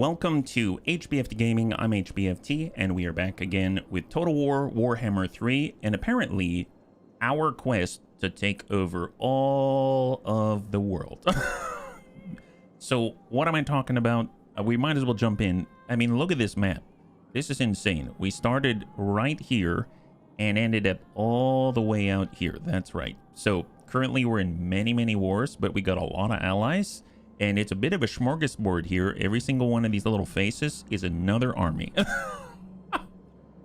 Welcome to HBFT Gaming. I'm HBFT, and we are back again with Total War Warhammer 3, and apparently our quest to take over all of the world. So what am I talking about? We might as well jump in. I mean, look at this map. This is insane. We started right here and ended up all the way out here. That's right. So currently we're in many wars, but we got a lot of allies. And it's a bit of a smorgasbord here. Every single one of these little faces is another army.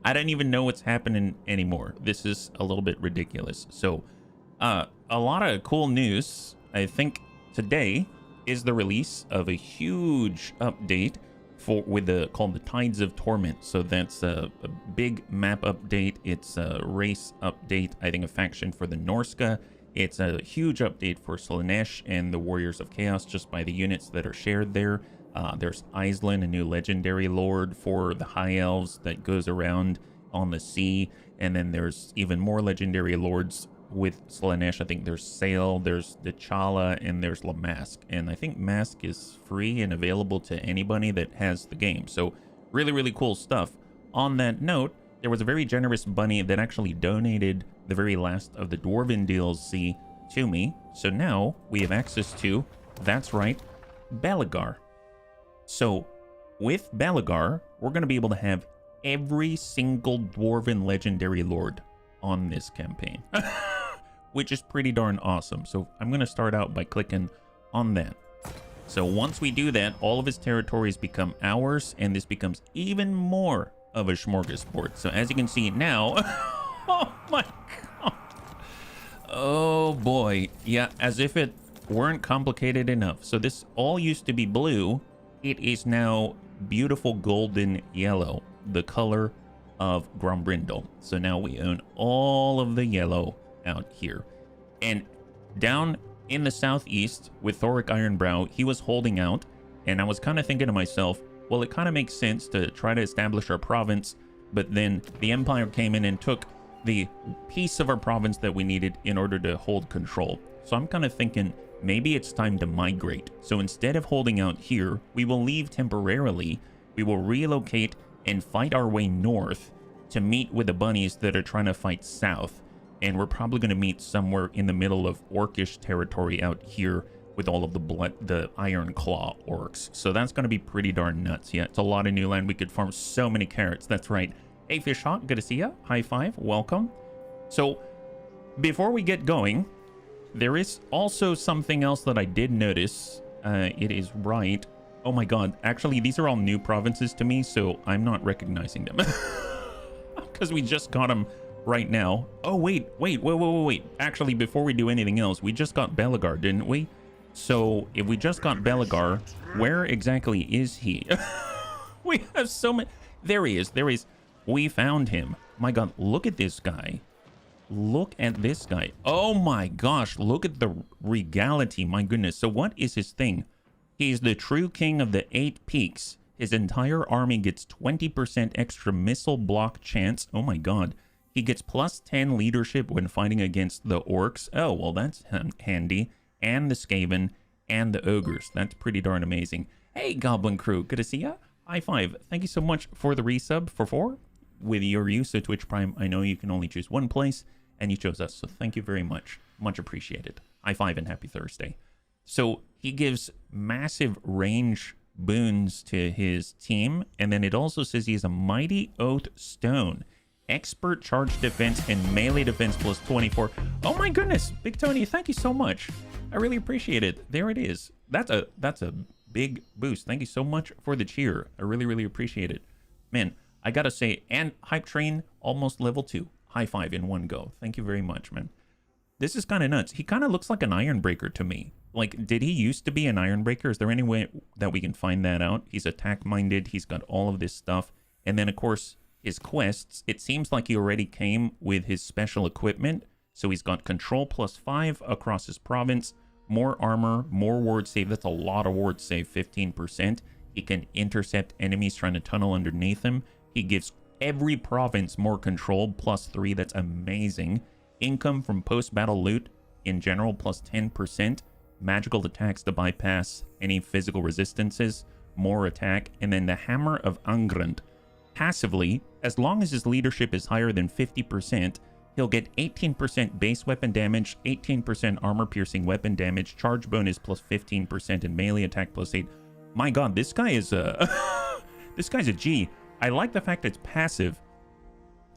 I don't even know what's happening anymore. This is a little bit ridiculous. So, a lot of cool news. I think today is the release of a huge update called the Tides of Torment. So that's a big map update. It's a race update. I think a faction for the Norska. It's a huge update for Slaanesh and the Warriors of Chaos just by the units that are shared there. There's Iceland, a new legendary lord for the High Elves that goes around on the sea. And then there's even more legendary lords with Slaanesh. I think there's Sail, there's the Chala, and there's Lamask. And I think Mask is free and available to anybody that has the game. So really cool stuff. On that note, there was a very generous bunny that actually donated the very last of the Dwarven DLC to me. So now we have access to, that's right, Belegar. So with Belegar, we're going to be able to have every single Dwarven legendary lord on this campaign, which is pretty darn awesome. So I'm going to start out by clicking on that. So once we do that, all of his territories become ours, and this becomes even more of a smorgasbord. So as you can see now, oh my god, oh boy, yeah, as if it weren't complicated enough. So this all used to be blue. It is now beautiful golden yellow, the color of Grombrindal. So now we own all of the yellow out here. And down in the southeast with Thoric Ironbrow, he was holding out, and I was kind of thinking to myself, well, it kind of makes sense to try to establish our province, but then the Empire came in and took the piece of our province that we needed in order to hold control. So I'm kind of thinking maybe it's time to migrate. So instead of holding out here, we will leave temporarily. We will relocate and fight our way north to meet with the bunnies that are trying to fight south. And we're probably going to meet somewhere in the middle of Orcish territory out here with all of the Iron Claw orcs. So that's going to be pretty darn nuts. Yeah, it's a lot of new land. We could farm so many carrots. That's right. Hey, Fishhawk, good to see ya. High five. Welcome. So before we get going, there is also something else that I did notice. It is right. Oh my god. Actually, these are all new provinces to me, so I'm not recognizing them. Because we just got them right now. Oh, wait. Actually, before we do anything else, we just got Belegar, didn't we? So if we just got Belegar, where exactly is he? We have so many. There he is. We found him. My god, look at this guy. Look at this guy. Oh my gosh, look at the regality. My goodness. So what is his thing? He's the true king of the 8 peaks. His entire army gets 20% extra missile block chance. Oh my god. He gets plus 10 leadership when fighting against the orcs. Oh, well, that's handy. And the Skaven, and the ogres. That's pretty darn amazing. Hey, Goblin Crew, good to see ya. High five. Thank you so much for the resub for 4. With your use of Twitch Prime, I know you can only choose one place, and you chose us, so thank you very much. Much appreciated. High five and happy Thursday. So he gives massive range boons to his team, and then it also says he has a Mighty Oath Stone. Expert charge defense and melee defense plus 24. Oh my goodness, Big Tony, thank you so much. I really appreciate it. There it is. That's a big boost. Thank you so much for the cheer. I really appreciate it. Man, I gotta say, and Hype Train almost level 2. High five in one go. Thank you very much, man. This is kind of nuts. He kind of looks like an Ironbreaker to me. Like, did he used to be an Ironbreaker? Is there any way that we can find that out? He's attack-minded. He's got all of this stuff. And then, of course, his quests, it seems like he already came with his special equipment. So he's got control plus 5 across his province, more armor, more ward save. That's a lot of ward save, 15%. He can intercept enemies trying to tunnel underneath him. He gives every province more control, plus 3. That's amazing. Income from post-battle loot in general, plus 10%. Magical attacks to bypass any physical resistances. more attack. And then the Hammer of Angrand. Passively, as long as his leadership is higher than 50%, he'll get 18% base weapon damage, 18% armor-piercing weapon damage, charge bonus plus 15%, and melee attack plus 8. My god, this guy is a... this guy's a G. I like the fact it's passive.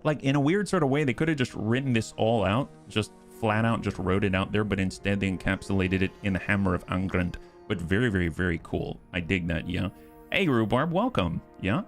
Like, in a weird sort of way, they could have just written this all out, just flat out, just wrote it out there, but instead they encapsulated it in the Hammer of Angrand. But very, very, very cool. I dig that, yeah. Hey, Rhubarb, welcome, yeah?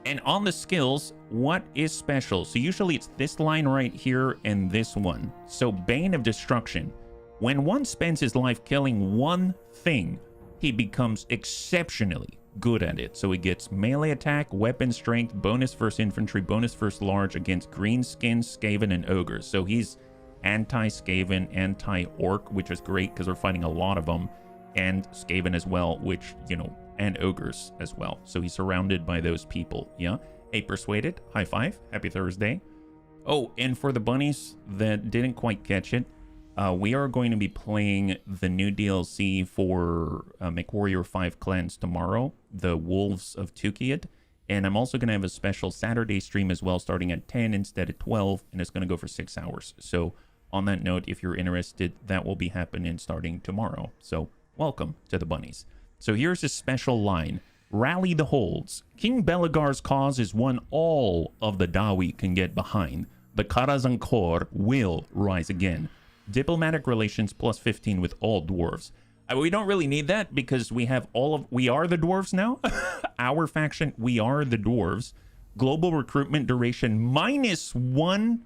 And on the skills, what is special? So usually it's this line right here and this one. So Bane of Destruction. When one spends his life killing one thing, he becomes exceptionally good at it. So he gets melee attack, weapon strength, bonus versus infantry, bonus versus large against greenskins, Skaven, and ogres. So he's anti-Skaven, anti-orc, which is great because we're fighting a lot of them, and Skaven as well, which, you know, and ogres as well. So he's surrounded by those people, yeah? Hey, Persuaded, high five, happy Thursday. Oh, and for the bunnies that didn't quite catch it, we are going to be playing the new DLC for MechWarrior 5 Clans tomorrow, the Wolves of Tukiad, and I'm also going to have a special Saturday stream as well, starting at 10 instead of 12, and it's going to go for 6 hours. So on that note, if you're interested, that will be happening starting tomorrow. So welcome to the bunnies. So here's a special line. Rally the holds. King Belagar's cause is one all of the Dawi can get behind. The Karazankor will rise again. Diplomatic relations plus 15 with all dwarves. We don't really need that because we have we are the dwarves now. Our faction, we are the dwarves. Global recruitment duration -1.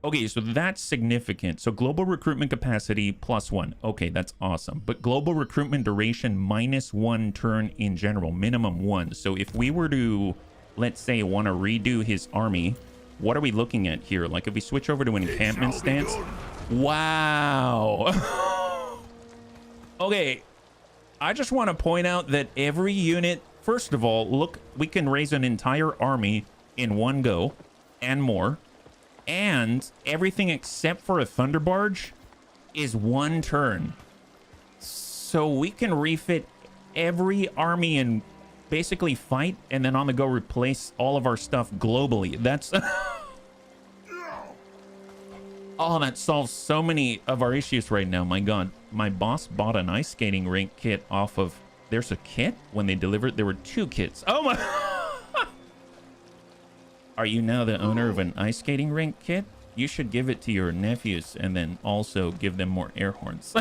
Okay, so that's significant. So global recruitment capacity +1. Okay, that's awesome. But global recruitment duration -1 turn in general, minimum 1. So if we were to, let's say, want to redo his army, what are we looking at here? Like if we switch over to an encampment stance. Wow. Okay, I just want to point out that every unit, first of all, look, we can raise an entire army in one go and more. And everything except for a Thunder Barge is 1 turn. So we can refit every army and basically fight and then on the go replace all of our stuff globally. That's... Oh, that solves so many of our issues right now. My god. My boss bought an ice skating rink kit off of... There's a kit? When they delivered, there were 2 kits. Oh my... Are you now the owner of an ice skating rink kit? You should give it to your nephews and then also give them more air horns.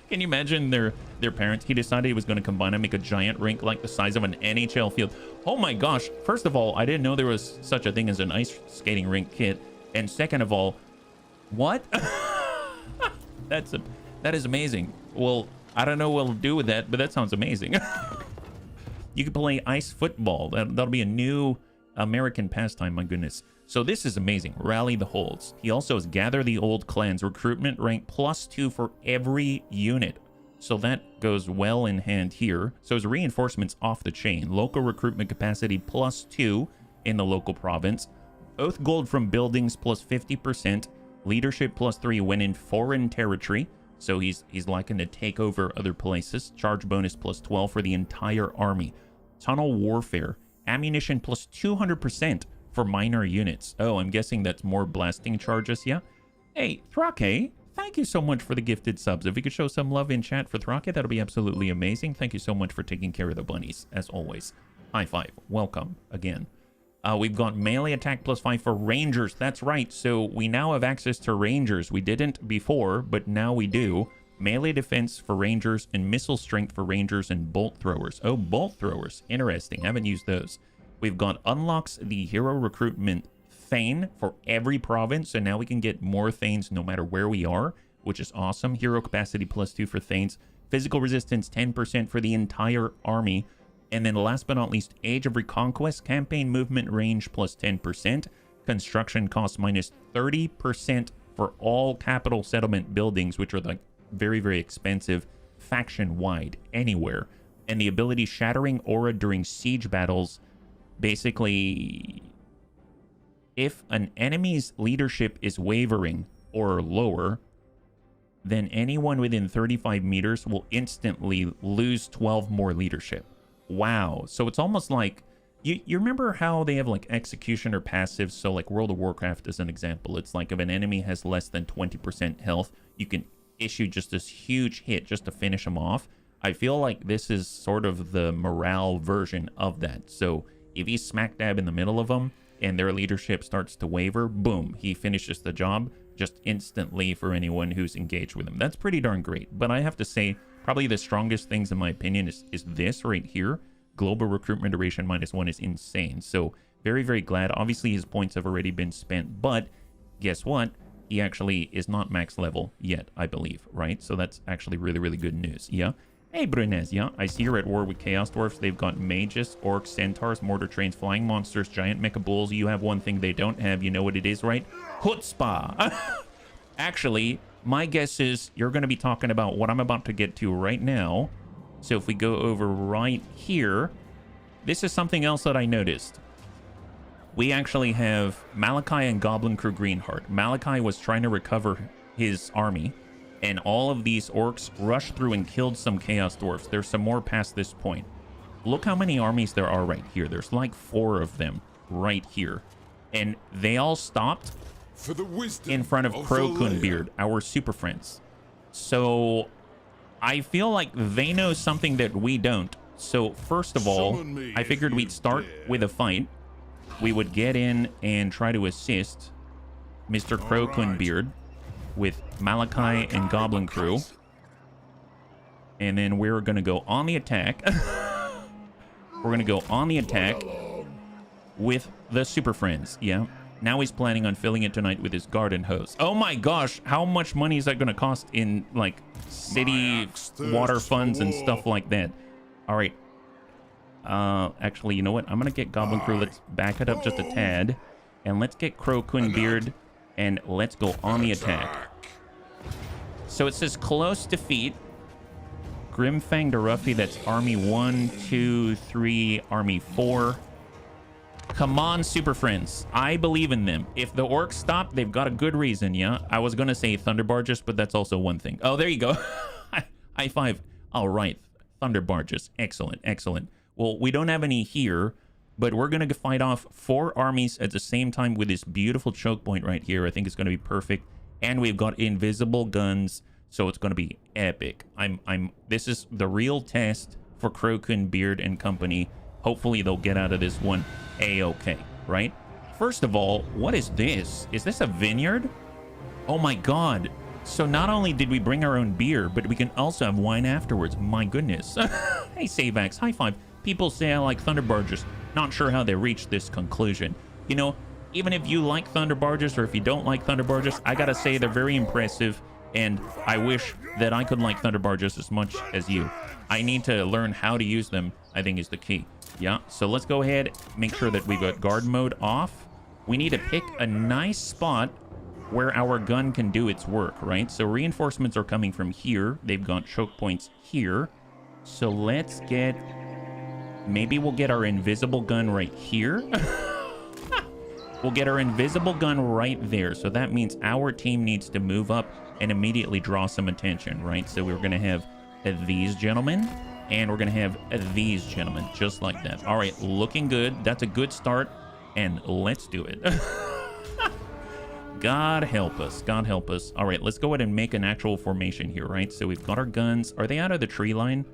Can you imagine their parents? He decided he was going to combine and make a giant rink like the size of an NHL field. Oh my gosh. First of all, I didn't know there was such a thing as an ice skating rink kit. And second of all, what? That is amazing. Well, I don't know what we'll do with that, but that sounds amazing. You can play ice football. That'll be a new American pastime, my goodness. So this is amazing. Rally the holds. He also has gather the old clans, recruitment rank +2 for every unit. So that goes well in hand here. So his reinforcements off the chain. Local recruitment capacity +2 in the local province. Oath gold from buildings +50%. Leadership +3 when in foreign territory. So he's liking to take over other places. Charge bonus +12 for the entire army. Tunnel warfare. Ammunition +200% for minor units. Oh, I'm guessing that's more blasting charges, yeah? Hey, Thrake, thank you so much for the gifted subs. If we could show some love in chat for Thrake, that'll be absolutely amazing. Thank you so much for taking care of the bunnies, as always. High five. Welcome again. We've got melee attack +5 for rangers. That's right. So we now have access to rangers. We didn't before, but now we do. Melee defense for rangers and missile strength for rangers and bolt throwers. Oh, bolt throwers. Interesting. Haven't used those. We've got unlocks the hero recruitment Thane for every province. And now we can get more Thanes no matter where we are, which is awesome. Hero capacity +2 for Thanes. Physical resistance 10% for the entire army. And then last but not least, Age of Reconquest campaign movement range +10%. Construction cost -30% for all capital settlement buildings, which are like very, very expensive faction-wide anywhere. And the ability Shattering Aura during siege battles. Basically, if an enemy's leadership is wavering or lower, then anyone within 35 meters will instantly lose 12 more leadership. Wow. So it's almost like, you remember how they have like executioner passives? So like World of Warcraft as an example, it's like if an enemy has less than 20% health, you can issue just this huge hit just to finish them off. I feel like this is sort of the morale version of that. So if he's smack dab in the middle of them and their leadership starts to waver, boom, he finishes the job just instantly for anyone who's engaged with him. That's pretty darn great. But I have to say, probably the strongest things in my opinion is this right here. Global recruitment duration -1 is insane. So very, very glad. Obviously his points have already been spent, but guess what? He actually is not max level yet, I believe, right? So that's actually really, really good news. Yeah. Hey, Brunez, yeah, I see you're at war with Chaos Dwarves. They've got mages, orcs, centaurs, mortar trains, flying monsters, giant mecha bulls. You have one thing they don't have. You know what it is, right? Chutzpah. Actually, my guess is you're going to be talking about what I'm about to get to right now. So if we go over right here, this is something else that I noticed. We actually have Malachi and Goblin Crew Greenheart. Malachi was trying to recover his army, and all of these orcs rushed through and killed some Chaos Dwarves. There's some more past this point. Look how many armies there are right here. There's like 4 of them right here. And they all stopped in front of Crokunbeard, our super friends. So I feel like they know something that we don't. So first of all, I figured we'd start with a fight. We would get in and try to assist Mr. Crokunbeard with Malachi and Goblin Crew. And then we're going to go on the attack. We're going to go on the attack with the Super Friends. Yeah. Now he's planning on filling it tonight with his garden hose. Oh my gosh. How much money is that going to cost in like city water funds and stuff like that? All right. Actually, you know what? I'm going to get Goblin Crew. Let's back it up just a tad. And let's get Crokunbeard. And let's go on the attack. So it says close defeat. Grimfang to Ruffy, that's Army 1, 2, 3, Army 4. Come on, Super Friends. I believe in them. If the orcs stop, they've got a good reason, yeah? I was going to say Thunder Barges, but that's also one thing. Oh, there you go. High five. All right. Thunder Barges. Excellent, excellent. Well, we don't have any here, but we're going to fight off 4 armies at the same time with this beautiful choke point right here. I think it's going to be perfect. And we've got invisible guns, so it's going to be epic. This is the real test for Crokunbeard and company. Hopefully they'll get out of this one A-okay, right? First of all, what is this? Is this a vineyard? Oh my god. So not only did we bring our own beer, but we can also have wine afterwards. My goodness. Hey, Savax, high five. People say I like Thunder Barges. Not sure how they reached this conclusion. You know, even if you like Thunder Barges or if you don't like Thunder Barges, I gotta say they're very impressive, and I wish that I could like Thunder Barges as much as you. I need to learn how to use them, I think is the key. Yeah, so let's go ahead, make sure that we've got guard mode off. We need to pick a nice spot where our gun can do its work, right? So reinforcements are coming from here. They've got choke points here. So let's get... Maybe we'll get our invisible gun right here. We'll get our invisible gun right there. So that means our team needs to move up and immediately draw some attention, right? So we're going to have these gentlemen, and we're going to have these gentlemen, just like that. All right, looking good. That's a good start, and let's do it. God help us. God help us. All right, let's go ahead and make an actual formation here, right? So we've got our guns. Are they out of the tree line?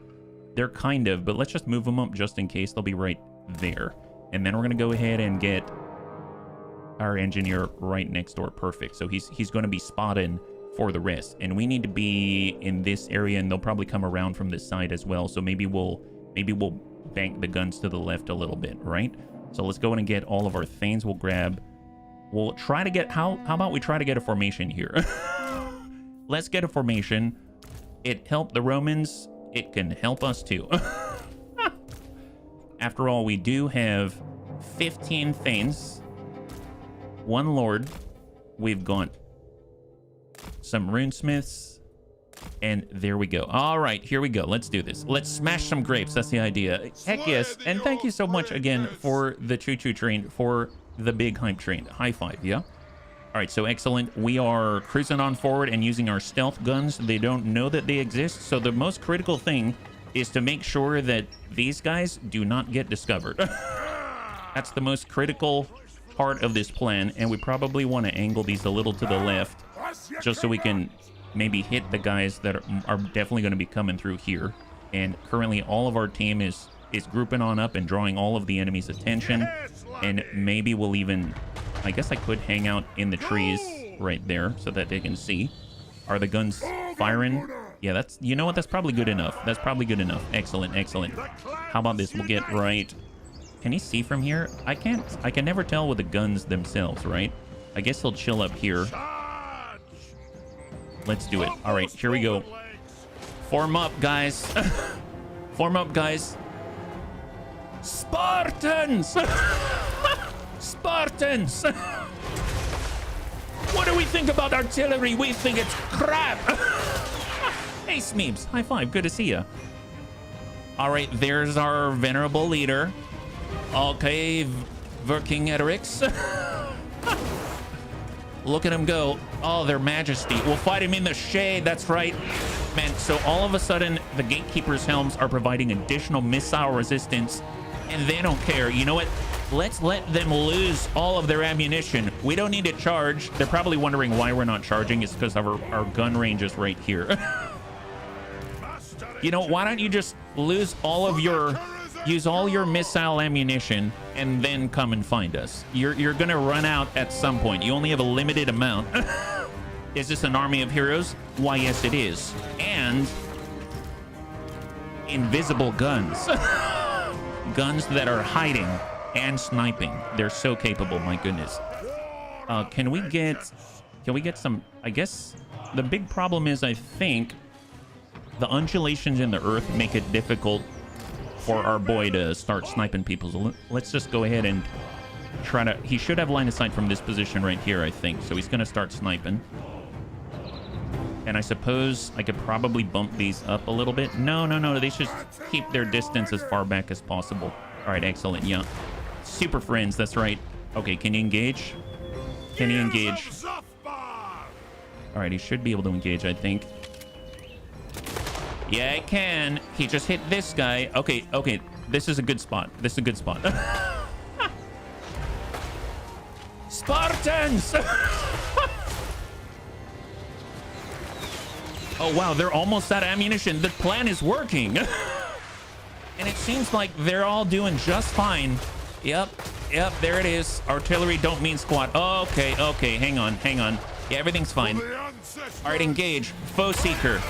They're kind of, but let's just move them up just in case. They'll be right there. And then we're going to go ahead and get our engineer right next door. Perfect. So he's going to be spotted for the rest. And we need to be in this area, and they'll probably come around from this side as well. So maybe we'll bank the guns to the left a little bit, right? So let's go in and get all of our things. We'll try to get, how about we try to get a formation here? Let's get a formation. It helped the Romans. It can help us too. After all, we do have 15 Thanes, 1 Lord. We've got some runesmiths, and there we go. All right, here we go. Let's do this. Let's smash some grapes. That's the idea. Heck yes. And thank you so much again for the choo-choo train, for the big hype train. High five, yeah? All right, so excellent. We are cruising on forward and using our stealth guns. They don't know that they exist. So the most critical thing is to make sure that these guys do not get discovered. That's the most critical part of this plan. And we probably want to angle these a little to the left just so we can maybe hit the guys that are definitely going to be coming through here. And currently all of our team is grouping on up and drawing all of the enemy's attention. And maybe we'll even... I guess I could hang out in the trees right there so that they can see. Are the guns firing? Yeah, that's... You know what? That's probably good enough. That's probably good enough. Excellent, excellent. How about this? We'll get right... Can he see from here? I can't... I can never tell with the guns themselves, right? I guess he'll chill up here. Let's do it. All right, here we go. Form up, guys. Form up, guys. Spartans! Spartans! What do we think about artillery? We think it's crap. Hey, Smeebs. High five. Good to see you. All right, there's our venerable leader. Okay, Vercingetorix. Look at him go. Oh, their majesty. We'll fight him in the shade. That's right. Man, so all of a sudden, the Gatekeeper's helms are providing additional missile resistance, and they don't care. You know what? Let's let them lose all of their ammunition. We don't need to charge. They're probably wondering why we're not charging. It's because our gun range is right here. You know, why don't you just lose all of your... Use all your missile ammunition and then come and find us. You're gonna run out at some point. You only have a limited amount. Is this an army of heroes? Why, yes, it is. And invisible guns. Guns that are hiding and sniping. They're so capable, my goodness. Can we get some... I guess the big problem is, I think, the undulations in the earth make it difficult for our boy to start sniping people. So let's just go ahead and try to... He should have line of sight from this position right here, I think. So he's going to start sniping. And I suppose I could probably bump these up a little bit. No. They should keep their distance as far back as possible. All right, excellent. Yeah. Super friends, that's right. Okay, can you engage? Can he engage? All right, he should be able to engage, I think. Yeah, I can. He just hit this guy. Okay. This is a good spot. Spartans! Oh, wow. They're almost out of ammunition. The plan is working. And it seems like they're all doing just fine. Yep. There it is. Artillery don't mean squat. Okay. Hang on. Yeah, everything's fine. All right, engage. Foe seeker.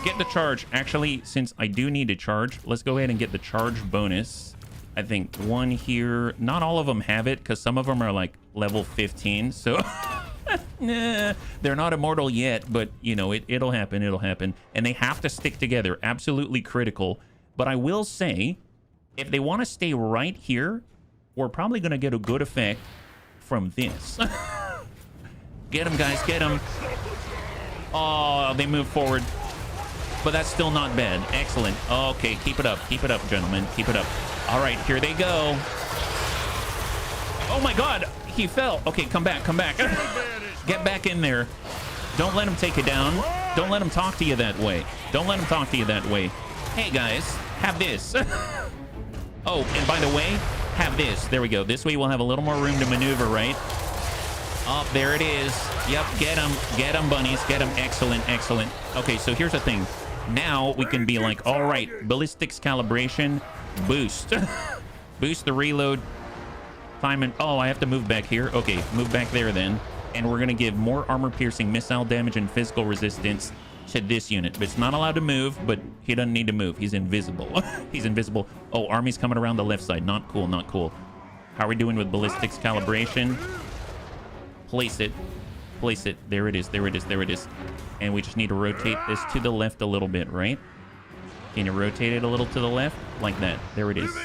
Get the charge. Actually, since I do need to charge, let's go ahead and get the charge bonus. I think one here. Not all of them have it because some of them are like level 15. So nah, they're not immortal yet, but you know, it'll happen. And they have to stick together. Absolutely critical. But I will say, if they want to stay right here, we're probably going to get a good effect from this. Get them, guys. Get them. Oh, they move forward. But that's still not bad. Excellent. Okay, keep it up, gentlemen. Keep it up. All right, here they go. Oh my God, he fell. Okay, come back. Get back in there. Don't let him take you down. Don't let him talk to you that way. Hey guys, have this. Oh, and by the way, have this. There we go. This way we'll have a little more room to maneuver, right? Oh, there it is. Yep, get them, bunnies. Get them. Excellent. Okay, so here's the thing. Now we can be like, all right, ballistics calibration, boost. Boost the reload time. And oh, I have to move back here. Okay, move back there then. And we're going to give more armor-piercing missile damage and physical resistance to this unit. But it's not allowed to move, but he doesn't need to move. He's invisible. He's invisible. Oh, army's coming around the left side. Not cool. How are we doing with ballistics calibration? Place it. There it is. And we just need to rotate this to the left a little bit, right? Can you rotate it a little to the left? Like that. There it is.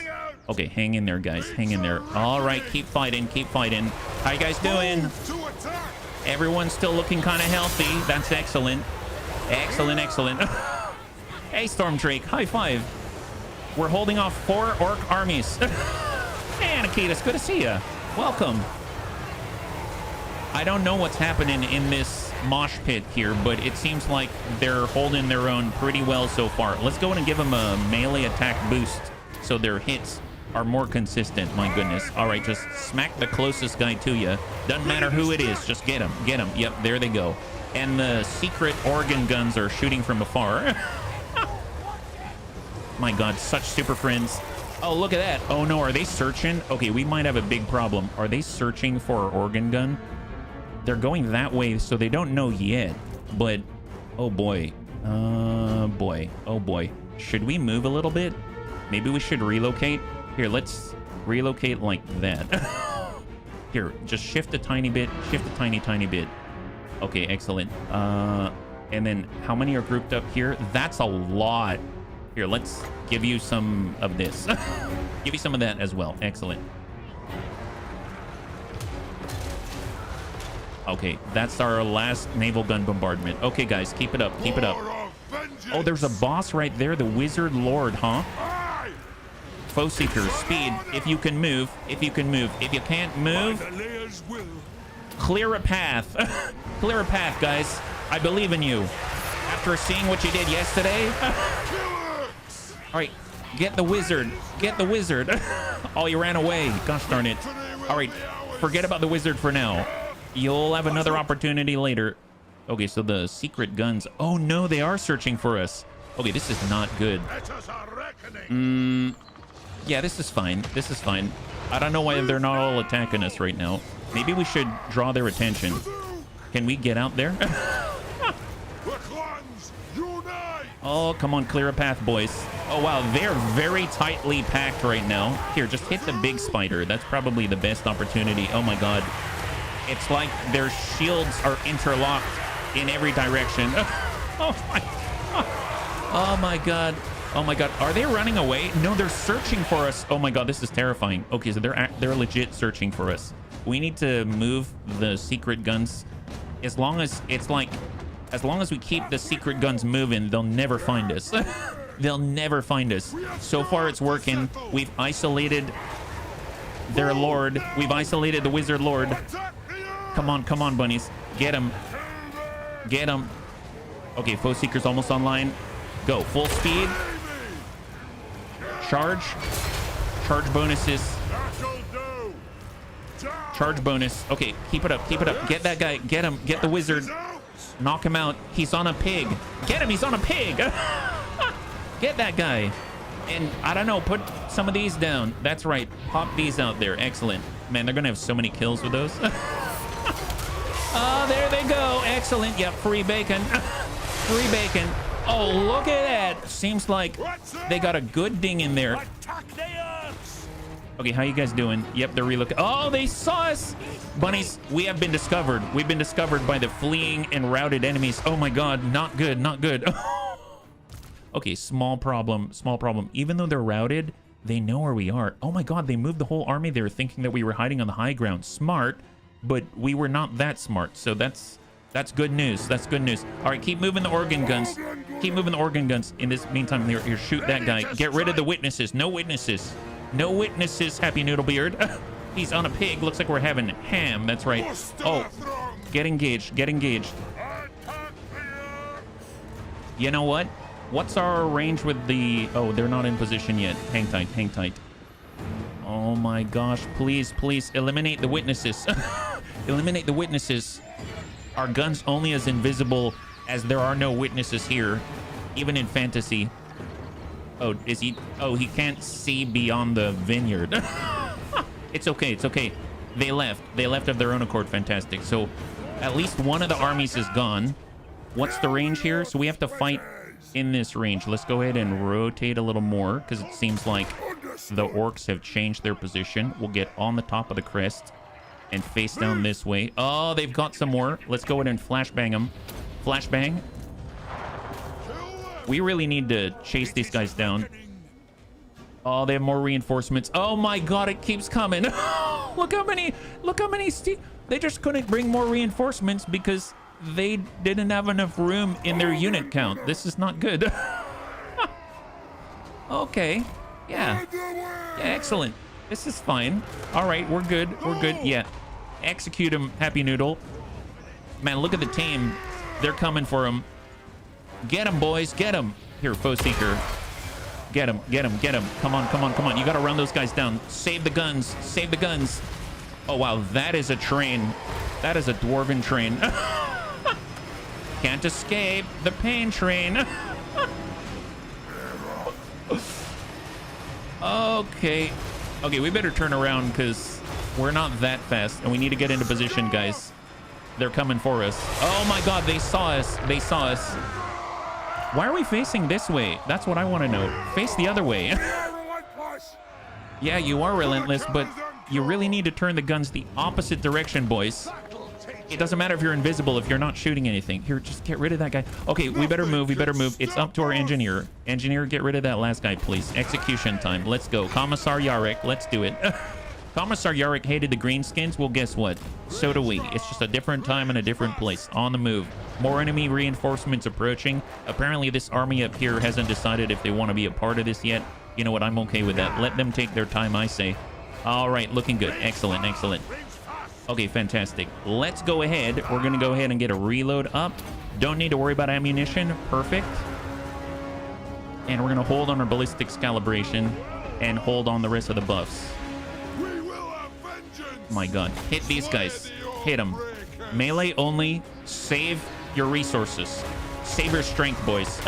Okay, hang in there, guys. Hang in there. All right, keep fighting. How you guys doing? Everyone's still looking kind of healthy. That's excellent. Excellent. Hey, Storm Drake. High five. We're holding off 4 orc armies. Hey, Anakitas. Good to see you. Welcome. I don't know what's happening in this mosh pit here, but it seems like they're holding their own pretty well so far. Let's go in and give them a melee attack boost so their hits are more consistent. My goodness. All right, just smack the closest guy to you. Doesn't matter who it is. Just get him. Get him. Yep, there they go. And the secret organ guns are shooting from afar. My God, such super friends. Oh, look at that. Oh, no. Are they searching? Okay, we might have a big problem. Are they searching for our organ gun? They're going that way, so they don't know yet. But, oh, boy. Oh, boy. Should we move a little bit? Maybe we should relocate. Here, let's relocate like that. Here, just shift a tiny bit. Shift a tiny bit. Okay, excellent. And then how many are grouped up here? That's a lot. Here, let's give you some of this. Give you some of that as well. Excellent. Okay, that's our last naval gun bombardment. Okay, guys, keep it up. Keep it up. Oh, there's a boss right there. The Wizard Lord, huh? Foe Seeker, speed. If you can move. If you can move. If you can't move, clear a path. Clear a path, guys. I believe in you. After seeing what you did yesterday. All right, get the wizard. Get the wizard. Oh, you ran away. Gosh darn it. All right, forget about the wizard for now. You'll have another opportunity later. Okay, so the secret guns. Oh, no, they are searching for us. Okay, this is not good. Yeah, this is fine. This is fine. I don't know why they're not all attacking us right now. Maybe we should draw their attention. Can we get out there? Oh, come on, clear a path, boys. Oh, wow, they're very tightly packed right now. Here, just hit the big spider. That's probably the best opportunity. Oh, my God. It's like their shields are interlocked in every direction. Oh, my God. Oh, my God. Oh, my God. Are they running away? No, they're searching for us. Oh, my God, this is terrifying. Okay, so they're legit searching for us. We need to move the secret guns. As long as we keep the secret guns moving, they'll never find us. They'll never find us. So far, it's working. We've isolated their lord. We've isolated the Wizard Lord. Come on, bunnies. Get him. Get him. Okay, Foe Seeker's almost online. Go. Full speed. Charge. Charge bonuses. Charge bonus. Okay, keep it up. Keep it up. Get that guy. Get him. Get the wizard. Knock him out. He's on a pig. Get him. He's on a pig. Get that guy. And I don't know, put some of these down. That's right. Pop these out there. Excellent. Man, they're going to have so many kills with those. Oh, there they go. Excellent. Yep, free bacon. Free bacon. Oh, look at that. Seems like they got a good ding in there. Okay, how you guys doing? Yep, they're relocating. Oh, they saw us. Bunnies, we have been discovered. We've been discovered by the fleeing and routed enemies. Oh my God, not good, not good. Okay, small problem, small problem. Even though they're routed, they know where we are. Oh my God, they moved the whole army there thinking that we were hiding on the high ground. Smart, but we were not that smart. So that's good news. That's good news. All right, keep moving the organ guns. Keep moving the organ guns. In this meantime, here, shoot that guy. Get rid of the witnesses. No witnesses. No witnesses, Happy Noodlebeard. He's on a pig. Looks like we're having ham. That's right. Oh, get engaged. Get engaged. You know what? What's our range with the... Oh, they're not in position yet. Hang tight. Hang tight. Oh, my gosh. Please, please, eliminate the witnesses. Eliminate the witnesses. Our gun's only as invisible as there are no witnesses here, even in fantasy. Oh, is he? Oh, he can't see beyond the vineyard. It's okay. It's okay. They left. They left of their own accord. Fantastic. So at least one of the armies is gone. What's the range here? So we have to fight in this range. Let's go ahead and rotate a little more because it seems like the orcs have changed their position. We'll get on the top of the crest and face down this way. Oh, they've got some more. Let's go ahead and flashbang them. Flashbang. We really need to chase these guys down. Oh, they have more reinforcements. Oh my God, it keeps coming. Look how many they just couldn't bring more reinforcements because they didn't have enough room in their unit count. This is not good. Okay. Yeah. Yeah, excellent. This is fine. All right, we're good. We're good. Yeah. Execute him, Happy Noodle. Man, look at the team. They're coming for him. Get him, boys. Get him. Here, Foe Seeker. Get him. Get him. Get him. Come on, come on, come on. You got to run those guys down. Save the guns. Save the guns. Oh, wow. That is a train. That is a dwarven train. Can't escape the pain train. Okay. Okay, we better turn around because we're not that fast. And we need to get into position, guys. They're coming for us. Oh, my God. They saw us. They saw us. Why are we facing this way? That's what I want to know. Face the other way. Yeah, you are relentless, but you really need to turn the guns the opposite direction, boys. It doesn't matter if you're invisible if you're not shooting anything. Here, just get rid of that guy. Okay, we better move. We better move. It's up to our engineer. Engineer, get rid of that last guy, please. Execution time. Let's go. Commissar Yarrick, let's do it. Commissar Yarrick hated the greenskins. Well, guess what? So do we. It's just a different time and a different place. On the move. More enemy reinforcements approaching. Apparently, this army up here hasn't decided if they want to be a part of this yet. You know what? I'm okay with that. Let them take their time, I say. All right, looking good. Excellent, excellent. Okay, fantastic. Let's go ahead. We're going to go ahead and get a reload up. Don't need to worry about ammunition. Perfect. And we're going to hold on our ballistics calibration and hold on the rest of the buffs. My God. Hit these guys. Hit them. Melee only. Save your resources. Save your strength, boys.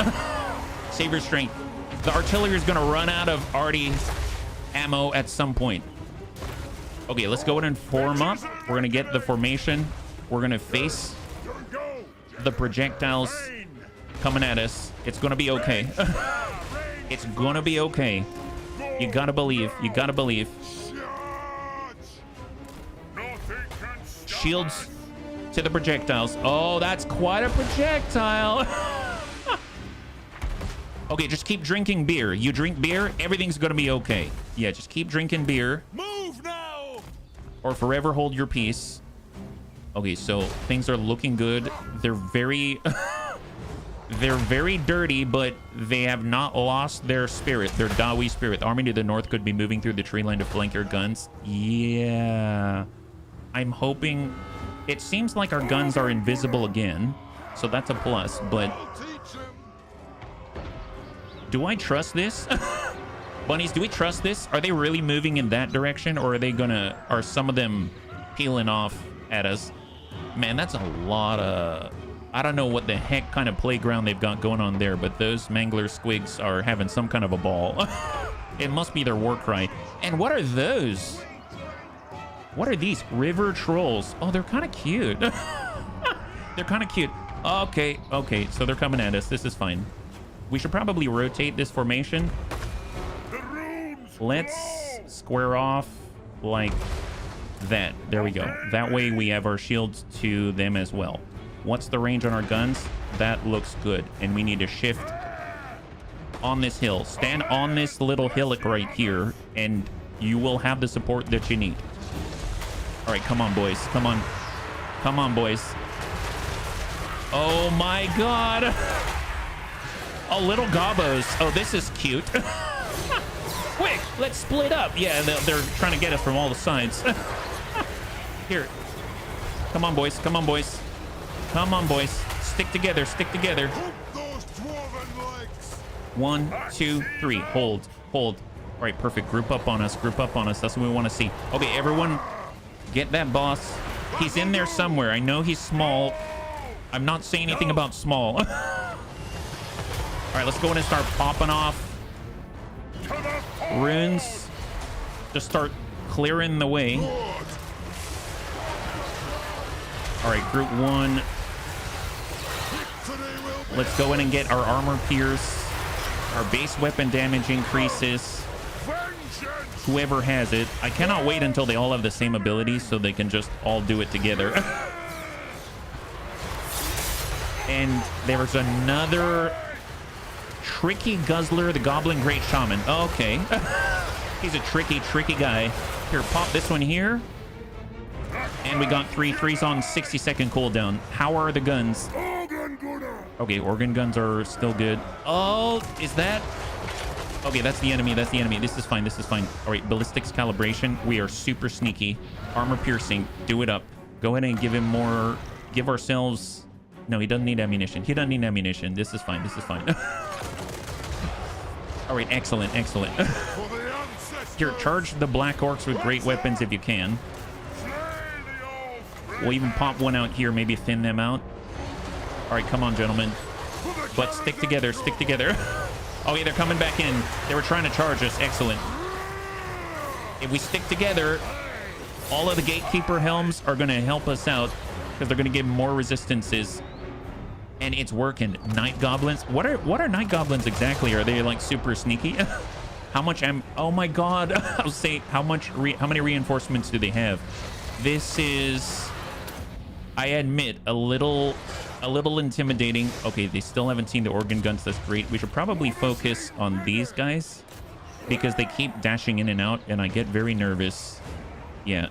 Save your strength. The artillery is going to run out of arty ammo at some point. Okay, let's go ahead and form up. We're going to get the formation. We're going to face the projectiles coming at us. It's going to be okay. It's going to be okay. You got to believe. You got to believe. Shields to the projectiles. Oh, that's quite a projectile. Okay, just keep drinking beer. You drink beer, everything's going to be okay. Yeah, just keep drinking beer. Move now! Or forever hold your peace. Okay, so things are looking good. They're very... they're very dirty, but they have not lost their spirit, their Dawi spirit. The army to the north could be moving through the tree line to flank your guns. Yeah. I'm hoping... It seems like our guns are invisible again, so that's a plus, but... Do I trust this? Bunnies, do we trust this? Are they really moving in that direction, or are they gonna... Are some of them peeling off at us? Man, that's a lot of... I don't know what the heck kind of playground they've got going on there, but those Mangler squigs are having some kind of a ball. It must be their war cry. And what are those? What are these? River trolls. Oh, they're kind of cute. They're kind of cute. Okay, okay, so they're coming at us. This is fine. We should probably rotate this formation. Let's square off like that. There we go. That way we have our shields to them as well. What's the range on our guns? That looks good. And we need to shift on this hill. Stand on this little hillock right here, and you will have the support that you need. All right, come on, boys. Come on. Come on, boys. Oh, my God. Oh, little gobos. Oh, this is cute. Quick, let's split up. Yeah, they're trying to get us from all the sides. Here. Come on, boys. Come on, boys. Come on, boys. Stick together. Stick together. 1, 2, 3. Hold. Hold. All right, perfect. Group up on us. Group up on us. That's what we want to see. Okay, everyone, get that boss. He's in there somewhere. I know he's small. I'm not saying anything about small. All right, let's go in and start popping off runes. Just start clearing the way. All right, group 1. Let's go in and get our armor pierce. Our base weapon damage increases. Whoever has it. I cannot wait until they all have the same abilities so they can just all do it together. And there's another tricky guzzler, the Goblin Great Shaman. Okay. He's a tricky guy. Here, pop this one here. And we got 3s on 60-second cooldown. How are the guns? Okay, organ guns are still good. Oh, is that... Okay, that's the enemy. That's the enemy. This is fine. This is fine. All right, ballistics calibration. We are super sneaky. Armor piercing. Do it up. Go ahead and give him more. Give ourselves... No, he doesn't need ammunition. He doesn't need ammunition. This is fine. This is fine. All right, excellent, excellent. Here, charge the black orcs with great weapons if you can. We'll even pop one out here, maybe thin them out. All right, come on, gentlemen. But stick together, stick together. Oh, yeah, they're coming back in. They were trying to charge us. Excellent. If we stick together, all of the gatekeeper helms are going to help us out because they're going to give more resistances. And it's working. Night goblins. What are night goblins exactly? Are they like super sneaky? How much oh my god. I'll say how many reinforcements do they have? This is, I admit, a little intimidating. Okay, they still haven't seen the organ guns. That's great. We should probably focus on these guys because they keep dashing in and out and I get very nervous. Yeah.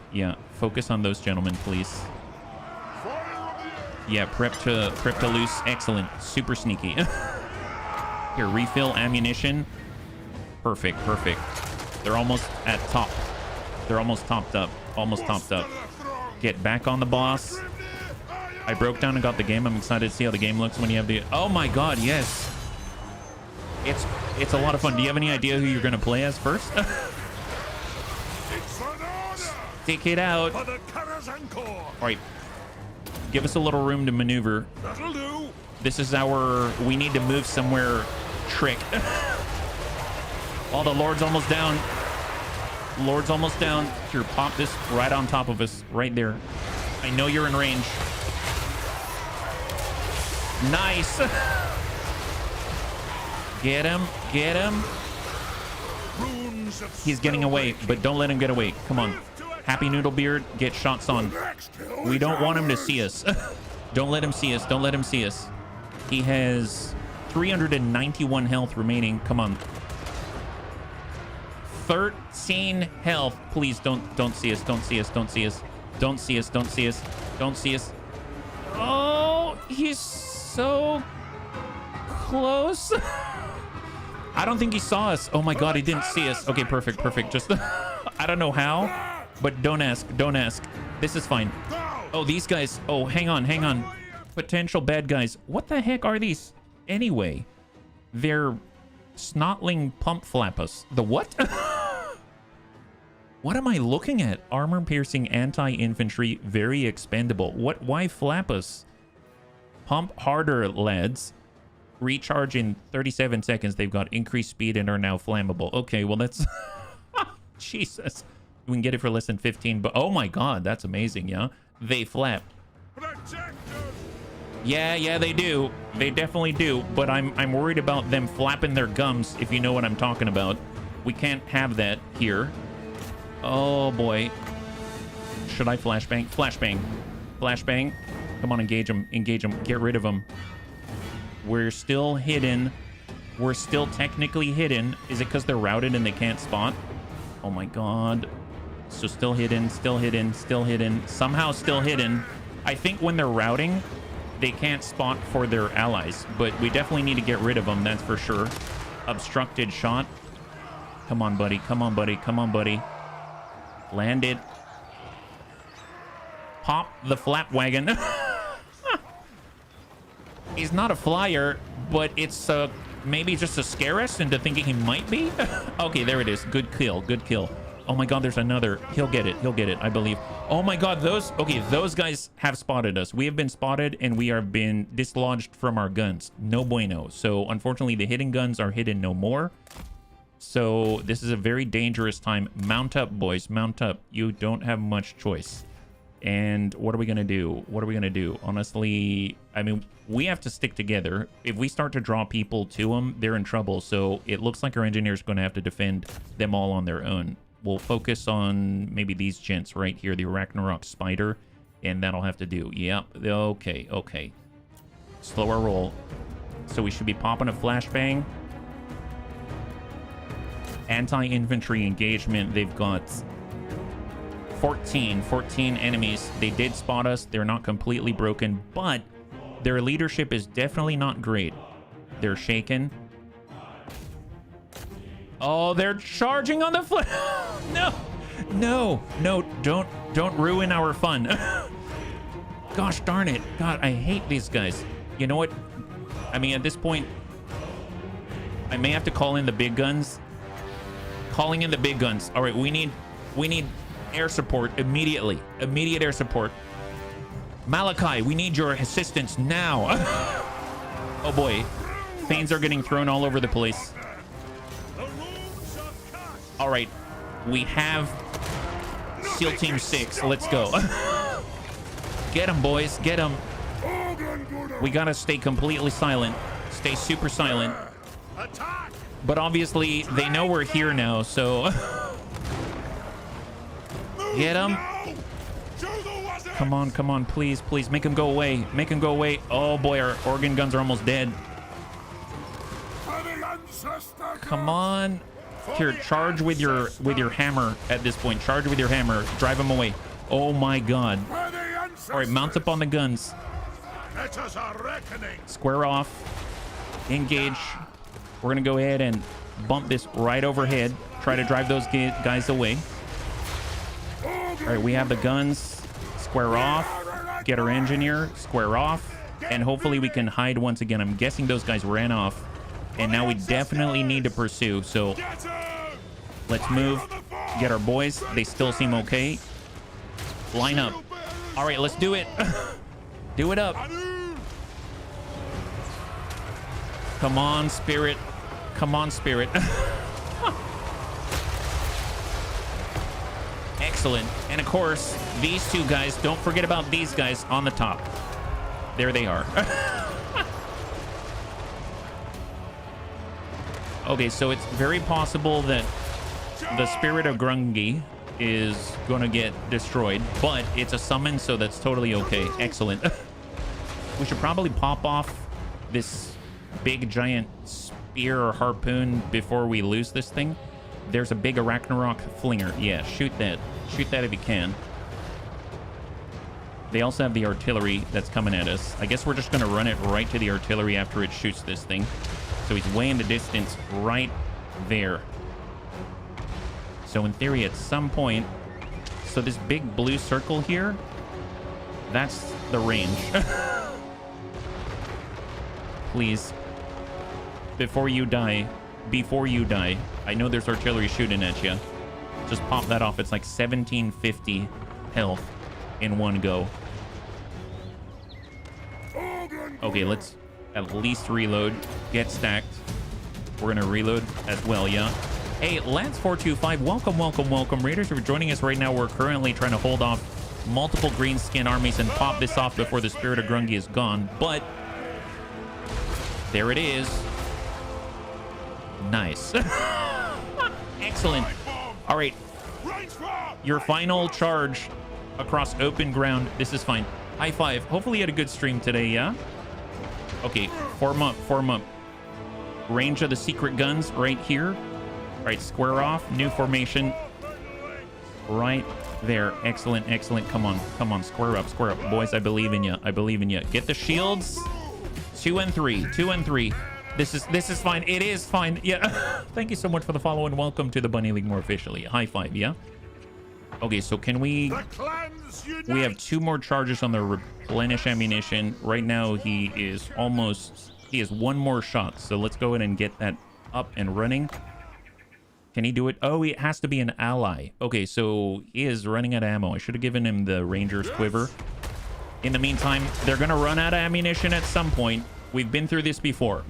Focus on those gentlemen, please. Yeah, prep to loose. Excellent. Super sneaky. Here, refill ammunition. Perfect. They're almost at top. They're almost topped up. Almost topped up. Get back on the boss. I broke down and got the game. I'm excited to see how the game looks when you have the... Oh my god, yes. It's a lot of fun. Do you have any idea who you're going to play as first? Stick it out. All right. Give us a little room to maneuver. That'll do. This is our we need to move somewhere trick. Oh, the Lord's almost down. Lord's almost down. Here, pop this right on top of us. Right there. I know you're in range. Nice. Get him. Get him. He's getting away, but don't let him get away. Come on. Happy Noodlebeard, get shots on. We don't want him to see us. Don't let him see us. Don't let him see us. He has 391 health remaining. Come on. 13 health. Please don't see us. Don't see us. Don't see us. Don't see us. Don't see us. Don't see us. Oh, he's so close. I don't think he saw us. Oh my god, he didn't see us. Okay, perfect. Just I don't know how. But don't ask. Don't ask. This is fine. Oh, these guys. Oh, hang on. Potential bad guys. What the heck are these? Anyway, they're snotling pump flappus. The what? What am I looking at? Armor piercing anti-infantry, very expendable. What? Why flappus? Pump harder, lads. Recharge in 37 seconds. They've got increased speed and are now flammable. Okay, well that's... Jesus. We can get it for less than 15, but oh my god, that's amazing, yeah? They flap. Yeah, they do. They definitely do, but I'm worried about them flapping their gums, if you know what I'm talking about. We can't have that here. Oh boy. Should I flashbang? Flashbang. Flashbang. Come on, engage them. Engage them. Get rid of them. We're still hidden. We're still technically hidden. Is it because they're routed and they can't spot? Oh my god. So still hidden, still hidden, still hidden. Somehow still hidden. I think when they're routing, they can't spot for their allies. But we definitely need to get rid of them, that's for sure. Obstructed shot. Come on, buddy. Come on, buddy. Come on, buddy. Land it. Pop the flap wagon. He's not a flyer, but it's maybe just to scare us into thinking he might be. Okay, there it is. Good kill. Good kill. Oh my god, there's another. He'll get it. He'll get it, I believe. Oh my god, those guys have spotted us. We have been spotted and we are been dislodged from our guns. No bueno. So unfortunately, the hidden guns are hidden no more. So this is a very dangerous time. Mount up, boys. Mount up. You don't have much choice. And what are we gonna do? What are we gonna do? Honestly, I mean, we have to stick together. If we start to draw people to them, they're in trouble. So it looks like our engineers are gonna have to defend them all on their own. We'll focus on maybe these gents right here, the Ragnarok Spider, and that'll have to do. Yep. Okay. Slower roll. So we should be popping a flashbang. Anti-infantry engagement. They've got 14 enemies. They did spot us. They're not completely broken, but their leadership is definitely not great. They're shaken. Oh, they're charging on the foot. No, no, no, don't ruin our fun. Gosh darn it. God, I hate these guys. You know what? I mean, at this point, I may have to call in the big guns. Calling in the big guns. All right, we need air support immediately. Immediate air support. Malachi, we need your assistance now. Oh boy. Thanes are getting thrown all over the place. All right, we have SEAL Team 6. Let's go. Get them, boys. Get them. We gotta stay completely silent. Stay super silent. But obviously, they know we're here now, so... Get them. Come on, come on, please, please. Make them go away. Make them go away. Oh boy, our organ guns are almost dead. Come on. Here, charge with your hammer at this point. Charge with your hammer. Drive them away. Oh my god. All right, mount up on the guns. Square off. Engage. We're gonna go ahead and bump this right overhead. Try to drive those guys away. All right, we have the guns. Square off. Get our engineer. Square off. And hopefully we can hide once again. I'm guessing those guys ran off. And now we definitely need to pursue. So let's move. Get our boys. They still seem okay. Line up. All right, let's do it. Do it up. Come on, Spirit. Come on, Spirit. Excellent. And of course, these two guys, don't forget about these guys on the top. There they are. Okay, so it's very possible that the Spirit of Grungi is going to get destroyed, but it's a summon, so that's totally okay. Excellent. We should probably pop off this big giant spear or harpoon before we lose this thing. There's a big Arachnarok flinger. Yeah, shoot that. Shoot that if you can. They also have the artillery that's coming at us. I guess we're just going to run it right to the artillery after it shoots this thing. So he's way in the distance right there. So in theory, at some point... So this big blue circle here, that's the range. Please. Before you die. Before you die. I know there's artillery shooting at you. Just pop that off. It's like 1750 health in one go. Okay, let's at least reload. Get stacked. We're gonna reload as well, yeah. Hey, Lance425, welcome, welcome, welcome. Raiders, if you're joining us right now, we're currently trying to hold off multiple green skin armies and pop this off before the Spirit of Grungi is gone. But there it is. Nice. Excellent. All right. Your final charge across open ground. This is fine. High five. Hopefully you had a good stream today, yeah? Okay, form up, form up. Range of the secret guns right here. All right, square off. New formation. Right there. Excellent, excellent. Come on, come on. Square up, square up. Boys, I believe in you. I believe in you. Get the shields. 2 and 3. 2 and 3. This is fine. It is fine. Yeah. Thank you so much for the follow and welcome to the Bunny League more officially. High five, yeah? Okay, so can we... We have 2 more charges on the replenish ammunition. Right now, he is almost... He has 1 more shot. So let's go ahead and get that up and running. Can he do it? Oh, it has to be an ally. Okay, so he is running out of ammo. I should have given him the Ranger's Quiver. In the meantime, they're going to run out of ammunition at some point. We've been through this before.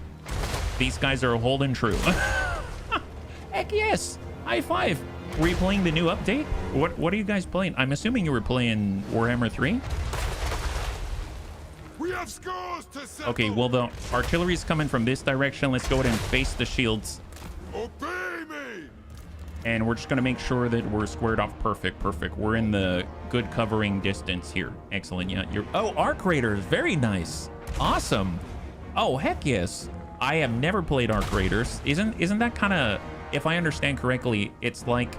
These guys are holding true. Heck yes. High five. Were you playing the new update? What are you guys playing? I'm assuming you were playing Warhammer 3. We have scores to settle. Okay, well, the artillery's coming from this direction. Let's go ahead and face the shields. Obey me. And we're just going to make sure that we're squared off. Perfect, perfect. We're in the good covering distance here. Excellent. Yeah, you're... Oh, Arc Raiders. Very nice. Awesome. Oh, heck yes. I have never played Arc Raiders. Isn't that kind of, if I understand correctly, it's like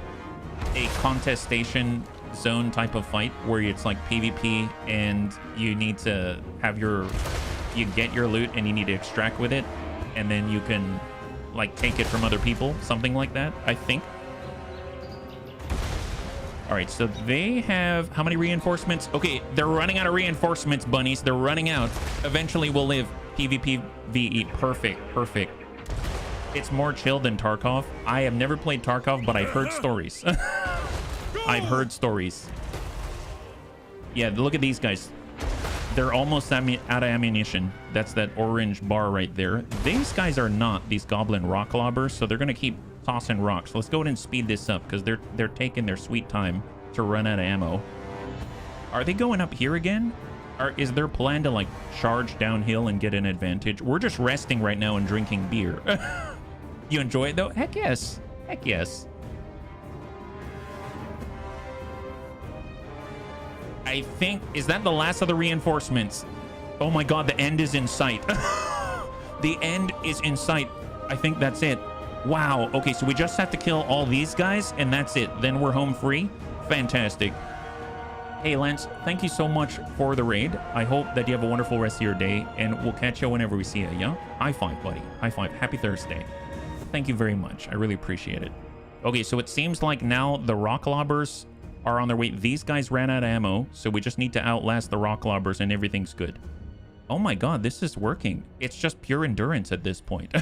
a contestation zone type of fight where it's like PvP and you need to have you get your loot and you need to extract with it, and then you can like take it from other people, something like that, I think. All right, so they have how many reinforcements? Okay, they're running out of reinforcements, bunnies. They're running out. Eventually we'll live. PvP VE. Perfect, perfect. It's more chill than Tarkov. I have never played Tarkov, but I've heard stories. I've heard stories. Yeah, look at these guys. They're almost out of ammunition. That's that orange bar right there. These guys are not these goblin rock lobbers, so they're gonna keep tossing rocks. Let's go ahead and speed this up because they're taking their sweet time to run out of ammo. Are they going up here again? Or is their plan to like charge downhill and get an advantage? We're just resting right now and drinking beer. You enjoy it though? Heck yes. Heck yes. I think, is that the last of the reinforcements? Oh my god, the end is in sight. The end is in sight. I think that's it. Wow. Okay, so we just have to kill all these guys and that's it. Then we're home free. Fantastic. Hey, Lance, thank you so much for the raid. I hope that you have a wonderful rest of your day and we'll catch you whenever we see you, yeah? High five, buddy. High five. Happy Thursday. Thank you very much. I really appreciate it. Okay, so it seems like now the rock lobbers are on their way. These guys ran out of ammo, so we just need to outlast the rock lobbers and everything's good. Oh my god, this is working. It's just pure endurance at this point.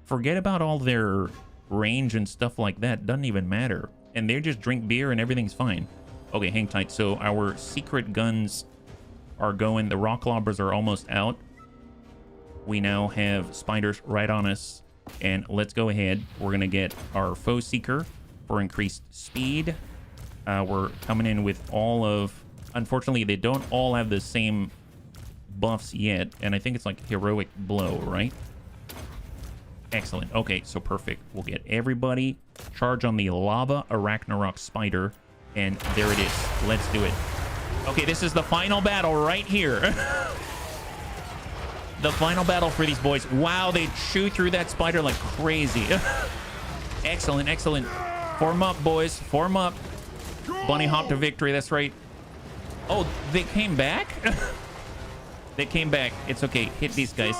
Forget about all their range and stuff like that. Doesn't even matter. And they just drink beer and everything's fine. Okay, hang tight. So our secret guns are going. The rock lobbers are almost out. We now have spiders right on us. And let's go ahead. We're going to get our foe seeker for increased speed. We're coming in with all of... Unfortunately, they don't all have the same buffs yet. And I think it's like heroic blow, right? Excellent. Okay, so perfect. We'll get everybody. Charge on the lava Arachnarok spider. And there it is. Let's do it. Okay, this is the final battle right here. The final battle for these boys. Wow, they chew through that spider like crazy. Excellent, excellent. Form up, boys. Form up. Bunny hop to victory. That's right. Oh, they came back? They came back. It's okay. Hit these guys.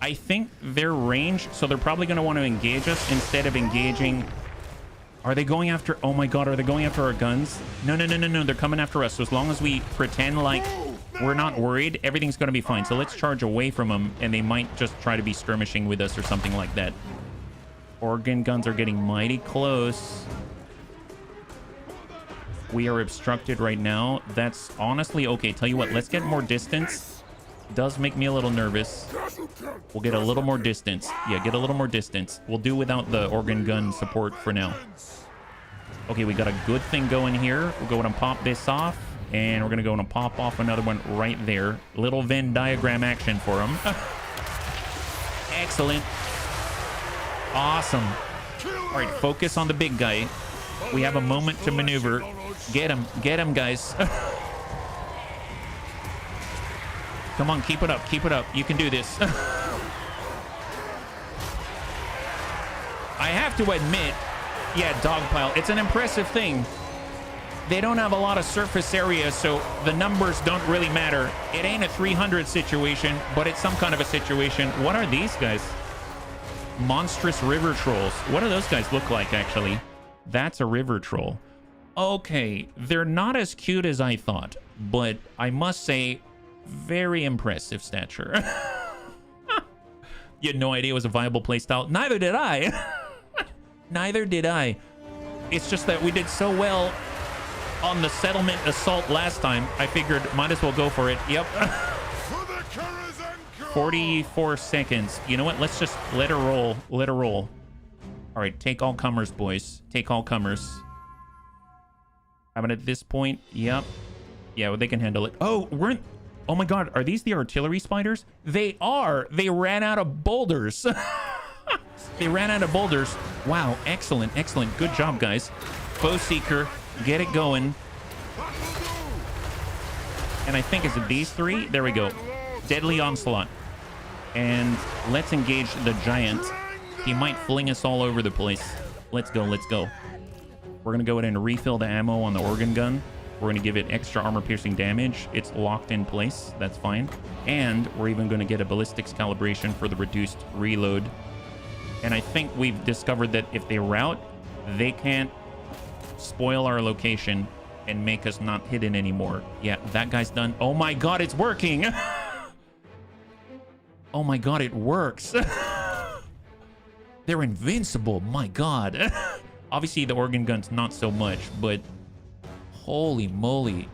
I think their range, so they're probably going to want to engage us instead of engaging. Are they going after... Oh my god, are they going after our guns? No, no, no, no, no. They're coming after us. So as long as we pretend like we're not worried, everything's going to be fine. So let's charge away from them, and they might just try to be skirmishing with us or something like that. Organ guns are getting mighty close. We are obstructed right now. That's honestly... Okay, tell you what. Let's get more distance. Does make me a little nervous. We'll get a little more distance. Yeah, get a little more distance. We'll do without the organ gun support for now. Okay, we got a good thing going here. We're going to pop this off, and we're going to go and pop off another one right there. Little Venn diagram action for him. Excellent. Awesome. All right, focus on the big guy. We have a moment to maneuver. Get him, guys. Come on, keep it up, keep it up. You can do this. I have to admit, yeah, dogpile, it's an impressive thing. They don't have a lot of surface area, so the numbers don't really matter. It ain't a 300 situation, but it's some kind of a situation. What are these guys? Monstrous river trolls. What do those guys look like, actually? That's a river troll. Okay, they're not as cute as I thought, but I must say, very impressive stature. You had no idea it was a viable playstyle. Neither did I. Neither did I. It's just that we did so well on the settlement assault last time. I figured might as well go for it. Yep. 44 seconds. You know what? Let's just let her roll. Let her roll. All right, take all comers, boys. Take all comers. How about at this point? Yep. Yeah, well, they can handle it. Oh, we're in... Oh my god, are these the artillery spiders? They are. They ran out of boulders. They ran out of boulders. Wow, excellent, excellent. Good job, guys. Foe seeker, get it going. And I think, is it these three? There we go. Deadly onslaught. And let's engage the giant. He might fling us all over the place. Let's go, let's go. We're gonna go ahead and refill the ammo on the organ gun. We're going to give it extra armor-piercing damage. It's locked in place. That's fine. And we're even going to get a ballistics calibration for the reduced reload. And I think we've discovered that if they rout, they can't spoil our location and make us not hidden anymore. Yeah, that guy's done. Oh my god, it's working! Oh my god, it works! They're invincible, my god. Obviously, the organ gun's not so much, but holy moly.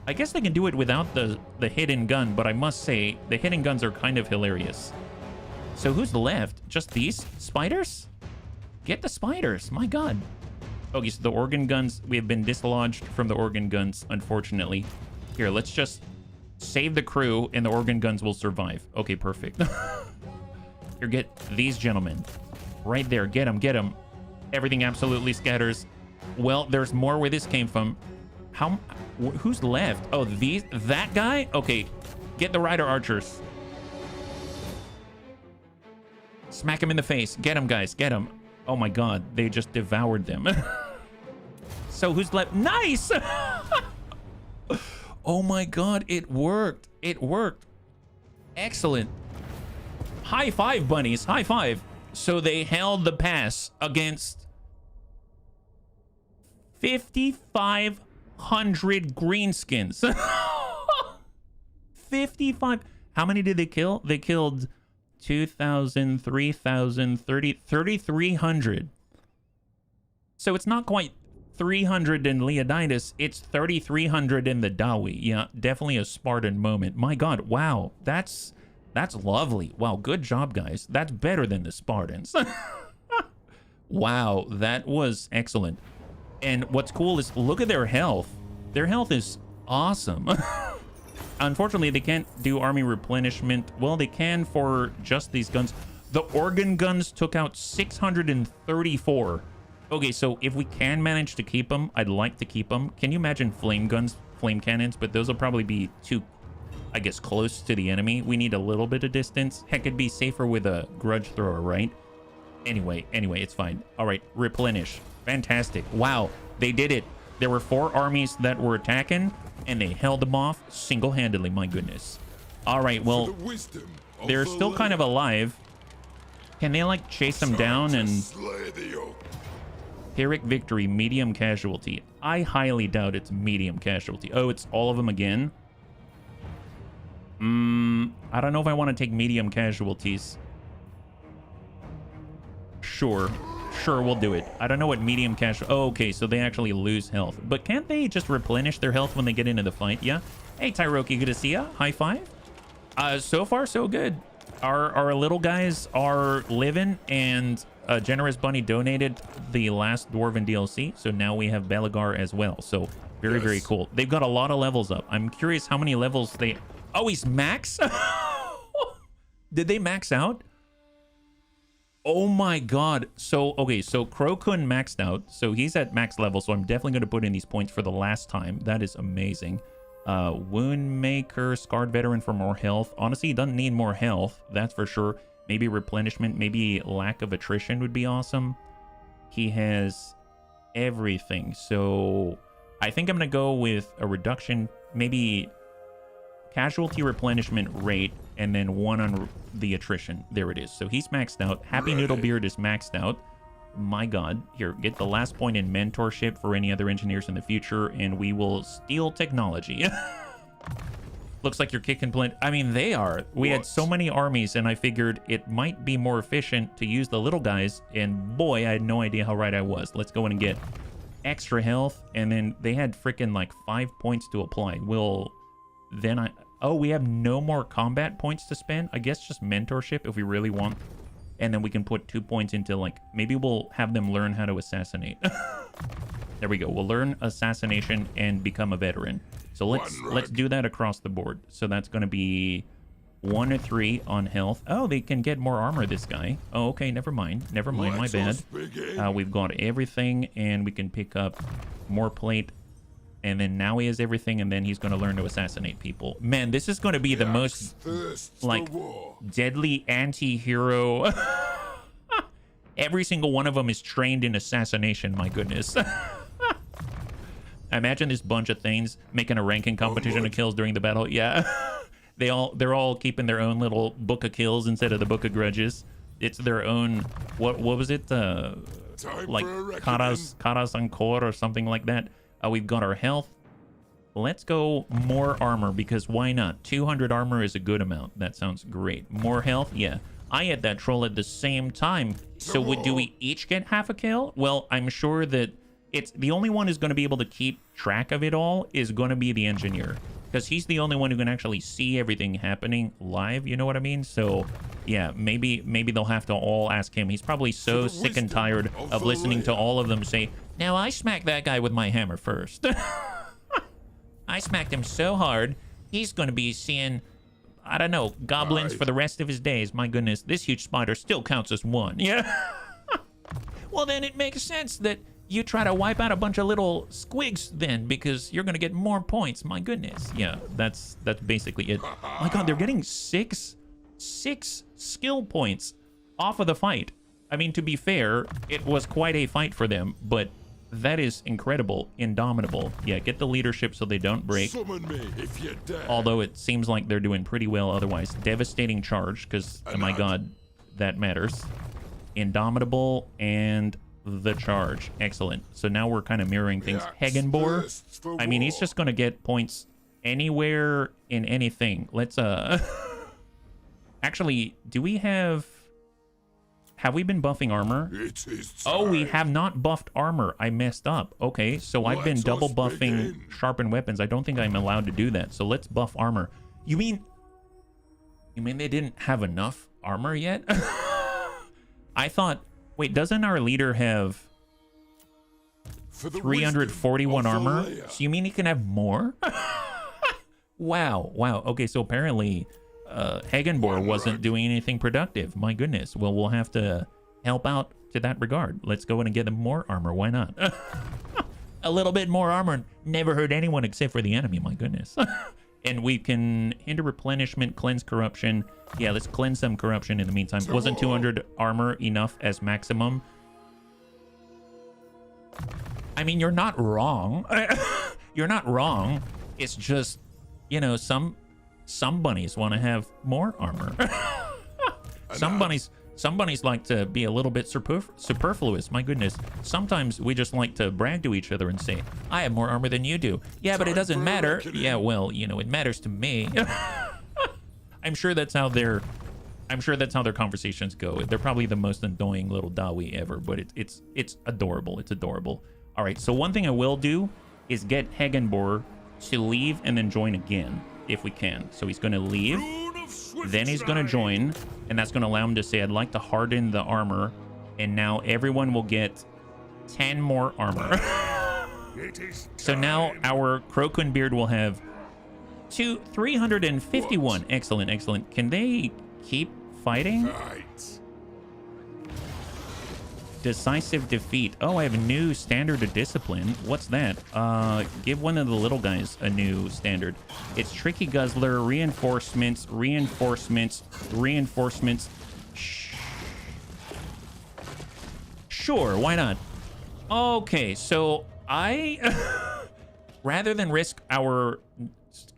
I guess they can do it without the hidden gun, but I must say, the hidden guns are kind of hilarious. So who's left? Just these spiders? Get the spiders, my god. Okay, so the organ guns, we have been dislodged from the organ guns, unfortunately. Here, let's just save the crew and the organ guns will survive. Okay, perfect. Here, get these gentlemen. Right there, get them, get them. Everything absolutely scatters. Well, there's more where this came from. Who's left? Oh, that guy? Okay, get the rider archers. Smack him in the face. Get him, guys, get him. Oh my god, they just devoured them. So who's left? Nice! Oh my god, it worked. It worked. Excellent. High five, bunnies. High five. So they held the pass against 5,500 greenskins. 55. How many did they kill? They killed 2,000, 3,000, 3,300. So it's not quite 300 in Leonidas, it's 3,300 in the Dawi. Yeah, definitely a Spartan moment. My god, wow, that's lovely. Wow, good job, guys. That's better than the Spartans. Wow, that was excellent. And what's cool is look at their health. Their health is awesome. Unfortunately, they can't do army replenishment. Well, they can for just these guns. The organ guns took out 634. Okay, so if we can manage to keep them, I'd like to keep them. Can you imagine flame guns, flame cannons? But those will probably be too, I guess, close to the enemy. We need a little bit of distance. Heck, it'd be safer with a grudge thrower, right? Anyway, it's fine. All right, replenish. Fantastic. Wow, they did it. There were 4 armies that were attacking, and they held them off single-handedly. My goodness. All right, well, they're still kind of alive. Can they, like, chase them down and... Pyrrhic victory, medium casualty. I highly doubt it's medium casualty. Oh, it's all of them again? I don't know if I want to take medium casualties. Sure, we'll do it. I don't know what medium casualty... Oh, okay, so they actually lose health. But can't they just replenish their health when they get into the fight? Yeah? Hey, Tyroki, good to see ya. High five. So far, so good. Our little guys are living, and a generous bunny donated the last Dwarven DLC, so now we have Belagar as well. So very, very cool. They've got a lot of levels up. I'm curious how many levels they... Oh, he's max? Did they max out? Oh my god. So, okay, so Krokun maxed out. So he's at max level, so I'm definitely going to put in these points for the last time. That is amazing. Woundmaker, Scarred Veteran for more health. Honestly, he doesn't need more health, that's for sure. Maybe replenishment, maybe lack of attrition would be awesome. He has everything. So I think I'm going to go with a reduction, maybe casualty replenishment rate, and then 1 on the attrition. There it is. So he's maxed out. Happy Noodlebeard is maxed out. My god. Here, get the last point in mentorship for any other engineers in the future, and we will steal technology. Looks like you're kicking plenty. I mean, they are. We had so many armies, and I figured it might be more efficient to use the little guys, and boy, I had no idea how right I was. Let's go in and get extra health, and then they had freaking like 5 points to apply. Oh, we have no more combat points to spend. I guess just mentorship if we really want. And then we can put 2 points into, like, maybe we'll have them learn how to assassinate. There we go. We'll learn assassination and become a veteran. So let's do that across the board. So that's going to be 1 to 3 on health. Oh, they can get more armor, this guy. Oh, okay, never mind. Never mind, my bad. We've got everything, and we can pick up more plate. And then now he has everything, and then he's going to learn to assassinate people. Man, this is going to be the most, like, deadly anti-hero. Every single one of them is trained in assassination, my goodness. I imagine this bunch of things making a ranking competition of kills during the battle. Yeah. They're all keeping their own little book of kills instead of the book of grudges. it's their own, what was it? Time Like for a reckoning. Karas Encore or something like that. We've got our health. Let's go more armor, because why not? 200 armor is a good amount. That sounds great. More health? Yeah. I had that troll at the same time. So do we each get half a kill? Well, I'm sure that it's the only one who's going to be able to keep track of it all is going to be the engineer, because he's the only one who can actually see everything happening live. You know what I mean? So yeah, maybe they'll have to all ask him. He's probably so sick and tired of listening to all of them say, "Now I smacked that guy with my hammer first." I smacked him so hard, he's going to be seeing, I don't know, goblins for the rest of his days. My goodness, this huge spider still counts as one. Yeah. Well, then it makes sense that you try to wipe out a bunch of little squigs then, because you're going to get more points. My goodness. Yeah, that's basically it. My God, they're getting six skill points off of the fight. I mean, to be fair, it was quite a fight for them, but that is incredible. Indomitable. Yeah, get the leadership so they don't break. Summon me if you dare. Although it seems like they're doing pretty well otherwise. Devastating charge, because, oh my God, that matters. Indomitable and the charge. Excellent. So now we're kind of mirroring things. Hagenbor, I mean, he's just going to get points anywhere in anything. Let's, actually, do we have we been buffing armor? It is Oh, we time. have not buffed armor. I messed up. Okay, so I've been Let double us buffing begin. sharpened weapons. I don't think I'm allowed to do that. So let's buff armor. You mean they didn't have enough armor yet? I thought, wait, doesn't our leader have For the 341 wisdom of the armor? layer. So you mean he can have more? Wow. Okay, so apparently Hagenbor wasn't doing anything productive. My goodness. Well, we'll have to help out to that regard. Let's go in and get him more armor. Why not? A little bit more armor never hurt anyone except for the enemy. My goodness. And we can hinder replenishment, cleanse corruption. Yeah, let's cleanse some corruption in the meantime. Wasn't 200 armor enough as maximum? I mean, you're not wrong. You're not wrong. It's just, you know, some bunnies want to have more armor. Some bunnies like to be a little bit superfluous. My goodness. Sometimes we just like to brag to each other and say, I have more armor than you do. Yeah, but it doesn't matter. Yeah, well, you know, it matters to me. I'm sure that's how their conversations go. They're probably the most annoying little Dawi ever, but it's adorable. It's adorable. All right, so one thing I will do is get Hagenbor to leave and then join again, if we can. So he's going to leave, then he's going to join, and that's going to allow him to say, I'd like to harden the armor, and now everyone will get 10 more armor. So now our Crocun Beard will have 351. Excellent, excellent. Can they keep fighting? Right. Decisive defeat. Oh, I have a new standard of discipline. What's that? Give one of the little guys a new standard. It's Tricky Guzzler, reinforcements. Sure, why not? Okay, so I, rather than risk our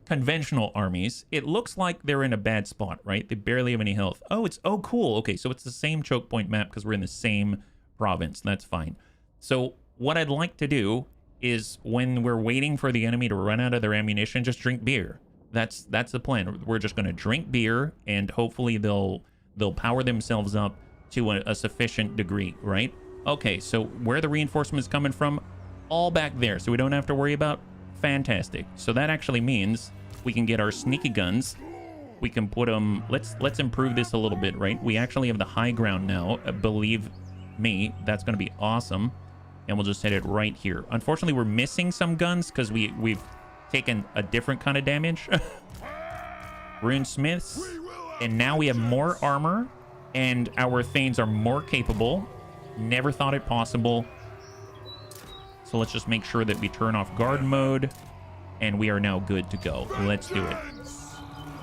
conventional armies, it looks like they're in a bad spot, right? They barely have any health. Oh, cool. Okay, so it's the same choke point map because we're in the same province. That's fine. So what I'd like to do is when we're waiting for the enemy to run out of their ammunition, just drink beer. That's the plan. We're just going to drink beer, and hopefully they'll power themselves up to a sufficient degree, right? Okay, so where are the reinforcements coming from? All back there, so we don't have to worry about. Fantastic. So that actually means we can get our sneaky guns. We can put them. Let's improve this a little bit, right? We actually have the high ground now. Believe me, that's going to be awesome. And we'll just hit it right here. Unfortunately, we're missing some guns because we've taken a different kind of damage. Runesmiths. And now we have more armor, and our Thanes are more capable. Never thought it possible. So let's just make sure that we turn off guard mode, and we are now good to go. Let's do it.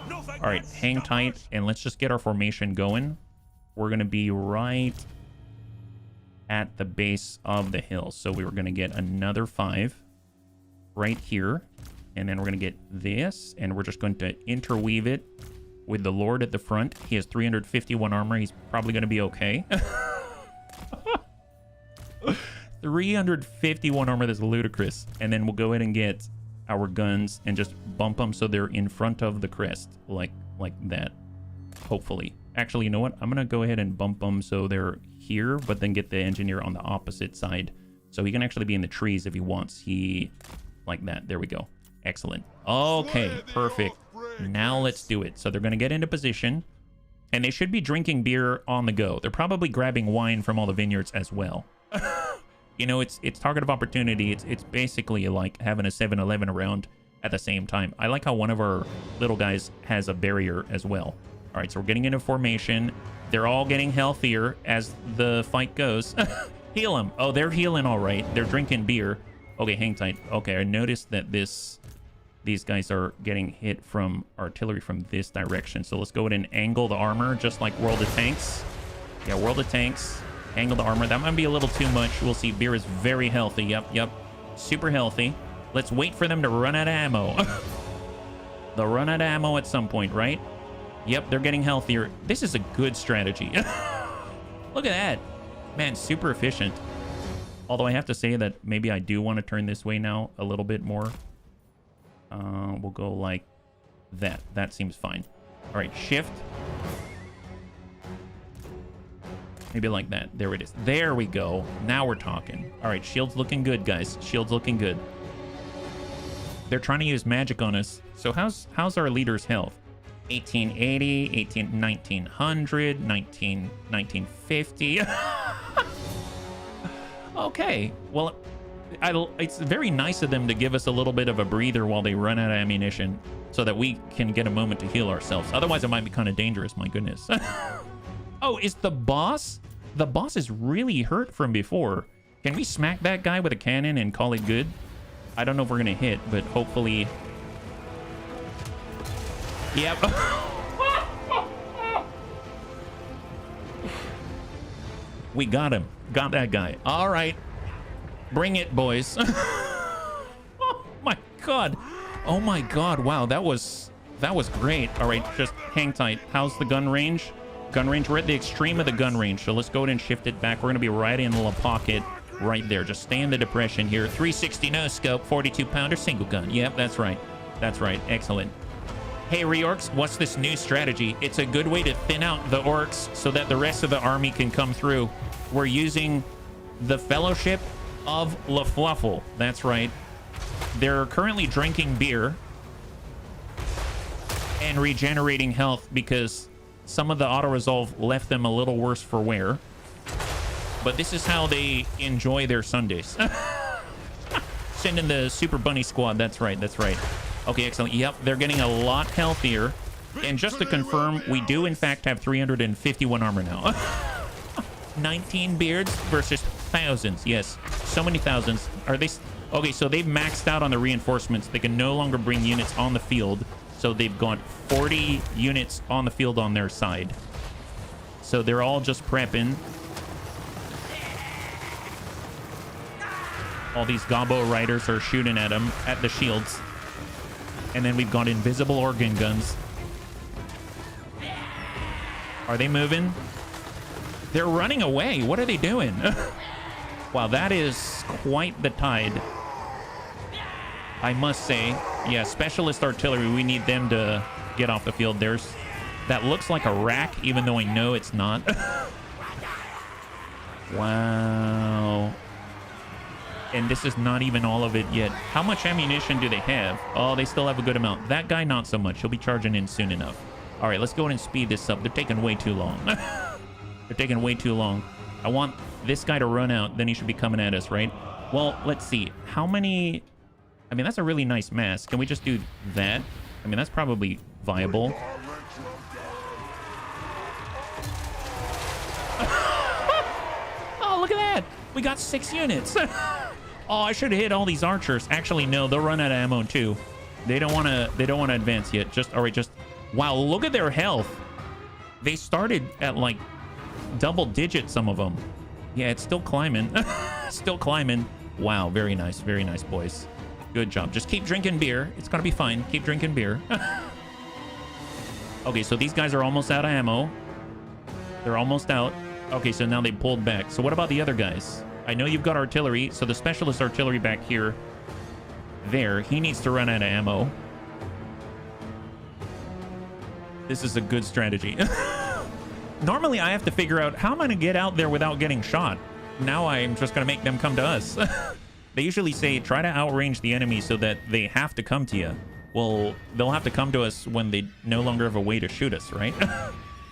All right, hang tight, and let's just get our formation going. We're going to be right at the base of the hill. So we were going to get another 5 right here, and then we're going to get this, and we're just going to interweave it with the Lord at the front. He has 351 armor. He's probably going to be okay. 351 armor. That's ludicrous. And then we'll go ahead and get our guns and just bump them so they're in front of the crest, like that. Hopefully. Actually, you know what? I'm going to go ahead and bump them so they're here, but then get the engineer on the opposite side. So he can actually be in the trees if he wants. Like that. There we go. Excellent. Okay, perfect. Now let's do it. So they're going to get into position, and they should be drinking beer on the go. They're probably grabbing wine from all the vineyards as well. You know, it's target of opportunity. It's basically like having a 7-Eleven around at the same time. I like how one of our little guys has a barrier as well. All right, so we're getting into formation. They're all getting healthier as the fight goes. Heal them. Oh, they're healing all right. They're drinking beer. Okay, hang tight. Okay, I noticed that these guys are getting hit from artillery from this direction. So let's go ahead and angle the armor, just like World of Tanks. Yeah, World of Tanks. Angle the armor. That might be a little too much. We'll see. Beer is very healthy. Yep. Super healthy. Let's wait for them to run out of ammo. They'll run out of ammo at some point, right? Yep, they're getting healthier. This is a good strategy. Look at that. Man, super efficient. Although I have to say that maybe I do want to turn this way now a little bit more. We'll go like that. That seems fine. All right, shift. Maybe like that. There it is. There we go. Now we're talking. All right, shield's looking good, guys. Shield's looking good. They're trying to use magic on us. So how's our leader's health? 1880, 1900, 1950. Okay. Well, it's very nice of them to give us a little bit of a breather while they run out of ammunition so that we can get a moment to heal ourselves. Otherwise, it might be kind of dangerous. My goodness. Oh, is the boss? The boss is really hurt from before. Can we smack that guy with a cannon and call it good? I don't know if we're going to hit, but hopefully... Yep. We got him. Got that guy. All right. Bring it, boys. Oh, my God. Oh, my God. Wow, that was great. All right, just hang tight. How's the gun range? Gun range, we're at the extreme of the gun range, so let's go ahead and shift it back. We're going to be right in the pocket right there. Just stay in the depression here. 360 no scope, 42-pounder single gun. Yep, that's right. That's right. Excellent. Hey, reorcs, what's this new strategy? It's a good way to thin out the orcs so that the rest of the army can come through. We're using the Fellowship of Lafluffle. That's right. They're currently drinking beer and regenerating health because some of the auto-resolve left them a little worse for wear. But this is how they enjoy their Sundays. Send in the Super Bunny Squad. That's right. That's right. Okay, excellent. Yep, they're getting a lot healthier. And just to confirm, we do, in fact, have 351 armor now. 19 beards versus thousands. Yes, so many thousands. Are they... Okay, so they've maxed out on the reinforcements. They can no longer bring units on the field. So they've got 40 units on the field on their side. So they're all just prepping. All these Gobbo riders are shooting at them, at the shields. And then we've got invisible organ guns. Are they moving? They're running away. What are they doing? Wow, that is quite the tide. I must say, yeah, specialist artillery, we need them to get off the field. That looks like a rack, even though I know it's not. Wow. And this is not even all of it yet. How much ammunition do they have? Oh, they still have a good amount. That guy, not so much. He'll be charging in soon enough. All right, let's go ahead and speed this up. They're taking way too long. They're taking way too long. I want this guy to run out. Then he should be coming at us, right? Well, let's see. How many... I mean, that's a really nice mass. Can we just do that? I mean, that's probably viable. Oh, look at that. We got 6 units. Oh, I should have hit all these archers. Actually, no, they'll run out of ammo too. They don't want to advance yet. Wow, look at their health. They started at like double digits, some of them. Yeah, it's still climbing. Still climbing. Wow, very nice, boys. Good job. Just keep drinking beer. It's gonna be fine. Keep drinking beer. Okay, so these guys are almost out of ammo. They're almost out. Okay, so now they pulled back. So what about the other guys? I know you've got artillery, so the specialist artillery back here. There, he needs to run out of ammo. This is a good strategy. Normally, I have to figure out how am I going to get out there without getting shot. Now I'm just going to make them come to us. They usually say, try to outrange the enemy so that they have to come to you. Well, they'll have to come to us when they no longer have a way to shoot us, right?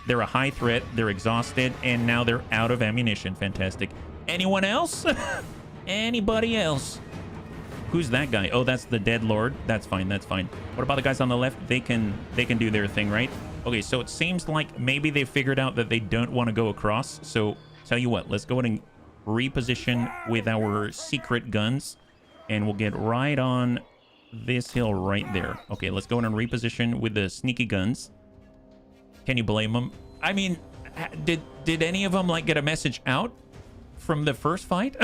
They're a high threat, they're exhausted, and now they're out of ammunition. Fantastic. Anyone else? Anybody else? Who's that guy? Oh, that's the dead lord. That's fine, that's fine. What about the guys on the left? They can do their thing, right? Okay, so it seems like maybe they figured out that they don't want to go across. So tell you what, let's go ahead and reposition with our secret guns, and we'll get right on this hill right there. Okay, let's go in and reposition with the sneaky guns. Can you blame them? I mean, did any of them like get a message out from the first fight?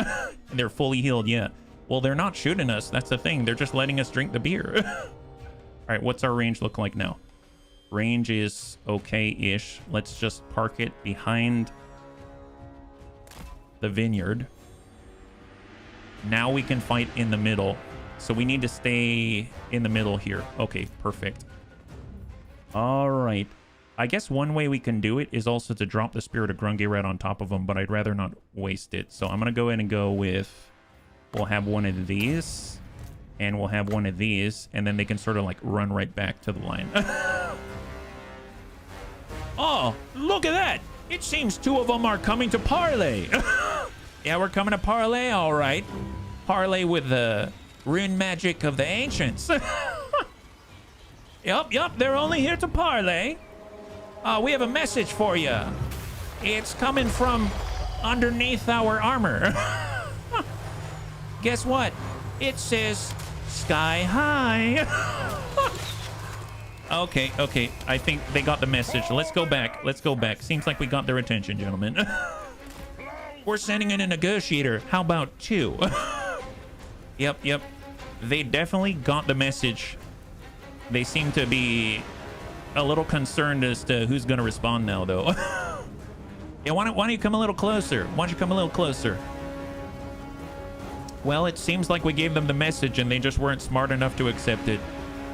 They're fully healed, yeah. Well, they're not shooting us. That's the thing. They're just letting us drink the beer. All right, what's our range look like now? Range is okay-ish. Let's just park it behind the vineyard. Now we can fight in the middle. So we need to stay in the middle here. Okay, perfect. All right. I guess one way we can do it is also to drop the Spirit of Grunge right on top of them, but I'd rather not waste it. So I'm going to go ahead and go with... We'll have one of these, and we'll have one of these, and then they can sort of like run right back to the line. Oh, look at that. It seems two of them are coming to parley. Yeah, we're coming to parley, all right. Parley with the rune magic of the ancients. Yup, they're only here to parley. We have a message for you. It's coming from underneath our armor. Guess what? It says sky high. Okay. I think they got the message. Let's go back. Seems like we got their attention, gentlemen. We're sending in a negotiator. How about two? Yep. They definitely got the message. They seem to be a little concerned as to who's going to respond now, though. Yeah, why don't you come a little closer? Well, it seems like we gave them the message and they just weren't smart enough to accept it.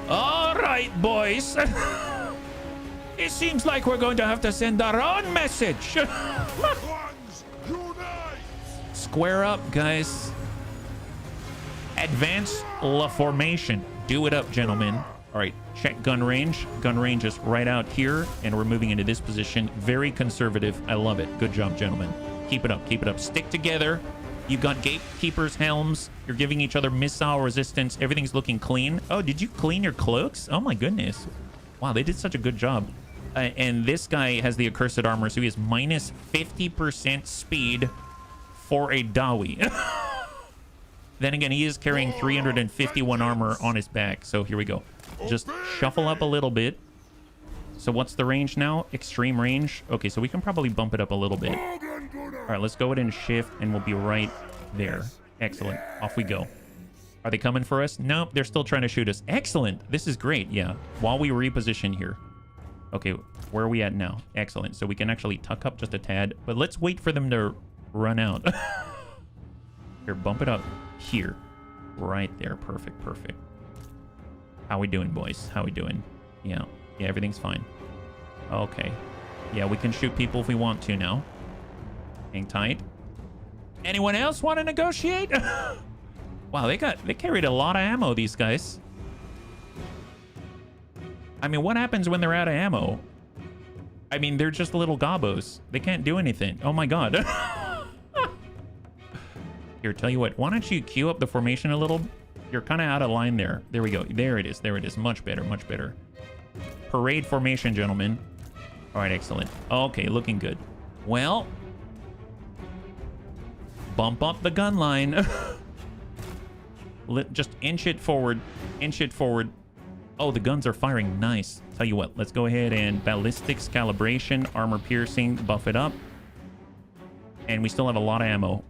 All right, boys. It seems like we're going to have to send our own message. Square up, guys. Advance la formation. Do it up, gentlemen. All right, check gun range. Gun range is right out here, and we're moving into this position. Very conservative. I love it. Good job, gentlemen. Keep it up. Stick together. You've got gatekeepers' helms. You're giving each other missile resistance. Everything's looking clean. Oh, did you clean your cloaks? Oh, my goodness. Wow, they did such a good job. And this guy has the accursed armor, so he has minus 50% speed for a Dawi. Then again, he is carrying 351 armor on his back. So here we go. Just shuffle up a little bit. So what's the range now? Extreme range. Okay, so we can probably bump it up a little bit. All right, let's go ahead and shift, and we'll be right there. Excellent. Off we go. Are they coming for us? Nope, they're still trying to shoot us. Excellent. This is great, yeah. While we reposition here. Okay, where are we at now? Excellent. So we can actually tuck up just a tad, but let's wait for them to run out. Here, bump it up here. Right there. Perfect. How we doing, boys? How we doing? Yeah, everything's fine. Okay. Yeah, we can shoot people if we want to now. Hang tight. Anyone else want to negotiate? Wow, they carried a lot of ammo, these guys. I mean, what happens when they're out of ammo? I mean, they're just little gobos. They can't do anything. Oh my god. Here, tell you what, why don't you queue up the formation a little? You're kind of out of line there. There we go. There it is. Much better. Parade formation, gentlemen. All right, excellent. Okay, looking good. Well, bump up the gun line. Just inch it forward. Oh, the guns are firing. Nice. Tell you what, let's go ahead and ballistics calibration, armor piercing, buff it up. And we still have a lot of ammo. All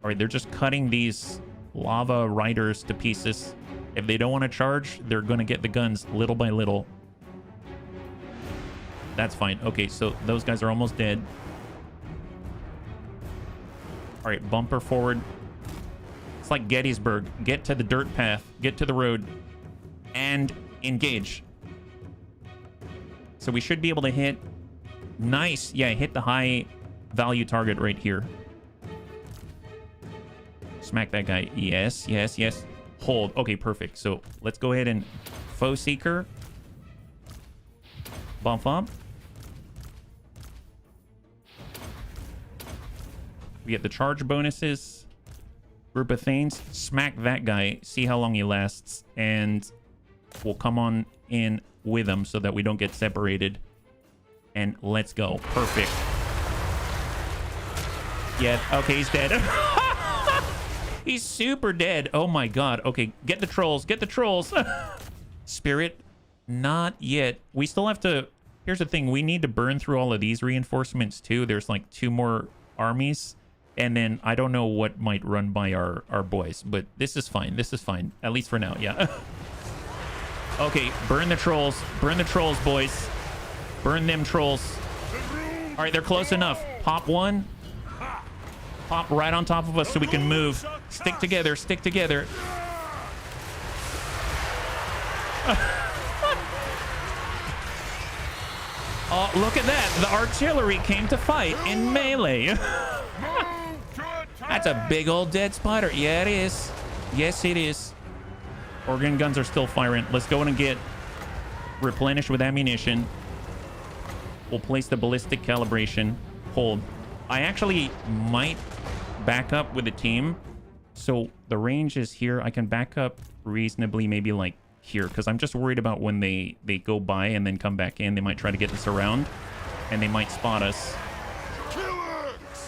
right, they're just cutting these lava riders to pieces. If they don't want to charge, they're going to get the guns little by little. That's fine. Okay, so those guys are almost dead. All right, bumper forward. It's like Gettysburg. Get to the dirt path. Get to the road. And engage. So we should be able to hit... Nice. Yeah, hit the high value target right here. Smack that guy. Yes, yes, yes. Hold. Okay, perfect. So let's go ahead and Foe Seeker. Bump up. We get the charge bonuses. Group of Thanes. Smack that guy. See how long he lasts. And we'll come on in with him so that we don't get separated. And let's go. Perfect. Yeah. Okay, he's dead. He's super dead. Oh my god. Okay, get the trolls. Get the trolls. Spirit. Not yet. We still have to... Here's the thing. We need to burn through all of these reinforcements too. There's like 2 more armies. And then I don't know what might run by our boys. But this is fine. This is fine. At least for now. Yeah. Okay. Burn the trolls. Burn the trolls, boys. Burn them trolls. All right. They're close enough. Pop one. Pop right on top of us so we can move. Stick together. Stick together. Oh, look at that. The artillery came to fight in melee. That's a big old dead spider. Yeah, it is. Yes, it is. Organ guns are still firing. Let's go in and get replenished with ammunition. We'll place the ballistic calibration. Hold. I actually might back up with the team. So the range is here. I can back up reasonably, maybe like here, because I'm just worried about when they go by and then come back in. They might try to get us around and they might spot us.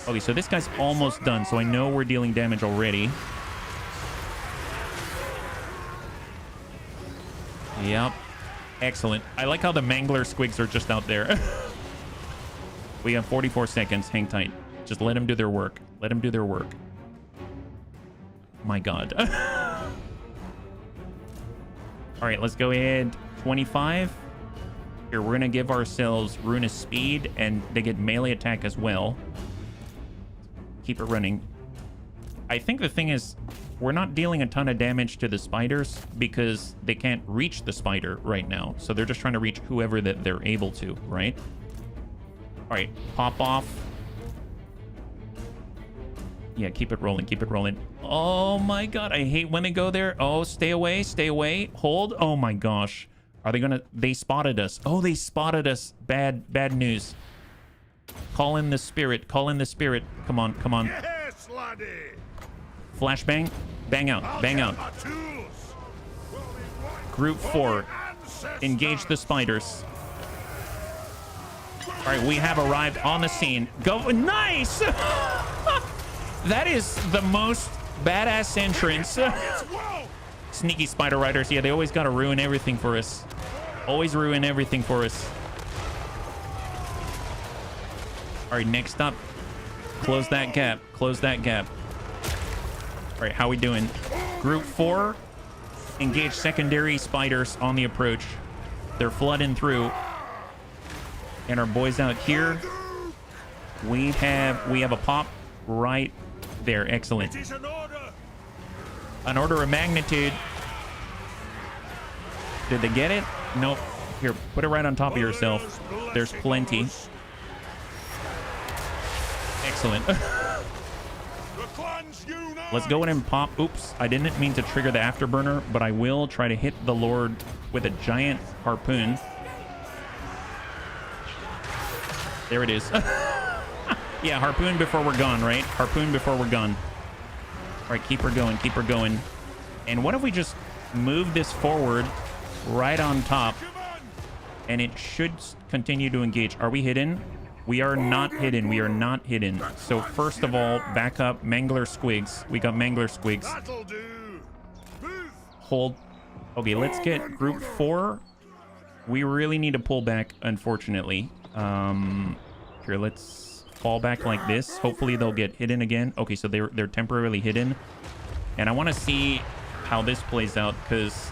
Okay, so this guy's almost done, so I know we're dealing damage already. Yep. Excellent. I like how the Mangler squigs are just out there. We have 44 seconds. Hang tight. Just let them do their work. Let them do their work. My god. All right, let's go ahead. 25. Here, we're going to give ourselves Ruinous Speed, and they get melee attack as well. Keep it running. I think the thing is, we're not dealing a ton of damage to the spiders because they can't reach the spider right now. So they're just trying to reach whoever that they're able to, right? All right, pop off. Yeah, keep it rolling, keep it rolling. Oh my god, I hate when they go there. Oh, stay away, stay away. Hold. Oh my gosh. Are they gonna... They spotted us. Oh, they spotted us. Bad news. Call in the spirit. Call in the spirit. Come on, come on. Yes, laddie. Flashbang. Bang out. Bang out. Group 4. Engage the spiders. All right, we have arrived on the scene. Go. Nice. That is the most badass entrance. Sneaky spider riders. Yeah, they always got to ruin everything for us. Always ruin everything for us. All right, next up. Close that gap. Close that gap. All right, how we doing? Group 4. Engage secondary spiders on the approach. They're flooding through. And our boys out here. We have a pop right there. Excellent. An order of magnitude. Did they get it? Nope. Here, put it right on top of yourself. There's plenty. Excellent. Let's go in and pop. Oops, I didn't mean to trigger the afterburner, but I will try to hit the Lord with a giant harpoon. There it is. Yeah, harpoon before we're gone, right? Harpoon before we're gone. All right, keep her going, keep her going. And what if we just move this forward right on top? And it should continue to engage. Are we hidden? We are not hidden. We are not hidden. So first of all, back up. Mangler squigs. We got Mangler squigs. Hold. Okay, let's get group 4. We really need to pull back, unfortunately. Here, let's fall back like this. Hopefully they'll get hidden again. Okay, so they're temporarily hidden. And I want to see how this plays out, because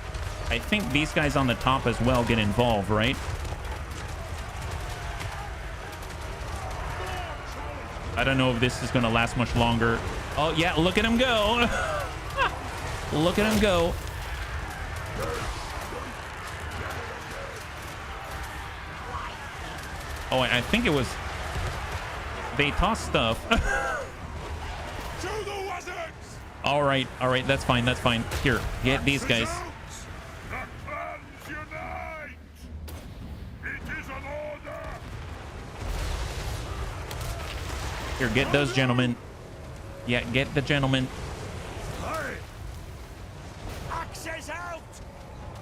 I think these guys on the top as well get involved, right? I don't know if this is going to last much longer. Oh, yeah, look at him go. Look at him go. Oh, I think it was... They tossed stuff. All right, that's fine, that's fine. Here, get these guys. Here, get those gentlemen. Yeah, get the gentlemen. Access out!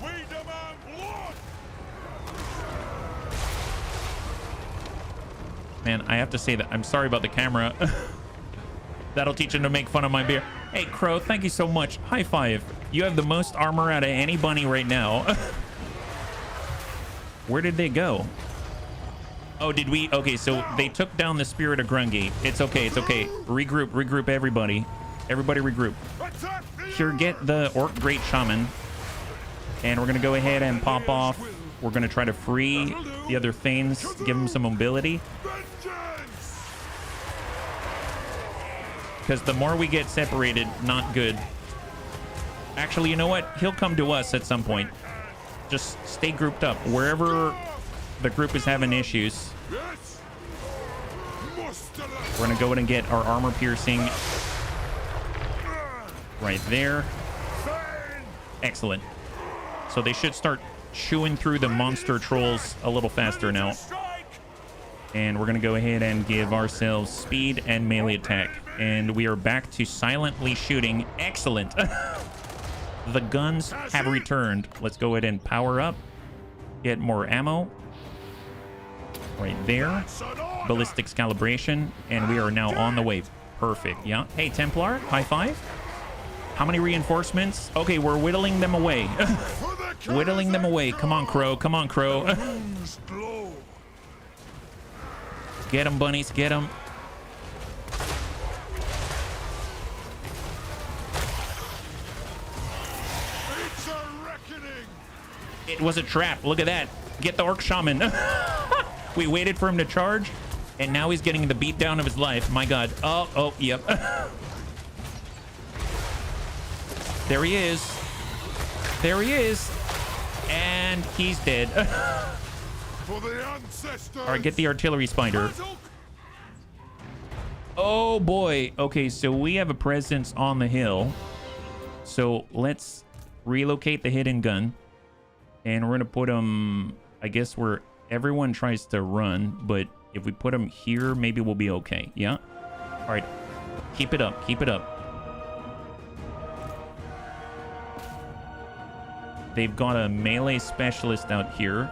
We demand blood! Man, I have to say that I'm sorry about the camera. That'll teach him to make fun of my beer. Hey, Crow, thank you so much. High five. You have the most armor out of any bunny right now. Where did they go? Oh, did we? Okay, so they took down the spirit of Grungy. It's okay, it's okay. Regroup, everybody. Everybody regroup. Here, get the Orc Great Shaman. And we're going to go ahead and pop off. We're going to try to free the other Thanes, give them some mobility. Because the more we get separated, not good. Actually, you know what? He'll come to us at some point. Just stay grouped up. Wherever the group is having issues, we're going to go in and get our armor piercing. Right there. Excellent. So they should start chewing through the monster trolls a little faster now. And we're going to go ahead and give ourselves speed and melee attack. And we are back to silently shooting. Excellent. The guns have returned. Let's go ahead and power up. Get more ammo. Right there. Ballistics calibration. And we are now on the way. Perfect. Yeah. Hey, Templar. High five. How many reinforcements? Okay, we're whittling them away. Whittling them away. Come on, Crow. Come on, Crow. Get them, bunnies. Get them. It was a trap. Look at that. Get the Orc Shaman. We waited for him to charge, and now he's getting the beatdown of his life. My God. Oh, yep. There he is. There he is. And he's dead. For the ancestors. All right, get the artillery spider. Oh, boy. Okay, so we have a presence on the hill. So let's relocate the hidden gun. And we're going to put them, I guess, where everyone tries to run. But if we put them here, maybe we'll be okay. Yeah? All right. Keep it up. Keep it up. They've got a melee specialist out here.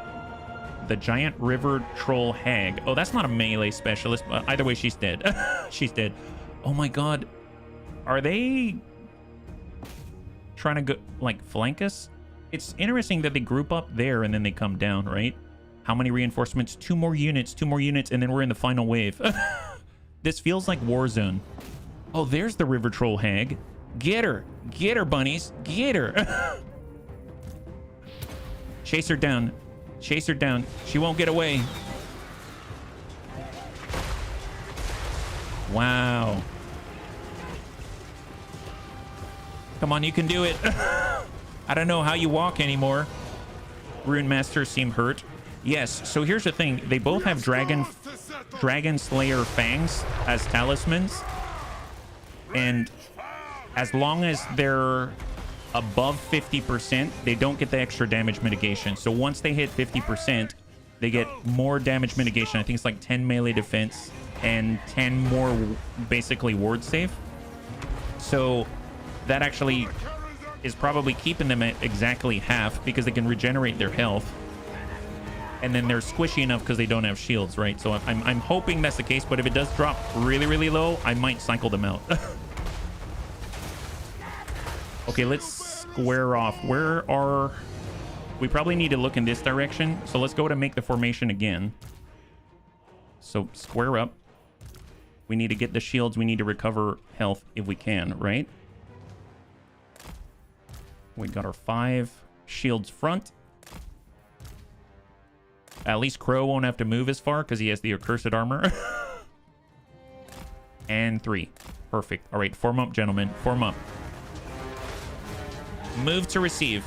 The giant river troll hag. Oh, that's not a melee specialist. But either way, she's dead. She's dead. Oh, my God. Are they trying to go, like, flank us? It's interesting that they group up there and then they come down, right? How many reinforcements? 2 more units, and then we're in the final wave. This feels like Warzone. Oh, there's the river troll hag. Get her, bunnies. Get her. Chase her down. Chase her down. She won't get away. Wow. Come on, you can do it. I don't know how you walk anymore. Rune Masters seem hurt. Yes, so here's the thing. They both have Dragon Slayer fangs as talismans. And as long as they're above 50%, they don't get the extra damage mitigation. So once they hit 50%, they get more damage mitigation. I think it's like 10 melee defense and 10 more basically ward save. So that actually is probably keeping them at exactly half because they can regenerate their health. And then they're squishy enough because they don't have shields, right? So I'm hoping that's the case, but if it does drop really, really low, I might cycle them out. Okay, let's square off. Where are... We probably need to look in this direction. So let's go to make the formation again. So square up. We need to get the shields. We need to recover health if we can, right? We got our 5 shields front. At least Crow won't have to move as far because he has the accursed armor. And 3. Perfect. All right, form up, gentlemen. Form up. Move to receive.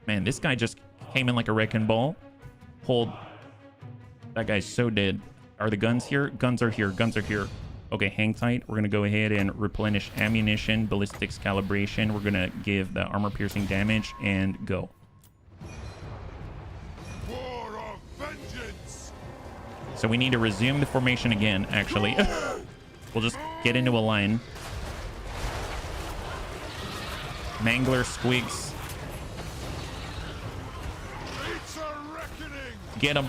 Man, this guy just came in like a wrecking ball. Hold. That guy's so dead. Are the guns here? Guns are here. Guns are here. Okay, hang tight. We're going to go ahead and replenish ammunition, ballistics calibration. We're going to give the armor-piercing damage and go. War of vengeance. So we need to resume the formation again, actually. We'll just get into a line. Mangler squeaks. It's a reckoning. Get him.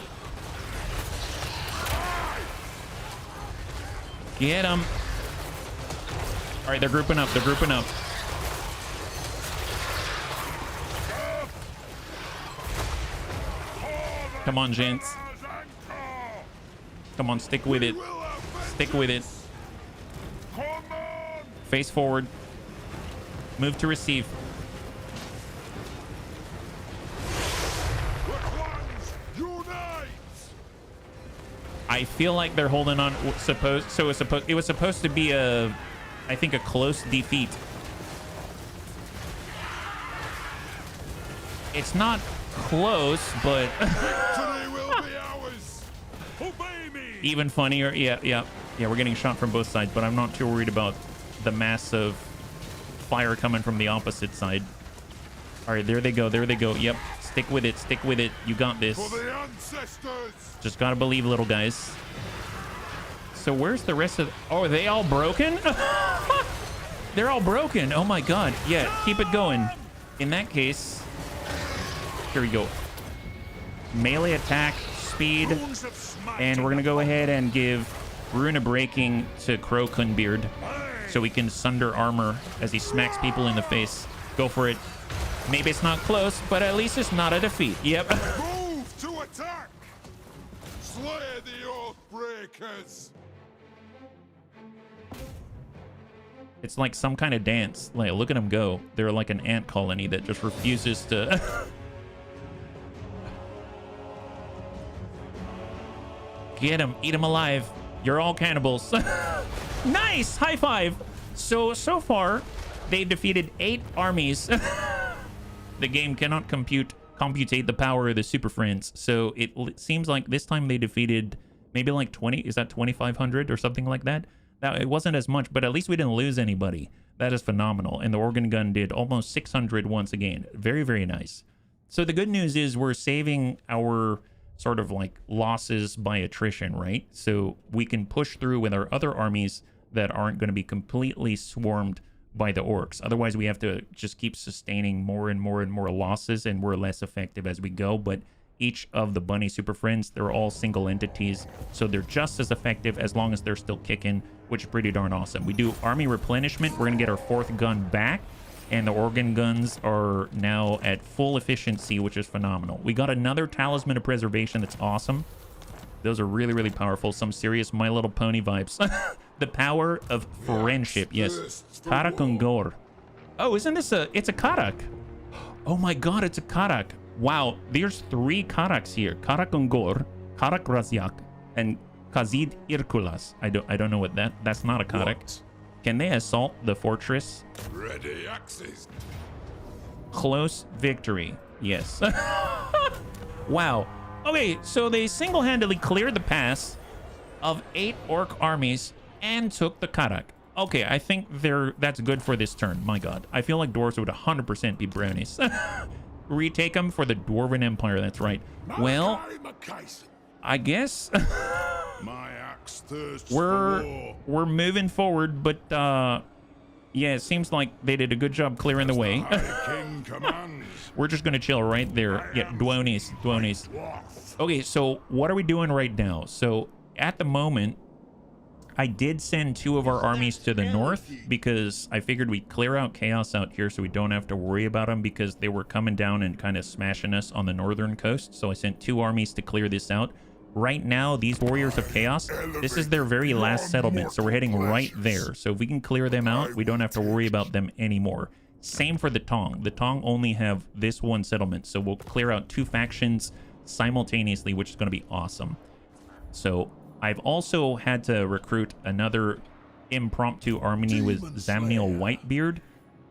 Get him. All right, they're grouping up. They're grouping up. Come on, gents. Come on, stick with it. Stick with it. Face forward. Move to receive. I feel like they're holding on. It was supposed to be I think a close defeat. It's not close, but Victory will be ours. Obey me. Even funnier. Yeah. We're getting shot from both sides, but I'm not too worried about the massive fire coming from the opposite side. All right, there they go. There they go. Yep. Stick with it. Stick with it. You got this. For the ancestors. Just gotta believe, little guys. So where's the rest of... Oh, are they all broken? They're all broken. Oh my god. Yeah, keep it going. In that case... Here we go. Melee attack, speed. And we're gonna go ahead and give Runa Breaking to Crokunbeard so we can sunder armor as he smacks people in the face. Go for it. Maybe it's not close, but at least it's not a defeat. Yep. Move to attack. Slay the oath breakers. It's like some kind of dance. Like, look at them go. They're like an ant colony that just refuses to... Get him. Eat him alive. You're all cannibals. Nice. High five. So far, they've defeated 8 armies. The game cannot computate the power of the Super Friends. So it seems like this time they defeated maybe like 20. Is that 2,500 or something like that? Now, it wasn't as much, but at least we didn't lose anybody. That is phenomenal. And the organ gun did almost 600 once again. Very, very nice. So the good news is we're saving our sort of like losses by attrition, right? So we can push through with our other armies that aren't going to be completely swarmed by the orcs. Otherwise, we have to just keep sustaining more and more and more losses, and we're less effective as we go. But each of the bunny super friends, they're all single entities, so they're just as effective as long as they're still kicking, which is pretty darn awesome. We do army replenishment. We're gonna get our 4th gun back, and the organ guns are now at full efficiency, which is phenomenal. We got another talisman of preservation that's awesome. Those are really, really powerful. Some serious My Little Pony vibes. The power of friendship. Yes. Karakungor. Oh, isn't this it's a Karak. Oh my god, it's a Karak. Wow, there's 3 Karaks here. Karakungor, Karak Razyak, and Kazid Irkulas. I don't know what that's not a Karak. What? Can they assault the fortress? Ready axes. Close victory. Yes. Wow. Okay, so they single-handedly cleared the pass of 8 orc armies and took the Karak. Okay, I think that's good for this turn. My god. I feel like dwarves would 100% be brownies. Retake them for the Dwarven Empire, that's right. Well, I guess My axe thirsts we're moving forward, but yeah, it seems like they did a good job clearing the way. King commands. We're just gonna chill right there. Yeah, Dwonies. Okay, so what are we doing right now? So at the moment, I did send 2 of our armies to the north because I figured we'd clear out Chaos out here so we don't have to worry about them because they were coming down and kind of smashing us on the northern coast. So I sent 2 armies to clear this out. Right now, these Warriors of Chaos, this is their very last settlement, so we're heading right there. So if we can clear them out, we don't have to worry about them anymore. Same for the Tong. The Tong only have this one settlement, so we'll clear out 2 factions simultaneously, which is going to be awesome. So I've also had to recruit another impromptu army with Zamniel Whitebeard,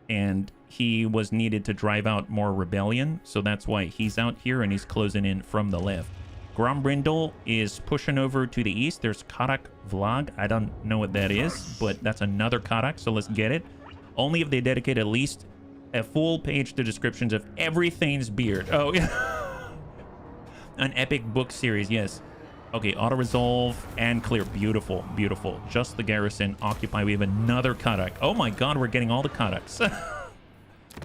and he was needed to drive out more rebellion, so that's why he's out here and he's closing in from the left. Grombrindal is pushing over to the east. There's Karak Vlog. I don't know what that is, but that's another Karak, so let's get it. Only if they dedicate at least a full page to descriptions of everything's beard. Oh, yeah. An epic book series, yes. Okay, auto-resolve and clear. Beautiful, beautiful. Just the garrison. Occupy. We have another Karak. Oh my god, we're getting all the Karaks.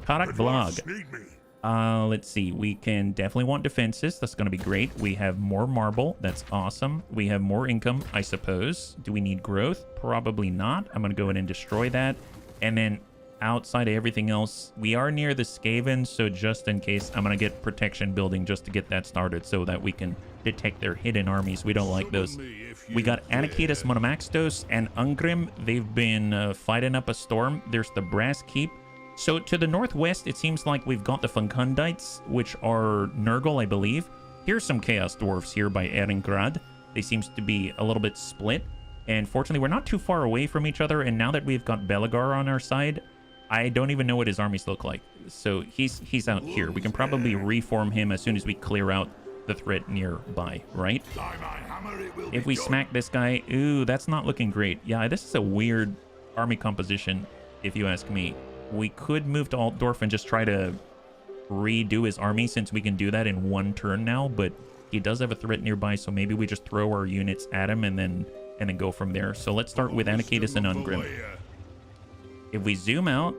Karak Vlog. Let's see. We can definitely want defenses. That's going to be great. We have more marble. That's awesome. We have more income, I suppose. Do we need growth? Probably not. I'm going to go ahead and destroy that. And then outside of everything else, we are near the Skaven, so just in case, I'm going to get protection building just to get that started so that we can detect their hidden armies. We don't like those. We got Anakitas Monomaxtos and Ungrim. They've been fighting up a storm. There's the Brass Keep. So to the northwest, it seems like we've got the Funkundites, which are Nurgle, I believe. Here's some Chaos Dwarves here by Eringrad. They seems to be a little bit split. And fortunately, we're not too far away from each other. And now that we've got Belagar on our side, I don't even know what his armies look like. So he's out here. We can probably reform him as soon as we clear out the threat nearby, right? If we smack this guy, ooh, that's not looking great. Yeah, this is a weird army composition, if you ask me. We could move to Altdorf and just try to redo his army, since we can do that in one turn now, but he does have a threat nearby, so maybe we just throw our units at him and then go from there. So let's start with Anakitas and Ungrim. If we zoom out,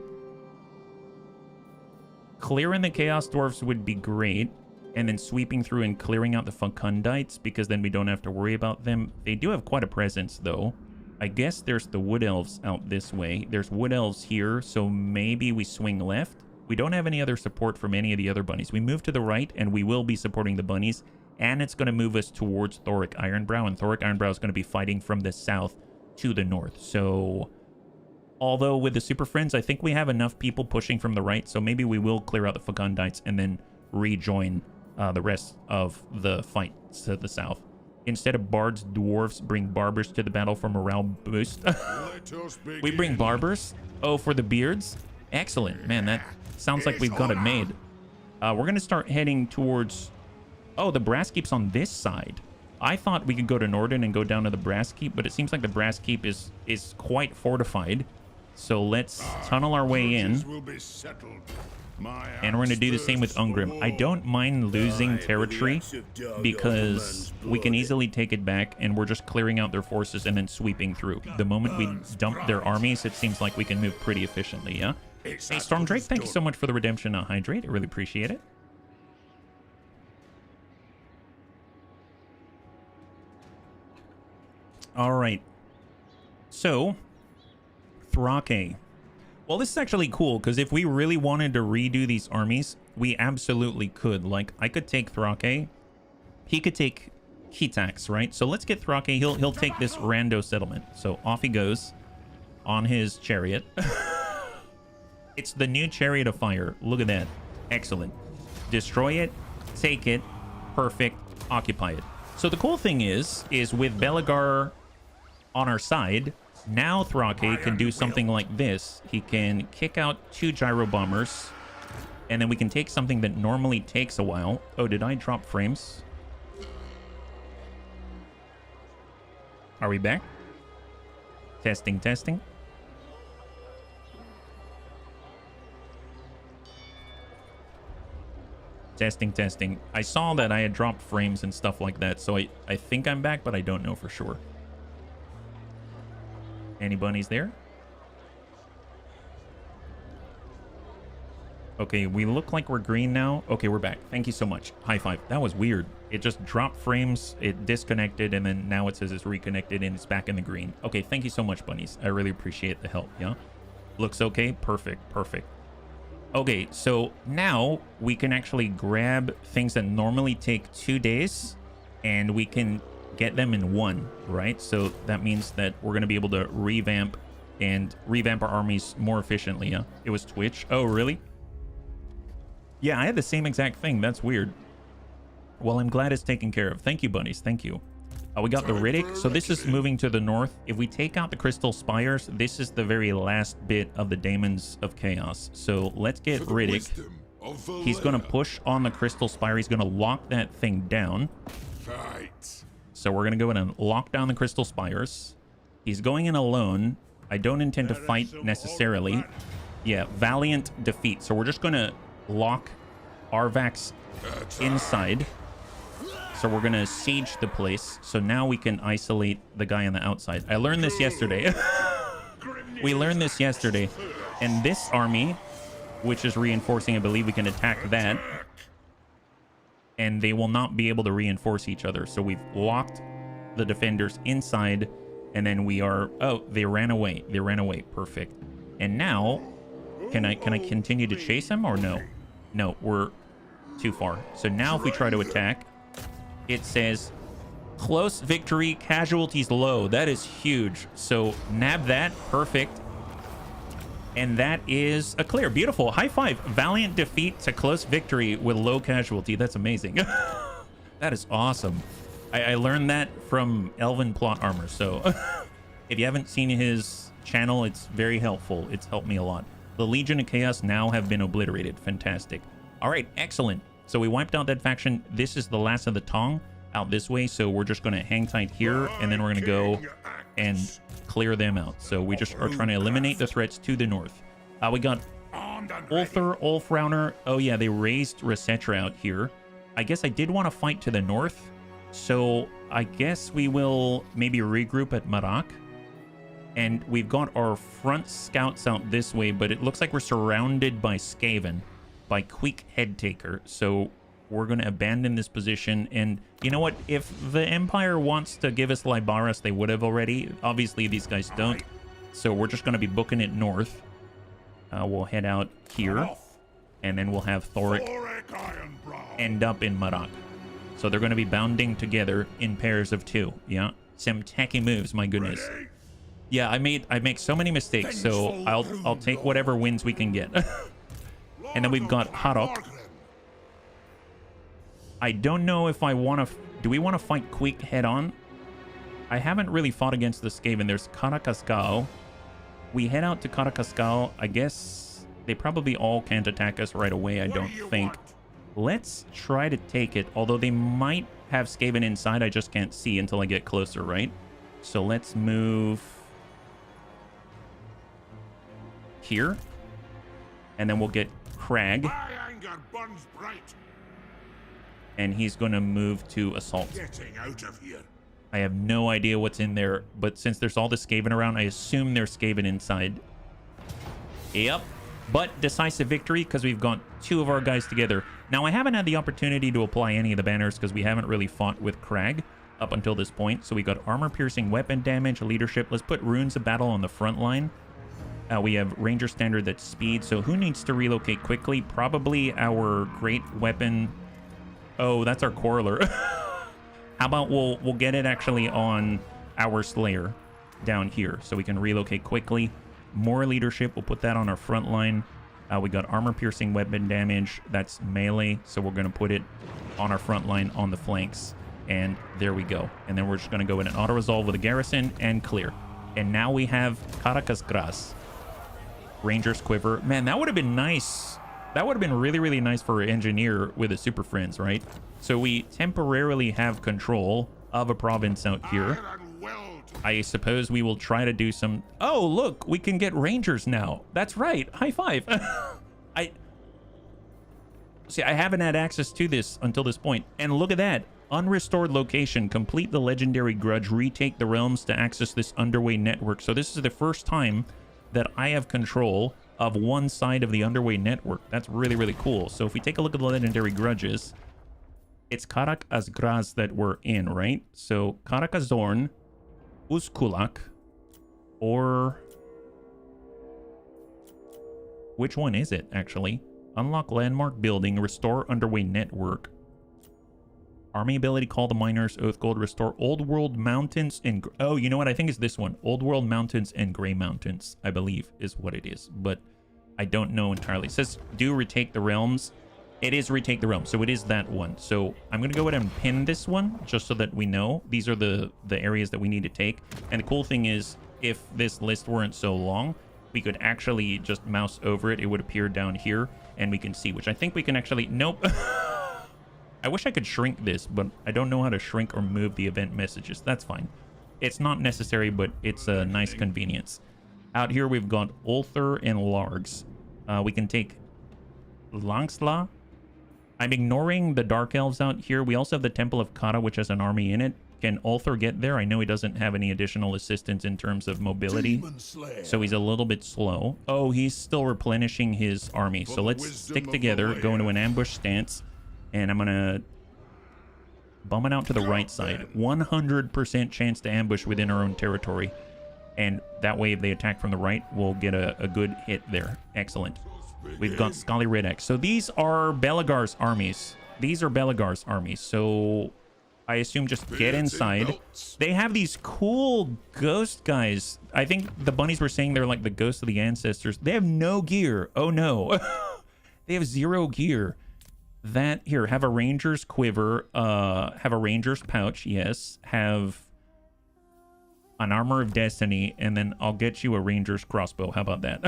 clearing the Chaos Dwarves would be great, and then sweeping through and clearing out the Funkundites, because then we don't have to worry about them. They do have quite a presence, though. I guess there's the Wood Elves out this way. There's Wood Elves here, so maybe we swing left. We don't have any other support from any of the other bunnies. We move to the right, and we will be supporting the bunnies, and it's going to move us towards Thoric Ironbrow, and Thoric Ironbrow is going to be fighting from the south to the north. So, although with the Super Friends, I think we have enough people pushing from the right, so maybe we will clear out the Funkundites and then rejoin the rest of the fight to the south. Instead of bards, dwarves bring barbers to the battle for morale boost. We bring barbers? Oh, for the beards? Excellent. Man, that sounds like we've got it made. We're going to start heading towards... Oh, the Brass Keep's on this side. I thought we could go to Norden and go down to the Brass Keep, but it seems like the Brass Keep is quite fortified. So let's tunnel our way in. And we're going to do the same with Ungrim. I don't mind losing territory because we can easily take it back, and we're just clearing out their forces and then sweeping through. The moment we dump their armies, it seems like we can move pretty efficiently, yeah? Hey, Storm Drake, thank you so much for the redemption Hydrate. I really appreciate it. All right. So, Thrake. Well, this is actually cool, because if we really wanted to redo these armies, we absolutely could. Like, I could take Thrake. He could take Kitax, right? So let's get Thrake. He'll take this rando settlement. So off he goes on his chariot. It's the new Chariot of Fire. Look at that. Excellent. Destroy it. Take it. Perfect. Occupy it. So the cool thing is with Belagar on our side, now Thrake can do something like this. He can kick out 2 gyro bombers, and then we can take something that normally takes a while. Oh, did I drop frames? Are we back? Testing, testing. Testing, testing. I saw that I had dropped frames and stuff like that, so I think I'm back, but I don't know for sure. Any bunnies there? Okay, we look like we're green now. Okay, we're back. Thank you so much. High five. That was weird. It just dropped frames, it disconnected, and then now it says it's reconnected and it's back in the green. Okay, thank you so much, bunnies. I really appreciate the help, yeah? Looks okay? Perfect, perfect. Okay, so now we can actually grab things that normally take 2 days, and we can get them in 1, right? So that means that we're going to be able to revamp and revamp our armies more efficiently. Yeah, it was Twitch. Oh, really? Yeah, I had the same exact thing. That's weird. Well, I'm glad it's taken care of. Thank you, buddies. Thank you. We got the Riddick. So this is moving to the north. If we take out the Crystal Spires, this is the very last bit of the Daemons of Chaos. So let's get Riddick. He's going to push on the Crystal Spire. He's going to lock that thing down. Fight. So we're going to go in and lock down the Crystal Spires. He's going in alone. I don't intend to fight necessarily. Yeah, valiant defeat. So we're just going to lock Arvax inside. So we're going to siege the place. So now we can isolate the guy on the outside. I learned this yesterday. We learned this yesterday. And this army, which is reinforcing, I believe we can attack that. And they will not be able to reinforce each other. So we've locked the defenders inside. And then we are... Oh, they ran away. They ran away. Perfect. And now, can I continue to chase him or no? No, we're too far. So now if we try to attack... It says close victory, casualties low. That is huge. So nab that. Perfect. And that is a clear. Beautiful. High five. Valiant defeat to close victory with low casualty. That's amazing. That is awesome. I learned that from Elven Plot Armor. So if you haven't seen his channel, it's very helpful. It's helped me a lot. The Legion of Chaos now have been obliterated. Fantastic. All right. Excellent. So we wiped out that faction. This is the last of the Tong out this way. So we're just going to hang tight here. And then we're going to go and clear them out. So we just are trying to eliminate the threats to the north. We got Ulthur, Ulfrauner. Oh, yeah, they raised Resetra out here. I guess I did want to fight to the north. So I guess we will maybe regroup at Marak. And we've got our front scouts out this way. But it looks like we're surrounded by Skaven. By Queek Headtaker. So we're going to abandon this position. And you know what? If the Empire wants to give us Libaras, they would have already. Obviously, these guys don't. So we're just going to be booking it north. We'll head out here. And then we'll have Thoric end up in Marak. So they're going to be bounding together in pairs of 2. Yeah. Some tacky moves, my goodness. Yeah, I make so many mistakes. So I'll take whatever wins we can get. And then we've got Harok. I don't know if I want to... Do we want to fight Queek head-on? I haven't really fought against the Skaven. There's Karakaskal. We head out to Karakaskal. I guess they probably all can't attack us right away, I don't think. Let's try to take it. Although they might have Skaven inside. I just can't see until I get closer, right? So let's move... here. And then we'll get... Crag, and he's going to move to assault. Getting out of here. I have no idea what's in there, but since there's all the Skaven around, I assume there's Skaven inside. Yep, but decisive victory because we've got 2 of our guys together. Now, I haven't had the opportunity to apply any of the banners because we haven't really fought with Crag up until this point. So we got armor-piercing weapon damage, leadership. Let's put Runes of Battle on the front line. We have Ranger Standard that's speed. So who needs to relocate quickly? Probably our great weapon. Oh, that's our Quarreler. How about we'll get it actually on our Slayer down here so we can relocate quickly. More leadership. We'll put that on our front line. We got armor-piercing weapon damage. That's melee. So we're going to put it on our front line on the flanks. And there we go. And then we're just going to go in and auto-resolve with a garrison and clear. And now we have Caracas Gras. Ranger's Quiver. Man, that would have been nice. That would have been really, really nice for an engineer with a Super Friends, right? So we temporarily have control of a province out here. I suppose we will try to do some... Oh, look, we can get Rangers now. That's right. High five. I haven't had access to this until this point. And look at that. Unrestored location. Complete the legendary grudge. Retake the realms to access this underway network. So this is the first time that I have control of one side of the underway network. That's really, really cool. So if we take a look at the legendary grudges, it's Karak Azgraz that we're in, right? So Karak Azorn, Uskulak, or... which one is it, actually? Unlock landmark building, restore underway network. Army ability, call the miners, Oath Gold, restore Old World Mountains and... Oh, you know what? I think it's this one. Old World Mountains and Gray Mountains, I believe, is what it is. But I don't know entirely. It says, do retake the realms. It is retake the realm, so it is that one. So I'm going to go ahead and pin this one, just so that we know. These are the areas that we need to take. And the cool thing is, if this list weren't so long, we could actually just mouse over it. It would appear down here, and we can see, which I think we can actually... Nope. I wish I could shrink this, but I don't know how to shrink or move the event messages. That's fine. It's not necessary, but it's a nice convenience. Out here, we've got Ulthur and Largs. We can take Langsla. I'm ignoring the Dark Elves out here. We also have the Temple of Kata, which has an army in it. Can Ulthur get there? I know he doesn't have any additional assistance in terms of mobility, so he's a little bit slow. Oh, he's still replenishing his army. So let's stick together, go into an ambush stance. And I'm going to bum it out to the right side. 100% chance to ambush within our own territory. And that way, if they attack from the right, we'll get a good hit there. Excellent. We've got Scully Red X. So these are Belagar's armies. These are Belagar's armies. So I assume just get inside. They have these cool ghost guys. I think the bunnies were saying they're like the ghosts of the ancestors. They have no gear. Oh, no. They have 0 gear. That here, have a ranger's quiver, have a ranger's pouch, yes, have an armor of destiny, and then I'll get you a ranger's crossbow. How about that?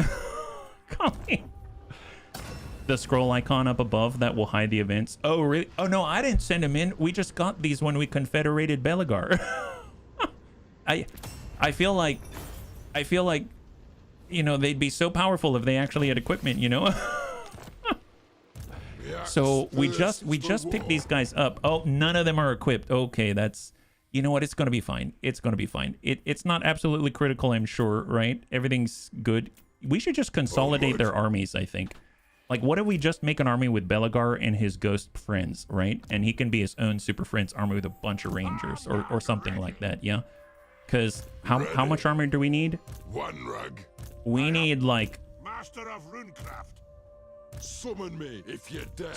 The scroll icon up above that will hide the events. Oh, really? Oh no, I didn't send them in. We just got these when we confederated Belagar. I feel like you know, they'd be so powerful if they actually had equipment, you know. So we just picked these guys up. Oh, none of them are equipped. Okay, that's... You know what? It's going to be fine. It's going to be fine. It's not absolutely critical, I'm sure, right? Everything's good. We should just consolidate their armies, I think. Like, what if we just make an army with Belagar and his ghost friends, right? And he can be his own super friends army with a bunch of rangers or something like that, yeah? Because how much armor do we need? 1 rug. We need, like... Master of Runecraft. Summon me if you dare.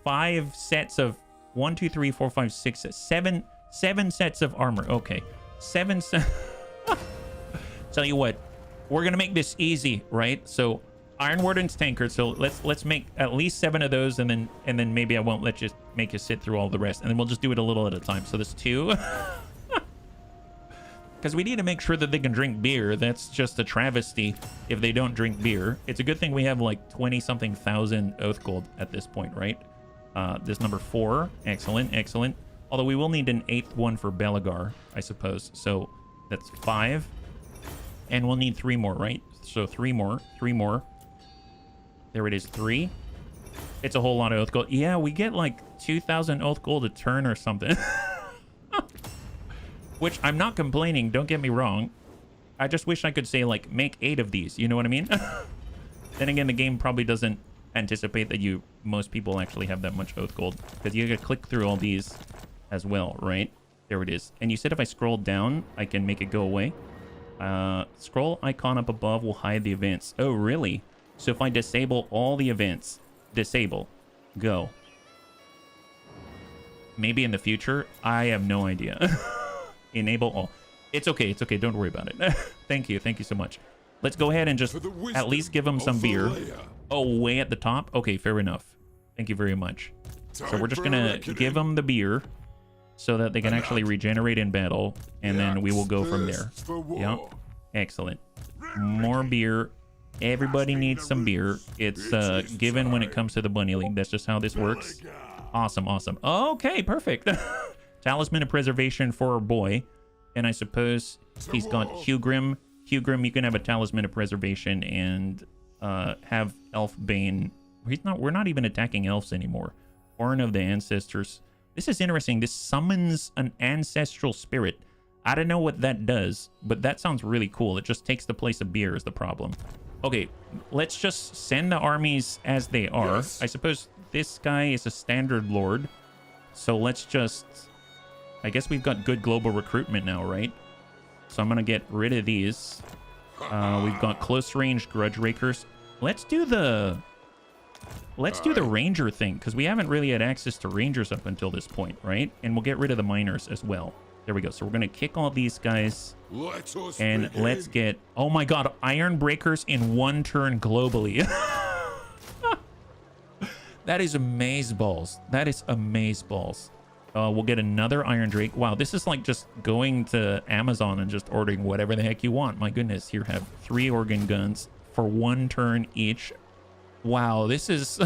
5 sets of 1, 2, 3, 4, 5, 6, 7 sets of armor. Okay, 7 sets. Tell you what, we're gonna make this easy, right? So Iron Warden's tankard. So let's make at least 7 of those, and then maybe I won't let you make you sit through all the rest, and then we'll just do it a little at a time. So there's 2. Because we need to make sure that they can drink beer. That's just a travesty if they don't drink beer. It's a good thing we have like 20-something thousand Oath Gold at this point, right? This number 4. Excellent, excellent. Although we will need an 8th one for Belagar, I suppose. So that's 5. And we'll need 3 more, right? So 3 more. There it is, 3. It's a whole lot of Oath Gold. Yeah, we get like 2,000 Oath Gold a turn or something. Which I'm not complaining, don't get me wrong. I just wish I could say, like, make 8 of these. You know what I mean? Then again, the game probably doesn't anticipate that most people actually have that much Oath Gold. Because you gotta click through all these as well, right? There it is. And you said if I scroll down, I can make it go away. Scroll icon up above will hide the events. Oh, really? So if I disable all the events, disable, go. Maybe in the future, I have no idea. Enable all. It's okay. It's okay. Don't worry about it. Thank you. Thank you so much. Let's go ahead and just at least give them some beer. Oh, way at the top? Okay, fair enough. Thank you very much. So we're just going to give them the beer so that they can actually regenerate in battle, and then we will go from there. Yeah. Excellent. More beer. Everybody needs some beer. It's given when it comes to the Bunny League. That's just how this works. Awesome, awesome. Okay, perfect. Talisman of Preservation for our boy. And I suppose he's got Hugrim. Hugrim, you can have a Talisman of Preservation and have Elf Bane. We're not even attacking elves anymore. Horn of the Ancestors. This is interesting. This summons an ancestral spirit. I don't know what that does, but that sounds really cool. It just takes the place of beer is the problem. Okay, let's just send the armies as they are. Yes. I suppose this guy is a standard lord. So let's just... I guess we've got good global recruitment now, right? So I'm going to get rid of these. We've got close range grudge rakers. Let's do the Let's do the ranger thing, because we haven't really had access to rangers up until this point, right? And we'll get rid of the miners as well. There we go. So we're going to kick all these guys. And let's get... Oh my god, iron breakers in 1 turn globally. That is amazeballs. That is amazeballs. We'll get another iron drake. Wow, this is like just going to Amazon and just ordering whatever the heck you want. My goodness, here have 3 organ guns for 1 turn each. Wow, this is...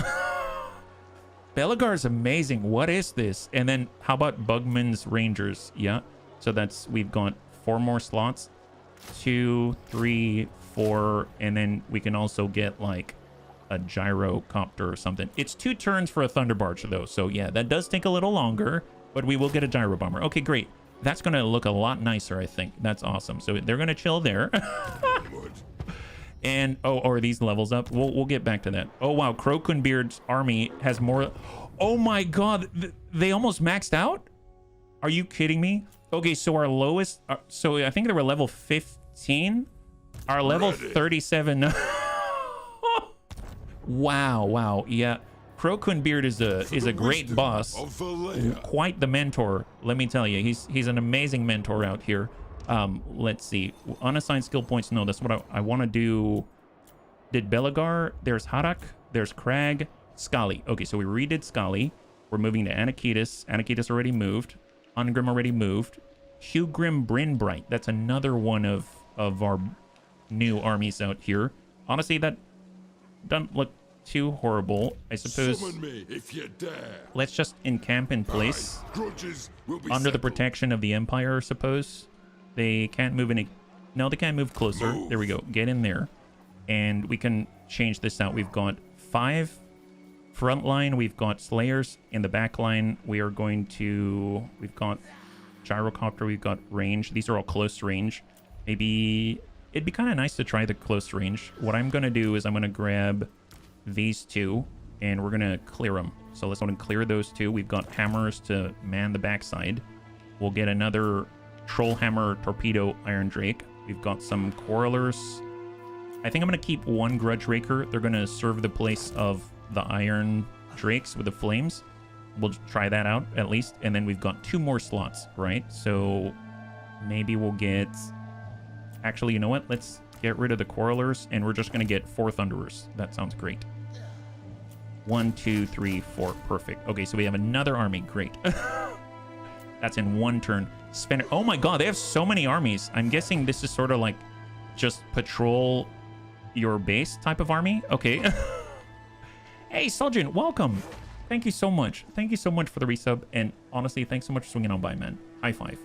Belagar's amazing. What is this? And then how about Bugman's Rangers? Yeah. So that's... We've got 4 more slots. 2, 3, 4. And then we can also get like a gyrocopter or something. It's 2 turns for a Thunderbarge though. So yeah, that does take a little longer. But we will get a gyro bomber. Okay, great. That's going to look a lot nicer, I think. That's awesome. So they're going to chill there. And, oh, are these levels up? We'll get back to that. Oh, wow. Crokenbeard's army has more. Oh, my God. They almost maxed out? Are you kidding me? Okay, so our lowest. So I think they were level 15. Our level 37. Wow, wow. Yeah. Crokenbeard is a great boss. Quite the mentor, let me tell you. He's an amazing mentor out here. Let's see. Unassigned skill points. No, that's what I want to do. Did Belagar? There's Harak. There's Crag. Skali. Okay, so we redid Skali. We're moving to Anakitis. Anakitis already moved. Ungrim already moved. Hugrim Brinbright. That's another one of our new armies out here. Honestly, that doesn't look too horrible. I suppose. Summon me if you dare. Let's just encamp in place. Under the protection of the Empire, I suppose. They can't move any... No, they can't move closer. There we go. Get in there. And we can change this out. We've got 5 front line. We've got Slayers in the back line. We are going to... We've got Gyrocopter. We've got range. These are all close range. Maybe... It'd be kind of nice to try the close range. What I'm going to do is I'm going to grab these 2. And we're going to clear them. So let's go and clear those 2. We've got hammers to man the backside. We'll get another... Trollhammer, Torpedo, Iron Drake. We've got some Quarrelers. I think I'm going to keep 1 Grudge Raker. They're going to serve the place of the Iron Drakes with the Flames. We'll try that out, at least. And then we've got 2 more slots, right? So maybe we'll get... Actually, you know what? Let's get rid of the Quarrelers, and we're just going to get 4 Thunderers. That sounds great. 1, 2, 3, 4. Perfect. Okay, so we have another army. Great. That's in 1 turn. Spinner. Oh my god, they have so many armies. I'm guessing this is sort of like just patrol your base type of army. Okay. Hey, Sergeant, welcome. Thank you so much. Thank you so much for the resub. And honestly, thanks so much for swinging on by, man. High five.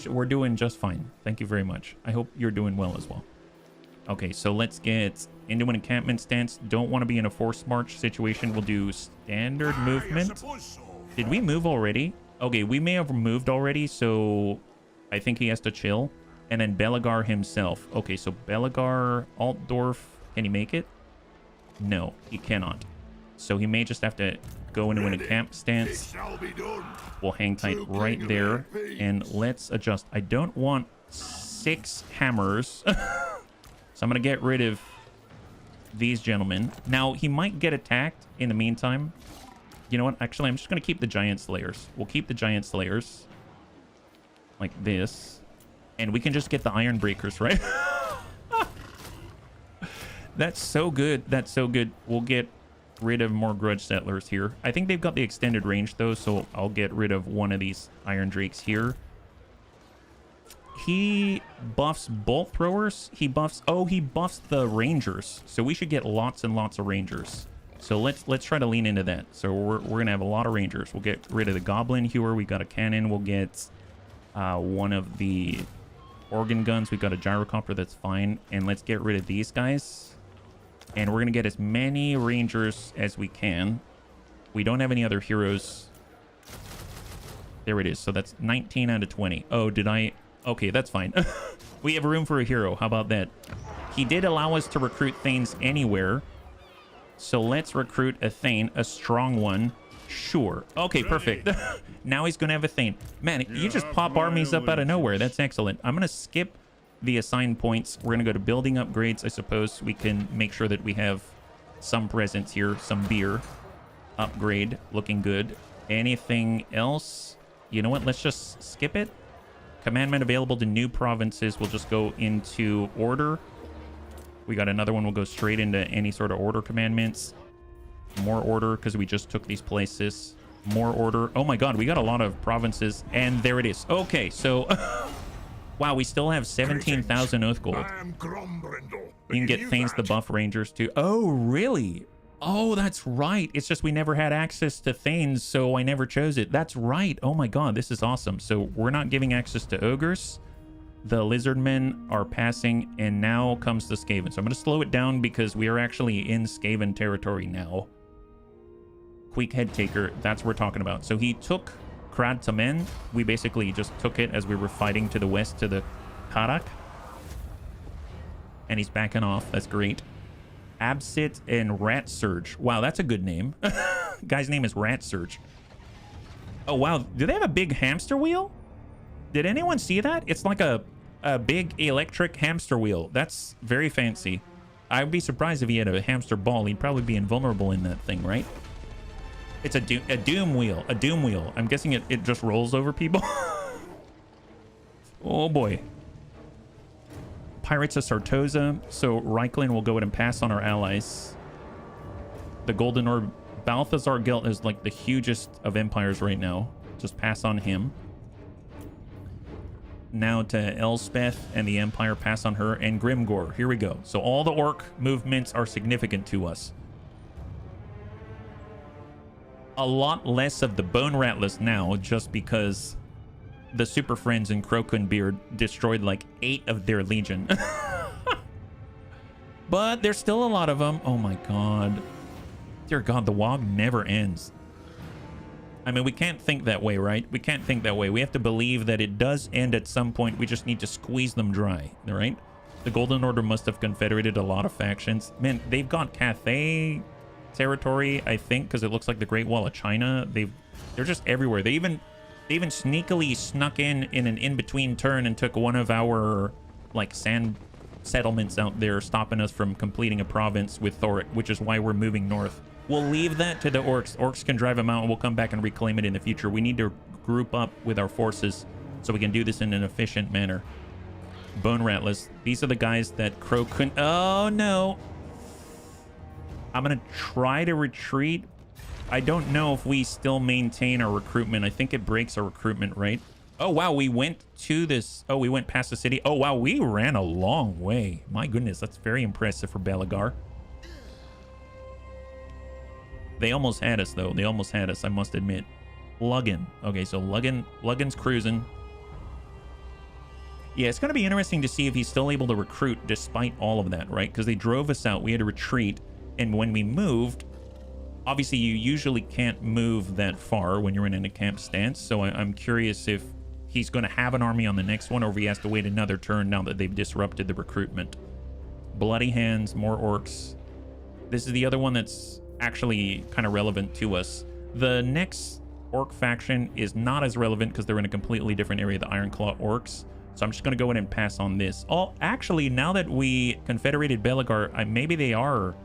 We're doing just fine. Thank you very much. I hope you're doing well as well. Okay, so let's get into an encampment stance. Don't want to be in a forced march situation. We'll do standard movement. Did we move already? Okay, we may have moved already, so I think he has to chill. And then Belagar himself. Okay, so Belagar, Altdorf, can he make it? No, he cannot. So he may just have to go into an encamp stance. We'll hang tight right there. And let's adjust. I don't want 6 hammers. So I'm going to get rid of these gentlemen. Now, he might get attacked in the meantime. You know what? Actually, I'm just going to keep the Giant Slayers. We'll keep the Giant Slayers. Like this. And we can just get the Iron Breakers, right? That's so good. That's so good. We'll get rid of more Grudge Settlers here. I think they've got the extended range, though, so I'll get rid of one of these Iron Drakes here. He buffs Bolt Throwers. He buffs... Oh, he buffs the Rangers. So we should get lots and lots of Rangers. So let's try to lean into that. So we're going to have a lot of Rangers. We'll get rid of the Goblin Hewer. We got a cannon. We'll get one of the organ guns. We've got a gyrocopter. That's fine. And let's get rid of these guys. And we're going to get as many Rangers as we can. We don't have any other heroes. There it is. So that's 19 out of 20. Oh, did I... Okay, that's fine. We have room for a hero. How about that? He did allow us to recruit Thanes anywhere. So let's recruit a Thane, a strong one. Sure. Okay, perfect. Now he's going to have a Thane. Man, you just pop armies up out of nowhere. That's excellent. I'm going to skip the assigned points. We're going to go to building upgrades. I suppose we can make sure that we have some presents here. Some beer. Upgrade. Looking good. Anything else? You know what? Let's just skip it. Commandment available to new provinces. We'll just go into order. We got another one. We'll go straight into any sort of order commandments. More order because we just took these places. More order. Oh my god, we got a lot of provinces. And there it is. Okay, so... wow, we still have 17,000 oath gold. I am Grombrindal. You can get Thanes the buff rangers too. Oh, really? Oh, that's right. It's just we never had access to Thanes, so I never chose it. That's right. Oh my god, this is awesome. So we're not giving access to ogres. The lizardmen are passing, and now comes the Skaven. So I'm going to slow it down because we are actually in Skaven territory now. Queek Head Taker, that's what we're talking about. So he took Krad Tamen. We basically just took it as we were fighting to the west to the Karak. And he's backing off. That's great. Absit and Rat Surge. Wow, that's a good name. Guy's name is Rat Surge. Oh, wow. Do they have a big hamster wheel? Did anyone see that? It's like a big electric hamster wheel. That's very fancy. I'd be surprised if he had a hamster ball. He'd probably be invulnerable in that thing, right? It's a doom wheel. A doom wheel. I'm guessing it just rolls over people. Oh, boy. Pirates of Sartosa. So Reiklin will go ahead and pass on our allies. The Golden Orb. Balthazar Gelt is like the hugest of empires right now. Just pass on him. Now to Elspeth and the Empire. Pass on her. And Grimgor. Here we go. So all the orc movements are significant to us. A lot less of the Bone Rattlers now, just because the Super Friends and Crokenbeard destroyed like 8 of their legion. But there's still a lot of them. Oh my god. Dear god, the WoG never ends. I mean, we can't think that way, right? We can't think that way. We have to believe that it does end at some point. We just need to squeeze them dry, right? The Golden Order must have confederated a lot of factions. Man, they've got Cathay territory, I think, because it looks like the Great Wall of China. They're just everywhere. They even sneakily snuck in an in-between turn and took one of our like sand settlements out there, stopping us from completing a province with Thoric, which is why we're moving north. We'll leave that to the orcs. Orcs can drive them out and we'll come back and reclaim it in the future. We need to group up with our forces so we can do this in an efficient manner. Bone Rattlers. These are the guys that Crow couldn't... Oh, no. I'm going to try to retreat. I don't know if we still maintain our recruitment. I think it breaks our recruitment, right? Oh, wow. We went to this. Oh, we went past the city. Oh, wow. We ran a long way. My goodness. That's very impressive for Belagar. They almost had us, though. They almost had us, I must admit. Luggin. Okay, so Luggin's cruising. Yeah, it's going to be interesting to see if he's still able to recruit despite all of that, right? Because they drove us out. We had to retreat. And when we moved, obviously you usually can't move that far when you're in a camp stance. So I'm curious if he's going to have an army on the next one or if he has to wait another turn now that they've disrupted the recruitment. Bloody Hands, more orcs. This is the other one that's actually kind of relevant to us. The next orc faction is not as relevant because they're in a completely different area, the Ironclaw orcs. So I'm just going to go ahead and pass on this. Oh, actually, now that we confederated Belagar, maybe they are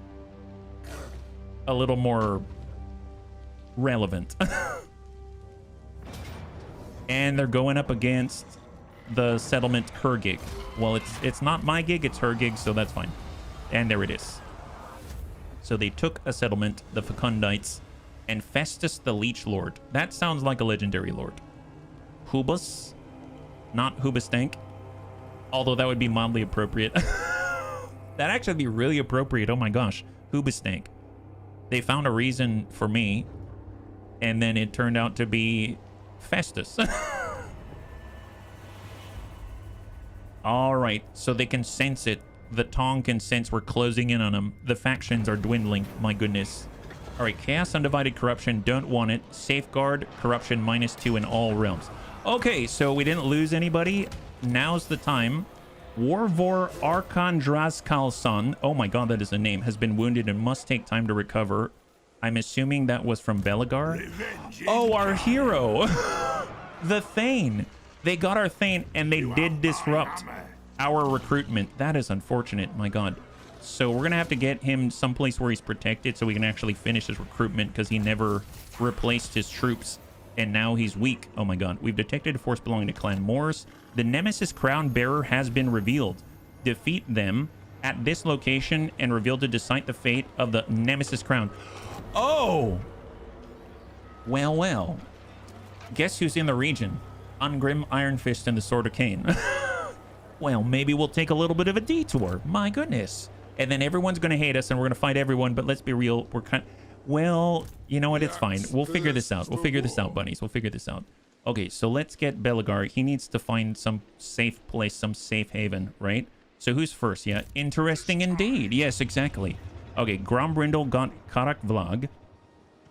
a little more relevant. And they're going up against the settlement her gig. Well, it's not my gig, it's her gig, so that's fine. And there it is. So they took a settlement, the Fecundites, and Festus the Leech Lord. That sounds like a legendary lord. Hubus, not Hubastank, although that would be mildly appropriate. That'd actually be really appropriate. Oh my gosh, Hubastank. They found a reason for me, and then it turned out to be Festus. All right, so they can sense it. The Tong can sense we're closing in on them. The factions are dwindling. My goodness. All right, Chaos Undivided Corruption. Don't want it. Safeguard Corruption -2 in all realms. Okay, so we didn't lose anybody. Now's the time. Warvor Arkandraskalson, oh my god, that is a name, has been wounded and must take time to recover. I'm assuming that was from Belagar. Oh, our hero. The Thane. They got our Thane and they did disrupt our recruitment. That is unfortunate. My god. So we're going to have to get him someplace where he's protected so we can actually finish his recruitment, because he never replaced his troops, and now he's weak. Oh my god. We've detected a force belonging to Clan Morse. The Nemesis Crown Bearer has been revealed. Defeat them at this location and reveal to decide the fate of the Nemesis Crown. Oh! Well, well. Guess who's in the region? Ungrim, Iron Fist, and the Sword of Cain. Well, maybe we'll take a little bit of a detour. My goodness. And then everyone's going to hate us and we're going to fight everyone. But let's be real. We're kind of... Well, you know what? It's fine. We'll figure this out. We'll figure this out, bunnies. We'll figure this out. Okay, so let's get Belagar. He needs to find some safe place, some safe haven, right? So who's first? Yeah, interesting indeed. Yes, exactly. Okay, Grombrindal got Karak Vlag.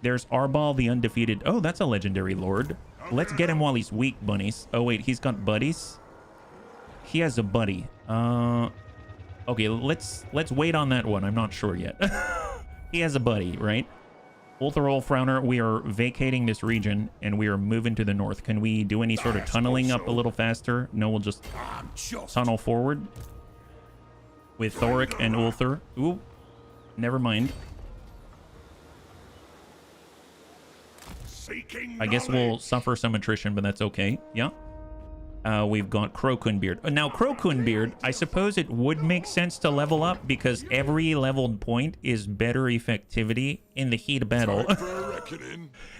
There's Arbal the Undefeated. Oh, that's a legendary lord. Let's get him while he's weak, bunnies. Oh, wait, he's got buddies? He has a buddy. Okay, let's wait on that one. I'm not sure yet. He has a buddy, right? Ultherol Frowner, we are vacating this region and we are moving to the north. Can we do any sort of tunneling up a little faster? No, we'll just tunnel forward with Thoric and Ulthar. Ooh, never mind. I guess we'll suffer some attrition, but that's okay. Yeah. We've got Crowcoonbeard. Now, Crowcoonbeard, I suppose it would make sense to level up because every leveled point is better effectivity in the heat of battle.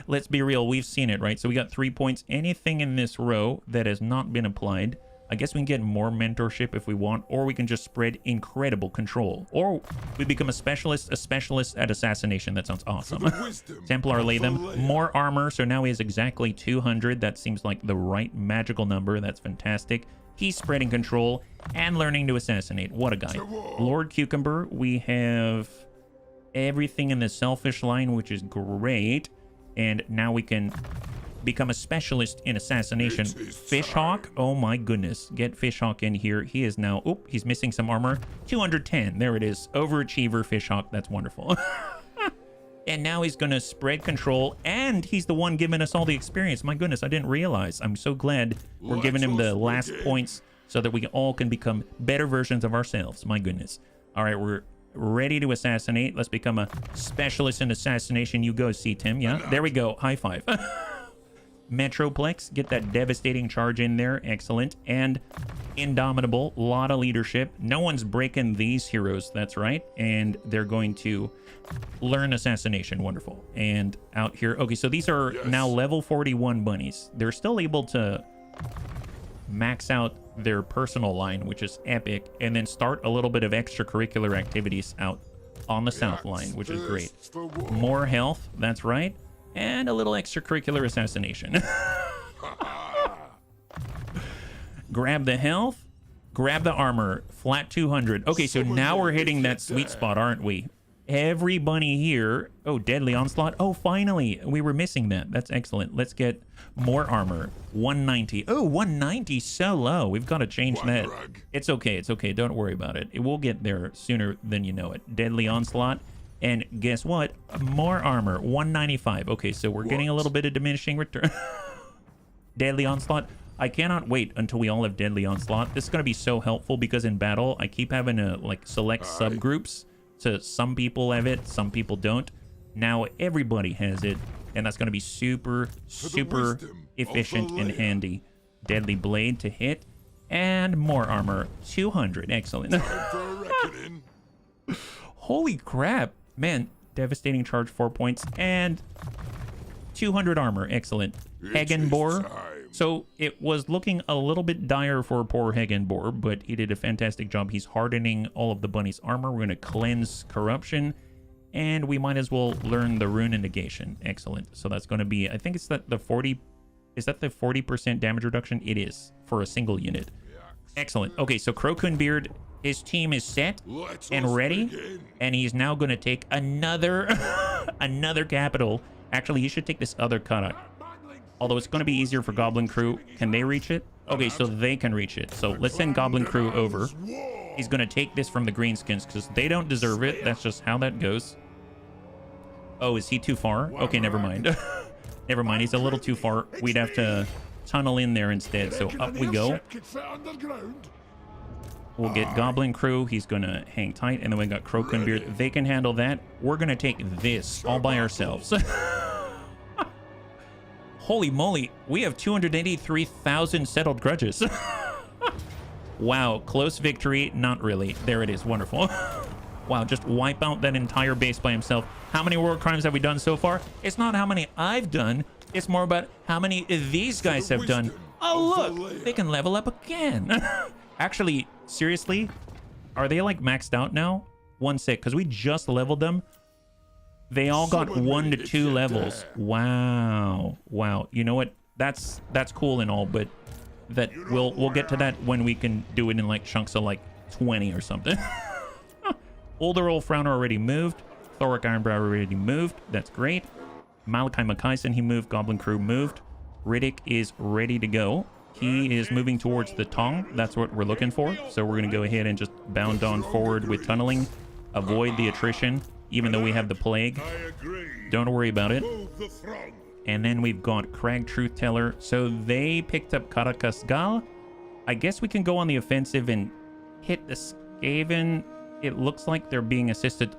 Let's be real. We've seen it, right? So we got 3 points. Anything in this row that has not been applied, I guess we can get more mentorship if we want, or we can just spread incredible control. Or we become a specialist at assassination. That sounds awesome. Templar lay them. More armor, so now he has exactly 200. That seems like the right magical number. That's fantastic. He's spreading control and learning to assassinate. What a guy. Lord Cucumber, we have everything in the selfish line, which is great. And now we can become a specialist in assassination. Fishhawk, oh my goodness. Get Fishhawk in here. He is now, oop, he's missing some armor. 210, there it is. Overachiever Fishhawk, that's wonderful. And now he's gonna spread control, and he's the one giving us all the experience. My goodness, I didn't realize. I'm so glad we're giving him the last points so that we all can become better versions of ourselves. My goodness. All right, we're ready to assassinate. Let's become a specialist in assassination. You go, C-Tim. Yeah, there we go. High five. Metroplex, get that devastating charge in there. Excellent. And Indomitable, a lot of leadership. No one's breaking these heroes, that's right. And they're going to learn assassination. Wonderful. And out here, okay, so these are now level 41 bunnies. They're still able to max out their personal line, which is epic, and then start a little bit of extracurricular activities out on the south line, which is great. More health, that's right. And a little extracurricular assassination. Grab the health. Grab the armor. Flat 200. Okay, so now we're hitting that sweet spot, aren't we? Every bunny here. Oh, Deadly Onslaught. Oh, finally. We were missing that. That's excellent. Let's get more armor. 190. Oh, 190. So low. We've got to change that. It's okay. It's okay. Don't worry about it. It will get there sooner than you know it. Deadly Onslaught. And guess what? More armor. 195. Okay, so we're getting a little bit of diminishing return. Deadly Onslaught. I cannot wait until we all have Deadly Onslaught. This is going to be so helpful because in battle, I keep having to like select subgroups. So some people have it, some people don't. Now everybody has it. And that's going to be super, super efficient and handy. Deadly Blade to hit. And more armor. 200. Excellent. Holy crap. Man, devastating charge, 4 points, and 200 armor. Excellent. Hagenbor. So it was looking a little bit dire for poor Hagenbor, but he did a fantastic job. He's hardening all of the bunny's armor. We're going to cleanse corruption, and we might as well learn the rune and negation. Excellent. So that's going to be, I think it's that the 40, is that the 40% damage reduction? It is for a single unit. Excellent. Okay, so Crowcoonbeard, his team is set and ready, and he's now going to take another another capital. Actually, he should take this other Karak. Although it's going to be easier for Goblin Crew. Can they reach it? Okay, so they can reach it. So let's send Goblin Crew over. He's going to take this from the Greenskins because they don't deserve it. That's just how that goes. Oh, is he too far? Okay, never mind. Never mind, he's a little too far. We'd have to tunnel in there instead. So up we go. We'll get Goblin Crew. He's going to hang tight. And then we got Crokenbeard. They can handle that. We're going to take this all by ourselves. Holy moly. We have 283,000 settled grudges. Wow. Close victory. Not really. There it is. Wonderful. Wow. Just wipe out that entire base by himself. How many war crimes have we done so far? It's not how many I've done. It's more about how many these guys have done. Oh, look. They can level up again. Actually, seriously, are they like maxed out now? 1 sec, because we just leveled them. They all got 1 to 2 levels. Wow. Wow. You know what? That's cool and all, but that we'll get to that when we can do it in like chunks of like 20 or something. Older Old Frowner already moved. Thoric Ironbrow already moved. That's great. Malachi Makaisen, he moved. Goblin Crew moved. Riddick is ready to go. He is moving towards the Tong. That's what we're looking for. So we're going to go ahead and just bound on forward with tunneling. Avoid the attrition, even though we have the plague. Don't worry about it. And then we've got Crag Truth Teller. So they picked up Karakasgal. I guess we can go on the offensive and hit the Skaven. It looks like they're being assisted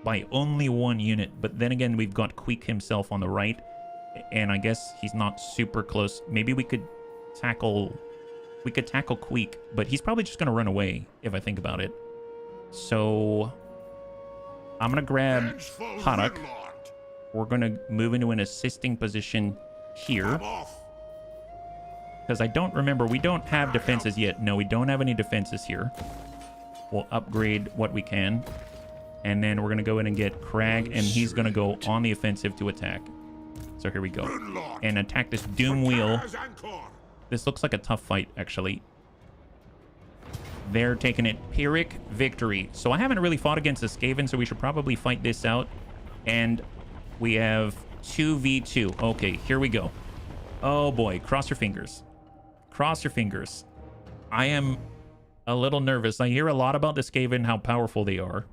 by only 1 unit. But then again, we've got Queek himself on the right. And I guess he's not super close. Maybe we could tackle Queek, but he's probably just gonna run away if I think about it. So I'm gonna grab Haddock. We're gonna move into an assisting position here, because I don't remember, we don't have defenses yet. No, we don't have any defenses here. We'll upgrade what we can, and then we're gonna go in and get Crag, and he's gonna go on the offensive to attack. So here we go, and attack this Doom Wheel. This looks like a tough fight, actually. They're taking it. Pyrrhic victory. So I haven't really fought against the Skaven, so we should probably fight this out. And we have 2v2. Okay, here we go. Oh boy, cross your fingers. Cross your fingers. I am a little nervous. I hear a lot about the Skaven, how powerful they are.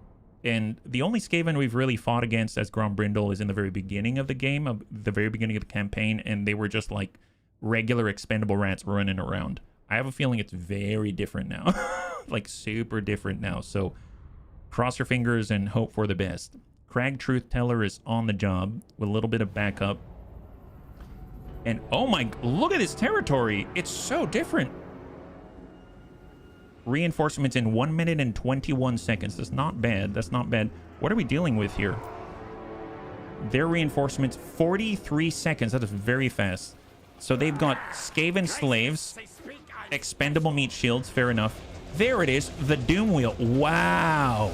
And the only Skaven we've really fought against as Grombrindal is in the very beginning of the game, the very beginning of the campaign, and they were just like regular expendable rats running around. I have a feeling it's very different now. Like super different now. So cross your fingers and hope for the best. Crag Truth Teller is on the job with a little bit of backup. And oh my, look at this territory. It's so different. Reinforcements in 1 minute and 21 seconds. That's not bad. That's not bad. What are we dealing with here? Their reinforcements, 43 seconds. That is very fast. So they've got Skaven slaves, expendable meat shields, fair enough. There it is, the Doom Wheel. Wow.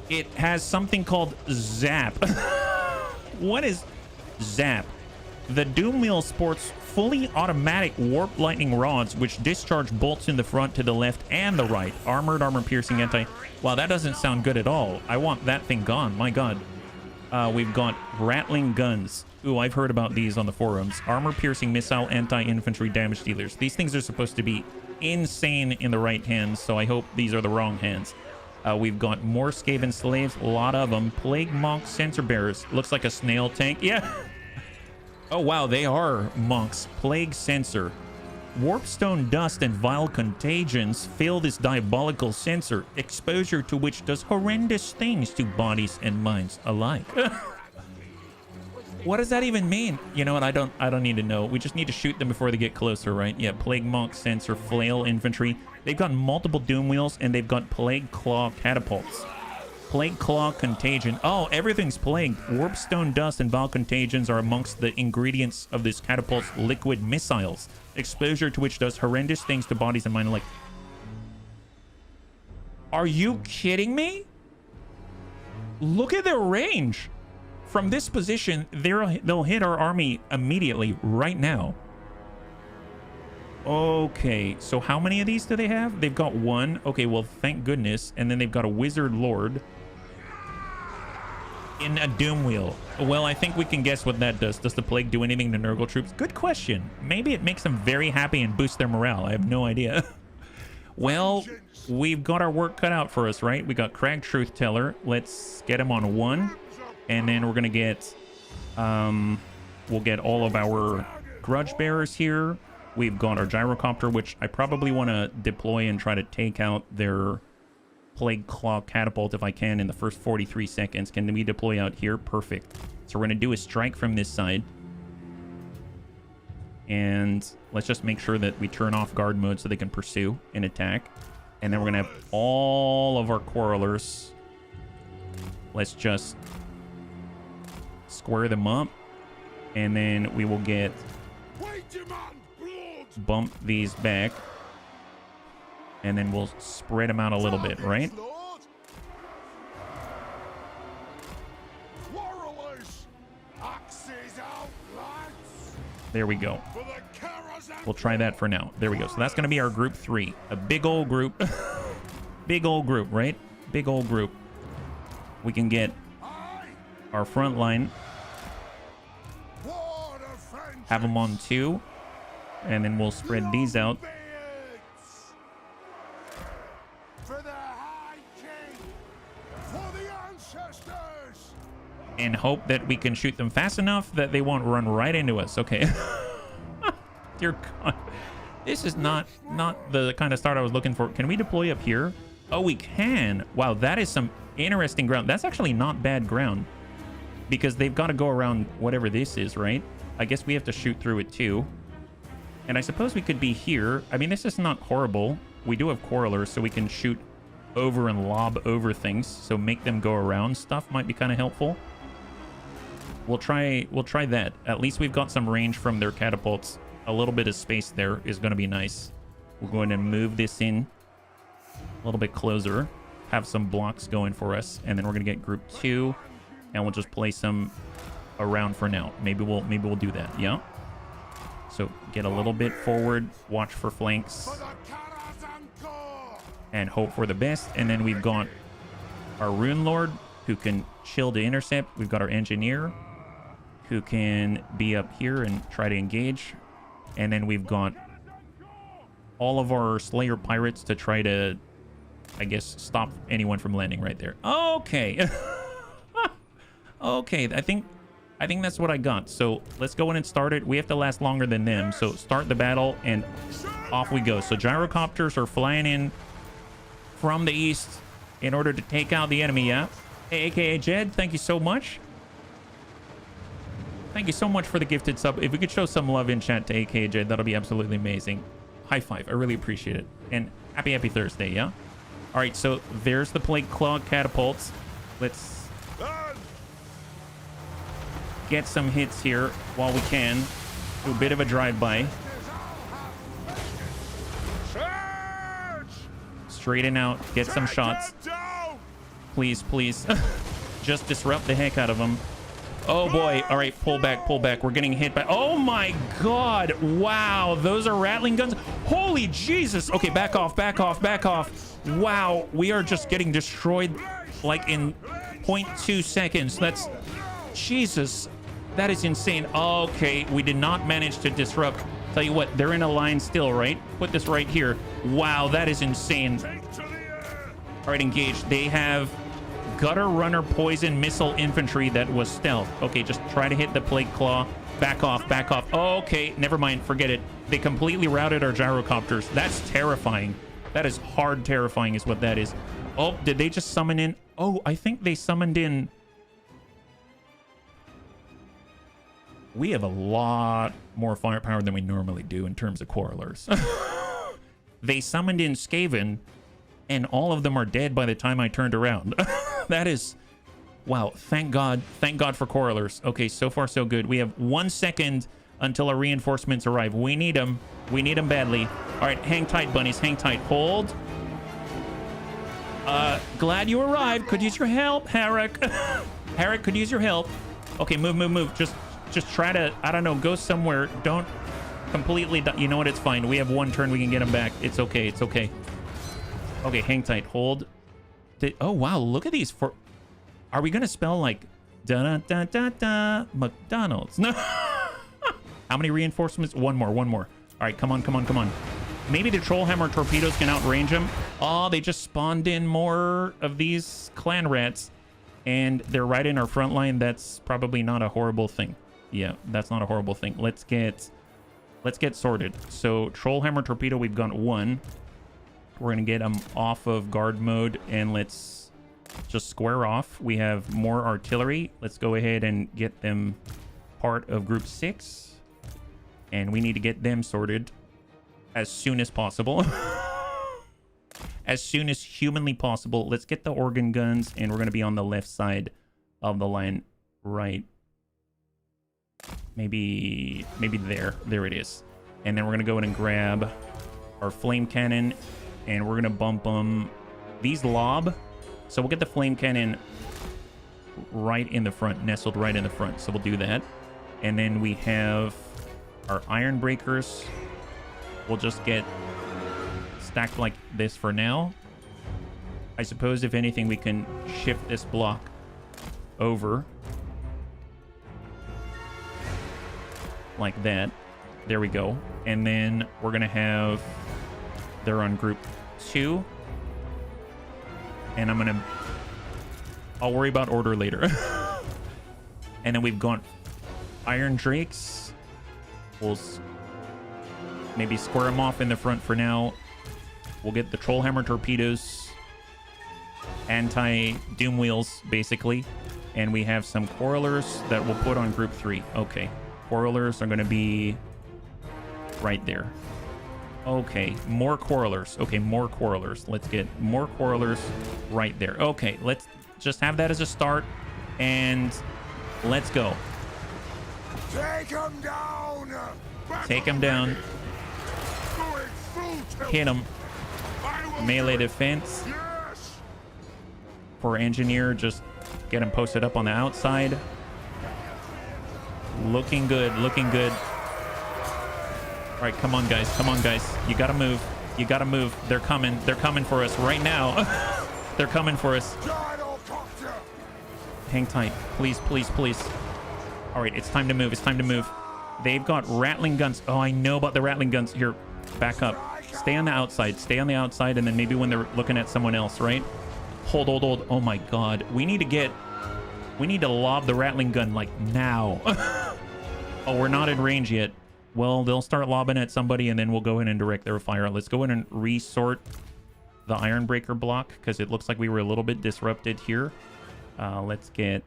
It has something called Zap. What is Zap? The Doom Wheel sports fully automatic warp lightning rods, which discharge bolts in the front, to the left, and the right. Armored, armor-piercing, anti... Wow, that doesn't sound good at all. I want that thing gone. My God. We've got rattling guns. Ooh, I've heard about these on the forums. Armor-piercing missile, anti-infantry damage dealers. These things are supposed to be insane in the right hands, so I hope these are the wrong hands. We've got more Skaven slaves, a lot of them. Plague monk sensor bearers. Looks like a snail tank. Yeah. Oh, wow, they are monks. Plague sensor. Warpstone dust and vile contagions fill this diabolical sensor, exposure to which does horrendous things to bodies and minds alike. What does that even mean? You know what? I don't need to know. We just need to shoot them before they get closer, right? Yeah, Plague Monk Sensor, Flail Infantry. They've got multiple Doom Wheels, and they've got Plague Claw Catapults. Plague Claw Contagion. Oh, everything's plague. Warpstone dust and vile contagions are amongst the ingredients of this catapult's liquid missiles, exposure to which does horrendous things to bodies and mind alike. Are you kidding me? Look at their range. From this position, they'll hit our army immediately right now. Okay, so how many of these do they have? They've got one. Okay, well, thank goodness. And then they've got a Wizard Lord in a Doom Wheel. Well, I think we can guess what that does. Does the Plague do anything to Nurgle troops? Good question. Maybe it makes them very happy and boosts their morale. I have no idea. Well, we've got our work cut out for us, right? We got Crag Truth Teller. Let's get him on 1. And then we're going to get, we'll get all of our Grudge Bearers here. We've got our gyrocopter, which I probably want to deploy and try to take out their plague claw catapult if I can in the first 43 seconds. Can we deploy out here? Perfect. So we're going to do a strike from this side. And let's just make sure that we turn off guard mode so they can pursue and attack. And then we're going to have all of our quarrelers. Let's just square them up. And then we will get... bump these back. And then we'll spread them out a little bit, right? There we go. We'll try that for now. There we go. So that's going to be our group 3. A big old group. Big old group, right? Big old group. We can get our front line. Have them on 2. And then we'll spread these out. And hope that we can shoot them fast enough that they won't run right into us. Okay. Dear God. This is not the kind of start I was looking for. Can we deploy up here? Oh, we can. Wow, that is some interesting ground. That's actually not bad ground. Because they've got to go around whatever this is, right? I guess we have to shoot through it too. And I suppose we could be here. I mean, this is not horrible. We do have quarrelers, so we can shoot over and lob over things. So make them go around stuff might be kind of helpful. We'll try that. At least we've got some range from their catapults. A little bit of space there is going to be nice. We're going to move this in a little bit closer. Have some blocks going for us. And then we're going to get group 2. And we'll just place them around for now. Maybe we'll do that. Yeah. So get a little bit forward. Watch for flanks. And hope for the best. And then we've got our Rune Lord, who can chill to intercept. We've got our Engineer, who can be up here and try to engage. And then we've got all of our Slayer Pirates to try to, I guess, stop anyone from landing right there. Okay. Okay, I think that's what I got. So let's go in and start it. We have to last longer than them. So start the battle and off we go. So gyrocopters are flying in from the east in order to take out the enemy, yeah? Hey, AKA Jed, thank you so much. Thank you so much for the gifted sub. If we could show some love in chat to AKA Jed, that'll be absolutely amazing. High five. I really appreciate it. And happy Thursday, yeah? All right, so there's the plague claw catapults. Let's get some hits here while we can. Do a bit of a drive-by. Straighten out. Get some shots. Please, please. Just disrupt the heck out of them. Oh, boy. All right, pull back, pull back. We're getting hit by... Oh, my God. Wow, those are Ratling guns. Holy Jesus. Okay, back off, back off, back off. Wow, we are just getting destroyed like in 0.2 seconds. That's... Jesus. That is insane. Okay, we did not manage to disrupt. Tell you what, they're in a line still, right? Put this right here. Wow, that is insane. All right, engage. They have gutter runner poison missile infantry that was stealth. Okay, just try to hit the plague claw. Back off, back off. Okay, never mind. Forget it. They completely routed our gyrocopters. That's terrifying. That is hard terrifying is what that is. Oh, did they just summon in? Oh, I think they summoned in... We have a lot more firepower than we normally do in terms of quarrelers. They summoned in Skaven, and all of them are dead by the time I turned around. That is... Wow, thank God. Thank God for quarrelers. Okay, so far so good. We have 1 second until our reinforcements arrive. We need them. We need them badly. All right, hang tight, bunnies. Hang tight. Hold. Glad you arrived. Could use your help, Herrick. Herrick could use your help. Okay, move, move, move. Just try to, I don't know, go somewhere. Don't completely... You know what? It's fine. We have 1 turn. We can get him back. It's okay. It's okay. Okay, hang tight. Hold. Oh, wow. Look at these. Are we going to spell like da-da-da-da-da McDonald's? No. How many reinforcements? One more. All right, come on, come on, come on. Maybe the Trollhammer torpedoes can outrange them. Oh, they just spawned in more of these clan rats. And they're right in our front line. That's probably not a horrible thing. Yeah, that's not a horrible thing. Let's get let's get sorted. So troll hammer torpedo, we've got one. We're gonna get them off of guard mode, and let's just square off. We have more artillery. Let's go ahead and get them part of group 6, and we need to get them sorted as soon as possible. As soon as humanly possible. Let's get the organ guns, and we're gonna be on the left side of the line, right? Maybe there it is. And then we're gonna go in and grab our flame cannon, and we're gonna bump them. These lob, so we'll get the flame cannon right in the front, nestled right in the front. So we'll do that. And then we have our iron breakers. We'll just get stacked like this for now. I suppose if anything, we can shift this block over like that. There we go. And then we're gonna have, they're on group 2, and I'll worry about order later. And then we've got iron drakes. We'll maybe square them off in the front for now. We'll get the troll hammer torpedoes, anti-doom wheels basically, and we have some quarrelers that we'll put on group 3. Okay, quarrelers are going to be right there. Okay, more quarrelers. Okay, more quarrelers. Let's get more quarrelers right there. Okay, let's just have that as a start, and let's go. Take him down. Take him down. Hit him. Melee defense. Yes. For engineer, just get him posted up on the outside. Looking good, looking good. All right, come on, guys. Come on, guys. You gotta move. You gotta move. They're coming. They're coming for us right now. They're coming for us. Hang tight. Please, please, please. All right, it's time to move. It's time to move. They've got rattling guns. Oh, I know about the rattling guns. Here, back up. Stay on the outside. Stay on the outside, and then maybe when they're looking at someone else, right? Hold, hold, hold. Oh, my God. We need to lob the rattling gun, like, now. Oh, we're not in range yet. Well, they'll start lobbing at somebody, and then we'll go in and direct their fire. Let's go in and resort the iron breaker block, because it looks like we were a little bit disrupted here. Let's get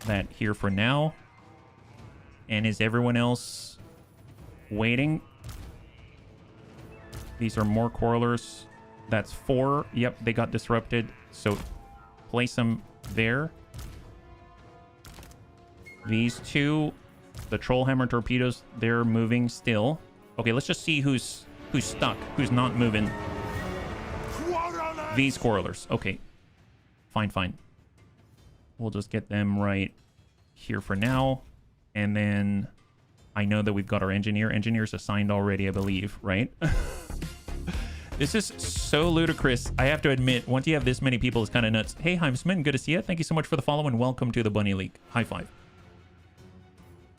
that here for now. And is everyone else waiting? These are more quarrelers. That's 4. Yep, they got disrupted. So place them there. These 2, the troll hammer torpedoes, they're moving still. Okay, let's just see who's stuck, who's not moving. These quarrelers. Okay. Fine, fine. We'll just get them right here for now. And then I know that we've got our engineer. Engineer's assigned already, I believe, right? This is so ludicrous. I have to admit, once you have this many people, it's kind of nuts. Hey, Heimsman, good to see you. Thank you so much for the follow and welcome to the Bunny League. High five.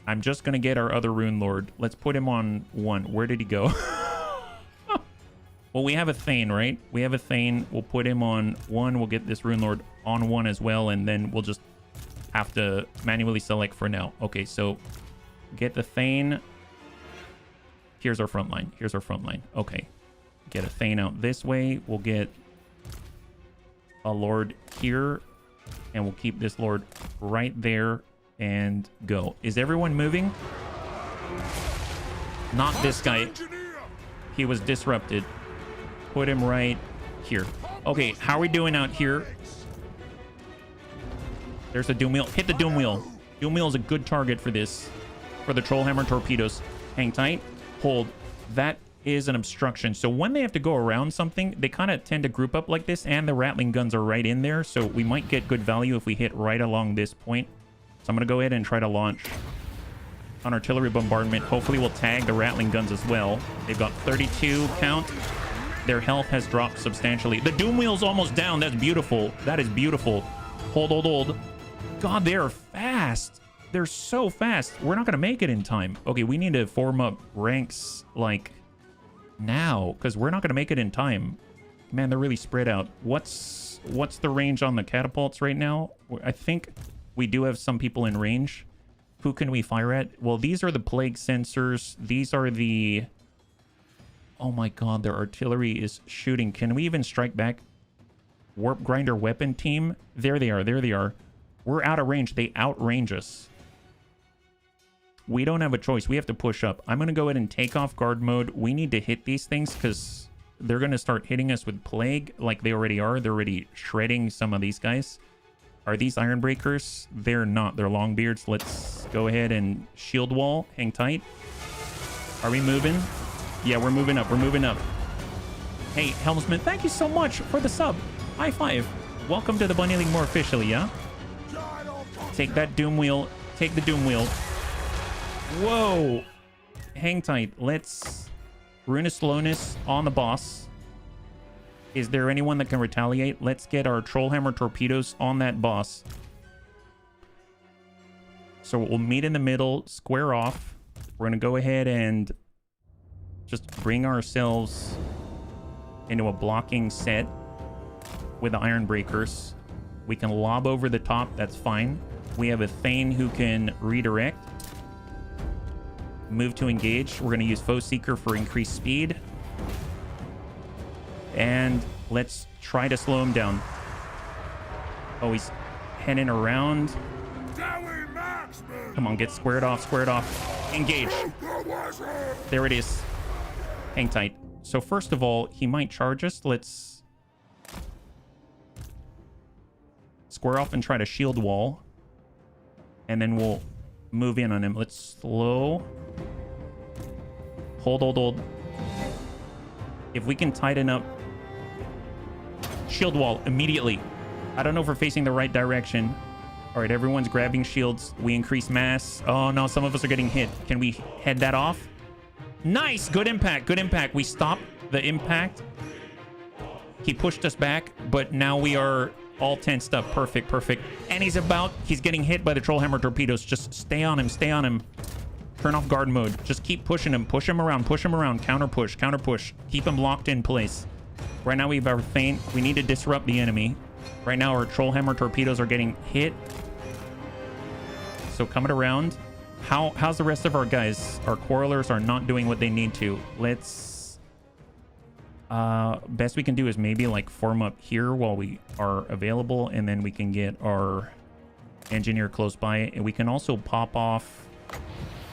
I'm just going to get our other Rune Lord. Let's put him on 1. Where did he go? Well, we have a Thane, right? We have a Thane. We'll put him on 1. We'll get this Rune Lord on 1 as well, and then we'll just have to manually select for now. Okay, so get the Thane. Here's our front line. Here's our front line. Okay. Get a Thane out this way. We'll get a Lord here, and we'll keep this Lord right there and go. Is everyone moving? Not this guy. He was disrupted. Put him right here. Okay, how are we doing out here? There's a doom wheel. Hit the doom wheel. Doom wheel is a good target for this. For the troll hammer torpedoes. Hang tight. Hold. That is an obstruction. So when they have to go around something, they kind of tend to group up like this, and the rattling guns are right in there. So we might get good value if we hit right along this point. So I'm going to go ahead and try to launch an artillery bombardment. Hopefully we'll tag the rattling guns as well. They've got 32 count. Their health has dropped substantially. The doom wheel's almost down. That's beautiful. That is beautiful. Hold, hold, hold. God, they are fast. They're so fast. We're not going to make it in time. Okay, we need to form up ranks, like, now, because we're not going to make it in time. Man, they're really spread out. What's the range on the catapults right now? I think we do have some people in range. Who can we fire at? Well, these are the plague sensors. These are the... Oh my god, their artillery is shooting. Can we even strike back? Warp grinder weapon team. There they are. There they are. We're out of range. They outrange us. We don't have a choice. We have to push up. I'm going to go ahead and take off guard mode. We need to hit these things because they're going to start hitting us with plague like they already are. They're already shredding some of these guys. Are these iron breakers? They're not. They're long beards. Let's go ahead and shield wall. Hang tight. Are we moving? Yeah, we're moving up. We're moving up. Hey, Helmsman, thank you so much for the sub. High five. Welcome to the Bunny League more officially, yeah? Take that doom wheel. Take the doom wheel. Whoa. Hang tight. Let's rune of slowness on the boss. Is there anyone that can retaliate? Let's get our Trollhammer torpedoes on that boss. So we'll meet in the middle, square off. We're going to go ahead and just bring ourselves into a blocking set with the iron breakers. We can lob over the top. That's fine. We have a Thane who can redirect. Move to engage. We're going to use Foe Seeker for increased speed. And let's try to slow him down. Oh, he's heading around. Come on, get squared off, squared off. Engage. There it is. Hang tight. So first of all, he might charge us. Let's square off and try to shield wall. And then we'll move in on him. Let's slow. Hold, hold, hold. If we can tighten up. Shield wall immediately. I don't know if we're facing the right direction. All right, everyone's grabbing shields. We increase mass. Oh no, some of us are getting hit. Can we head that off? Nice, good impact, good impact. We stopped the impact. He pushed us back, but now we are all tensed up. Perfect, perfect. And he's getting hit by the Trollhammer torpedoes. Just stay on him, stay on him. Turn off guard mode. Just keep pushing him. Push him around, push him around. Counter push, counter push. Keep him locked in place. Right now we have our Thane. We need to disrupt the enemy. Right now our Trollhammer torpedoes are getting hit. So coming around. How's the rest of our guys? Our quarrelers are not doing what they need to. Let's... best we can do is maybe like form up here while we are available, and then we can get our engineer close by. And we can also pop off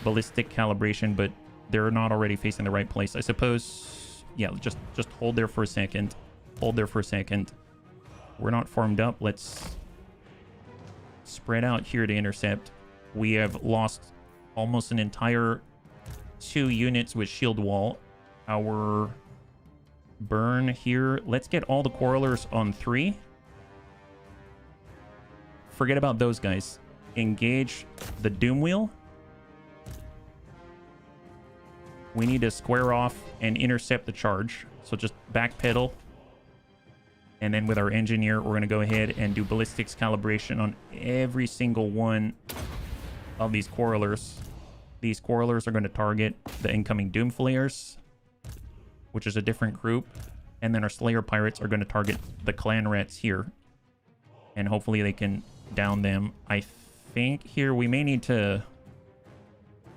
ballistic calibration, but they're not already facing the right place. I suppose, yeah, just hold there for a second. Hold there for a second. We're not formed up. Let's spread out here to intercept. We have lost almost an entire 2 units with shield wall. Our burn here. Let's get all the quarrelers on 3. Forget about those guys. Engage the doom wheel. We need to square off and intercept the charge. So just backpedal. And then with our engineer, we're going to go ahead and do ballistics calibration on every single one of these quarrelers. These quarrelers are going to target the incoming doom flayers, which is a different group. And then our slayer pirates are going to target the clan rats here. And hopefully they can down them. I think here we may need to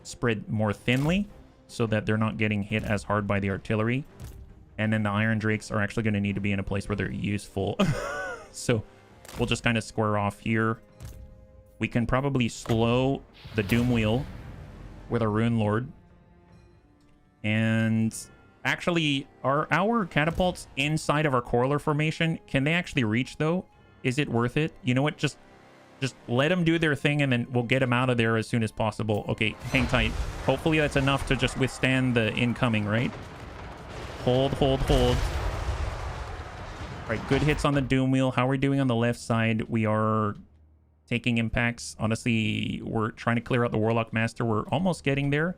spread more thinly so that they're not getting hit as hard by the artillery. And then the iron drakes are actually going to need to be in a place where they're useful. So we'll just kind of square off here. We can probably slow the doom wheel with our rune lord. And actually, are our catapults inside of our quarreler formation? Can they actually reach though? Is it worth it? You know what? Just let them do their thing, and then we'll get them out of there as soon as possible. Okay, hang tight. Hopefully that's enough to just withstand the incoming, right? Hold, hold, hold. All right, good hits on the doom wheel. How are we doing on the left side? We are taking impacts. Honestly, we're trying to clear out the Warlock Master. We're almost getting there.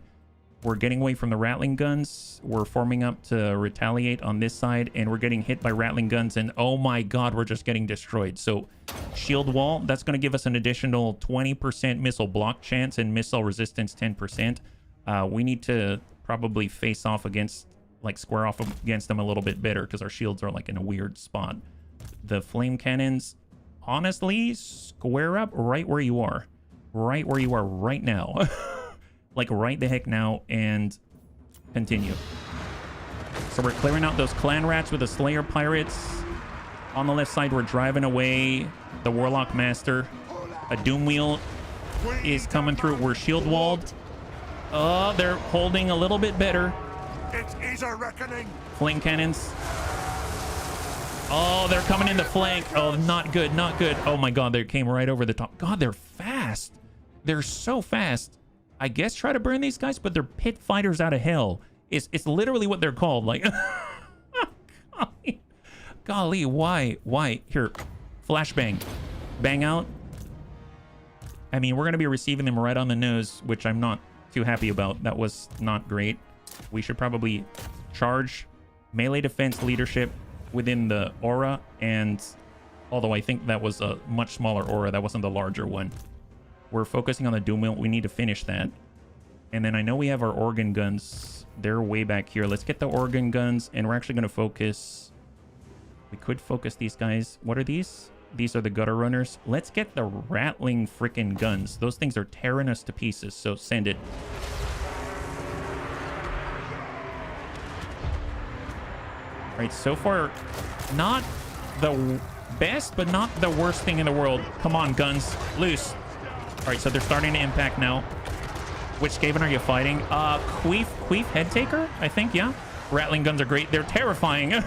We're getting away from the Rattling guns. We're forming up to retaliate on this side, and we're getting hit by Rattling guns, and oh my god, we're just getting destroyed. So shield wall, that's going to give us an additional 20% missile block chance and missile resistance 10%. We need to probably face off against, like square off against them a little bit better, because our shields are like in a weird spot. The flame cannons, honestly, square up right where you are. right where you are right now. Like right the heck now, and continue. So we're clearing out those clan rats with the Slayer pirates. On the left side, we're driving away the Warlock Master. A Doom Wheel is coming through. We're shield walled. Oh, they're holding a little bit better. It is a reckoning. Flame cannons. Oh, they're coming in the flank. Oh, not good, not good. Oh my god, they came right over the top. God, they're fast. They're so fast. I guess try to burn these guys, but they're pit fighters out of hell. It's literally what they're called. Like, golly, why? Here, flashbang. Bang out. I mean, we're going to be receiving them right on the nose, which I'm not too happy about. That was not great. We should probably charge melee defense leadership within the aura, and although I think that was a much smaller aura, that wasn't the larger one. We're focusing on the Doom Wheel. We need to finish that. And then I know we have our organ guns. They're way back here. Let's get the organ guns, and we're actually going to focus. We could focus these guys. What are these? These are the gutter runners. Let's get the rattling freaking guns. Those things are tearing us to pieces, so send it. All right, so far, not the best, but not the worst thing in the world. Come on, guns, loose. All right, so they're starting to impact now. Which Skaven are you fighting? Queef Head Taker, I think, yeah. Rattling guns are great. They're terrifying.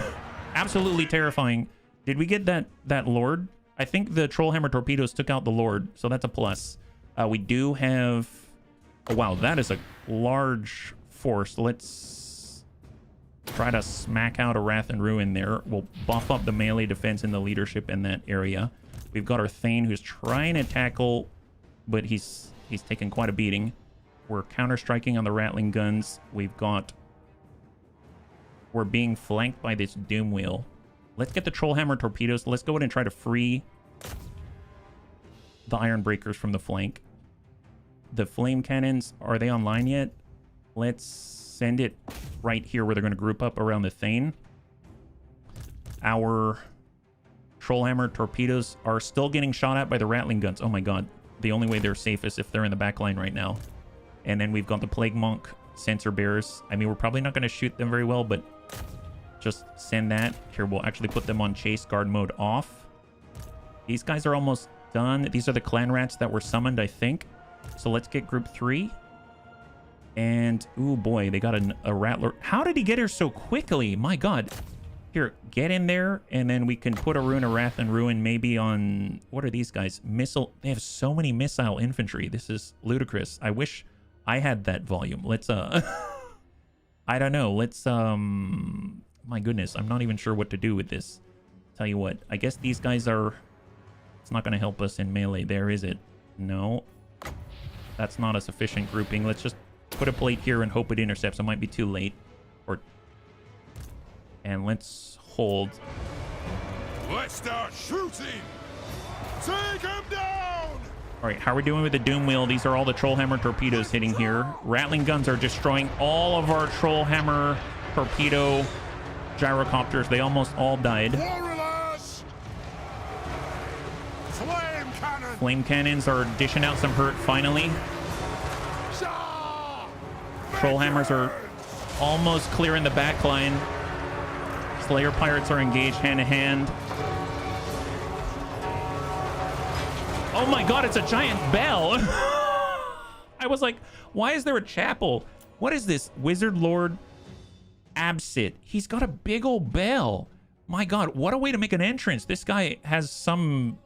Absolutely terrifying. Did we get that Lord? I think the Trollhammer torpedoes took out the Lord, so that's a plus. We do have... Oh, wow, that is a large force. Let's try to smack out a Wrath and Ruin there. We'll buff up the melee defense and the leadership in that area. We've got our Thane who's trying to tackle, but he's taken quite a beating. We're counter-striking on the rattling guns. We're being flanked by this Doom Wheel. Let's get the Trollhammer torpedoes. Let's go ahead and try to free the Iron Breakers from the flank. The flame cannons, are they online yet? Let's send it right here where they're going to group up around the Thane. Our Trollhammer torpedoes are still getting shot at by the rattling guns. Oh my god. The only way they're safe is if they're in the back line right now. And then we've got the Plague Monk sensor bearers. I mean, we're probably not going to shoot them very well, but just send that. Here, we'll actually put them on chase guard mode off. These guys are almost done. These are the clan rats that were summoned, I think. So let's get group 3. And, ooh, boy, they got a rattler. How did he get here so quickly? My god. Here, get in there, and then we can put a Rune of Wrath and Ruin maybe on... What are these guys? Missile... They have so many missile infantry. This is ludicrous. I wish I had that volume. Let's, I don't know. Let's, my goodness, I'm not even sure what to do with this. Tell you what, I guess these guys are... It's not going to help us in melee there, is it? No. That's not a sufficient grouping. Let's just put a plate here and hope it intercepts. It might be too late. Or... And let's hold. Let's start shooting. Take him down. All right, how are we doing with the Doom Wheel? These are all the Trollhammer torpedoes hitting here. Rattling guns are destroying all of our Trollhammer torpedo gyrocopters. They almost all died. Warriors. Flame cannon. Flame cannons are dishing out some hurt finally. Trollhammers are almost clearing the back line. Slayer pirates are engaged hand to hand. Oh my god, it's a giant bell. I was like, why is there a chapel? What is this? Wizard Lord Absit. He's got a big old bell. My god, what a way to make an entrance. This guy has some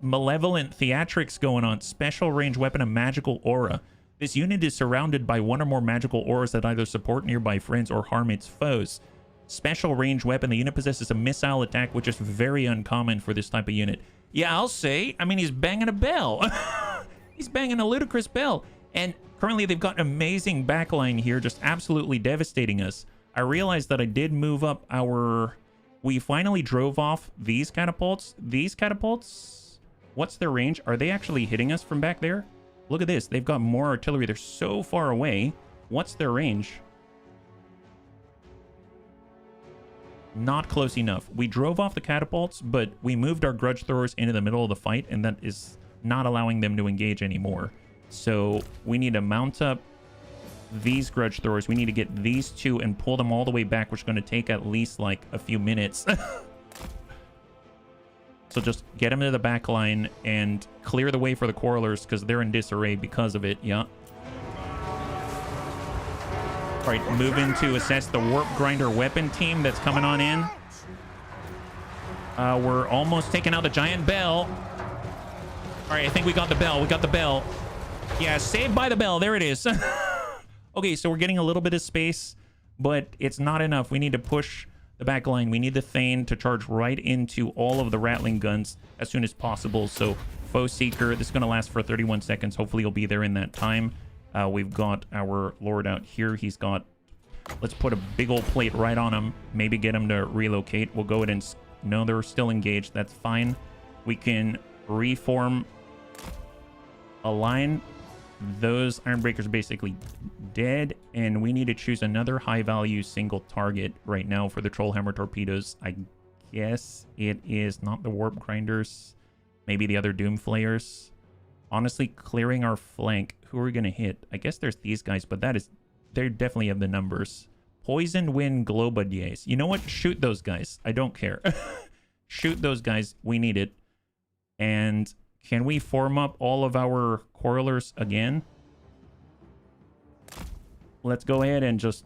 malevolent theatrics going on. Special range weapon, a magical aura. This unit is surrounded by one or more magical auras that either support nearby friends or harm its foes. Special range weapon. The unit possesses a missile attack, which is very uncommon for this type of unit. Yeah, I'll say. I mean, he's banging a bell. He's banging a ludicrous bell. And currently they've got amazing backline here, just absolutely devastating us. I realized that I did move up our... We finally drove off these catapults. These catapults, what's their range? Are they actually hitting us from back there? Look at this. They've got more artillery. They're so far away. What's their range? Not close enough. We drove off the catapults, but we moved our grudge throwers into the middle of the fight, and that is not allowing them to engage anymore. So we need to mount up these grudge throwers. We need to get these two and pull them all the way back, which is going to take at least like a few minutes. So just get them to the back line and clear the way for the quarrelers because they're in disarray because of it. Yeah. All right, move in to assess the warp grinder weapon team that's coming on in. We're almost taking out the giant bell. All right, I think we got the bell. We got the bell. Yeah, saved by the bell. There it is. Okay, so we're getting a little bit of space, but it's not enough. We need to push the back line. We need the Thane to charge right into all of the Rattling guns as soon as possible. So Foe Seeker, this is going to last for 31 seconds. Hopefully he'll be there in that time. We've got our Lord out here. He's got... Let's put a big old plate right on him. Maybe get him to relocate. We'll go ahead and... No, they're still engaged. That's fine. We can reform a line. Those Ironbreakers are basically dead, and we need to choose another high-value single target right now for the Trollhammer torpedoes. I guess it is not the Warp Grinders, maybe the other Doom Flayers. Honestly, clearing our flank, who are we going to hit? I guess there's these guys, but they definitely have the numbers. Poison Wind Globadiers. You know what? Shoot those guys. I don't care. Shoot those guys. We need it. And... can we form up all of our quarrelers again? Let's go ahead and just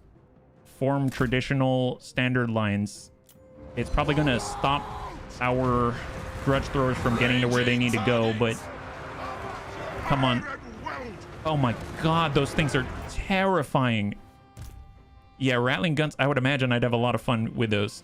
form traditional standard lines. It's probably going to stop our grudge throwers from getting to where they need to go, but come on. Oh my god, those things are terrifying. Yeah, Rattling guns, I would imagine I'd have a lot of fun with those.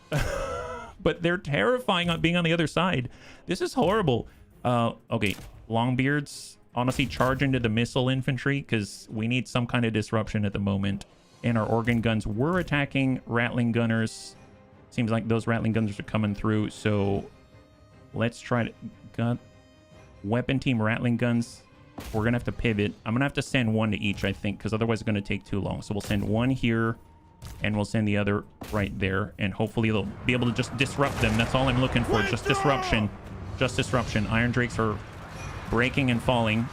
But they're terrifying on being on the other side. This is horrible. Okay, Longbeards, honestly, charge into the missile infantry because we need some kind of disruption at the moment. And our organ guns were attacking Rattling gunners. Seems like those Rattling gunners are coming through, so let's try to... Got weapon team Rattling guns. We're going to have to pivot. I'm going to have to send one to each, I think, because otherwise it's going to take too long. So we'll send one here, and we'll send the other right there, and hopefully they'll be able to just disrupt them. That's all I'm looking for, just disruption. Just disruption. Iron Drakes are breaking and falling.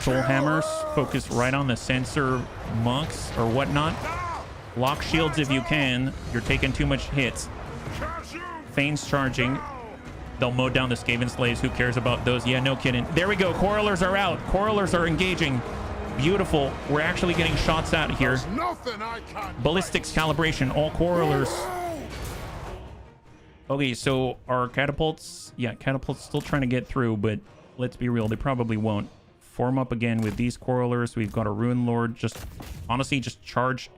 Troll Hammers focus right on the sensor monks or whatnot. Lock shields if you can. You're taking too much hits. Thane's charging. They'll mow down the Skaven Slaves. Who cares about those? Yeah, no kidding. There we go. Quarrelers are out. Quarrelers are engaging. Beautiful. We're actually getting shots out here. Ballistics calibration. All Quarrelers. Okay, so our catapults, yeah, catapults still trying to get through, but let's be real, they probably won't. Form up again with these Quarrelers. We've got a Rune Lord. Just, honestly, just charge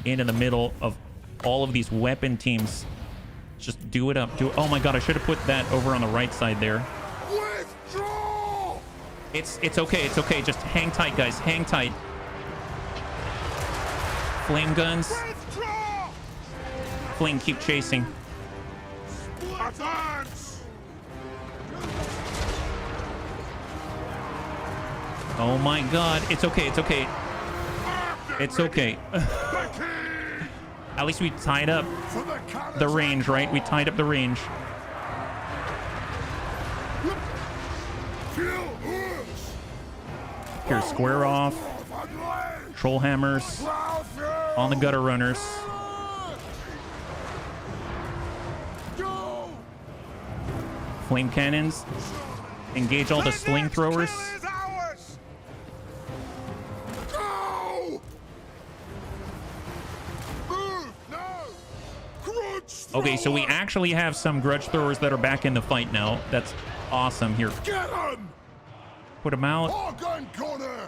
into the middle of all of these weapon teams. Just do it up. Do it. Oh my god, I should have put that over on the right side there. Withdraw! It's okay, it's okay. Just hang tight, guys. Hang tight. Flame guns. Withdraw! Flame, keep chasing. Advance! Oh my god. It's okay, it's okay. It's okay. At least we tied up the range, right? We tied up the range. Here, square off. Troll hammers on the gutter runners. Flame cannons. Engage all the sling throwers. Okay, so we actually have some grudge throwers that are back in the fight now. That's awesome. Here, put them out.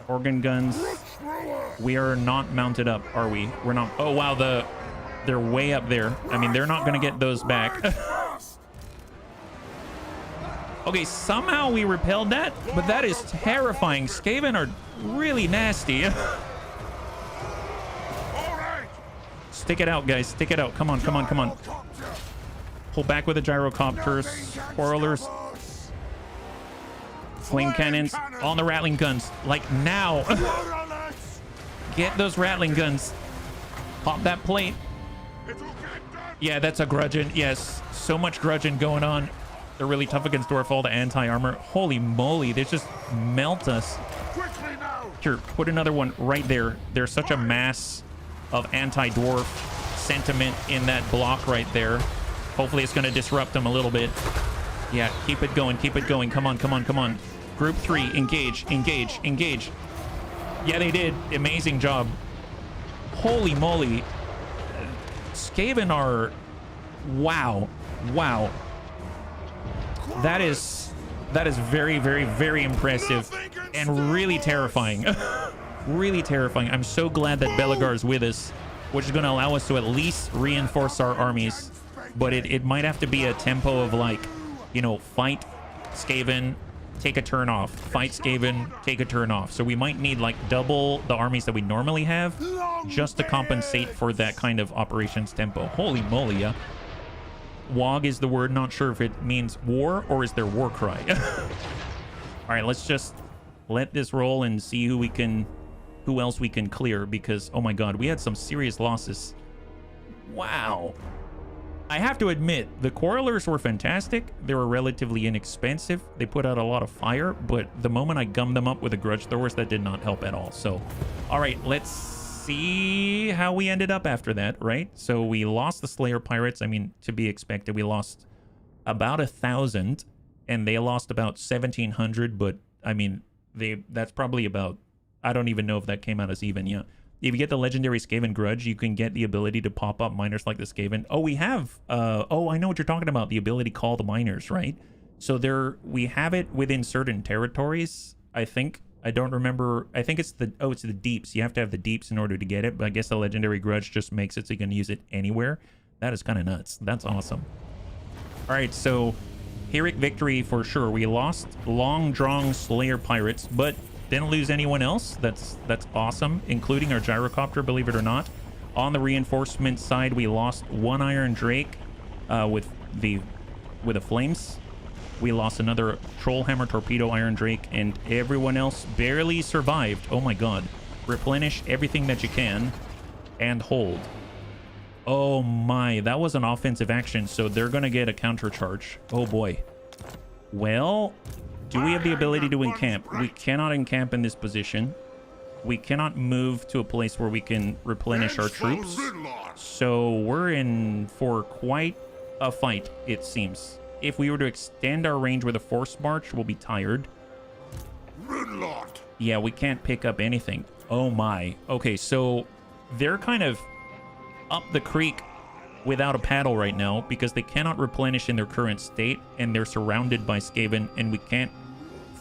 Organ guns. We are not mounted up, are we? We're not. Oh wow, they're way up there. I mean, they're not gonna get those back. Okay, somehow we repelled that, but that is terrifying. Skaven are really nasty. Stick it out, guys. Stick it out. Come on, come on, come on. Pull back with the gyrocopters. Quarrelers. Flame cannons on the Rattling guns. Like now. Get those Rattling guns. Pop that plate. Yeah, that's a grudgeon. Yes, so much grudgeon going on. They're really tough against dwarf, all the anti-armor. Holy moly, they just melt us. Quickly now! Here, put another one right there. There's such a mass of anti-dwarf sentiment in that block right there. Hopefully it's going to disrupt them a little bit. Yeah, keep it going, keep it going. Come on, come on, come on. Group 3, engage, engage, engage. Yeah, they did. Amazing job. Holy moly. Skaven are... Wow. Wow. That is very, very, very impressive and really terrifying. Really terrifying. I'm so glad that Belegar is with us, which is going to allow us to at least reinforce our armies. But it might have to be a tempo of, like, you know, fight Skaven, take a turn off. Fight Skaven, take a turn off. So we might need, like, double the armies that we normally have just to compensate for that kind of operations tempo. Holy moly, yeah. Wog is the word. Not sure if it means war or is there war cry. All right, let's just let this roll and see who else we can clear, because oh my god, we had some serious losses. Wow. I have to admit, the Quarrelers were fantastic. They were relatively inexpensive. They put out a lot of fire, but the moment I gummed them up with the Grudge Throwers, that did not help at all. So, all right, let's see how we ended up after that, right? So we lost the Slayer Pirates. I mean, to be expected. We lost about 1,000, and they lost about 1,700, but I mean, that's probably about, I don't even know if that came out as even yet. If you get the legendary Skaven Grudge, you can get the ability to pop up miners like the Skaven. Oh, we have, oh, I know what you're talking about. The ability to call the miners, right? So we have it within certain territories, I think. I don't remember. I think it's it's the deeps. You have to have the deeps in order to get it. But I guess the legendary Grudge just makes it so you can use it anywhere. That is kind of nuts. That's awesome. All right, so Pyrrhic victory for sure. We lost Long Drong Slayer Pirates, but didn't lose anyone else. That's awesome, including our Gyrocopter, believe it or not. On the reinforcement side, we lost one Iron Drake with the flames. We lost another Trollhammer Torpedo Iron Drake, and everyone else barely survived. Oh my god. Replenish everything that you can and hold. Oh my, that was an offensive action, so they're gonna get a counter charge. Oh boy. Well, do we have the ability to encamp? We cannot encamp in this position. We cannot move to a place where we can replenish our troops. So we're in for quite a fight, it seems. If we were to extend our range with a force march, we'll be tired. Yeah, we can't pick up anything. Oh my. Okay, so they're kind of up the creek without a paddle right now because they cannot replenish in their current state, and they're surrounded by Skaven, and we can't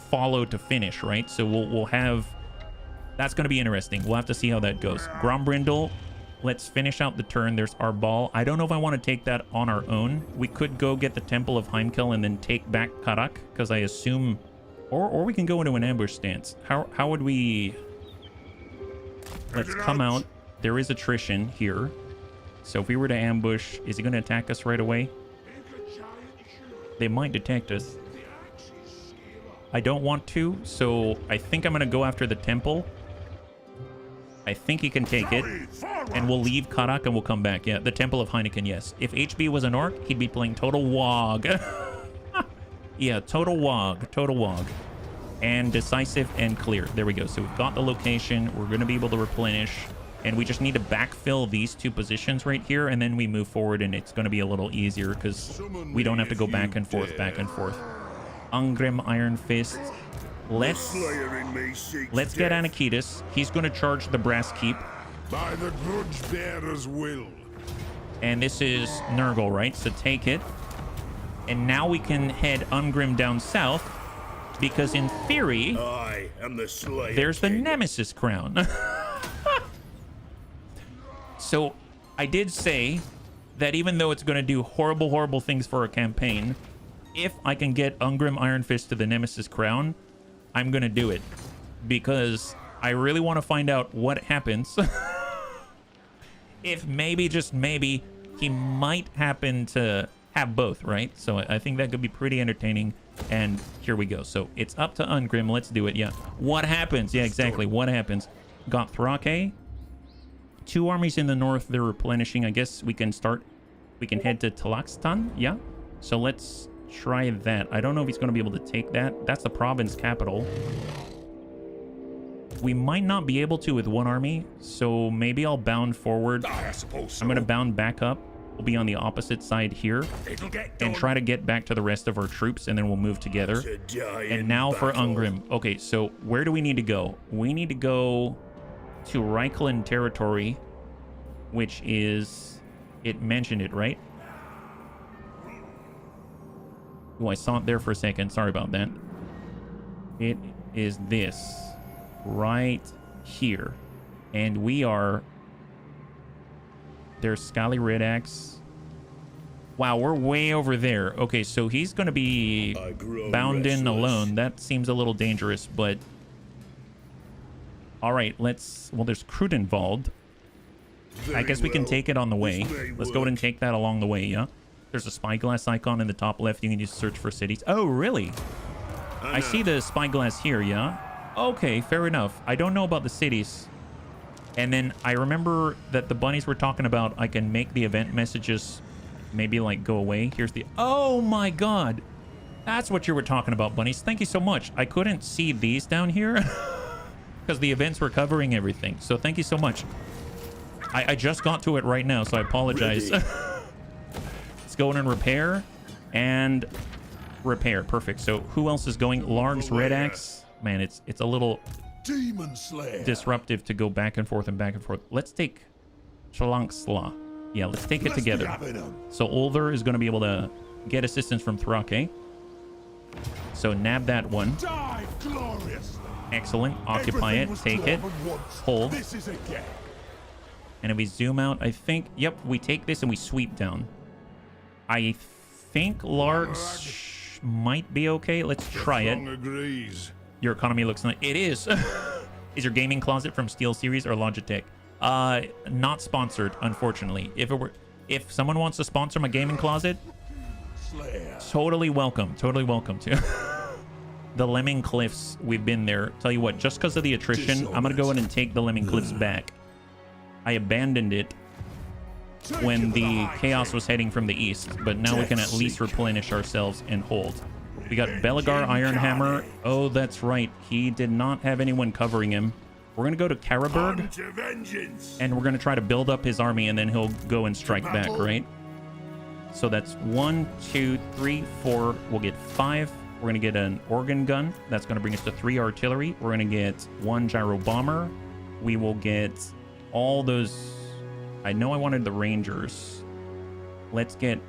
follow to finish, right? So we'll have... That's going to be interesting. We'll have to see how that goes. Grombrindal, let's finish out the turn. There's our ball. I don't know if I want to take that on our own. We could go get the Temple of Heimkel and then take back Karak, because I assume... Or we can go into an ambush stance. How would we... Let's come out. There is attrition here. So if we were to ambush, is he going to attack us right away? They might detect us. I don't want to, so I think I'm going to go after the temple. I think he can take it. And we'll leave Karak and we'll come back. Yeah, the Temple of Heineken, yes. If HB was an orc, he'd be playing Total Wog. Yeah, Total Wog. Total Wog. And decisive and clear. There we go. So we've got the location. We're going to be able to replenish. And we just need to backfill these two positions right here. And then we move forward and it's going to be a little easier because we don't have to go back and forth, back and forth. Ungrim Iron Fist. Let's get Anakitas. He's going to charge the Brass Keep. By the grudge bearer's will. And this is Nurgle, right? So take it. And now we can head Ungrim down south. Because in theory, I am the Slayer there's the Nemesis Crown. So I did say that even though it's going to do horrible, horrible things for a campaign, if I can get Ungrim Iron Fist to the Nemesis Crown, I'm going to do it. Because I really want to find out what happens. If maybe, just maybe, he might happen to have both, right? So I think that could be pretty entertaining. And here we go. So it's up to Ungrim. Let's do it. Yeah. What happens? Yeah, exactly. What happens? Got Thrake. 2 armies in the north. They're replenishing. I guess we can head to Talaxtan. Yeah. So let's try that. I don't know if he's going to be able to take that. That's the province capital. We might not be able to with one army, so maybe I'll bound forward. I suppose so. I'm going to bound back up. We'll be on the opposite side here and try to get back to the rest of our troops, and then we'll move together. And now for Ungrim. Okay, so where do we need to go? We need to go to Reichland territory, which is... It mentioned it, right? Oh, I saw it there for a second. Sorry about that. It is this right here. And we are... There's Scally Red Axe. Wow, we're way over there. Okay, so he's going to be bound in alone. That seems a little dangerous, but... All right, let's... Well, there's Krudenwald. I guess we can take it on the way. Let's go ahead and take that along the way, yeah? There's a spyglass icon in the top left. You can just search for cities. Oh, really? I see the spyglass here, yeah? Okay, fair enough. I don't know about the cities. And then I remember that the bunnies were talking about I can make the event messages maybe like go away. Here's the... Oh my god. That's what you were talking about, bunnies. Thank you so much. I couldn't see these down here because the events were covering everything. So thank you so much. I just got to it right now, so I apologize. Let's go in and repair. And repair. Perfect. So who else is going? Larg's Red Axe. Man, it's a little... Demon Slayer. Disruptive to go back and forth and back and forth. Let's take Chalangsla. Yeah, let's take it together. So Ulver is going to be able to get assistance from Thrake. So nab that one. Die glorious. Excellent. Occupy it. Take it. Hold. This is a game. And if we zoom out, I think... Yep, we take this and we sweep down. I think Largs might be okay. Let's try it. Agrees. Your economy looks nice. It is. Is your gaming closet from Steel Series or Logitech? Not sponsored, unfortunately. If someone wants to sponsor my gaming closet, Slayer. totally welcome. Totally welcome to. The Lemming Cliffs, we've been there. Tell you what, just because of the attrition, I'm gonna go in and take the Lemming Cliffs back. I abandoned it when the Chaos was heading from the east, but now we can at least replenish ourselves and hold. We got Belagar Ironhammer. Oh, that's right. He did not have anyone covering him. We're going to go to Karaberg, and we're going to try to build up his army, and then he'll go and strike back, right? So that's 1, 2, 3, 4. We'll get 5. We're going to get an organ gun. That's going to bring us to 3 artillery. We're going to get 1 gyro bomber. We will get all those... I know I wanted the rangers. Let's get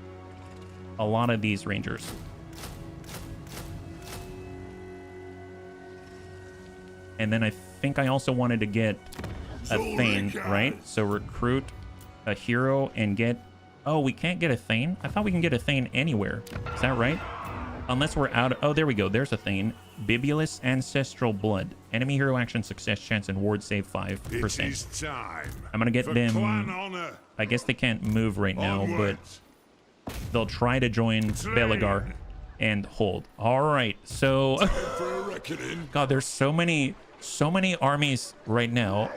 a lot of these rangers. And then I think I also wanted to get a Thane, right? So recruit a hero and get... Oh, we can't get a Thane? I thought we can get a Thane anywhere. Is that right? Unless we're out of... Oh, there we go. There's a Thane. Bibulus Ancestral Blood. Enemy hero action success chance and ward save 5%. It is time. I'm going to get them... Clan honor. I guess they can't move right now, but they'll try to join Belagar and hold. All right, so... God, there's so many armies right now.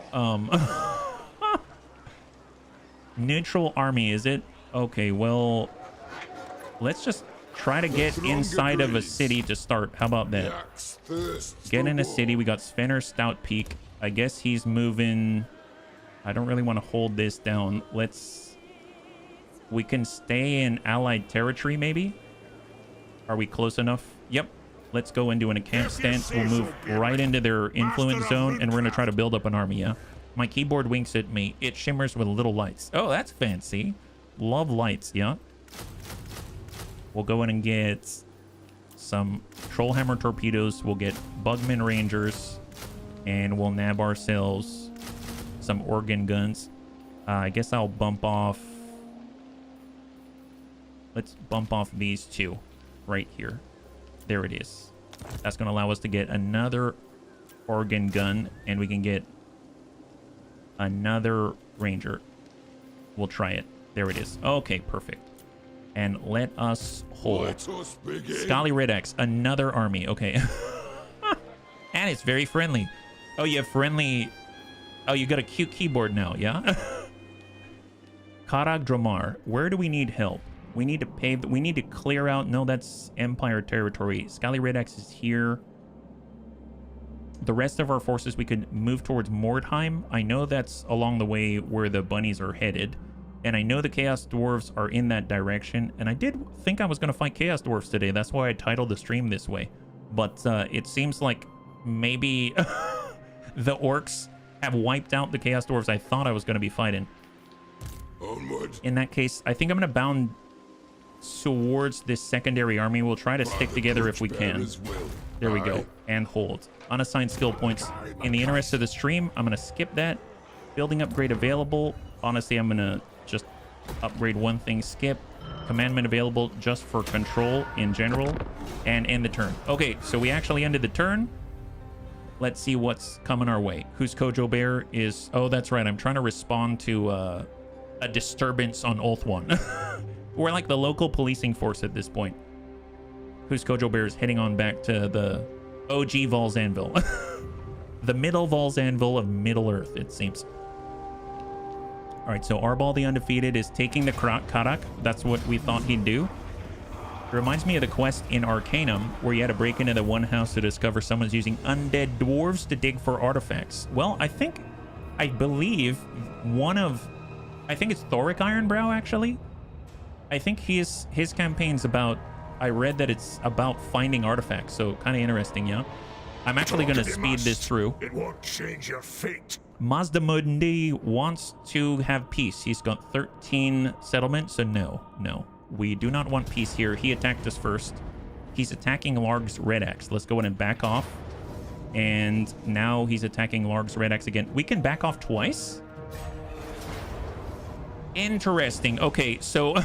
Neutral army, is it? Okay, well, let's just try to get inside of a city to start. How about that? Get in a city. We got Svenner Stout Peak. I guess he's moving. I don't really want to hold this down. We can stay in allied territory, maybe? Are we close enough? Yep. Let's go into an camp stance. We'll move right into their influence zone, and we're going to try to build up an army, yeah? My keyboard winks at me. It shimmers with little lights. Oh, that's fancy. Love lights, yeah? We'll go in and get some Trollhammer torpedoes. We'll get Bugman Rangers, and we'll nab ourselves some organ guns. I guess I'll bump off... Let's bump off these two right here. There it is. That's going to allow us to get another organ gun, and we can get another ranger. We'll try it. There it is. Okay, perfect. And let us hold. Scally Red Axe, another army. Okay. And it's very friendly. Oh, you have friendly... Oh, you got a cute keyboard now, yeah? Karag Dromar, where do we need help? We need to pave. We need to clear out. No, that's Empire territory. Scaly Red Axe is here. The rest of our forces, we could move towards Mordheim. I know that's along the way where the bunnies are headed. And I know the Chaos Dwarves are in that direction. And I did think I was going to fight Chaos Dwarves today. That's why I titled the stream this way. But it seems like maybe the orcs have wiped out the Chaos Dwarves I thought I was going to be fighting. Onward. In that case, I think I'm going to bound towards this secondary army. We'll try to stick together if we can. There we go. And hold. Unassigned skill points. In the interest of the stream, I'm going to skip that. Building upgrade available. Honestly, I'm going to just upgrade one thing. Skip. Commandment available just for control in general. And end the turn. Okay, so we actually ended the turn. Let's see what's coming our way. Who's Kojo Bear is... Oh, that's right. I'm trying to respond to a disturbance on Oath 1. We're like the local policing force at this point. Who's Kojo Bear is heading on back to the OG Val's Anvil. The middle Val's Anvil of Middle Earth, it seems. All right, so Arbal the Undefeated is taking the Karak. That's what we thought he'd do. It reminds me of the quest in Arcanum, where you had to break into the one house to discover someone's using undead dwarves to dig for artifacts. Well, I believe I think it's Thoric Ironbrow, actually. I think his campaign's about... I read that it's about finding artifacts, so kind of interesting, yeah? I'm actually going to speed this through. It won't change your fate. Mazda Mundi wants to have peace. He's got 13 settlements, so no. We do not want peace here. He attacked us first. He's attacking Larg's Red Axe. Let's go in and back off. And now he's attacking Larg's Red Axe again. We can back off twice? Interesting. Okay, so...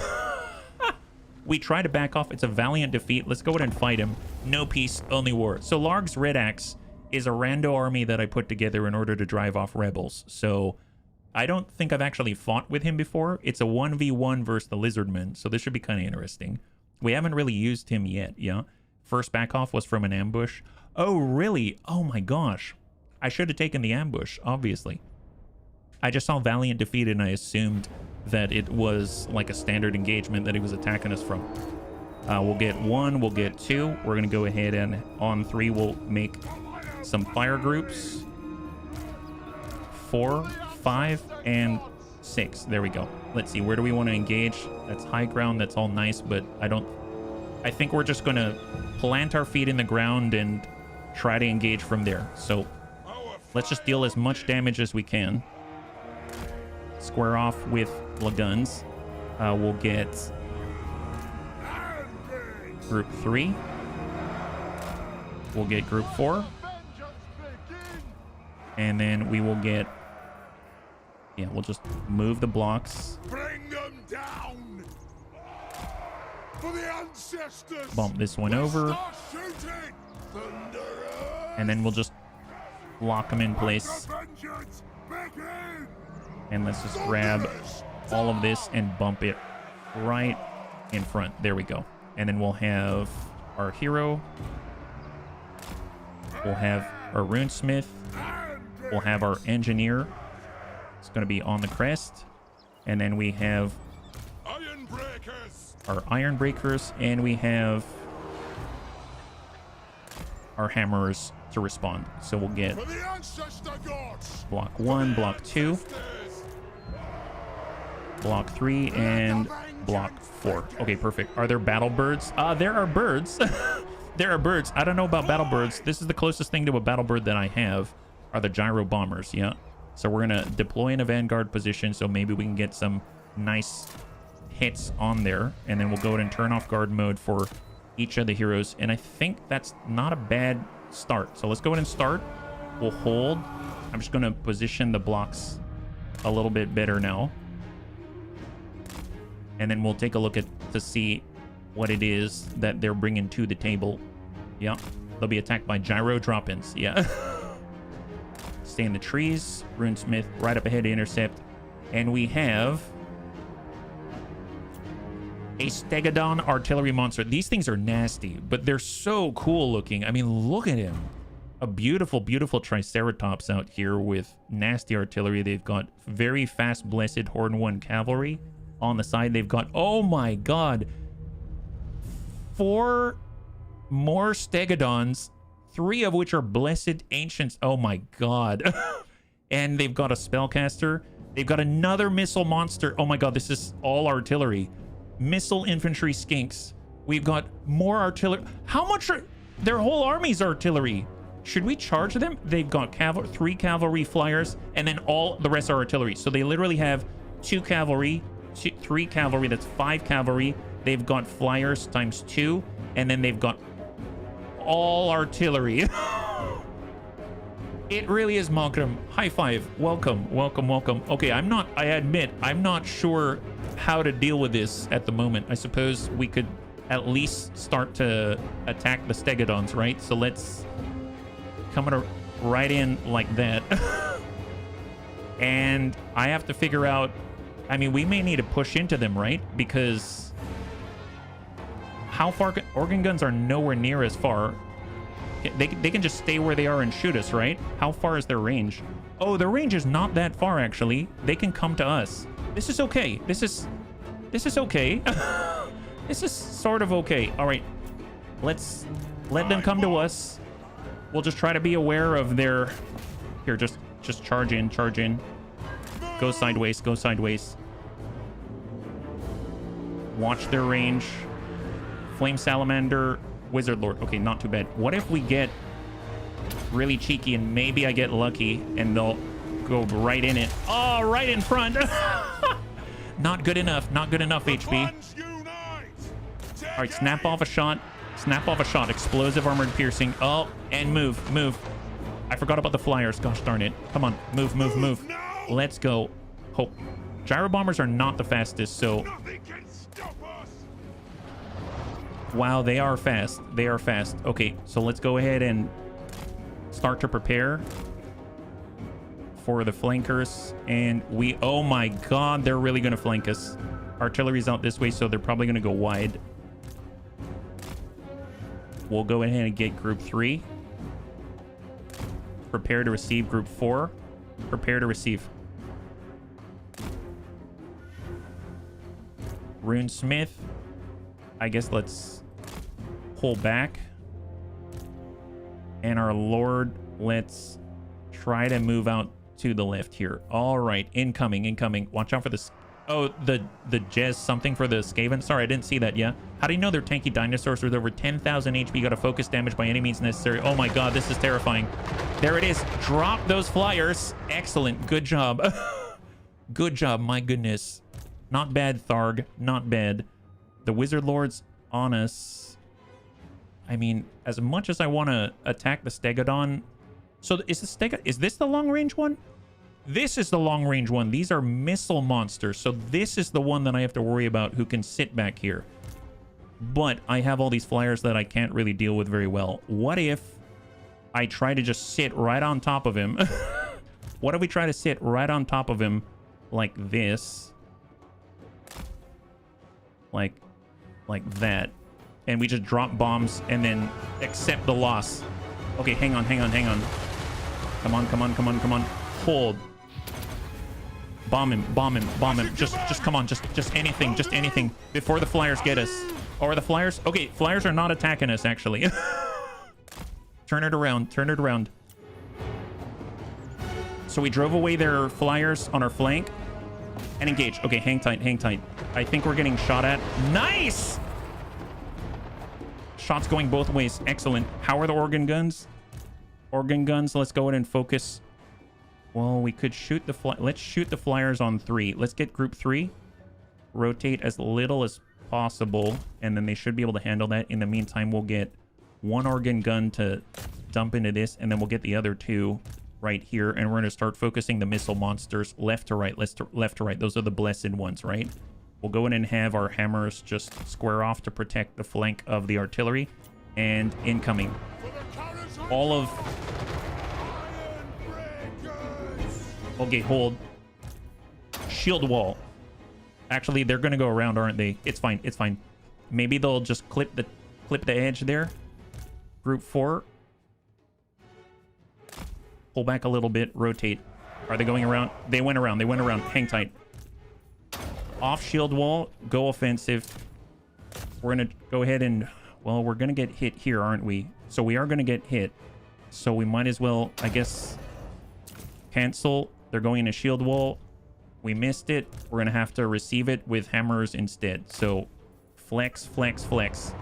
We try to back off. It's a valiant defeat. Let's go ahead and fight him. No peace, only war. So Larg's Red Axe is a rando army that I put together in order to drive off rebels. So I don't think I've actually fought with him before. It's a 1v1 versus the Lizardmen, so this should be kind of interesting. We haven't really used him yet, yeah? First back off was from an ambush. Oh, really? Oh my gosh. I should have taken the ambush, obviously. I just saw Valiant defeated and I assumed that it was like a standard engagement that he was attacking us from. We'll get 1, we'll get 2. We're going to go ahead and on 3, we'll make some fire groups. 4, 5, and 6. There we go. Let's see, where do we want to engage? That's high ground, that's all nice, but I think we're just going to plant our feet in the ground and try to engage from there. So let's just deal as much damage as we can. Square off with the guns. We'll get group 3. We'll get group 4. And then we will get... Yeah, we'll just move the blocks. Bring them down. For the ancestors. Bump this one over. And then we'll just lock them in place. And let's just grab all of this and bump it right in front. There we go. And then we'll have our hero. We'll have our runesmith. We'll have our engineer. It's going to be on the crest. And then we have our iron breakers. And we have our hammerers to respond. So we'll get block 1, block 2. Block 3 and block 4. Okay, perfect. Are there battle birds? There are birds. There are birds. I don't know about battle birds. This is the closest thing to a battle bird that I have are the gyro bombers. Yeah. So we're going to deploy in a vanguard position. So maybe we can get some nice hits on there. And then we'll go ahead and turn off guard mode for each of the heroes. And I think that's not a bad start. So let's go ahead and start. We'll hold. I'm just going to position the blocks a little bit better now. And then we'll take a look to see what it is that they're bringing to the table. Yeah, they'll be attacked by gyro drop-ins. Yeah. Stay in the trees. Runesmith right up ahead to intercept. And we have a Stegodon artillery monster. These things are nasty, but they're so cool looking. I mean, look at him. A beautiful, beautiful Triceratops out here with nasty artillery. They've got very fast Blessed Horn 1 cavalry on the side. They've got, oh my god, 4 more stegodons, 3 of which are blessed ancients. Oh my god. And they've got a spellcaster. They've got another missile monster. Oh my god, this is all artillery. Missile infantry skinks. We've got more artillery. How much are... Their whole army's artillery. Should we charge them? They've got 3 cavalry flyers, and then all the rest are artillery. So they literally have 2 cavalry, 3 cavalry, that's 5 cavalry. They've got flyers times 2, and then they've got all artillery. It really is Malcolm. High five. Welcome, welcome, welcome. Okay, I admit, I'm not sure how to deal with this at the moment. I suppose we could at least start to attack the stegodons, right? So let's come right in like that. And I have to figure out, I mean, we may need to push into them, right? Because how far... Organ guns are nowhere near as far. They can just stay where they are and shoot us, right? How far is their range? Oh, their range is not that far, actually. They can come to us. This is okay. This is okay. This is sort of okay. All right. Let's let them come to us. We'll just try to be aware of their... Here, just charge in, charge in. Go sideways, go sideways. Watch their range. Flame Salamander... Wizard Lord. Okay, not too bad. What if we get really cheeky and maybe I get lucky and they'll go right in it? Oh, right in front. Not good enough. Not good enough, HP. All right, snap off a shot. Snap off a shot. Explosive armored piercing. Oh, and move. I forgot about the flyers. Gosh darn it. Come on. Move. Let's go. Hope. Gyro bombers are not the fastest, so... Wow, they are fast. They are fast. Okay, so let's go ahead and start to prepare for the flankers. And we... Oh my god, they're really going to flank us. Artillery's out this way, so they're probably going to go wide. We'll go ahead and get group 3. Prepare to receive group 4. Prepare to receive. Runesmith. I guess let's pull back. And our Lord, let's try to move out to the left here. All right, incoming. Watch out for this. Oh, the Jez something for the Skaven. Sorry, I didn't see that. Yeah. How do you know they're tanky dinosaurs with over 10,000 HP? Got to focus damage by any means necessary. Oh my god, this is terrifying. There it is. Drop those flyers. Excellent. Good job. Good job. My goodness. Not bad, Tharg. Not bad. The Wizard Lord's on us. I mean, as much as I want to attack the Stegodon... So is this the long range one? This is the long range one. These are missile monsters. So this is the one that I have to worry about who can sit back here. But I have all these flyers that I can't really deal with very well. What if I try to just sit right on top of him? What if we try to sit right on top of him like this? Like that. And we just drop bombs and then accept the loss. Okay, hang on. Come on. Hold. Bomb him. Just come on. Just anything before the flyers get us. Or the flyers. Okay, flyers are not attacking us, actually. Turn it around. So we drove away their flyers on our flank. And engage. Okay, hang tight. I think we're getting shot at. Nice! Shots going both ways. Excellent. How are the organ guns? Let's go ahead and focus. Well, we could shoot the let's shoot the flyers on 3. Let's get group 3. Rotate as little as possible, and then they should be able to handle that. In the meantime, we'll get 1 organ gun to dump into this, and then we'll get the other 2 right here, and we're going to start focusing the missile monsters left to right. Left to right. Those are the blessed ones, right? We'll go in and have our hammers just square off to protect the flank of the artillery. And incoming. All of... Okay, hold. Shield wall. Actually, they're going to go around, aren't they? It's fine. Maybe they'll just clip the edge there. Group 4. Pull back a little bit. Rotate. Are they going around? They went around. Hang tight. Off shield wall, go offensive. We're going to go ahead and, well, we're going to get hit here, aren't we? So we are going to get hit. So we might as well, I guess, cancel. They're going into shield wall. We missed it. We're going to have to receive it with hammers instead. So flex, flex, flex.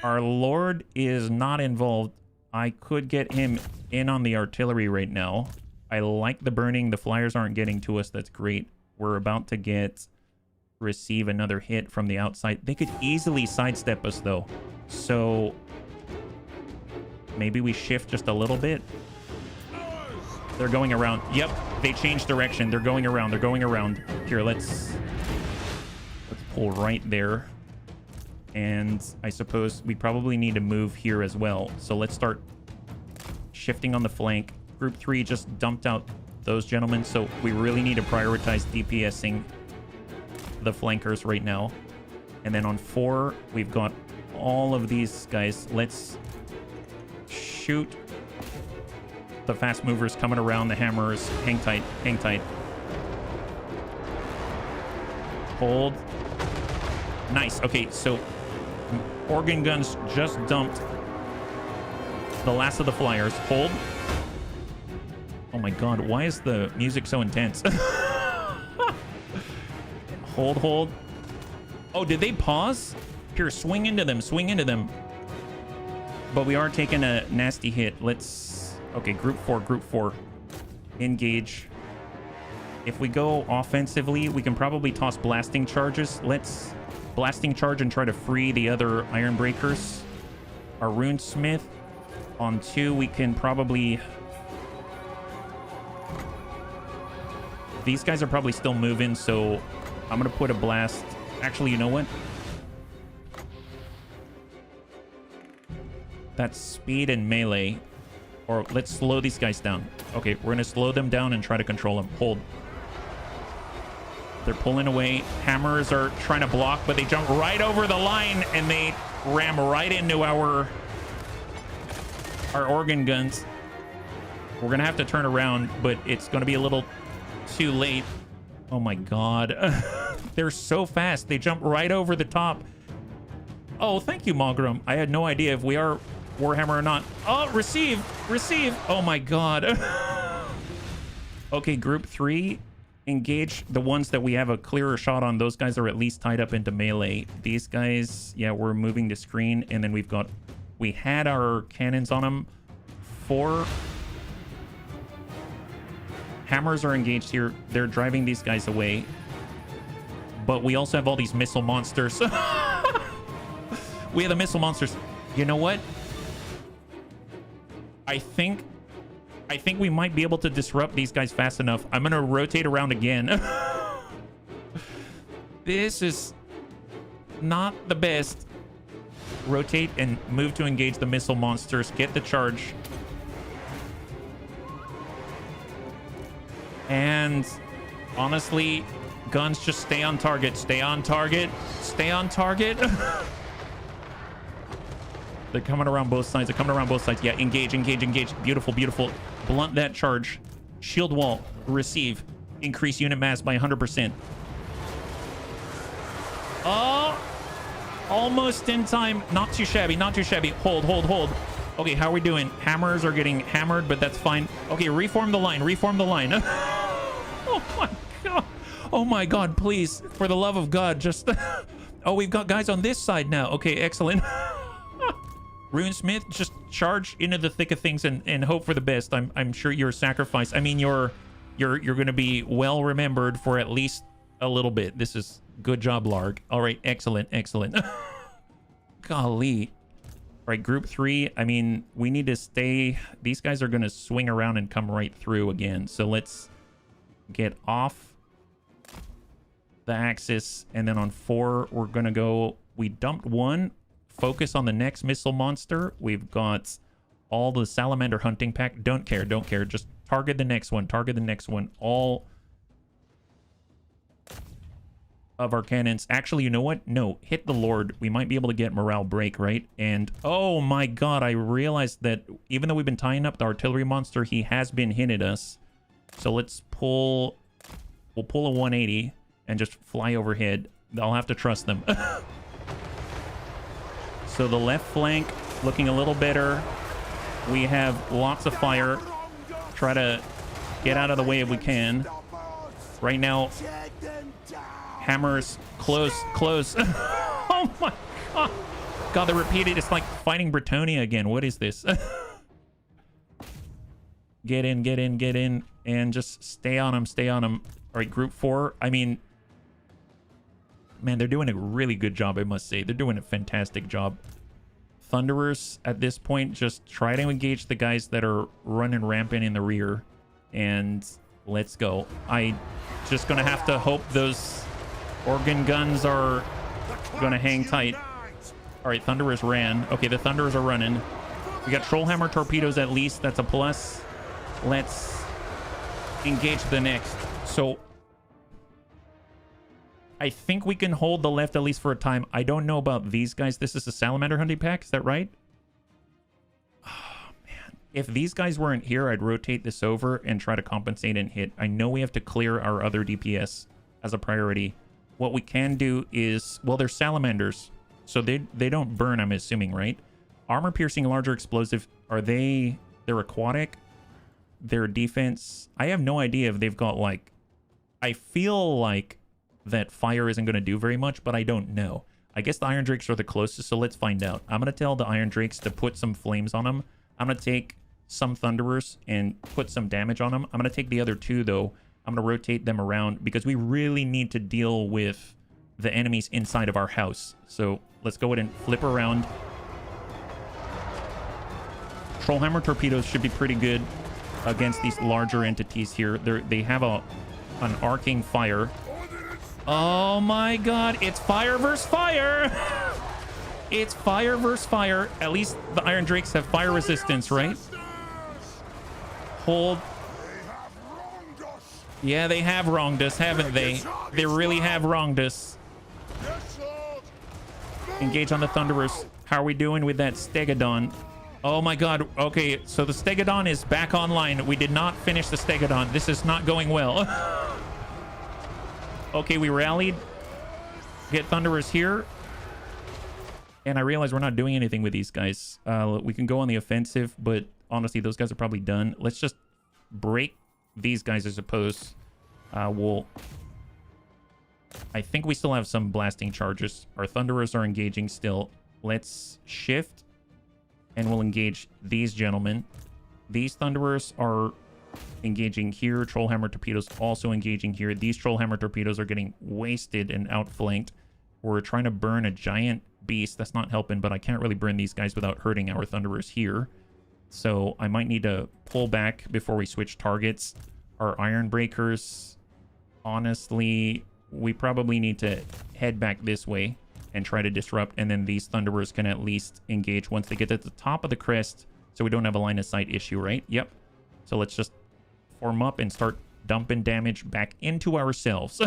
Our Lord is not involved. I could get him in on the artillery right now. I like the burning. The flyers aren't getting to us. That's great. We're about to receive another hit from the outside. They could easily sidestep us though. So maybe we shift just a little bit. They're going around. Yep, they changed direction. They're going around. They're going around. Here, let's pull right there. And I suppose we probably need to move here as well. So let's start shifting on the flank. Group 3 just dumped out those gentlemen, so we really need to prioritize DPSing the flankers right now. And then on 4, we've got all of these guys. Let's shoot the fast movers coming around, the hammers. Hang tight, hang tight. Hold. Nice. Okay, so organ guns just dumped the last of the flyers. Hold. Oh my god, why is the music so intense? Hold, hold. Oh, did they pause? Here, swing into them, swing into them. But we are taking a nasty hit. Let's... Okay, group 4, group 4. Engage. If we go offensively, we can probably toss blasting charges. Let's blasting charge and try to free the other iron breakers. Our runesmith on 2, we can probably... These guys are probably still moving, so I'm going to put a blast. Actually, you know what? That's speed and melee. Or let's slow these guys down. Okay, we're going to slow them down and try to control them. Hold. They're pulling away. Hammers are trying to block, but they jump right over the line and they ram right into our organ guns. We're going to have to turn around, but it's going to be a little too late. Oh my god. They're so fast. They jump right over the top. Oh, thank you, Mogram. I had no idea if we are Warhammer or not. Oh, receive! Receive! Oh my god. Okay, group 3. Engage the ones that we have a clearer shot on. Those guys are at least tied up into melee. These guys, yeah, we're moving to screen. And then we had our cannons on them. 4 hammers are engaged here. They're driving these guys away. But we also have all these missile monsters. We have the missile monsters. You know what? I think we might be able to disrupt these guys fast enough. I'm going to rotate around again. This is not the best. Rotate and move to engage the missile monsters. Get the charge. And honestly, guns just stay on target. Stay on target. Stay on target. They're coming around both sides. They're coming around both sides. Yeah, engage, engage, engage. Beautiful, beautiful. Blunt that charge. Shield wall. Receive. Increase unit mass by 100%. Oh! Almost in time. Not too shabby. Not too shabby. Hold, hold, hold. Okay, how are we doing? Hammers are getting hammered, but that's fine. Okay, reform the line. Reform the line. Oh my god. Oh my god, please. For the love of God, just... Oh, we've got guys on this side now. Okay, excellent. Runesmith, just charge into the thick of things and hope for the best. I'm sure your sacrifice. I mean, you're going to be well remembered for at least a little bit. This is good job, Larg. All right, excellent, excellent. Golly. All right, group 3. I mean, we need to stay. These guys are going to swing around and come right through again. So let's get off the axis, and then on 4, we're going to go. We dumped 1. Focus on the next missile monster. We've got all the salamander hunting pack. Don't care, don't care. Just target the next one. Target the next one. All of our cannons. Actually, you know what? No, hit the Lord. We might be able to get morale break, right? And oh my god, I realized that even though we've been tying up the artillery monster, he has been hitting us. So let's pull... We'll pull a 180 and just fly overhead. I'll have to trust them. So the left flank looking a little better. We have lots of fire. Try to get out of the way if we can. Right now, hammers close. Oh my god. God, the repeated. It's like fighting Bretonia again. What is this? Get in. And just stay on them. All right, group 4. I mean, man, they're doing a really good job, I must say. They're doing a fantastic job. Thunderers, at this point, just try to engage the guys that are running rampant in the rear. And let's go. I just gonna have to hope those organ guns are gonna hang tight. All right, Thunderers ran. Okay, the Thunderers are running. We got Trollhammer torpedoes at least. That's a plus. Let's engage the next. So I think we can hold the left at least for a time. I don't know about these guys. This is a Salamander hunting pack. Is that right? Oh, man. If these guys weren't here, I'd rotate this over and try to compensate and hit. I know we have to clear our other DPS as a priority. What we can do is... Well, they're Salamanders, so they don't burn, I'm assuming, right? Armor-piercing, larger explosive. Are they... They're aquatic? Their defense... I have no idea if they've got, like... I feel like that fire isn't going to do very much, but I don't know. I guess the Iron Drakes are the closest, so let's find out. I'm going to tell the Iron Drakes to put some flames on them. I'm going to take some Thunderers and put some damage on them. I'm going to take the other 2, though. I'm going to rotate them around because we really need to deal with the enemies inside of our house. So let's go ahead and flip around. Trollhammer torpedoes should be pretty good against these larger entities here. They have an arcing fire. Oh my god, it's fire versus fire. It's fire versus fire. At least the Iron Drakes have fire resistance, right? Hold. Yeah, they have wronged us, haven't they? They really have wronged us. Engage on the Thunderers. How are we doing with that Stegodon? Oh my god. Okay, so the Stegodon is back online. We did not finish the Stegodon. This is not going well. Okay, we rallied. Get Thunderers here. And I realize we're not doing anything with these guys. We can go on the offensive, but honestly, those guys are probably done. Let's just break these guys, I suppose. I think we still have some blasting charges. Our Thunderers are engaging still. Let's shift, and we'll engage these gentlemen. These Thunderers are engaging here. Trollhammer torpedoes also engaging here. These Trollhammer torpedoes are getting wasted and outflanked. We're trying to burn a giant beast. That's not helping, but I can't really burn these guys without hurting our Thunderers here. So I might need to pull back before we switch targets. Our Iron Breakers, honestly, we probably need to head back this way and try to disrupt, and then these Thunderers can at least engage once they get to the top of the crest, so we don't have a line of sight issue, right? Yep. So let's just form up and start dumping damage back into ourselves.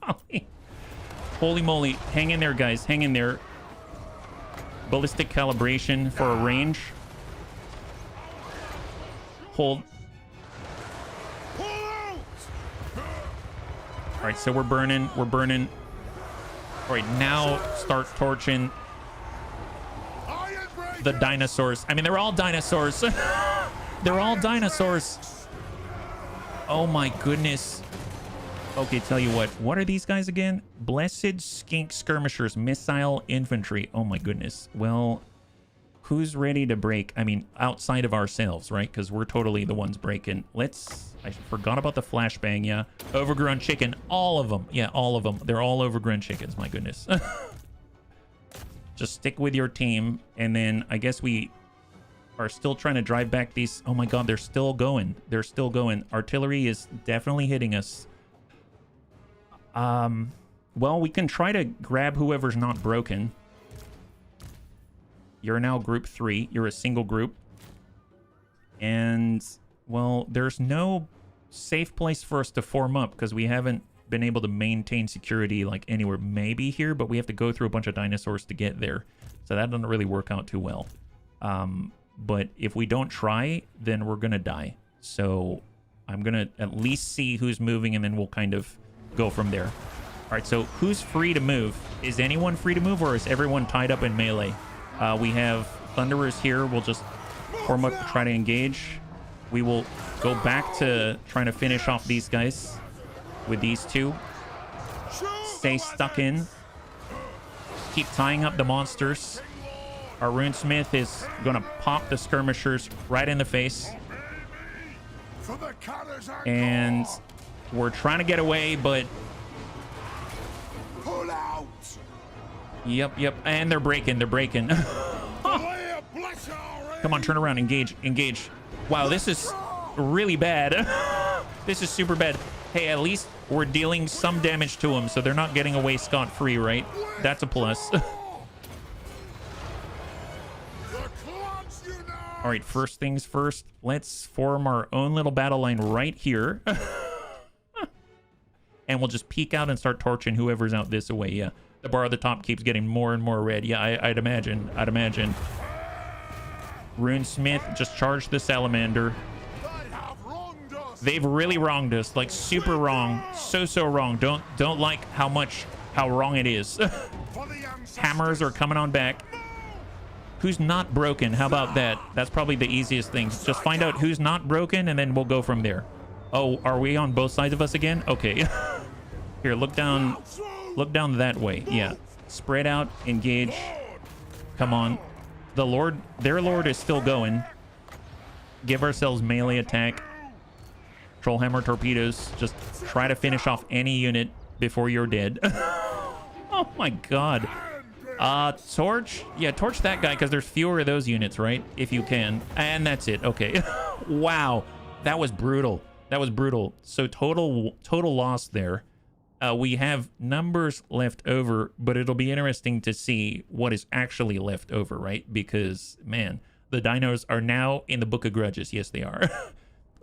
Golly. Holy moly. Hang in there, guys. Hang in there. Ballistic calibration for a range. Hold. All right, so we're burning. We're burning. All right, now start torching the dinosaurs. I mean, they're all dinosaurs. They're all dinosaurs. Oh my goodness. Okay, tell you what are these guys again? Blessed Skink Skirmishers, Missile Infantry. Oh my goodness. Well, who's ready to break? I mean, outside of ourselves, right? Because we're totally the ones breaking. I forgot about the flashbang, yeah. Overgrown chicken, all of them. Yeah, all of them. They're all overgrown chickens, my goodness. Just stick with your team, and then I guess we are still trying to drive back these. Oh my god, they're still going. They're still going. Artillery is definitely hitting us. Well, we can try to grab whoever's not broken. You're now group 3. You're a single group. And, well, there's no safe place for us to form up because we haven't been able to maintain security like anywhere. Maybe here, but we have to go through a bunch of dinosaurs to get there. So that doesn't really work out too well. But if we don't try, then we're going to die. So I'm going to at least see who's moving, and then we'll kind of go from there. All right, so who's free to move? Is anyone free to move, or is everyone tied up in melee? We have Thunderers here. We'll just form up to try to engage. We will go back to trying to finish off these guys with these two. Stay stuck in. Keep tying up the monsters. Our runesmith is going to pop the skirmishers right in the face. And we're trying to get away, but... Pull out. Yep. And they're breaking. Come on, turn around. Engage. Wow, this is really bad. This is super bad. Hey, at least we're dealing some damage to them, so they're not getting away scot-free, right? That's a plus. All right, first things first. Let's form our own little battle line right here. And we'll just peek out and start torching whoever's out this way. Yeah, the bar at the top keeps getting more and more red. Yeah, I'd imagine. Runesmith just charged the salamander. They've really wronged us, like super wrong, so wrong. Don't like how wrong it is. Hammers are coming on back. Who's not broken? How about that? That's probably the easiest thing. Just find out who's not broken, and then we'll go from there. Oh, are we on both sides of us again? Okay. Here, look down that way. Yeah, spread out, engage. Come on. Their lord is still going. Give ourselves melee attack. Trollhammer torpedoes. Just try to finish off any unit before you're dead. Oh my god. Torch? Yeah, torch that guy, because there's fewer of those units, right? If you can. And that's it. Okay. Wow. That was brutal. So total loss there. We have numbers left over, but it'll be interesting to see what is actually left over, right? Because, man, the dinos are now in the Book of Grudges. Yes, they are.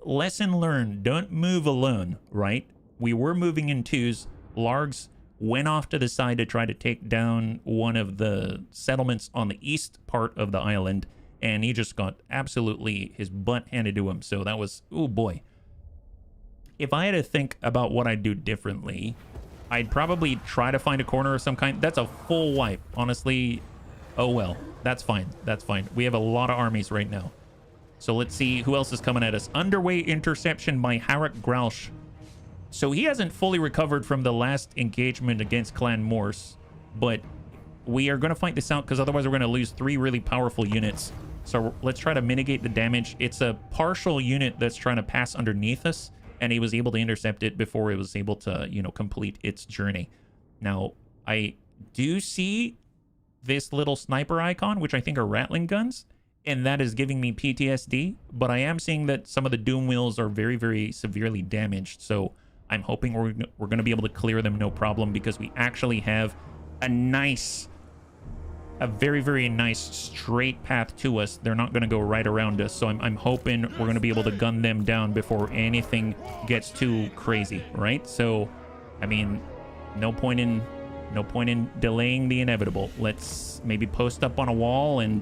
Lesson learned, don't move alone, right? We were moving in twos. Largs went off to the side to try to take down one of the settlements on the east part of the island, and he just got absolutely his butt handed to him. So that was, oh boy. If I had to think about what I'd do differently, I'd probably try to find a corner of some kind. That's a full wipe, honestly. Oh well, that's fine. We have a lot of armies right now. So let's see who else is coming at us. Underway interception by Harak Grausch. So he hasn't fully recovered from the last engagement against Clan Morse, but we are going to fight this out because otherwise we're going to lose 3 really powerful units. So let's try to mitigate the damage. It's a partial unit that's trying to pass underneath us, and he was able to intercept it before it was able to, complete its journey. Now, I do see this little sniper icon, which I think are Ratling guns, and that is giving me PTSD, but I am seeing that some of the Doom Wheels are very, very severely damaged, so I'm hoping we're going to be able to clear them no problem, because we actually have a very, very nice straight path to us. They're not going to go right around us, so I'm hoping we're going to be able to gun them down before anything gets too crazy, right? So, I mean, no point in delaying the inevitable. Let's maybe post up on a wall, and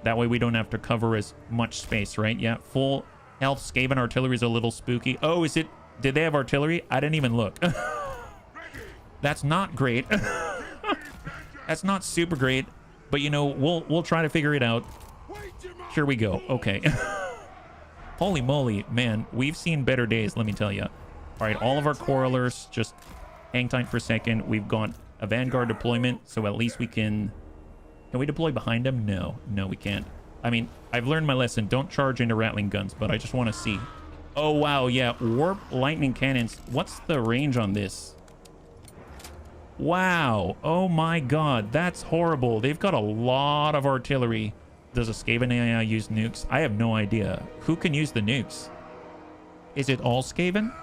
that way we don't have to cover as much space, right? Yeah, full health Skaven artillery is a little spooky. Oh, did they have artillery? I didn't even look. That's not great. That's not super great, but we'll try to figure it out. Here we go. Okay. Holy moly, man, we've seen better days, let me tell you. All right, all of our quarrelers, just hang tight for a second. We've got a vanguard deployment, so at least we can we deploy behind them? No, we can't. I mean, I've learned my lesson. Don't charge into Ratling guns, but I just want to see. Oh, wow, yeah, warp lightning cannons. What's the range on this? Wow. Oh my god, that's horrible. They've got a lot of artillery. Does a Skaven AI use nukes? I have no idea. Who can use the nukes? Is it all Skaven?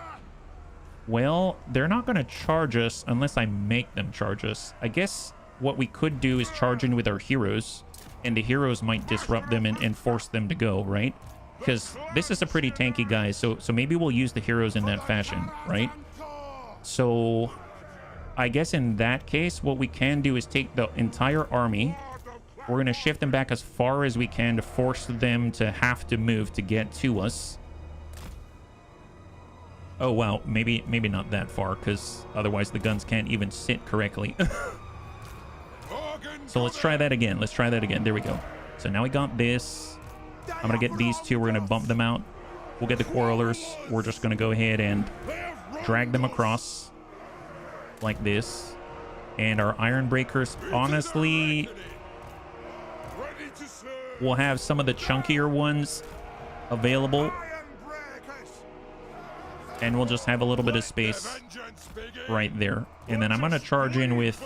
Well, they're not going to charge us unless I make them charge us. I guess what we could do is charge in with our heroes, and the heroes might disrupt them and force them to go, right? Because this is a pretty tanky guy, so maybe we'll use the heroes in that fashion, right? So I guess in that case, what we can do is take the entire army. We're going to shift them back as far as we can to force them to have to move to get to us. Oh, wow. Maybe not that far, because otherwise the guns can't even sit correctly. So let's try that again. Let's try that again. There we go. So now we got this. I'm going to get these two. We're going to bump them out. We'll get the quarrelers. We're just going to go ahead and drag them across like this. And our iron breakers, honestly, we'll have some of the chunkier ones available. And we'll just have a little bit of space right there. And then I'm going to charge in with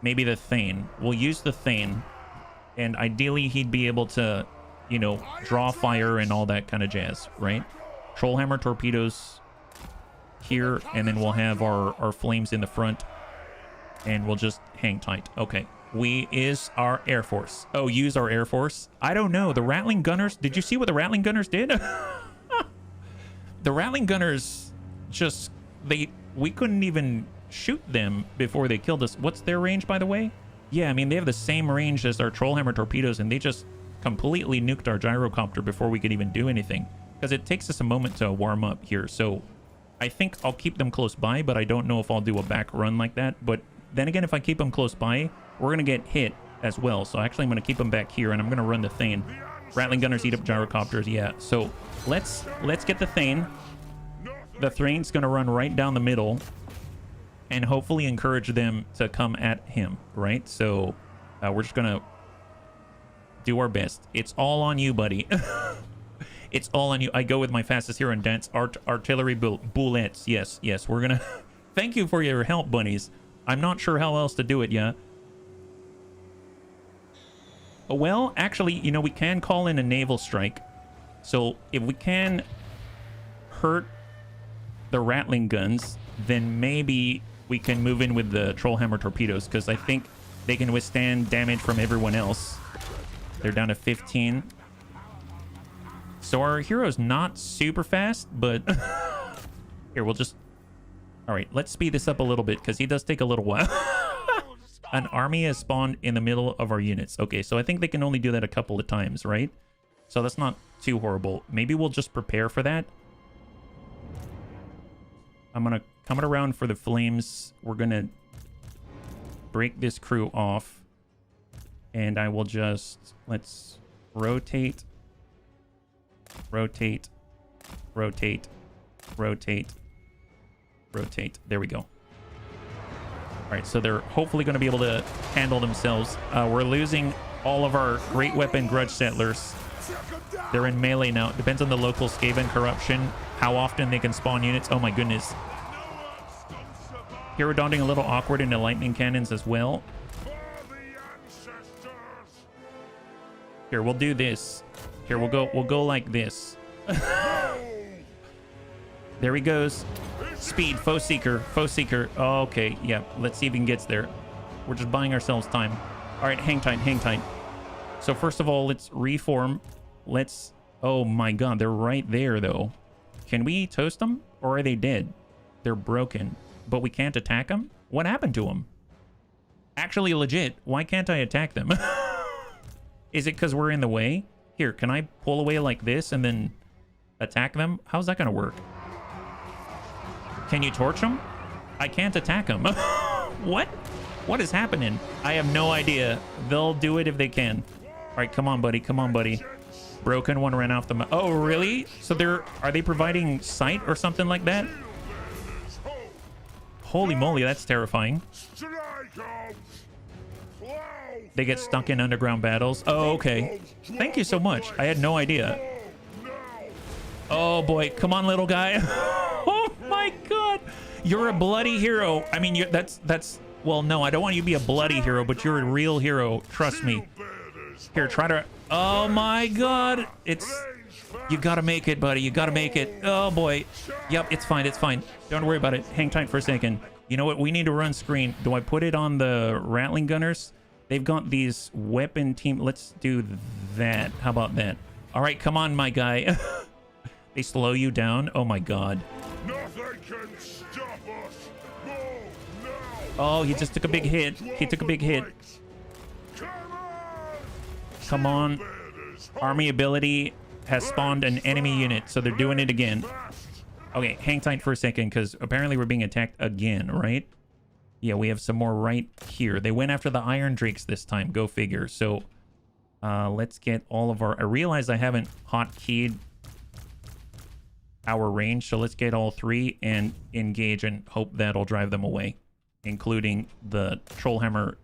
maybe the Thane. We'll use the Thane. And ideally, he'd be able to, you know, draw fire and all that kind of jazz, right? Trollhammer torpedoes here. And then we'll have our flames in the front. And we'll just hang tight. Okay. We is our Air Force. Oh, use our Air Force? I don't know. The Rattling Gunners. Did you see what the Rattling Gunners did? The Rattling Gunners just... we couldn't even shoot them before they killed us. What's their range, by the way? Yeah, I mean, they have the same range as our Trollhammer torpedoes, and they just completely nuked our gyrocopter before we could even do anything. Because it takes us a moment to warm up here. So I think I'll keep them close by, but I don't know if I'll do a back run like that. But then again, if I keep them close by, we're going to get hit as well. So actually, I'm going to keep them back here, and I'm going to run the Thane. Rattling Gunners eat up gyrocopters, yeah. So let's get the Thane. The Thane's going to run right down the middle and hopefully encourage them to come at him, right? So we're just going to do our best. It's all on you, buddy. It's all on you. I go with my fastest hero in dance. Artillery bullets. Yes, yes. We're going to... Thank you for your help, bunnies. I'm not sure how else to do it yet. Well, actually, you know, we can call in a naval strike. So if we can hurt the Rattling guns, then maybe we can move in with the Trollhammer torpedoes, because I think they can withstand damage from everyone else. They're down to 15. So our hero's not super fast, but here, we'll just... All right, let's speed this up a little bit, because he does take a little while. An army has spawned in the middle of our units. Okay, so I think they can only do that a couple of times, right? So that's not too horrible. Maybe we'll just prepare for that. I'm going to come around for the flames. We're going to break this crew off. And I will just... Let's rotate. Rotate. Rotate. Rotate. Rotate. There we go. All right, so they're hopefully going to be able to handle themselves. We're losing all of our great weapon grudge settlers. They're in melee now. It depends on the local Skaven corruption, how often they can spawn units. Oh my goodness. Hero daunting a little awkward into lightning cannons as well. Here, we'll do this. Here, we'll go like this. There he goes. Speed, foe seeker, foe seeker. Oh, okay, yeah. Let's see if he gets there. We're just buying ourselves time. All right, hang tight, hang tight. So first of all, let's reform. Let's... Oh my god, they're right there, though. Can we toast them? Or are they dead? They're broken. But we can't attack them? What happened to them? Actually, legit, why can't I attack them? Is it because we're in the way? Here, can I pull away like this and then attack them? How's that going to work? Can you torch them? I can't attack them. What? What is happening? I have no idea. They'll do it if they can. All right, come on, buddy. Come on, buddy. Broken one ran off the... Oh, really? So are they providing sight or something like that? Holy moly, that's terrifying. They get stuck in underground battles. Oh, okay. Thank you so much. I had no idea. Oh, boy. Come on, little guy. Oh, my God. You're a bloody hero. I mean, that's... Well, no, I don't want you to be a bloody hero, but you're a real hero. Trust me. Here, try to... Oh, my God. You gotta make it, buddy. You gotta make it. Oh, boy. Yep, it's fine. It's fine. Don't worry about it. Hang tight for a second. You know what? We need to run screen. Do I put it on the Rattling Gunners? They've got these weapon team. Let's do that. How about that? All right, come on, my guy. They slow you down. Oh, my God. Nothing can stop us. Move now. Oh, he just took a big hit. He took a big hit. Come on. Army ability has spawned an enemy unit, so they're doing it again. Okay, hang tight for a second, because apparently we're being attacked again, right? Yeah, we have some more right here. They went after the Iron Drakes this time. Go figure. So, let's get all of our... I realize I haven't hotkeyed our range, so let's get all three and engage and hope that'll drive them away, including the Trollhammer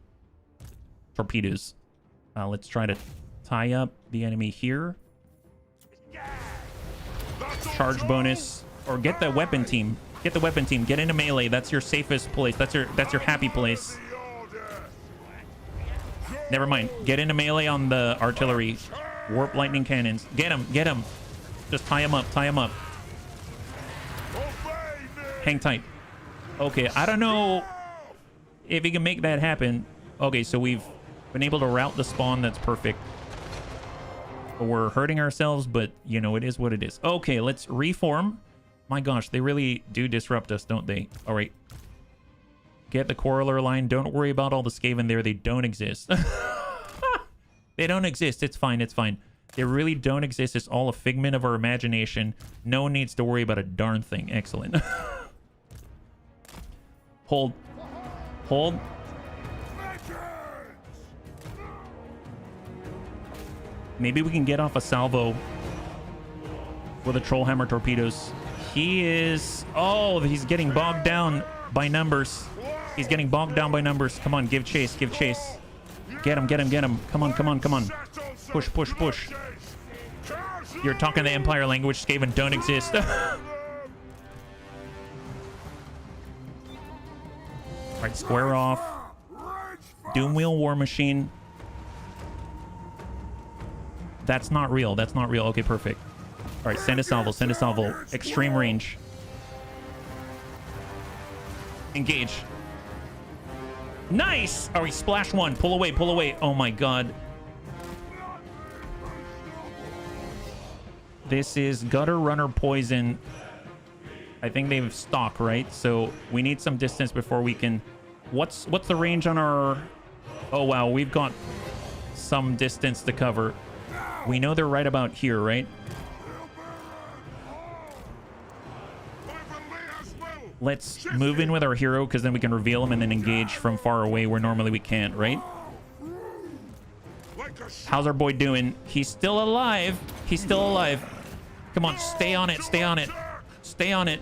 torpedoes. Let's try to tie up the enemy here. Charge bonus, or get the weapon team. Get the weapon team. Get into melee. That's your safest place. That's your happy place. Never mind. Get into melee on the artillery. Warp lightning cannons. Get him. Get him. Just tie him up. Tie him up. Hang tight. Okay, I don't know if he can make that happen. Okay, so we've been able to route the spawn. That's perfect. We're hurting ourselves, but, you know, it is what it is. Okay, let's reform. My gosh, they really do disrupt us, don't they? All right. Get the corollary line. Don't worry about all the Skaven there. They don't exist. They don't exist. It's fine. It's fine. They really don't exist. It's all a figment of our imagination. No one needs to worry about a darn thing. Excellent. Hold. Hold. Maybe we can get off a salvo with the Trollhammer torpedoes. He is... Oh, he's getting bogged down by numbers. He's getting bogged down by numbers. Come on, give chase, give chase. Get him, get him, get him. Come on, come on, come on. Push, push, push. You're talking the Empire language. Skaven don't exist. Alright, square off. Doomwheel War Machine. That's not real. That's not real. Okay, perfect. Alright, send a salvo. Send a salvo. Extreme range. Engage. Nice! Alright, splash one. Pull away, pull away. Oh my god. This is Gutter Runner Poison. I think they have stock, right? So we need some distance before we can... What's the range on our... Oh, wow. We've got some distance to cover. We know they're right about here, right? Let's move in with our hero, because then we can reveal him and then engage from far away where normally we can't, right? How's our boy doing? He's still alive. He's still alive. Come on, stay on it. Stay on it. Stay on it.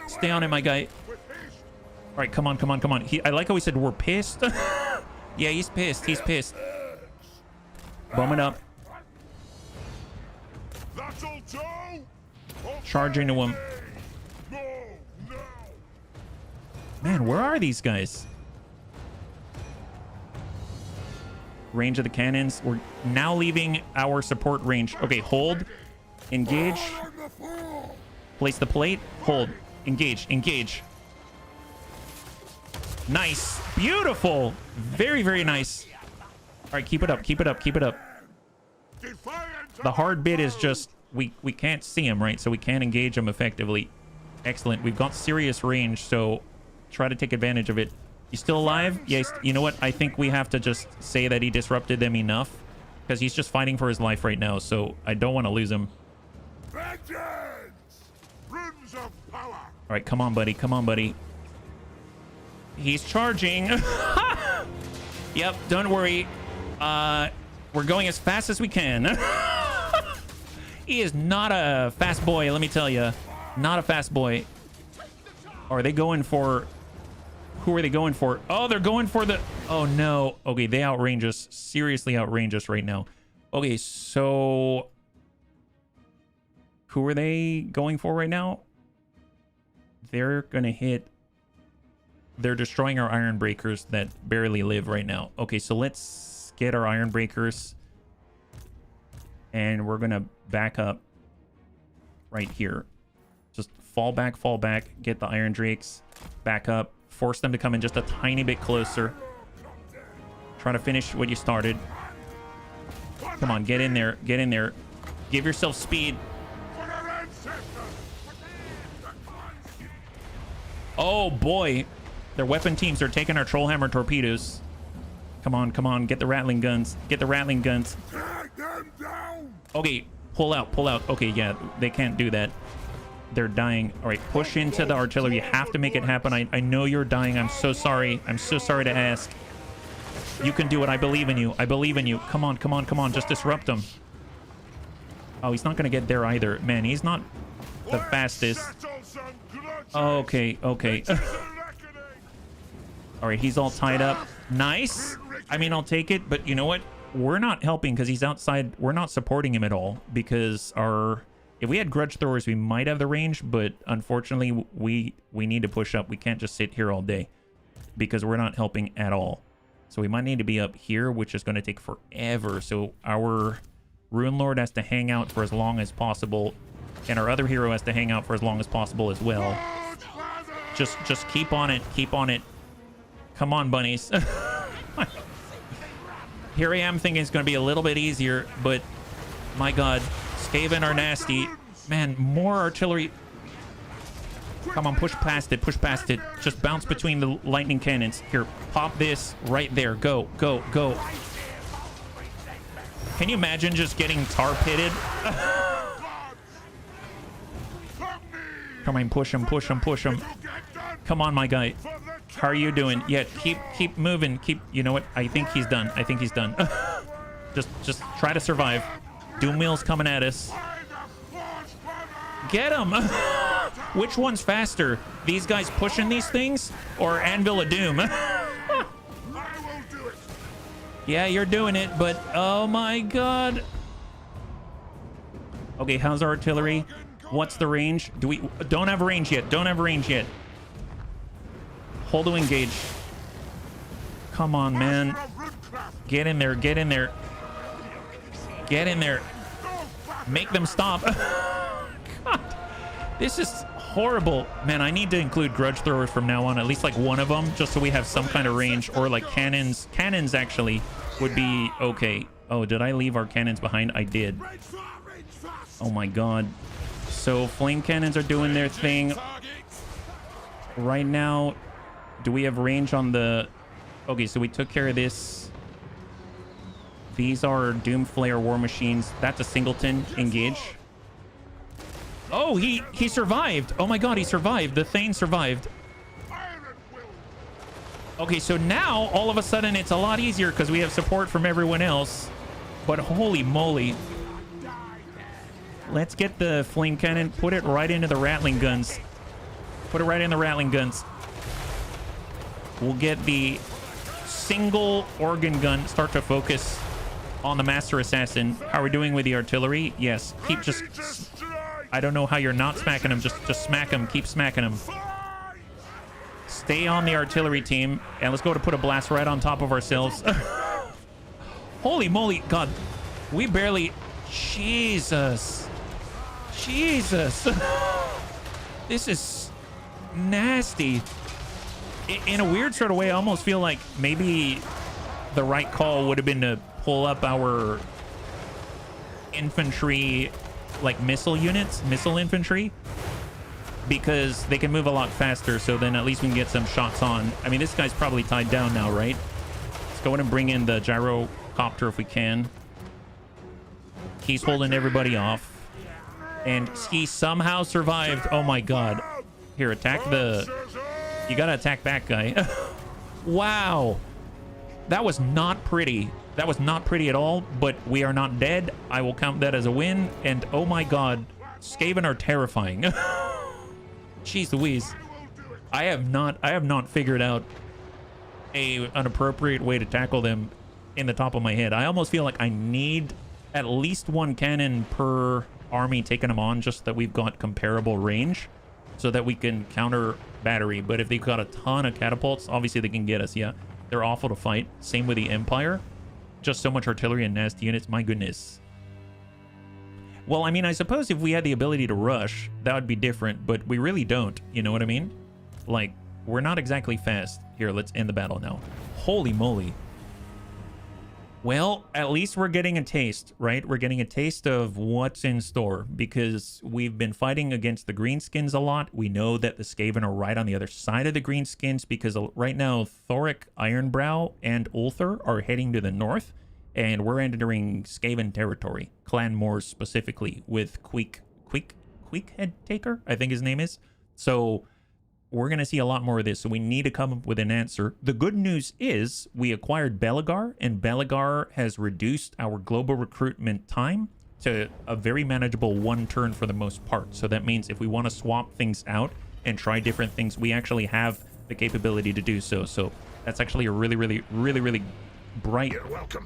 Stay on it, my guy. All right, come on, come on, come on. I like how he said we're pissed. Yeah, he's pissed. He's pissed. Bum it up. Charge into him. Man, where are these guys? Range of the cannons. We're now leaving our support range. Okay, hold. Engage. Place the plate. Hold. Engage. Engage. Nice. Beautiful. Very, very nice. All right, keep it up. Keep it up. Keep it up. The hard bit is just we can't see him, right? So we can't engage him effectively. Excellent. We've got serious range, so try to take advantage of it. You still alive? Yes. You know what? I think we have to just say that he disrupted them enough, because he's just fighting for his life right now, so I don't want to lose him. All right, come on, buddy. Come on, buddy. He's charging. Yep, don't worry. We're going as fast as we can. He is not a fast boy, let me tell you. Not a fast boy. Or are they going for... Who are they going for? Oh, they're going for the... Oh, no. Okay, they outrange us. Seriously outrange us right now. Okay, so... Who are they going for right now? They're going to hit... They're destroying our Iron Breakers that barely live right now. Okay, so let's get our Iron Breakers. And we're going to back up right here. Just fall back, get the Iron Drakes, back up, force them to come in just a tiny bit closer. Try to finish what you started. Come on, get in there, get in there. Give yourself speed. Oh boy, their weapon teams are taking our Trollhammer torpedoes. Come on, come on, get the Rattling guns, get the Rattling guns. Okay, pull out, pull out. Okay, yeah, they can't do that. They're dying. All right, push into the artillery. You have to make it happen. I know you're dying. I'm so sorry. I'm so sorry to ask. You can do it. I believe in you. I believe in you. Come on, come on, come on. Just disrupt him. Oh, he's not going to get there either. Man, he's not the fastest. Okay, okay. All right, he's all tied up. Nice. I mean, I'll take it, but you know what? We're not helping because he's outside. We're not supporting him at all because our... If we had grudge throwers, we might have the range, but unfortunately, we need to push up. We can't just sit here all day because we're not helping at all. So we might need to be up here, which is going to take forever. So our Rune Lord has to hang out for as long as possible, and our other hero has to hang out for as long as possible as well. Just keep on it. Keep on it. Come on, bunnies. Here I am thinking it's going to be a little bit easier, but my God, Skaven are nasty. Man, more artillery. Come on, push past it. Push past it. Just bounce between the lightning cannons. Here, pop this right there. Go, go, go. Can you imagine just getting tar pitted? Come on, push him, push him, push him. Come on, my guy. How are you doing? Yeah, keep moving. Keep, you know what? I think he's done. I think he's done. just try to survive. Doom wheel's coming at us. Get him. Which one's faster? These guys pushing these things or Anvil of Doom? Yeah, you're doing it, but oh my God. Okay, how's our artillery? What's the range? Don't have range yet. Don't have range yet. Hold to engage. Come on, man. Get in there. Get in there. Get in there. Make them stop. God, this is horrible. Man, I need to include grudge throwers from now on. At least like one of them, just so we have some kind of range. Or like cannons. Cannons actually would be okay. Oh, did I leave our cannons behind? I did. Oh my God. So flame cannons are doing their thing. Right now, do we have range on the... Okay, so we took care of this. These are Doomflayer war machines. That's a singleton. Engage. Oh, he survived. Oh my God, he survived. The Thane survived. Okay, so now all of a sudden it's a lot easier because we have support from everyone else. But holy moly. Let's get the flame cannon. Put it right into the rattling guns. Put it right in the rattling guns. We'll get the single organ gun. Start to focus on the Master Assassin. How are we doing with the artillery? Yes. Keep just... I don't know how you're not smacking him. Just smack him. Keep smacking him. Stay on the artillery team. And let's go to put a blast right on top of ourselves. Holy moly. God. We barely... Jesus. Jesus. This is nasty. In a weird sort of way, I almost feel like maybe the right call would have been to pull up our infantry, like missile units, missile infantry, because they can move a lot faster. So then at least we can get some shots on. I mean, this guy's probably tied down now, right? Let's go ahead and bring in the gyrocopter if we can. He's holding everybody off. And he somehow survived. Oh my God. Here, attack the... You gotta attack that guy. Wow. That was not pretty. That was not pretty at all, but we are not dead. I will count that as a win. And oh my God, Skaven are terrifying. Jeez Louise. I have not figured out an appropriate way to tackle them in the top of my head. I almost feel like I need at least one cannon per army taking them on, just that we've got comparable range so that we can counter battery. But if they've got a ton of catapults, obviously they can get us. Yeah, they're awful to fight. Same with the Empire. Just so much artillery and nasty units. My goodness. Well, I mean, I suppose if we had the ability to rush, that would be different, but we really don't. You know what I mean? Like, we're not exactly fast. Here, let's end the battle now. Holy moly. Well, at least we're getting a taste, right? We're getting a taste of what's in store, because we've been fighting against the greenskins a lot. We know that the Skaven are right on the other side of the greenskins, because right now Thoric, Ironbrow, and Ulthar are heading to the north, and we're entering Skaven territory, Clan Moors specifically, with Queek Quick Head Taker, I think his name is. So we're going to see a lot more of this, so we need to come up with an answer. The good news is we acquired Belagar, and Belagar has reduced our global recruitment time to a very manageable 1 turn for the most part. So that means if we want to swap things out and try different things, we actually have the capability to do so. So that's actually a really bright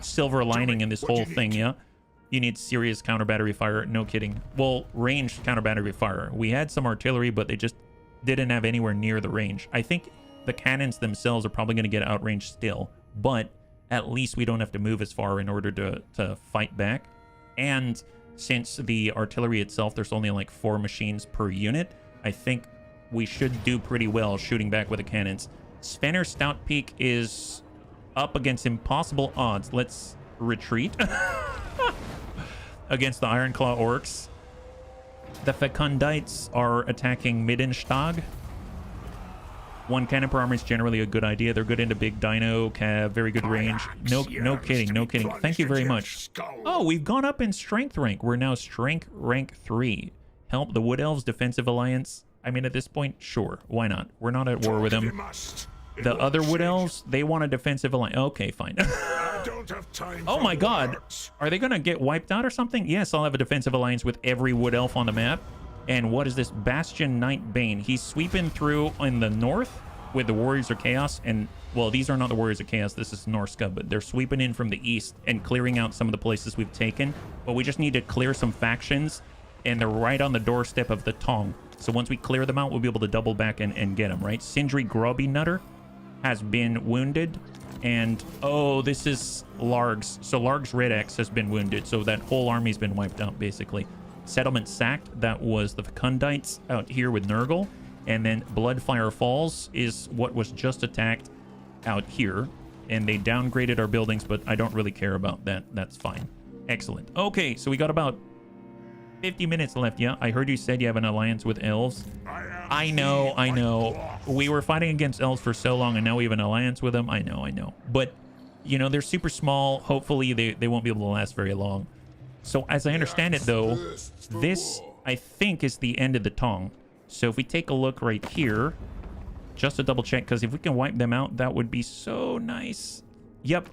silver lining in this whole thing, yeah? You need serious counter battery fire, no kidding. Well, ranged counter battery fire. We had some artillery, but they just didn't have anywhere near the range. I think the cannons themselves are probably going to get outranged still, but at least we don't have to move as far in order to fight back. And since the artillery itself, there's only like 4 machines per unit, I think we should do pretty well shooting back with the cannons. Svenner Stout Peak is up against impossible odds. Let's retreat against the Ironclaw Orcs. The Fecundites are attacking Middenstag. 1 cannon per armor is generally a good idea. They're good into big dino, cav, very good range. No kidding. Thank you very much. Oh, we've gone up in strength rank. We're now strength rank 3. Help the Wood Elves defensive alliance. I mean, at this point, sure, why not? We're not at war with them. The other Wood Elves, they want a defensive alliance. Okay, fine. Oh my god, are they gonna get wiped out or something? Yes, I'll have a defensive alliance with every Wood Elf on the map. And what is this? Bastion Knight Bane. He's sweeping through in the north with the Warriors of Chaos. And, well, these are not the Warriors of Chaos. This is Norska, but they're sweeping in from the east and clearing out some of the places we've taken. But we just need to clear some factions, and they're right on the doorstep of the Tong. So once we clear them out, we'll be able to double back and get them, right? Sindri Grubby Nutter has been wounded. And, oh, this is Largs. So Largs Red X has been wounded. So that whole army's been wiped out, basically. Settlement sacked. That was the Fecundites out here with Nurgle. And then Bloodfire Falls is what was just attacked out here. And they downgraded our buildings, but I don't really care about that. That's fine. Excellent. Okay, so we got about 50 minutes left. Yeah, I heard you said you have an alliance with elves. I know. We were fighting against elves for so long, and now we have an alliance with them. I know. But, you know, they're super small. Hopefully, they won't be able to last very long. So, as I understand it, though, this, I think, is the end of the Tong. So, if we take a look right here, just to double check, because if we can wipe them out, that would be so nice. Yep.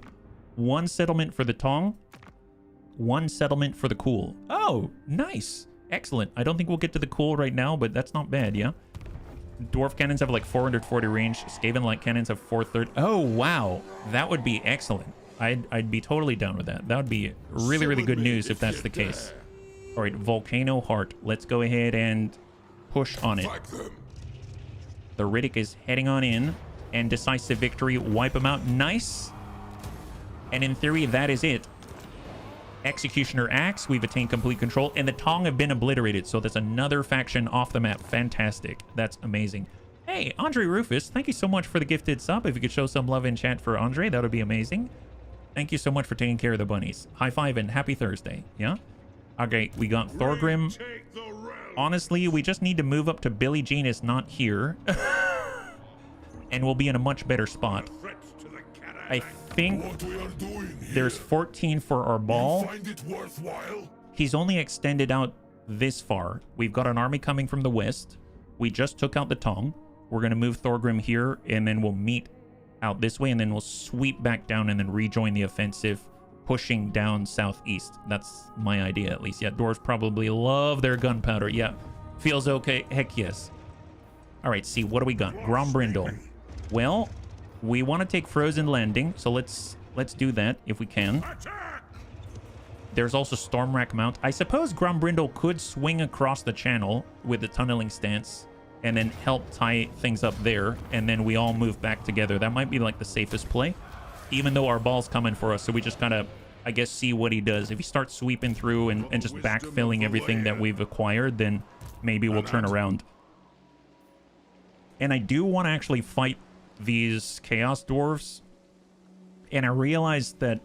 1 settlement for the Tong. 1 settlement for the Cool. Oh, nice. Excellent. I don't think we'll get to the Cool right now, but that's not bad, yeah? Dwarf cannons have like 440 range. Skaven light cannons have 430. Oh, wow. That would be excellent. I'd be totally down with that. That would be really good news if that's the case. All right, Volcano Heart. Let's go ahead and push on it. The Riddick is heading on in. And decisive victory. Wipe them out. Nice. And in theory, that is it. Executioner Axe, we've attained complete control, and the Tong have been obliterated, so that's another faction off the map. Fantastic. That's amazing. Hey, Andre Rufus, thank you so much for the gifted sub. If you could show some love in chat for Andre, that would be amazing. Thank you so much for taking care of the bunnies. High five and happy Thursday, yeah? Okay, we got Thorgrim. Honestly, we just need to move up to Billie Jean is not here. And we'll be in a much better spot. I think there's 14 for our ball. He's only extended out this far. We've got an army coming from the west. We just took out the Tong. We're going to move Thorgrim here, and then we'll meet out this way, and then we'll sweep back down and then rejoin the offensive, pushing down southeast. That's my idea, at least. Yeah, dwarves probably love their gunpowder. Yeah, feels okay. Heck yes. All right, see, what do we got? Grombrindal. Well, we want to take Frozen Landing, so let's do that if we can. There's also Stormrack Mount. I suppose Grombrindal could swing across the channel with the tunneling stance and then help tie things up there, and then we all move back together. That might be like the safest play, even though our ball's coming for us, so we just kind of, I guess, see what he does. If he starts sweeping through and just backfilling everything that we've acquired, then maybe we'll turn around. And I do want to actually fight these Chaos Dwarves, and I realized that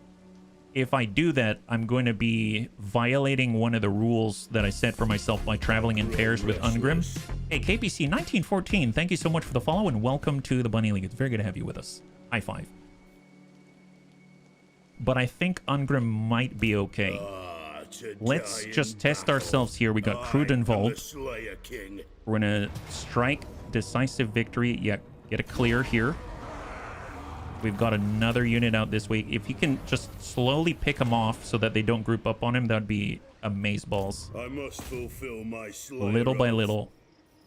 if I do that, I'm going to be violating one of the rules that I set for myself by traveling in pairs with Ungrim. Hey, KPC1914, thank you so much for the follow, and welcome to the Bunny League. It's very good to have you with us. High five. But I think Ungrim might be okay. let's just test ourselves here. We got Grombrindal. We're gonna strike decisive victory. Yeah, get a clear here. We've got another unit out this way. If you can just slowly pick them off so that they don't group up on him, that'd be amazeballs. I must fulfill my Little by little.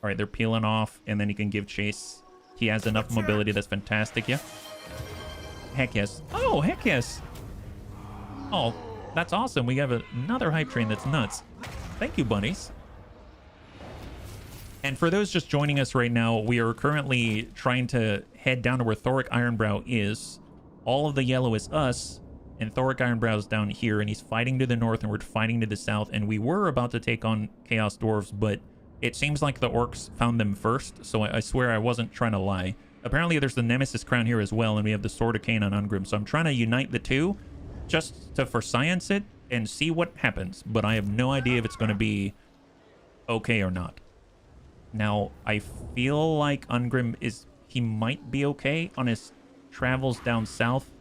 All right, they're peeling off, and then you can give chase. He has enough mobility. That's fantastic. Yeah. Heck yes. Oh, heck yes. Oh, that's awesome. We have another hype train that's nuts. Thank you, buddies. And for those just joining us right now, we are currently trying to head down to where Thoric Ironbrow is. All of the yellow is us, and Thoric Ironbrow is down here, and he's fighting to the north, and we're fighting to the south. And we were about to take on Chaos Dwarves, but it seems like the orcs found them first, so I swear I wasn't trying to lie. Apparently there's the Nemesis Crown here as well, and we have the Sword of Cain on Ungrim, so I'm trying to unite the two just for science it and see what happens, but I have no idea if it's going to be okay or not. Now, I feel like Ungrim he might be okay on his travels down south,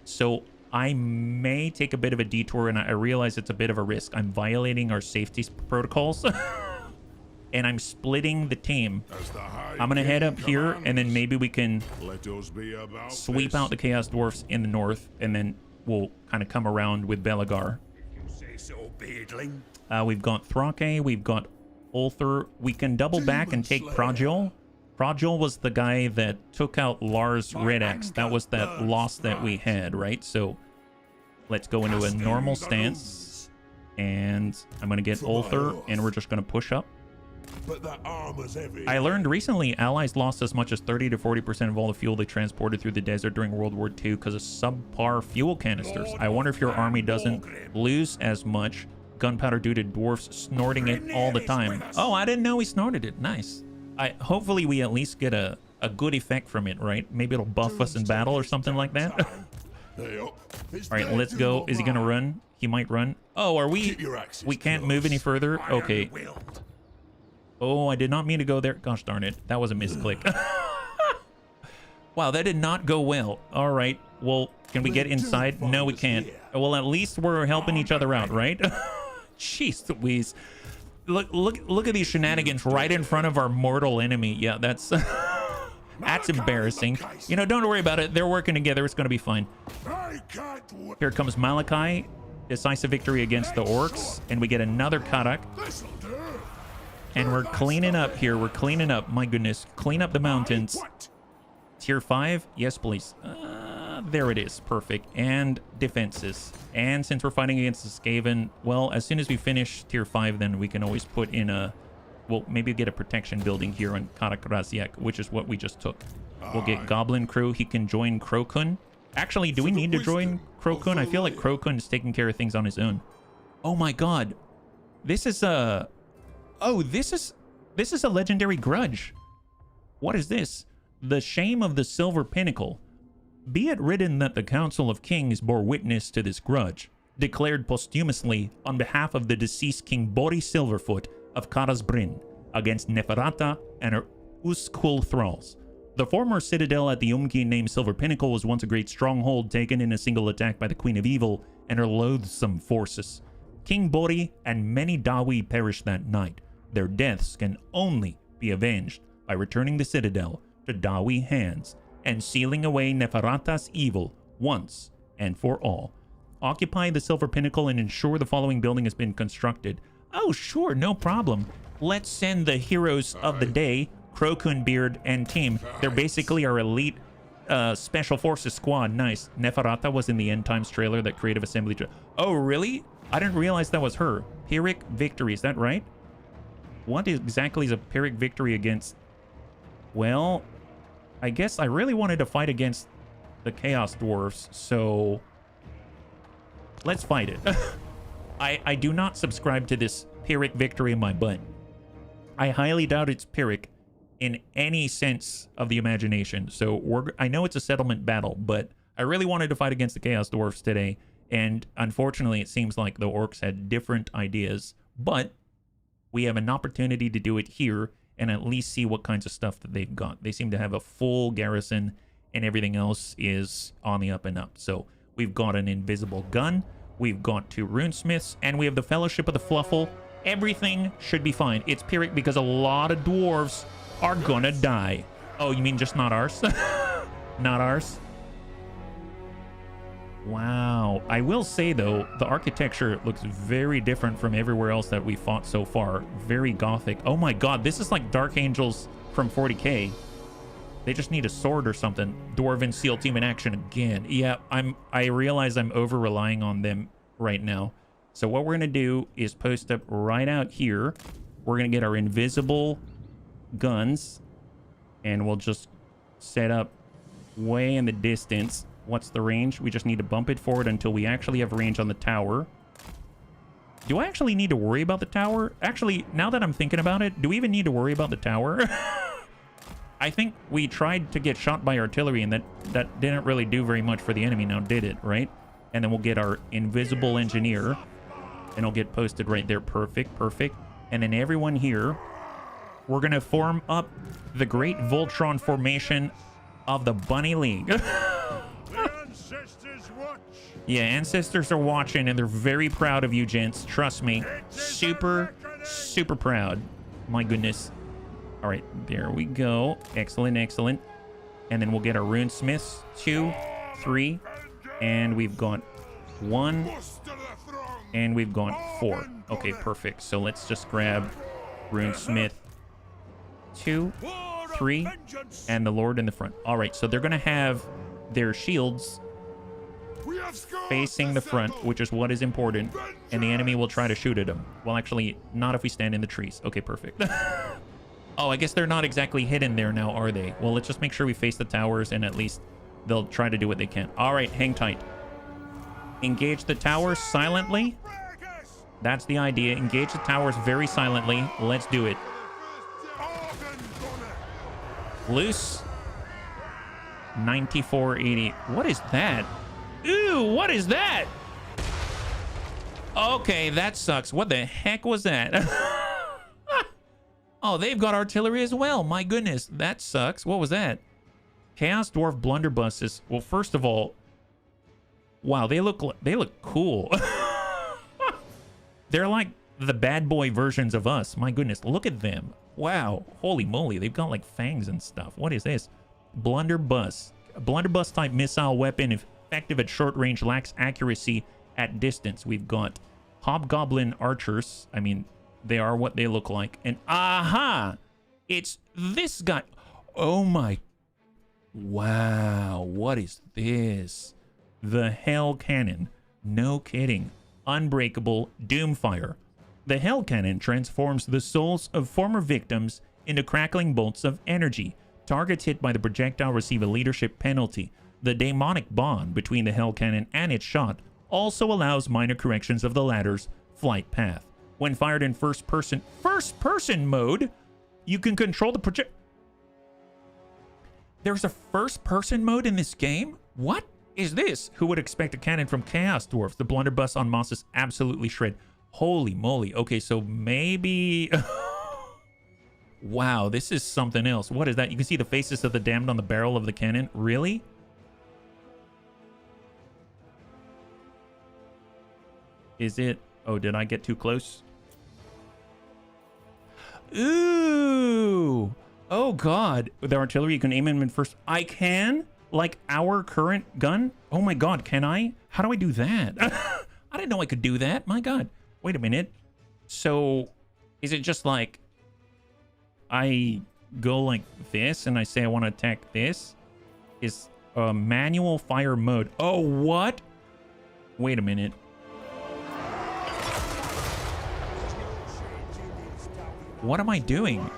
so I may take a bit of a detour, and I realize it's a bit of a risk. I'm violating our safety protocols, and I'm splitting the team. I'm going to head up here, and then maybe we can sweep out the Chaos Dwarfs in the north, and then we'll kind of come around with Belagar. We've got Thrake, we've got Ulthur. We can double back and take Prodigal. Prodigal was the guy that took out Lars Red Axe. That was that loss that we had, right? So let's go into a normal stance, and I'm going to get Ulthur, and we're just going to push up. But the armor's heavy. I learned recently Allies lost as much as 30 to 40% of all the fuel they transported through the desert during World War II because of subpar fuel canisters. I wonder if your army doesn't lose as much gunpowder due to dwarfs snorting it all the time. Oh, I didn't know he snorted it. Nice. Hopefully we at least get a good effect from it, right? Maybe it'll buff us in battle or something like that. All right, let's go. Is he going to run? He might run. Oh, are we? We can't move any further? Okay. Oh, I did not mean to go there. Gosh darn it. That was a misclick. Wow, that did not go well. All right. Well, can we get inside? No, we can't. Well, at least we're helping each other out, right? Jeez Louise. Look at these shenanigans right in front of our mortal enemy. Yeah, that's that's embarrassing. You know, don't worry about it. They're working together. It's going to be fine. Here comes Malachi. Decisive victory against the orcs. And we get another Karak. And we're cleaning up here. We're cleaning up. My goodness. Clean up the mountains. Tier 5? Yes, please. There it is. Perfect. And defenses. And since we're fighting against the Skaven, well, as soon as we finish Tier 5, then we can always put in a... Well, maybe get a protection building here on Karakraziak, which is what we just took. We'll get Goblin Crew. He can join Krokun. Actually, do we need to join Krokun? I feel like Krokun is taking care of things on his own. Oh my god. This is a... Oh, this is a legendary grudge. What is this? The shame of the Silver Pinnacle. Be it written that the Council of Kings bore witness to this grudge, declared posthumously on behalf of the deceased King Bori Silverfoot of Karasbrin against Neferata and her Uskul thralls. The former citadel at the Umki named Silver Pinnacle was once a great stronghold taken in a single attack by the Queen of Evil and her loathsome forces. King Bori and many Dawi perished that night. Their deaths can only be avenged by returning the citadel to Dawi hands and sealing away Neferata's evil once and for all. Occupy the Silver Pinnacle and ensure the following building has been constructed. Oh, sure, no problem. Let's send the heroes of the day, Krokun, Beard, and team. They're basically our elite special forces squad. Nice. Neferata was in the End Times trailer that Creative Assembly... Oh, really? I didn't realize that was her. Pyrrhic victory, is that right? What exactly is a Pyrrhic victory against? Well, I guess I really wanted to fight against the Chaos Dwarves, so let's fight it. I do not subscribe to this Pyrrhic victory in my butt. I highly doubt it's Pyrrhic in any sense of the imagination. So I know it's a settlement battle, but I really wanted to fight against the Chaos Dwarves today, and unfortunately it seems like the orcs had different ideas, but we have an opportunity to do it here and at least see what kinds of stuff that they've got. They seem to have a full garrison and everything else is on the up and up. So we've got an invisible gun. We've got 2 runesmiths, and we have the Fellowship of the Fluffle. Everything should be fine. It's Pyrrhic because a lot of dwarves are gonna die. Oh, you mean just not ours? Not ours? Wow. I will say, though, the architecture looks very different from everywhere else that we fought so far. Very gothic. Oh my god, this is like Dark Angels from 40k. They just need a sword or something. Dwarven SEAL team in action again. Yeah, I realize I'm over-relying on them right now. So what we're going to do is post up right out here. We're going to get our invisible guns. And we'll just set up way in the distance. What's the range? We just need to bump it forward until we actually have range on the tower. Do I actually need to worry about the tower? Actually, now that I'm thinking about it, do we even need to worry about the tower? I think we tried to get shot by artillery, and that didn't really do very much for the enemy now, did it, right? And then we'll get our invisible engineer, and it'll get posted right there. Perfect, perfect. And then everyone here, we're going to form up the Great Voltron Formation of the Bunny League. Ancestors watch. Yeah, ancestors are watching, and they're very proud of you, gents. Trust me. Super, super proud. My goodness. All right, there we go. Excellent, excellent. And then we'll get our runesmiths. 2, 3, and we've got 1, and we've got 4. Okay, perfect. So let's just grab runesmith 2, 3, and the Lord in the front. All right, so they're going to have their shields facing the front, which is what is important, and the enemy will try to shoot at them. Well, actually, not if we stand in the trees. Okay, perfect. Oh, I guess they're not exactly hidden there now, are they? Well, let's just make sure we face the towers, and at least they'll try to do what they can. All right, hang tight. Engage the towers silently. That's the idea. Engage the towers very silently. Let's do it. Loose. 9480. What is that? Ooh, what is that? Okay, that sucks. What the heck was that? Oh, they've got artillery as well. My goodness, that sucks. What was that? Chaos Dwarf blunderbusses. Well, first of all, wow, they look cool. They're like the bad boy versions of us. My goodness, look at them. Wow, holy moly, they've got like fangs and stuff. What is this? Blunderbuss. A blunderbuss type missile weapon, effective at short range, lacks accuracy at distance. We've got hobgoblin archers. I mean, they are what they look like. And aha! It's this guy. Oh my. Wow. What is this? The Hell Cannon. No kidding. Unbreakable Doomfire. The Hell Cannon transforms the souls of former victims into crackling bolts of energy. Targets hit by the projectile receive a leadership penalty. The demonic bond between the Hell Cannon and its shot also allows minor corrections of the latter's flight path. When fired in first-person mode, you can control the project. There's a first-person mode in this game? What is this? Who would expect a cannon from Chaos Dwarves? The blunderbuss on Moss is absolutely shred. Holy moly. Okay, so maybe... Wow, this is something else. What is that? You can see the faces of the damned on the barrel of the cannon. Really? Is it... Oh, did I get too close? Ooh! Oh, God. The artillery, you can aim them in first... I can? Like our current gun? Oh, my God. Can I? How do I do that? I didn't know I could do that. My God. Wait a minute. So, is it just like... I go like this and I say I want to attack this? Is a manual fire mode. Oh, what? Wait a minute. What am I doing?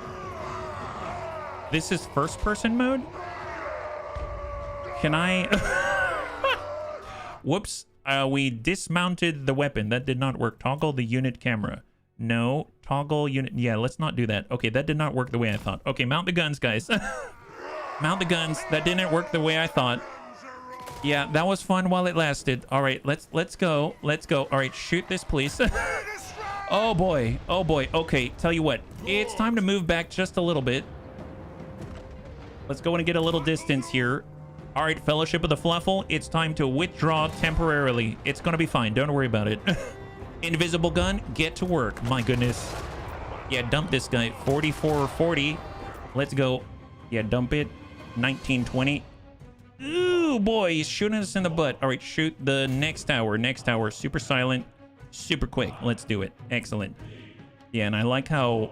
This is first person mode? Can I... Whoops. We dismounted the weapon. That did not work. Toggle the unit camera. No. Toggle unit. Yeah, let's not do that. Okay, that did not work the way I thought. Okay, mount the guns, guys. Mount the guns. That didn't work the way I thought. Yeah, that was fun while it lasted. All right, let's go. Let's go. All right, shoot this, please. Oh, boy. Oh, boy. Okay, tell you what. It's time to move back just a little bit. Let's go and get a little distance here. All right, Fellowship of the Fluffle, it's time to withdraw temporarily. It's gonna be fine. Don't worry about it. Invisible gun, get to work. My goodness. Yeah, dump this guy. 4440. Let's go. Yeah, dump it. 1920. Ooh, boy, he's shooting us in the butt. All right, shoot the next tower. Next tower. Super silent. Super quick. Let's do it. Excellent. Yeah, and I like how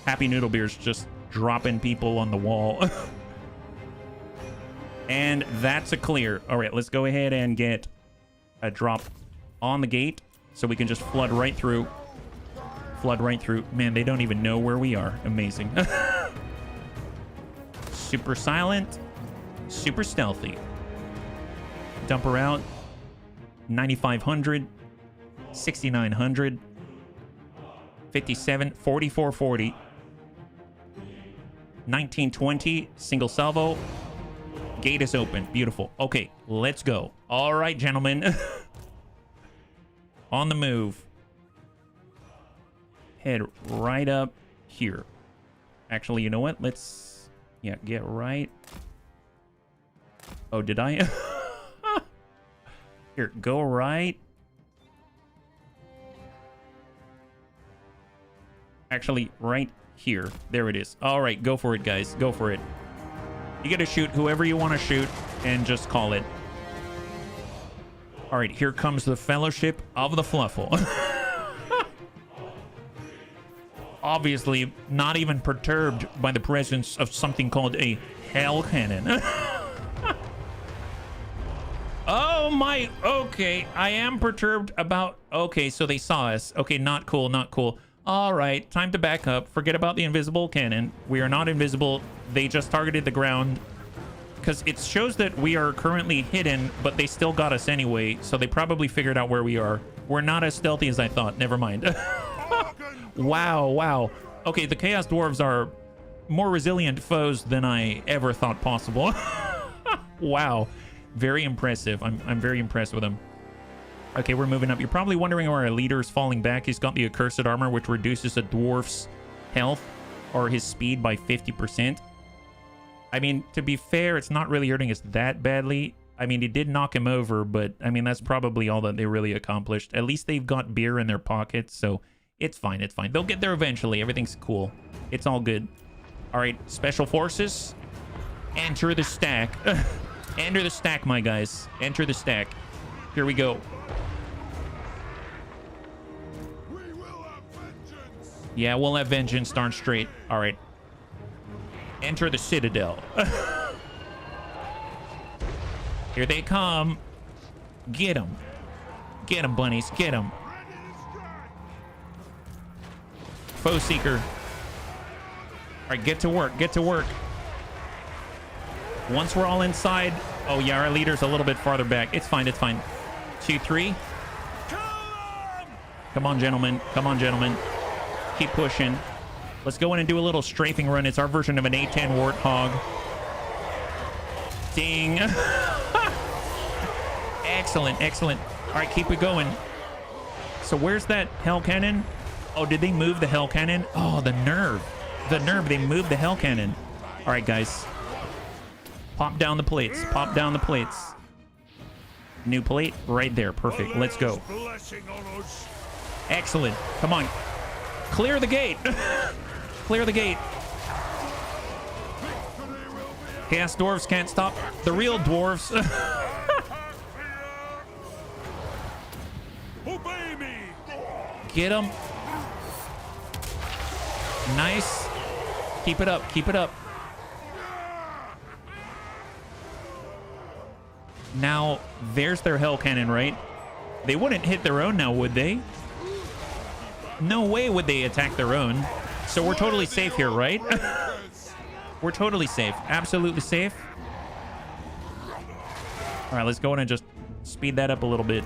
Happy Noodle Beer's just dropping people on the wall. And that's a clear. All right, let's go ahead and get a drop on the gate so we can just flood right through. Flood right through. Man, they don't even know where we are. Amazing. Super silent. Super stealthy. Dump her out. 9,500. 6,900. 57. 4440. 1920. Single salvo. Gate is open. Beautiful. Okay, let's go. All right, gentlemen. On the move. Head right up here. Actually, you know what? Let's, yeah, get right. Oh, did I? Here, go right. Actually, right here. There it is. All right, go for it, guys. Go for it. You get to shoot whoever you want to shoot and just call it. All right, here comes the Fellowship of the Fluffle. Obviously, not even perturbed by the presence of something called a Hell Cannon. Oh my, okay, I am perturbed about, okay, so they saw us. Okay, not cool, not cool. All right, time to back up. Forget about the invisible cannon. We are not invisible. They just targeted the ground because it shows that we are currently hidden, but they still got us anyway. So they probably figured out where we are. We're not as stealthy as I thought. Never mind. Wow, wow. Okay, the Chaos Dwarves are more resilient foes than I ever thought possible. Wow. Very impressive. I'm very impressed with them. Okay, we're moving up. You're probably wondering why our leader is falling back. He's got the accursed armor, which reduces a dwarf's health or his speed by 50%. I mean, to be fair, it's not really hurting us that badly. I mean, it did knock him over, but I mean, that's probably all that they really accomplished. At least they've got beer in their pockets, so it's fine. It's fine. They'll get there eventually. Everything's cool. It's all good. All right, Special Forces, enter the stack. Enter the stack, my guys. Enter the stack. Here we go. We will have vengeance. Yeah, we'll have vengeance, darn straight. All right. Enter the Citadel. Here they come. Get them. Get them, bunnies. Get them. Foe Seeker. All right, get to work. Get to work. Once we're all inside. Oh, yeah, our leader's a little bit farther back. It's fine. It's fine. 2, 3. Come on, gentlemen. Come on, gentlemen. Keep pushing. Let's go in and do a little strafing run. It's our version of an A10 Warthog. Ding. Excellent. Excellent. All right, keep it going. So where's that Hell Cannon? Oh, did they move the Hell Cannon? Oh, the nerve. The nerve. They moved the Hell Cannon. All right, guys. Pop down the plates. Pop down the plates. New plate right there. Perfect. Let's go. Excellent. Come on. Clear the gate. Clear the gate. Chaos Dwarves can't stop the real dwarves. Obey me. Get them. Nice. Keep it up. Keep it up. Now, there's their Hell Cannon, right? They wouldn't hit their own now, would they? No way would they attack their own. So we're totally safe here, right? We're totally safe. Absolutely safe. All right, let's go in and just speed that up a little bit.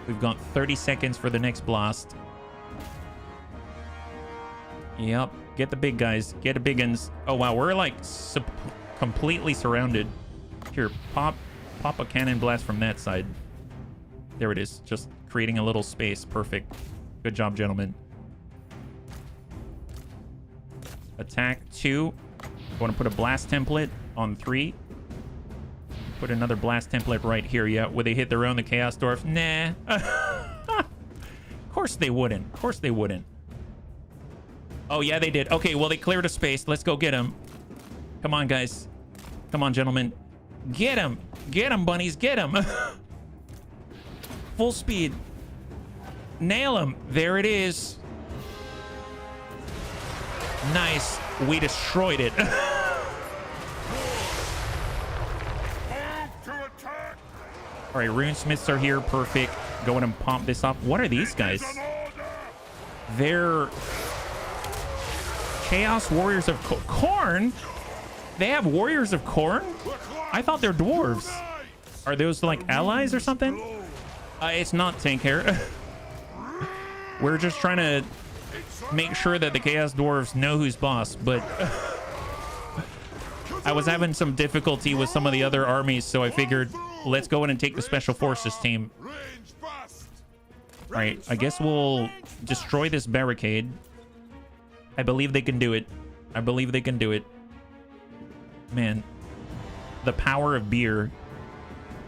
We've got 30 seconds for the next blast. Yep. Get the big guys. Get the big uns. Oh, wow. We're like completely surrounded. Here, pop a cannon blast from that side. There it is. Just creating a little space. Perfect. Good job, gentlemen. Attack 2. Want to put a blast template On 3. Put another blast template right here. Yeah, would they hit their own, the Chaos Dwarves? Nah. Of course they wouldn't. Of course they wouldn't. Oh, yeah, they did. Okay, well, they cleared a space. Let's go get them. Come on, guys. Come on, gentlemen. Get them. Get them, bunnies. Get them. Full speed. Nail them. There it is. Nice. We destroyed it. All right, runesmiths are here. Perfect. Go in and pump this up. What are these guys? They're Chaos Warriors of Corn. They have Warriors of Corn? I thought they're dwarves. Are those like allies or something? It's not tank hair. We're just trying to make sure that the Chaos Dwarves know who's boss, but I was having some difficulty with some of the other armies, so I figured let's go in and take the Special Forces team. All right, I guess we'll destroy this barricade. I believe they can do it. I believe they can do it. Man, the power of beer.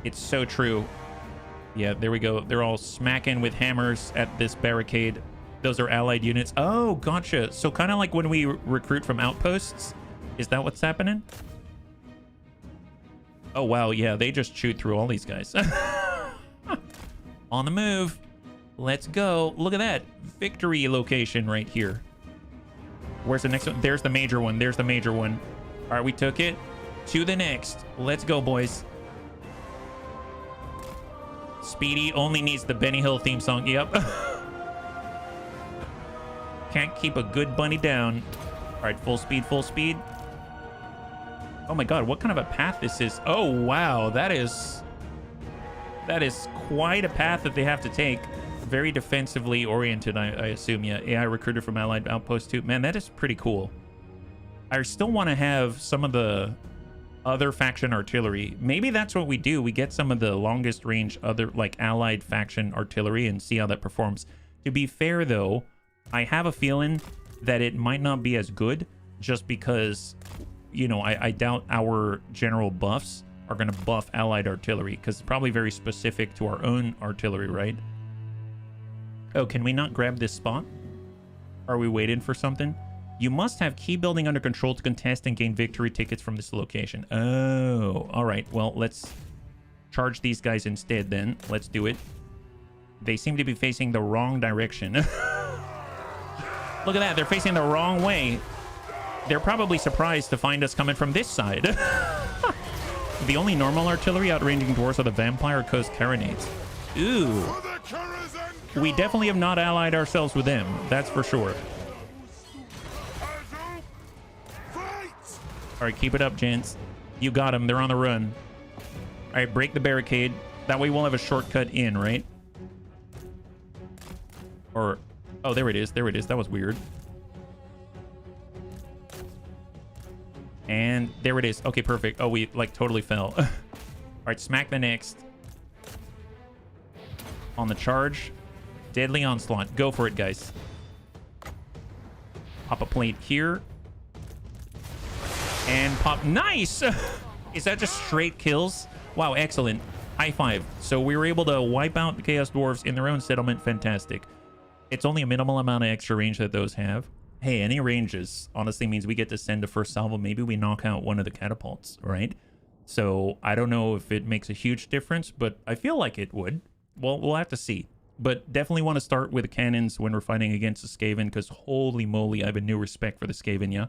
It's so true. Yeah, there we go. They're all smacking with hammers at this barricade. Those are allied units. Oh, gotcha. So kind of like when we recruit from outposts. Is that what's happening? Oh, wow. Yeah, they just shoot through all these guys. On the move. Let's go. Look at that. Victory location right here. Where's the next one? There's the major one. There's the major one. All right, we took it. To the next. Let's go, boys. Speedy only needs the Benny Hill theme song. Yep. Can't keep a good bunny down. All right, full speed, full speed. Oh my god, what kind of a path this is. Oh, wow. That is quite a path that they have to take. Very defensively oriented, I assume. Yeah, AI recruiter from Allied Outpost 2. Man, that is pretty cool. I still want to have some of the other faction artillery. Maybe that's what we do. We get some of the longest range other, like, Allied faction artillery and see how that performs. To be fair, though, I have a feeling that it might not be as good just because, you know, I doubt our general buffs are going to buff Allied artillery because it's probably very specific to our own artillery, right? Oh, can we not grab this spot? Are we waiting for something? You must have key building under control to contest and gain victory tickets from this location. Oh, all right. Well, let's charge these guys instead then. Let's do it. They seem to be facing the wrong direction. Look at that. They're facing the wrong way. They're probably surprised to find us coming from this side. The only normal artillery outranging dwarves are the vampire coast carronades. Ooh. We definitely have not allied ourselves with them. That's for sure. All right, keep it up, gents. You got them. They're on the run. All right, break the barricade. That way we'll have a shortcut in, right? Or... oh, there it is. There it is. That was weird. And there it is. Okay, perfect. Oh, we, like, totally fell. All right, smack the next. On the charge. Deadly onslaught. Go for it, guys. Pop a plate here. And pop. Nice! Is that just straight kills? Wow, excellent. High five. So we were able to wipe out the Chaos Dwarves in their own settlement. Fantastic. It's only a minimal amount of extra range that those have. Hey, any ranges honestly means we get to send a first salvo. Maybe we knock out one of the catapults, right? So I don't know if it makes a huge difference, but I feel like it would. Well, we'll have to see. But definitely want to start with the cannons when we're fighting against the Skaven, because holy moly, I have a new respect for the Skaven, yeah?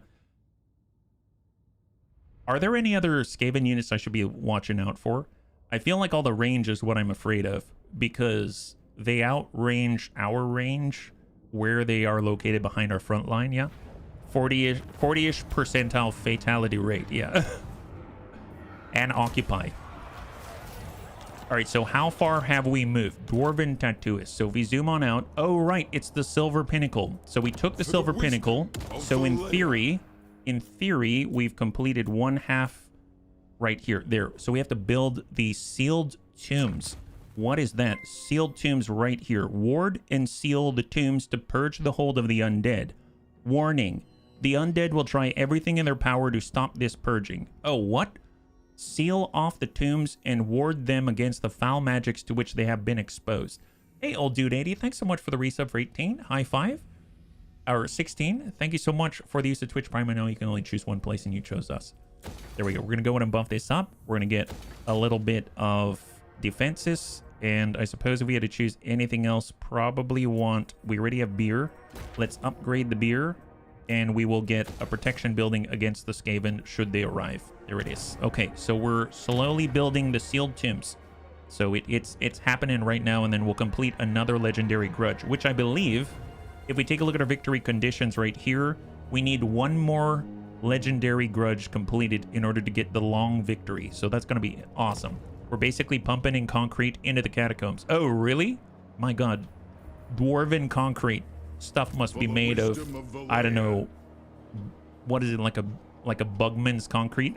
Are there any other Skaven units I should be watching out for? I feel like all the range is what I'm afraid of, because they outrange our range where they are located behind our front line, yeah? 40-ish percentile fatality rate, yeah. And occupy. All right, so how far have we moved? Dwarven Tattooist. So if we zoom on out, oh, right, it's the Silver Pinnacle. So we took the Silver Pinnacle. So in theory, we've completed one half right here. There. So we have to build the sealed tombs. What is that? Sealed tombs right here. Ward and seal the tombs to purge the hold of the undead. Warning. The undead will try everything in their power to stop this purging. Oh, what? Seal off the tombs and ward them against the foul magics to which they have been exposed. Hey, old dude 80, thanks so much for the resub for 18. High five. Or 16. Thank you so much for the use of Twitch Prime. I know you can only choose one place and you chose us. There we go. We're going to go in and buff this up. We're going to get a little bit of defenses. And I suppose if we had to choose anything else, probably want... We already have beer. Let's upgrade the beer. And we will get a protection building against the Skaven should they arrive. There it is. Okay, so we're slowly building the sealed tombs. So it's happening right now, and then we'll complete another legendary grudge, which I believe, if we take a look at our victory conditions right here, we need one more legendary grudge completed in order to get the long victory. So that's going to be awesome. We're basically pumping in concrete into the catacombs. Oh, really? My God. Dwarven concrete. Stuff must be made of, I don't know, what is it, like a Bugman's concrete?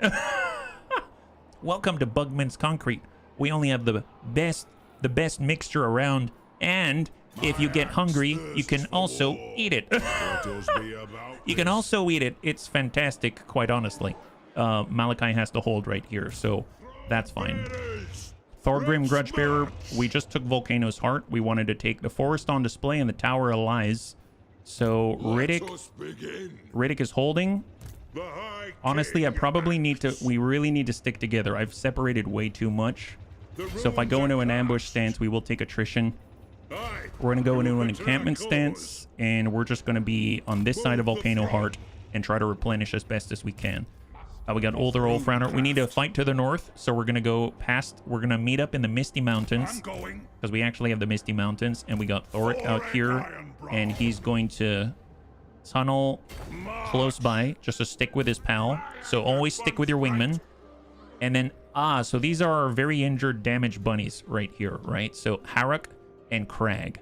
Welcome to Bugman's concrete. We only have the best mixture around, and if you get hungry, you can also eat it. You can also eat it. It's fantastic, quite honestly. Malachi has to hold right here, so that's fine. Thorgrim Grudgebearer, we just took Volcano's Heart. We wanted to take the Forest on Display and the Tower of Lies. So Riddick is holding. Honestly, I probably need to... We really need to stick together. I've separated way too much. So if I go into an ambush stance, we will take attrition. We're going to go into an encampment stance, and we're just going to be on this side of Volcano Heart and try to replenish as best as we can. We got Older Frowner. We need to fight to the north, so we're going to go past... We're going to meet up in the Misty Mountains, because we actually have the Misty Mountains, and we got Thoric out here, and he's going to tunnel close by just to stick with his pal. So always stick with your wingman. And then, so these are our very injured damaged bunnies right here, right? So Harrock and Crag.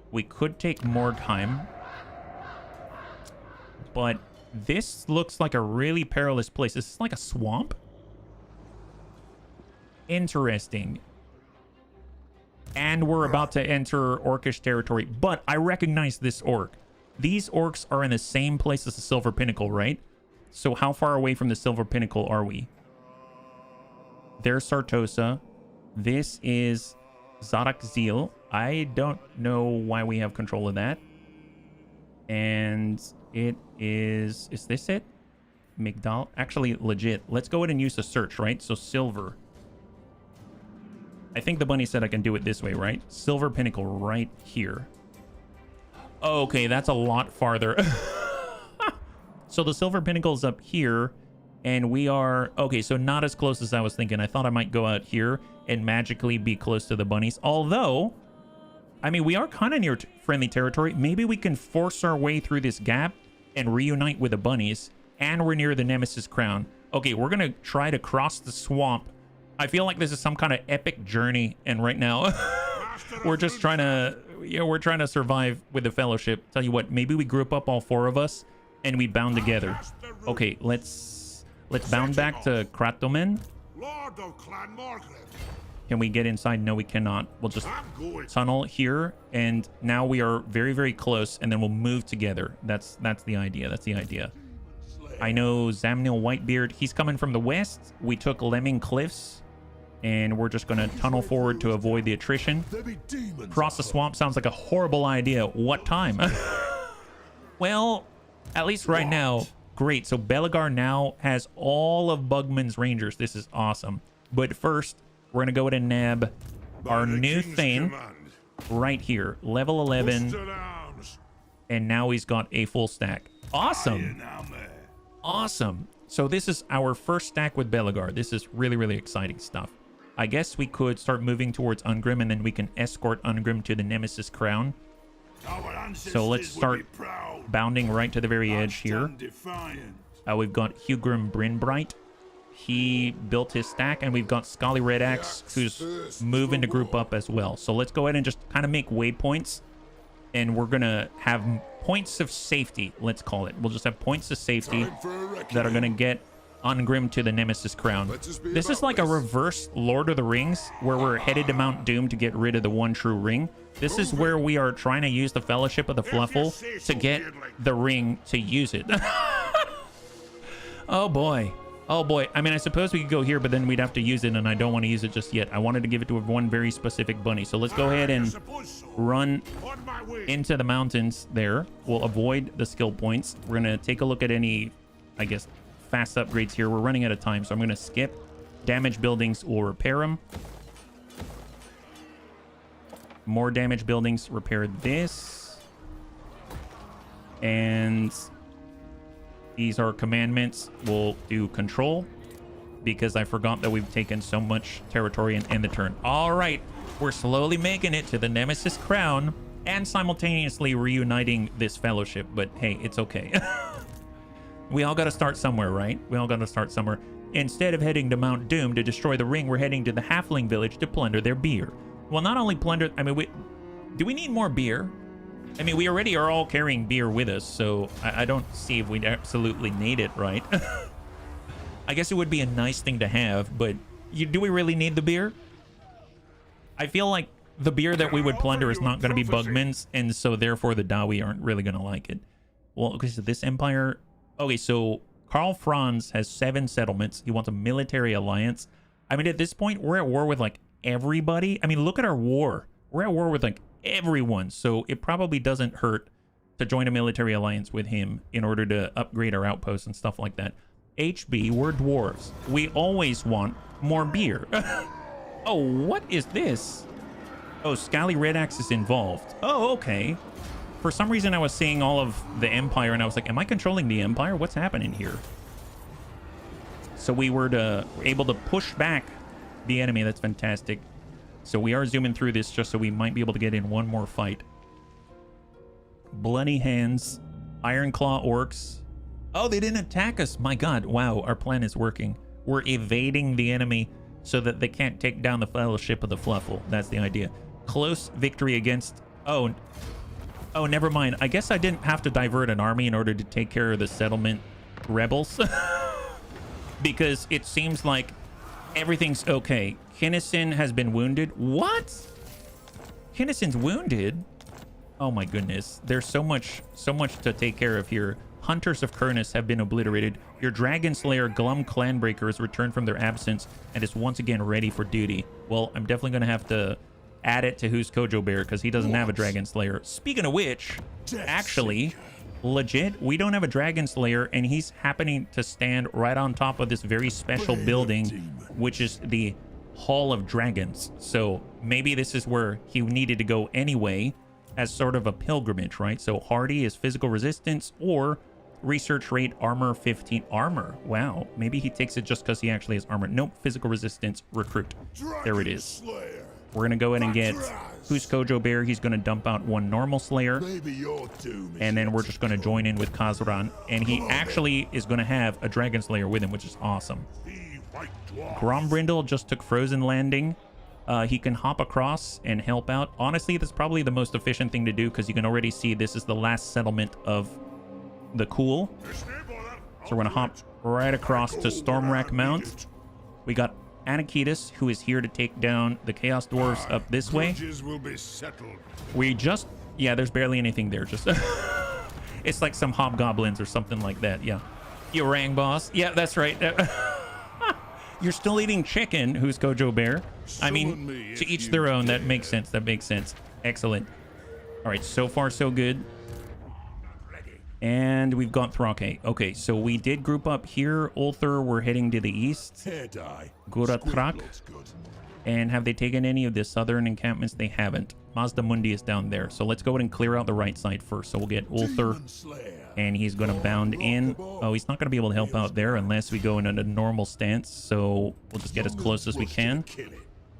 We could take Morgheim, but this looks like a really perilous place. This is like a swamp. Interesting. And we're about to enter Orcish territory, but I recognize this orc. These orcs are in the same place as the Silver Pinnacle, right? So how far away from the Silver Pinnacle are we? There's Sartosa. This is Zadak Zeel. I don't know why we have control of that. And it is this it? Migdal? Actually, legit. Let's go ahead and use the search, right? So silver. I think the bunny said I can do it this way, right? Silver Pinnacle right here. Okay, that's a lot farther. So the Silver Pinnacle is up here, and we are... Okay, so not as close as I was thinking. I thought I might go out here and magically be close to the bunnies. Although, I mean, we are kind of near friendly territory. Maybe we can force our way through this gap and reunite with the bunnies, and we're near the Nemesis Crown. Okay, we're going to try to cross the swamp. I feel like this is some kind of epic journey, and right now we're just trying to... Yeah, we're trying to survive with the Fellowship. Tell you what, maybe we group up all four of us and we bound together. Okay, let's bound back to Kratomen. Can we get inside? No, we cannot. We'll just tunnel here, and now we are very, very close, and then we'll move together. That's the idea. That's the idea. I know Zamnil Whitebeard. He's coming from the west. We took Lemming Cliffs, and we're just going to tunnel forward to avoid the attrition. Cross the swamp sounds like a horrible idea. What time? Well, at least right now, great. So Belagar now has all of Bugman's Rangers. This is awesome. But first, we're going to go ahead and nab our new Thane right here. Level 11. And now he's got a full stack. Awesome. Awesome. So this is our first stack with Belagar. This is really, really exciting stuff. I guess we could start moving towards Ungrim, and then we can escort Ungrim to the Nemesis Crown. So let's start bounding right to the very edge here. We've got Hugrim Brynbright. He built his stack, and we've got Scully Red Axe, who's moving to group up as well. So let's go ahead and just kind of make waypoints, and we're going to have points of safety, let's call it. We'll just have points of safety that are going to get Ungrim to the Nemesis Crown. This is like a reverse Lord of the Rings, where we're headed to Mount Doom to get rid of the one true ring. This is where we are trying to use the Fellowship of the Fluffle to get the ring to use it. Oh boy. Oh boy. I mean, I suppose we could go here, but then we'd have to use it, and I don't want to use it just yet. I wanted to give it to one very specific bunny. So let's go ahead and run into the mountains there. We'll avoid the skill points. We're going to take a look at any, I guess, fast upgrades here. We're running out of time, so I'm going to skip. Damaged buildings, we'll repair them. More damaged buildings, repair this. And these are commandments. We'll do control because I forgot that we've taken so much territory and end the turn. All right, we're slowly making it to the Nemesis Crown and simultaneously reuniting this fellowship. But hey, it's okay. We all got to start somewhere, right? We all got to start somewhere. Instead of heading to Mount Doom to destroy the ring, we're heading to the Halfling village to plunder their beer. Well, not only plunder, I mean, do we need more beer? I mean, we already are all carrying beer with us, so I don't see if we absolutely need it, right? I guess it would be a nice thing to have, but do we really need the beer? I feel like the beer that we would plunder is not going to be Bugman's, and so therefore the Dawi aren't really going to like it. Well, okay, so this empire... Okay, so Karl Franz has 7 settlements. He wants a military alliance. I mean, at this point, we're at war with, like, everybody. I mean, look at our war. We're at war with, like, everyone. So it probably doesn't hurt to join a military alliance with him in order to upgrade our outposts and stuff like that. HB, we're dwarves. We always want more beer. Oh, what is this? Oh, Scally Red Axe is involved. Oh, okay. For some reason, I was seeing all of the Empire, and I was like, am I controlling the Empire? What's happening here? So we were able to push back the enemy. That's fantastic. So we are zooming through this just so we might be able to get in one more fight. Bloody Hands, Iron Claw Orcs. Oh, they didn't attack us. My God. Wow, our plan is working. We're evading the enemy so that they can't take down the Fellowship of the Fluffle. That's the idea. Close victory against... Oh, never mind. I guess I didn't have to divert an army in order to take care of the settlement rebels. Because it seems like everything's okay. Kinnison has been wounded. What? Kinnison's wounded? Oh my goodness. There's so much to take care of here. Hunters of Kurnus have been obliterated. Your Dragon Slayer Glum Clanbreaker has returned from their absence and is once again ready for duty. Well, I'm definitely going to have to add it to Who's Kojo Bear because he doesn't have a Dragon Slayer. Speaking of which, actually, legit, we don't have a Dragon Slayer, and he's happening to stand right on top of this very special building, which is the Hall of Dragons. So maybe this is where he needed to go anyway as sort of a pilgrimage, right? So Hardy is physical resistance or research rate armor 15. Armor. Wow. Maybe he takes it just because he actually has armor. Nope. Physical resistance recruit. There it is. We're going to go in and get Who's Kojo Bear. He's going to dump out 1 normal Slayer. And then we're just going to join in with Kazran. And he actually is going to have a Dragon Slayer with him, which is awesome. Grombrindal just took Frozen Landing. He can hop across and help out. Honestly, that's probably the most efficient thing to do because you can already see this is the last settlement of the Cool. So we're going to hop right across to Stormrack Mount. We got Anakitas, who is here to take down the Chaos Dwarves up this way. We just... Yeah, there's barely anything there. Just it's like some hobgoblins or something like that. Yeah. You rang, boss. Yeah, that's right. You're still eating chicken, Who's Kojo Bear. I mean, to each their own. That makes sense. That makes sense. Excellent. All right, so far so good. And we've got Thrake. Okay, so we did group up here. Ulthur, we're heading to the east. Guratrak. And have they taken any of the southern encampments? They haven't. Mazda Mundi is down there. So let's go ahead and clear out the right side first. So we'll get Ulthur. And he's going to bound in. Oh, he's not going to be able to help out there unless we go in a normal stance. So we'll just get as close as we can.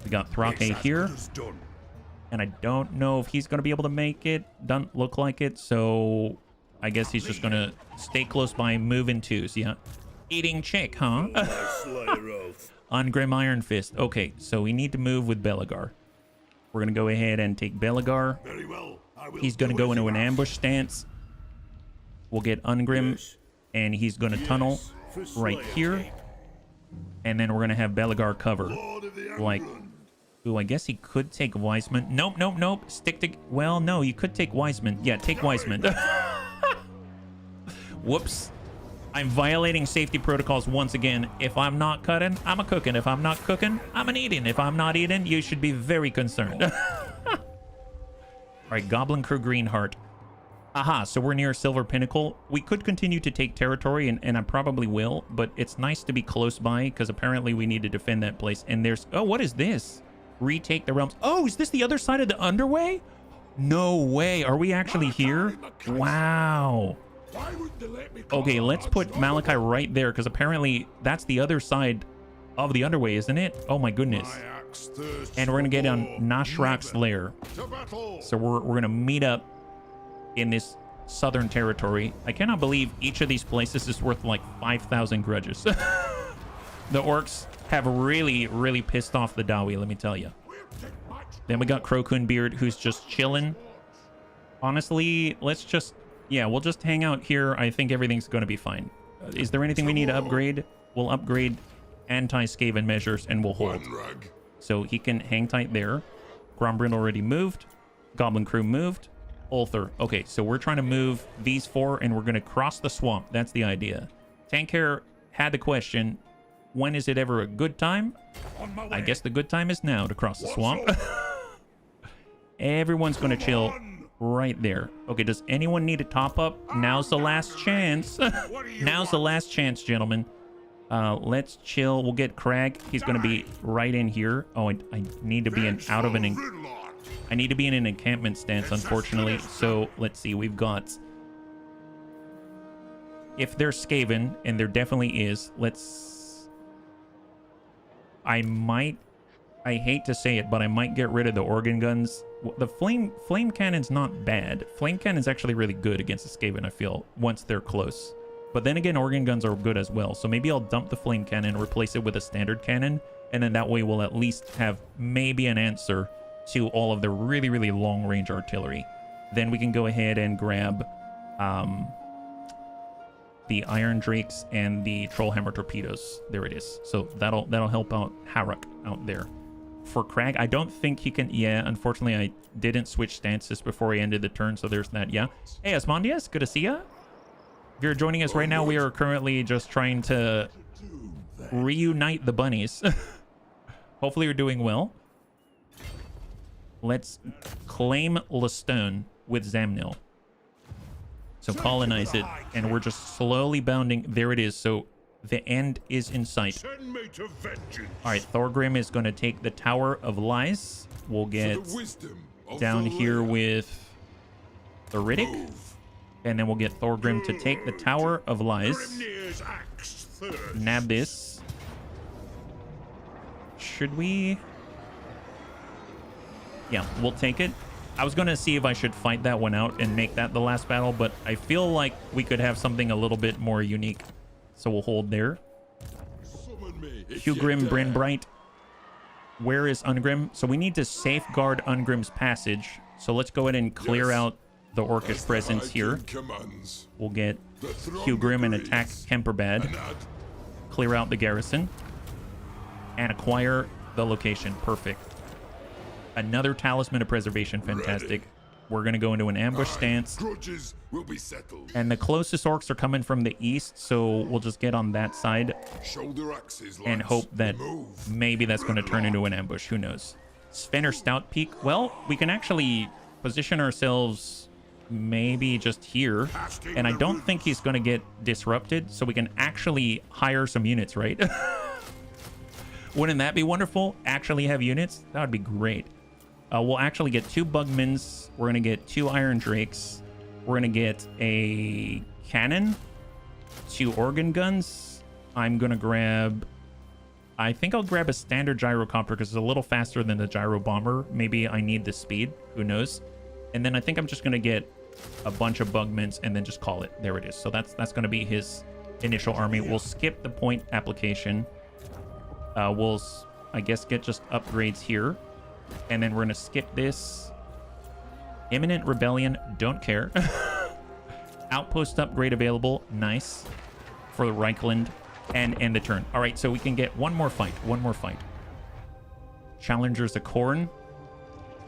We got Thrake here. And I don't know if he's going to be able to make it. Doesn't look like it. So I guess he's just going to stay close by, move in twos. Yeah. Eating chick, huh? On Grim Iron Fist. Okay, so we need to move with Belagar. We're going to go ahead and take Belagar. He's going to go into an ambush stance. We'll get Ungrim, and he's going to tunnel right here. And then we're going to have Belagar cover. Like, ooh, I guess he could take Wiseman. Nope, nope, nope. Stick to... Well, no, you could take Wiseman. Yeah, take Wiseman. Whoops. I'm violating safety protocols once again. If I'm not cutting, I'm a cooking. If I'm not cooking, I'm an eating. If I'm not eating, you should be very concerned. All right, Goblin Crew Greenheart. Aha, so we're near Silver Pinnacle. We could continue to take territory, and I probably will, but it's nice to be close by, because apparently we need to defend that place. And there's... Oh, what is this? Retake the realms. Oh, is this the other side of the underway? No way. Are we actually here? Wow. Okay, let's put Malachi right there, because apparently that's the other side of the underway, isn't it? Oh my goodness. And we're going to get on Nashrak's lair. So we're going to meet up in this southern territory. I cannot believe each of these places is worth like 5,000 grudges. The orcs have really pissed off the Dawi, let me tell you. Then we got Crocun Beard, who's just chilling. Honestly, let's just... Yeah, we'll just hang out here. I think everything's going to be fine. Is there anything we need to upgrade? We'll upgrade anti-Skaven measures and we'll hold. So he can hang tight there. Grombrindal already moved. Goblin Crew moved. Ulthar. Okay, so we're trying to move these four and we're going to cross the swamp. That's the idea. Tankhair had the question, when is it ever a good time? I guess the good time is now to cross the swamp. Everyone's going to chill right there. Okay, does anyone need a top up? Now's the last chance. Now's the last chance, gentlemen. Let's chill. We'll get Crag. He's going to be right in here. Oh, I need to be out of an... I need to be in an encampment stance, unfortunately. So let's see. We've got... If there's Skaven, and there definitely is, let's... I hate to say it, but I might get rid of the organ guns. The flame cannon's not bad. Flame cannon's actually really good against the Skaven, I feel, once they're close. But then again, organ guns are good as well. So maybe I'll dump the flame cannon and replace it with a standard cannon. And then that way we'll at least have maybe an answer to all of the really long-range artillery. Then we can go ahead and grab the Iron Drakes and the Trollhammer torpedoes. There it is. So that'll help out Harrock out there. For Crag, I don't think he can... Yeah, unfortunately, I didn't switch stances before I ended the turn, so there's that. Yeah. Hey, Asmondius, good to see ya. If you're joining us right now, we are currently just trying to reunite the bunnies. Hopefully you're doing well. Let's claim Lestone with Zamnil. So colonize it, and we're just slowly bounding. There it is. So the end is in sight. All right, Thorgrim is going to take the Tower of Lies. We'll get down here with the Riddick, and then we'll get Thorgrim to take the Tower of Lies. Nab this. Should we... Yeah, we'll take it. I was going to see if I should fight that one out and make that the last battle, but I feel like we could have something a little bit more unique. So we'll hold there. Hugrim, Brynbright. Where is Ungrim? So we need to safeguard Ungrim's passage. So let's go ahead and clear out the Orcish presence here. We'll get Hugrim and attack Kemperbad. Clear out the garrison. And acquire the location. Perfect. Another Talisman of Preservation. Fantastic. We're going to go into an ambush stance. Will be settled. And the closest orcs are coming from the east, so we'll just get on that side and hope that maybe that's going to turn into an ambush. Who knows? Sven or Stout Peak. Well, we can actually position ourselves maybe just here. And I don't think he's going to get disrupted, so we can actually hire some units, right? Wouldn't that be wonderful? Actually have units? That would be great. We'll actually get 2 Bugmans. We're going to get 2 Iron Drakes. We're going to get a cannon, 2 organ guns. I'm going to grab... I think I'll grab a standard gyrocopter because it's a little faster than the gyro bomber. Maybe I need the speed. Who knows? And then I think I'm just going to get a bunch of Bugmans and then just call it. There it is. So that's going to be his initial army. We'll skip the point application. We'll, I guess, get just upgrades here. And then we're going to skip this. Imminent Rebellion, don't care. Outpost upgrade available, nice. For the Reichland, and end the turn. All right, so we can get one more fight. Challengers of Khorne.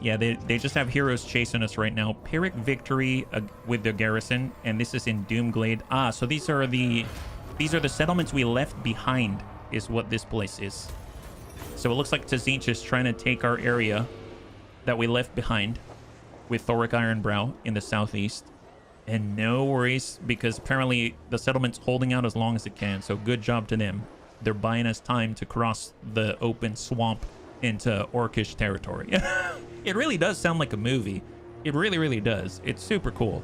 Yeah, they just have heroes chasing us right now. Pyrrhic Victory with the garrison, and this is in Doomglade. Ah, so these are the These are the settlements we left behind, is what this place is. So it looks like Tzeentch is trying to take our area that we left behind with Thoric Ironbrow in the southeast. And no worries, because apparently the settlement's holding out as long as it can. So good job to them. They're buying us time to cross the open swamp into Orcish territory. It really does sound like a movie. It really, really does. It's super cool.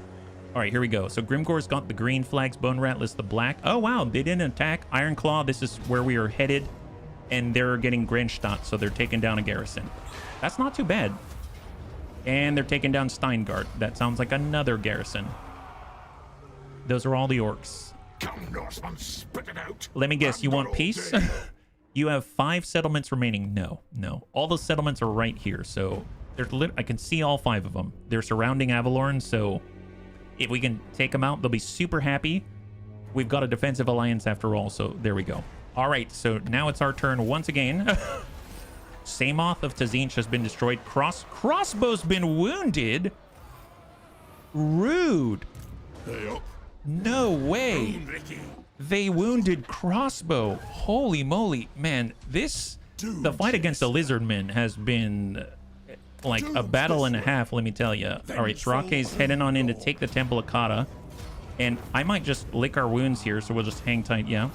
All right, here we go. So Grimgore's got the green flags, Bone Rattler's the black. Oh, wow, they didn't attack. Ironclaw, this is where we are headed. And they're getting Grenstadt, so they're taking down a garrison. That's not too bad. And they're taking down Steingart. That sounds like another garrison. Those are all the orcs. Come, Norseman, spit it out. Let me guess, you want peace? You have 5 settlements remaining. No. All the settlements are right here, so there's I can see all 5 of them. They're surrounding Avalorn, so if we can take them out, they'll be super happy. We've got a defensive alliance after all, so there we go. All right, so now it's our turn once again. Samoth of Tzeentch has been destroyed. Crossbow's been wounded. Rude. Hey up. No way. They wounded Crossbow. Holy moly. Man, the fight against the Lizardmen has been like a battle and a half, let me tell you. All right, Srake's heading on in to take the Temple of Kata. And I might just lick our wounds here, so we'll just hang tight, yeah.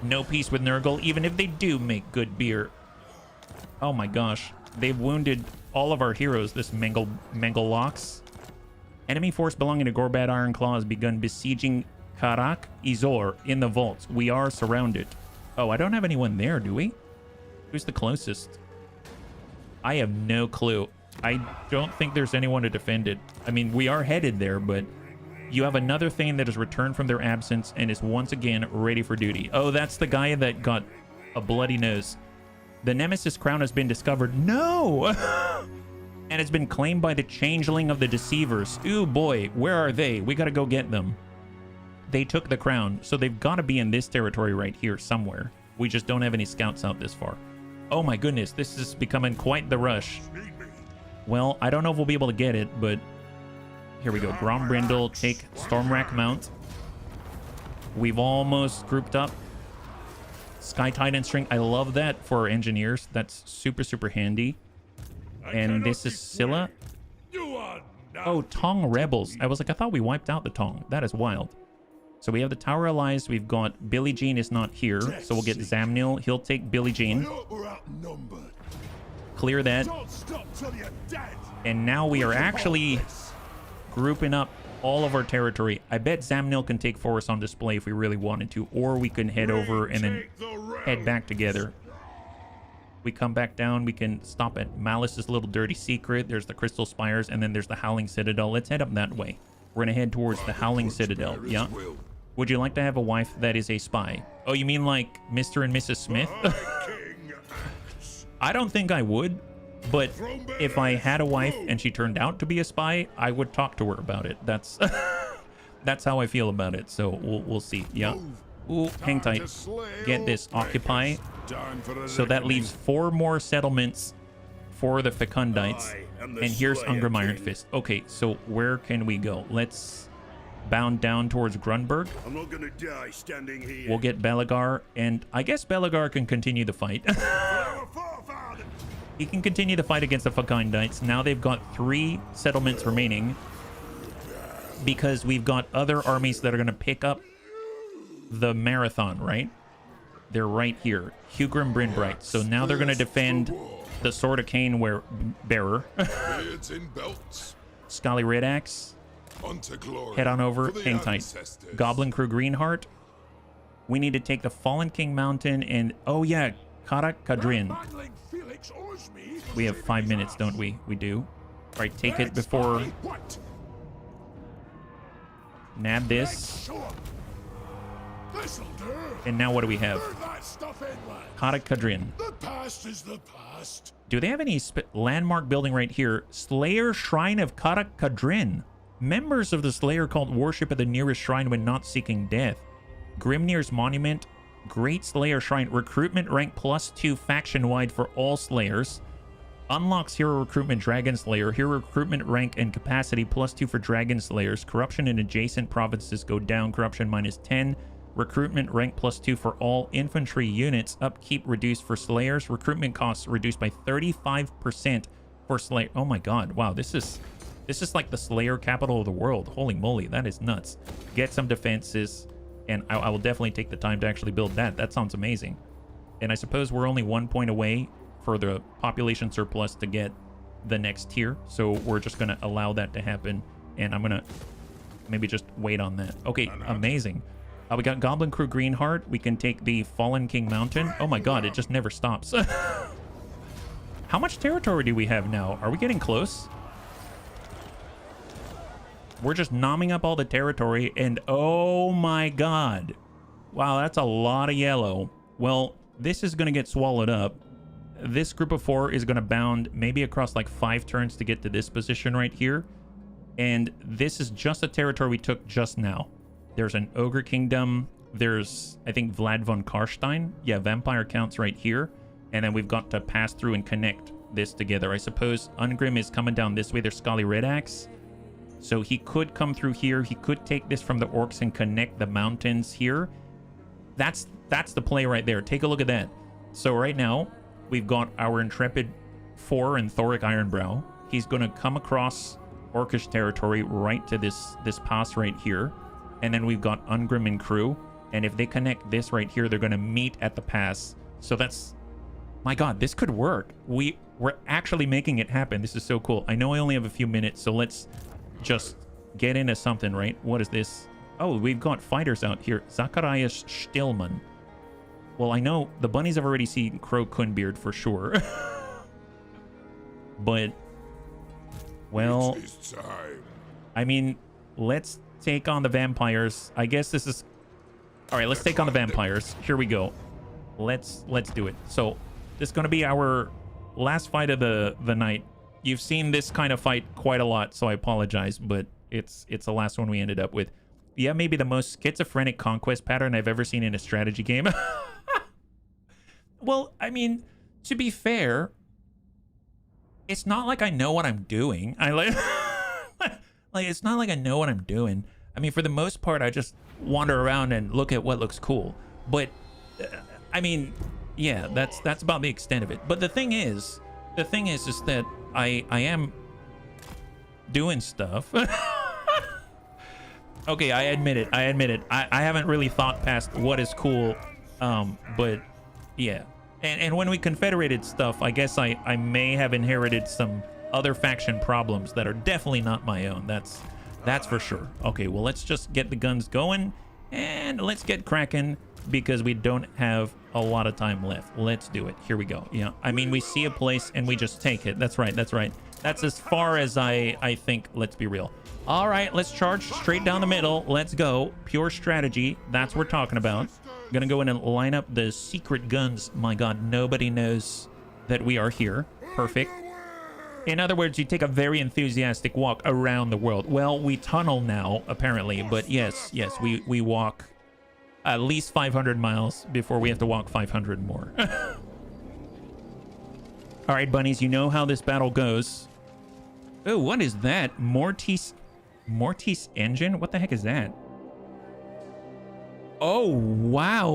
No peace with Nurgle, even if they do make good beer. Oh my gosh. They've wounded all of our heroes, this Mengelocks. Enemy force belonging to Gorbad Ironclaw has begun besieging Karak Izor in the vaults. We are surrounded. Oh, I don't have anyone there, do we? Who's the closest? I have no clue. I don't think there's anyone to defend it. I mean, we are headed there, but you have another thing that has returned from their absence and is once again ready for duty. Oh, that's the guy that got a bloody nose. The Nemesis crown has been discovered. No! And it's been claimed by the Changeling of the Deceivers. Ooh, boy, where are they? We gotta go get them. They took the crown, so they've got to be in this territory right here somewhere. We just don't have any scouts out this far. Oh my goodness, this is becoming quite the rush. Well, I don't know if we'll be able to get it, but here we go. Grombrindal, take Stormrack Mount. We've almost grouped up. Sky Titan String, I love that for our engineers. That's super, super handy. And this is Scylla. Oh, Tong Rebels. I was like, I thought we wiped out the Tong. That is wild. So we have the Tower Allies. We've got Billie Jean is not here. So we'll get Zamnil. He'll take Billie Jean. Clear that. And now we are actually grouping up all of our territory. I bet Zamnil can take Forest on display if we really wanted to. Or we can head over and then head back together. We come back down, we can stop at Malice's little dirty secret. There's the Crystal Spires, and then there's the Howling Citadel. Let's head up that way. We're gonna head towards the Howling Citadel. Yeah. Would you like to have a wife that is a spy? Oh, you mean like Mr. and Mrs. Smith? I don't think I would, but if I had a wife and she turned out to be a spy, I would talk to her about it. That's that's how I feel about it. So we'll see. Yeah. Ooh, hang tight. Get this. Occupy. So that leaves 4 more settlements for the Fecundites. And here's Ungrim Iron Fist. Okay, so where can we go? Let's bound down towards Grunberg. I'm not gonna die standing here. We'll get Belagar, and I guess Belagar can continue the fight. He can continue the fight against the Fecundites. Now they've got 3 settlements remaining because we've got other armies that are going to pick up the Marathon, right? They're right here. Hugrim Brynbright. So now they're going to defend the Sword of Cain bearer. Scully Red Axe. Head on over. Hang tight. Goblin Crew Greenheart. We need to take the Fallen King Mountain and... Oh, yeah. Karak Kadrin. We have 5 minutes, don't we? We do. All right, take it before... Nab this. And now what do we have? Karak Kadrin. The past is the past. Do they have any landmark building right here? Slayer Shrine of Karak Kadrin. Members of the Slayer cult worship at the nearest shrine when not seeking death. Grimnir's Monument. Great Slayer Shrine. Recruitment rank +2 faction-wide for all Slayers. Unlocks hero recruitment Dragon Slayer. Hero recruitment rank and capacity +2 for Dragon Slayers. Corruption in adjacent provinces go down. Corruption -10. Recruitment rank +2 for all infantry units. Upkeep reduced for slayers. Recruitment costs reduced by 35% for slayer. Oh my god. Wow, this is like the slayer capital of the world. Holy moly, that is nuts. Get some defenses, and I will definitely take the time to actually build that. That sounds amazing. And I suppose we're only 1 point away for the population surplus to get the next tier. So we're just going to allow that to happen. And I'm going to maybe just wait on that. Okay, amazing. We got Goblin Crew Greenheart. We can take the Fallen King Mountain. Oh my god, it just never stops. How much territory do we have now? Are we getting close? We're just nomming up all the territory, and oh my god. Wow, that's a lot of yellow. Well, this is going to get swallowed up. This group of 4 is going to bound maybe across like 5 turns to get to this position right here. And this is just a territory we took just now. There's an Ogre Kingdom. There's, I think, Vlad von Karstein. Yeah, Vampire counts right here. And then we've got to pass through and connect this together. I suppose Ungrim is coming down this way. There's Scully Red Axe. So he could come through here. He could take this from the orcs and connect the mountains here. That's the play right there. Take a look at that. So right now, we've got our Intrepid 4 and Thoric Ironbrow. He's going to come across Orcish territory right to this pass right here. And then we've got Ungrim and crew. And if they connect this right here, they're going to meet at the pass. So that's... My god, this could work. We're actually making it happen. This is so cool. I know I only have a few minutes, so let's just get into something, right? What is this? Oh, we've got fighters out here. Zacharias Stillman. Well, I know the bunnies have already seen Crow Kunbeard for sure. But, well, I mean, let's take on the vampires. I guess this is... All right, let's take on the vampires. Here we go. Let's do it. So this is going to be our last fight of the night. You've seen this kind of fight quite a lot, so I apologize, but it's the last one we ended up with. Yeah, maybe the most schizophrenic conquest pattern I've ever seen in a strategy game. Well, I mean, to be fair, it's not like I know what I'm doing. Like it's not like I know what I'm doing. I mean, for the most part, I just wander around and look at what looks cool. But I mean, yeah, that's about the extent of it. But the thing is that I am doing stuff. Okay, I admit it. I haven't really thought past what is cool. But yeah. And when we confederated stuff, I guess I may have inherited some other faction problems that are definitely not my own. That's for sure. Okay, well, let's just get the guns going and let's get cracking because we don't have a lot of time left. Let's do it. Here we go. Yeah, I mean, we see a place and we just take it. That's right. That's as far as I think. Let's be real. All right, let's charge straight down the middle. Let's go. Pure strategy. That's what we're talking about. Gonna go in and line up the secret guns. My god, nobody knows that we are here. Perfect. In other words, you take a very enthusiastic walk around the world. Well, we tunnel now, apparently, but yes, we walk at least 500 miles before we have to walk 500 more. All right, bunnies, you know how this battle goes. Oh, what is that? Mortis engine? What the heck is that? Oh, wow.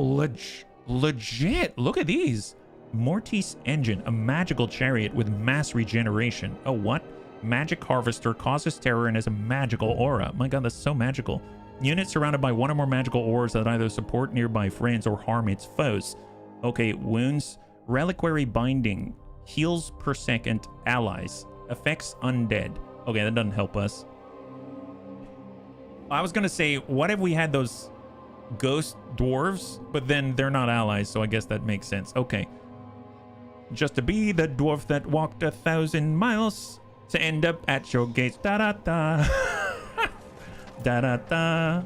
Legit. Look at these. Mortis engine, a magical chariot with mass regeneration. Oh, what? Magic harvester, causes terror and has a magical aura. My god, that's so magical. Unit surrounded by one or more magical auras that either support nearby friends or harm its foes. Okay, wounds. Reliquary binding. Heals per second allies. Affects undead. Okay, that doesn't help us. I was gonna say, what if we had those ghost dwarves, but then they're not allies, so I guess that makes sense. Okay. Just to be the dwarf that walked 1,000 miles to end up at your gates. Da-da-da. Da-da-da.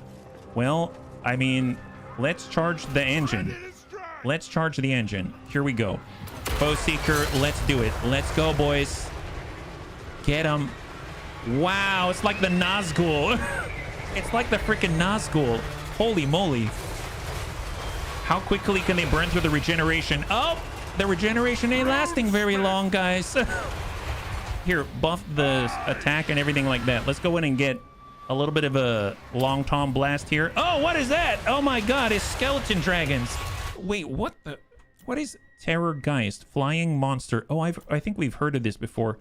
Well, I mean, let's charge the engine. Let's charge the engine. Here we go. Foe Seeker, let's do it. Let's go, boys. Get him. Wow, it's like the Nazgul. It's like the freaking Nazgul. Holy moly. How quickly can they burn through the regeneration? Oh, the regeneration ain't lasting very long, guys. Here, buff the attack and everything like that. Let's go in and get a little bit of a long Tom blast here. Oh, what is that? Oh my god, it's skeleton dragons. Wait, what is Terrorgeist? Flying monster. Oh, I think we've heard of this before.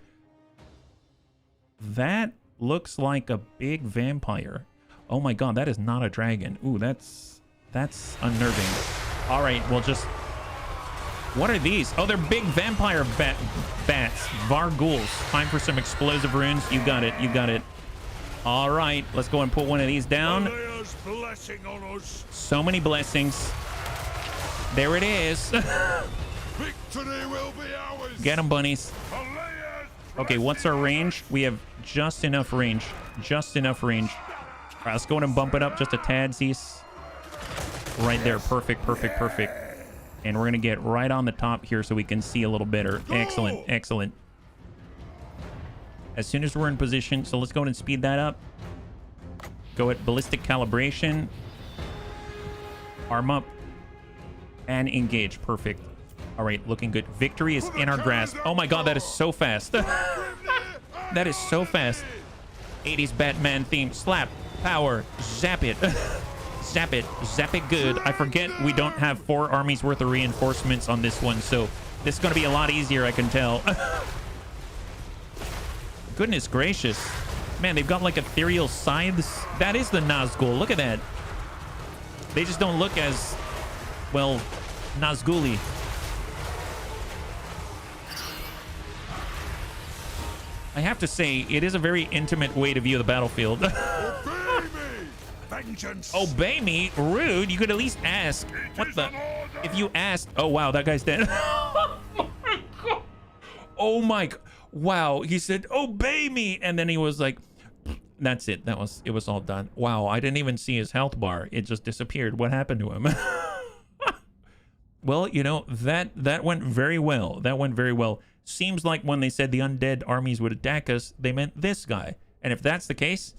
That looks like a big vampire. Oh my god, that is not a dragon. Ooh, that's unnerving. All right, well, just... What are these? Oh, they're big vampire bats. Varghouls. Time for some explosive runes. You got it. You got it. All right, let's go and put one of these down. Blessing on us. So many blessings. There it is. Victory will be ours. Get them, bunnies. Okay, what's our range? We have just enough range. Just enough range. All right, let's go in and bump it up just a tadsies. Right there. Perfect, perfect, perfect. And we're going to get right on the top here so we can see a little better. Excellent, excellent. As soon as we're in position, so let's go ahead and speed that up. Go at ballistic calibration. Arm up. And engage. Perfect. All right, looking good. Victory is in our grasp. Oh my god, that is so fast. That is so fast. 80s Batman theme. Slap. Power. Zap it. Zap it. Zap it good. I forget we don't have 4 armies worth of reinforcements on this one, so this is going to be a lot easier, I can tell. Goodness gracious. Man, they've got like ethereal scythes. That is the Nazgul. Look at that. They just don't look as, well, Nazgul-y. I have to say, it is a very intimate way to view the battlefield. Vengeance. Obey me? Rude. You could at least ask. What the? If you asked... Oh, wow. That guy's dead. Oh, my... Wow. He said, obey me. And then he was like... That's it. It was all done. Wow. I didn't even see his health bar. It just disappeared. What happened to him? Well, you know, that went very well. That went very well. Seems like when they said the undead armies would attack us, they meant this guy. And if that's the case...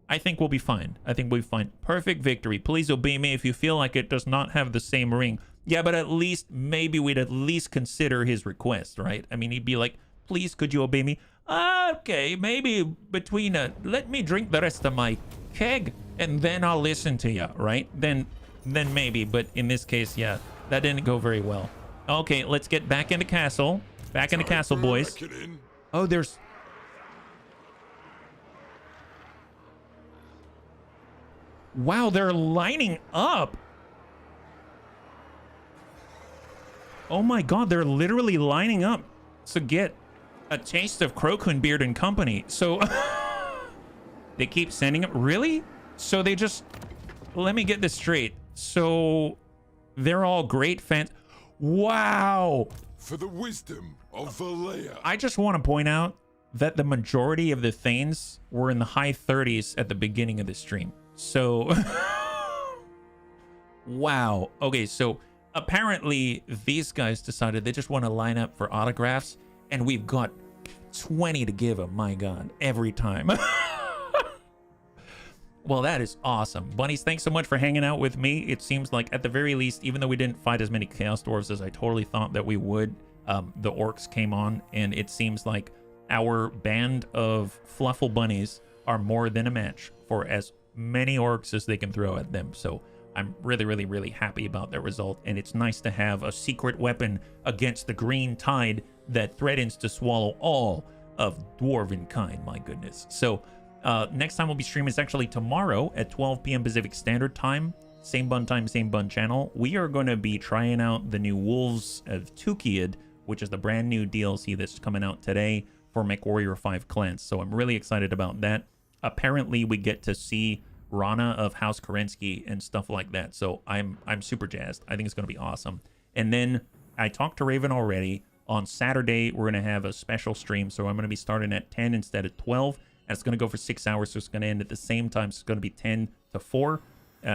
I think we'll be fine. I think we'll be fine. Perfect victory. Please obey me if you feel like it does not have the same ring. Yeah, but at least, maybe we'd at least consider his request, right? I mean, he'd be like, please, could you obey me? Okay, maybe between let me drink the rest of my keg and then I'll listen to you, right? Then maybe, but in this case, yeah, that didn't go very well. Okay, let's get back into castle. Back into castle, boys. Oh, there's... Wow, they're lining up. Oh my god, they're literally lining up to get a taste of Crocoon Beard and Company. So they keep sending them. Really? So they just... Let me get this straight. So they're all great fans. Wow. For the wisdom of Valea. I just want to point out that the majority of the Thanes were in the high 30s at the beginning of the stream. So, wow. Okay, so apparently these guys decided they just want to line up for autographs, and we've got 20 to give them. My God, every time. Well, that is awesome. Bunnies, thanks so much for hanging out with me. It seems like at the very least, even though we didn't fight as many Chaos Dwarves as I totally thought that we would, the orcs came on, and it seems like our band of fluffle bunnies are more than a match for as many orcs as they can throw at them. So I'm really, really, really happy about that result. And it's nice to have a secret weapon against the green tide that threatens to swallow all of dwarven kind. My goodness. So next time we'll be streaming is actually tomorrow at 12 p.m. Pacific Standard Time. Same bun time, same bun channel. We are going to be trying out the new Wolves of Tukiad, which is the brand new DLC that's coming out today for MechWarrior 5 clans. So I'm really excited about that. Apparently we get to see Rana of House Kerensky and stuff like that. So I'm super jazzed. I think it's going to be awesome. And then I talked to Raven already. On Saturday, we're going to have a special stream. So I'm going to be starting at 10 instead of 12. And it's going to go for 6 hours. So it's going to end at the same time. So it's going to be 10 to 4.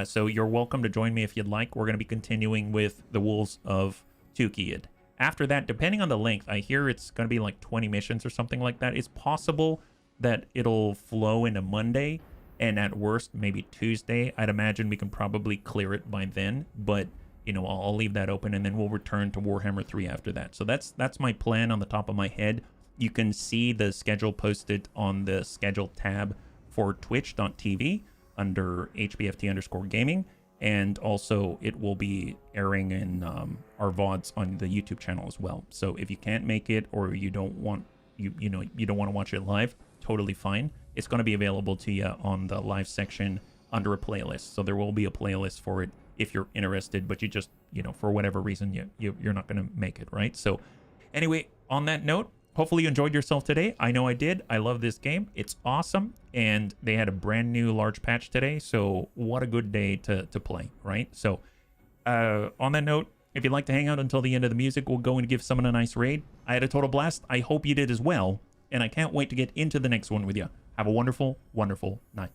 So you're welcome to join me if you'd like. We're going to be continuing with the Wolves of Tukiad. After that, depending on the length, I hear it's going to be like 20 missions or something like that. It's possible that it'll flow into Monday, and at worst maybe Tuesday. I'd imagine we can probably clear it by then, but you know, I'll leave that open, and then we'll return to Warhammer 3 after that. So that's my plan on the top of my head. You can see the schedule posted on the schedule tab for twitch.tv under HBFT_gaming. And also it will be airing in our VODs on the YouTube channel as well. So if you can't make it, or you don't want you don't want to watch it live, totally fine. It's going to be available to you on the live section under a playlist. So there will be a playlist for it if you're interested, but you just, for whatever reason, you're not going to make it, right? So anyway, on that note, hopefully you enjoyed yourself today. I know I did. I love this game. It's awesome. And they had a brand new large patch today. So what a good day to play, right? So on that note, if you'd like to hang out until the end of the music, we'll go and give someone a nice raid. I had a total blast. I hope you did as well. And I can't wait to get into the next one with you. Have a wonderful, wonderful night.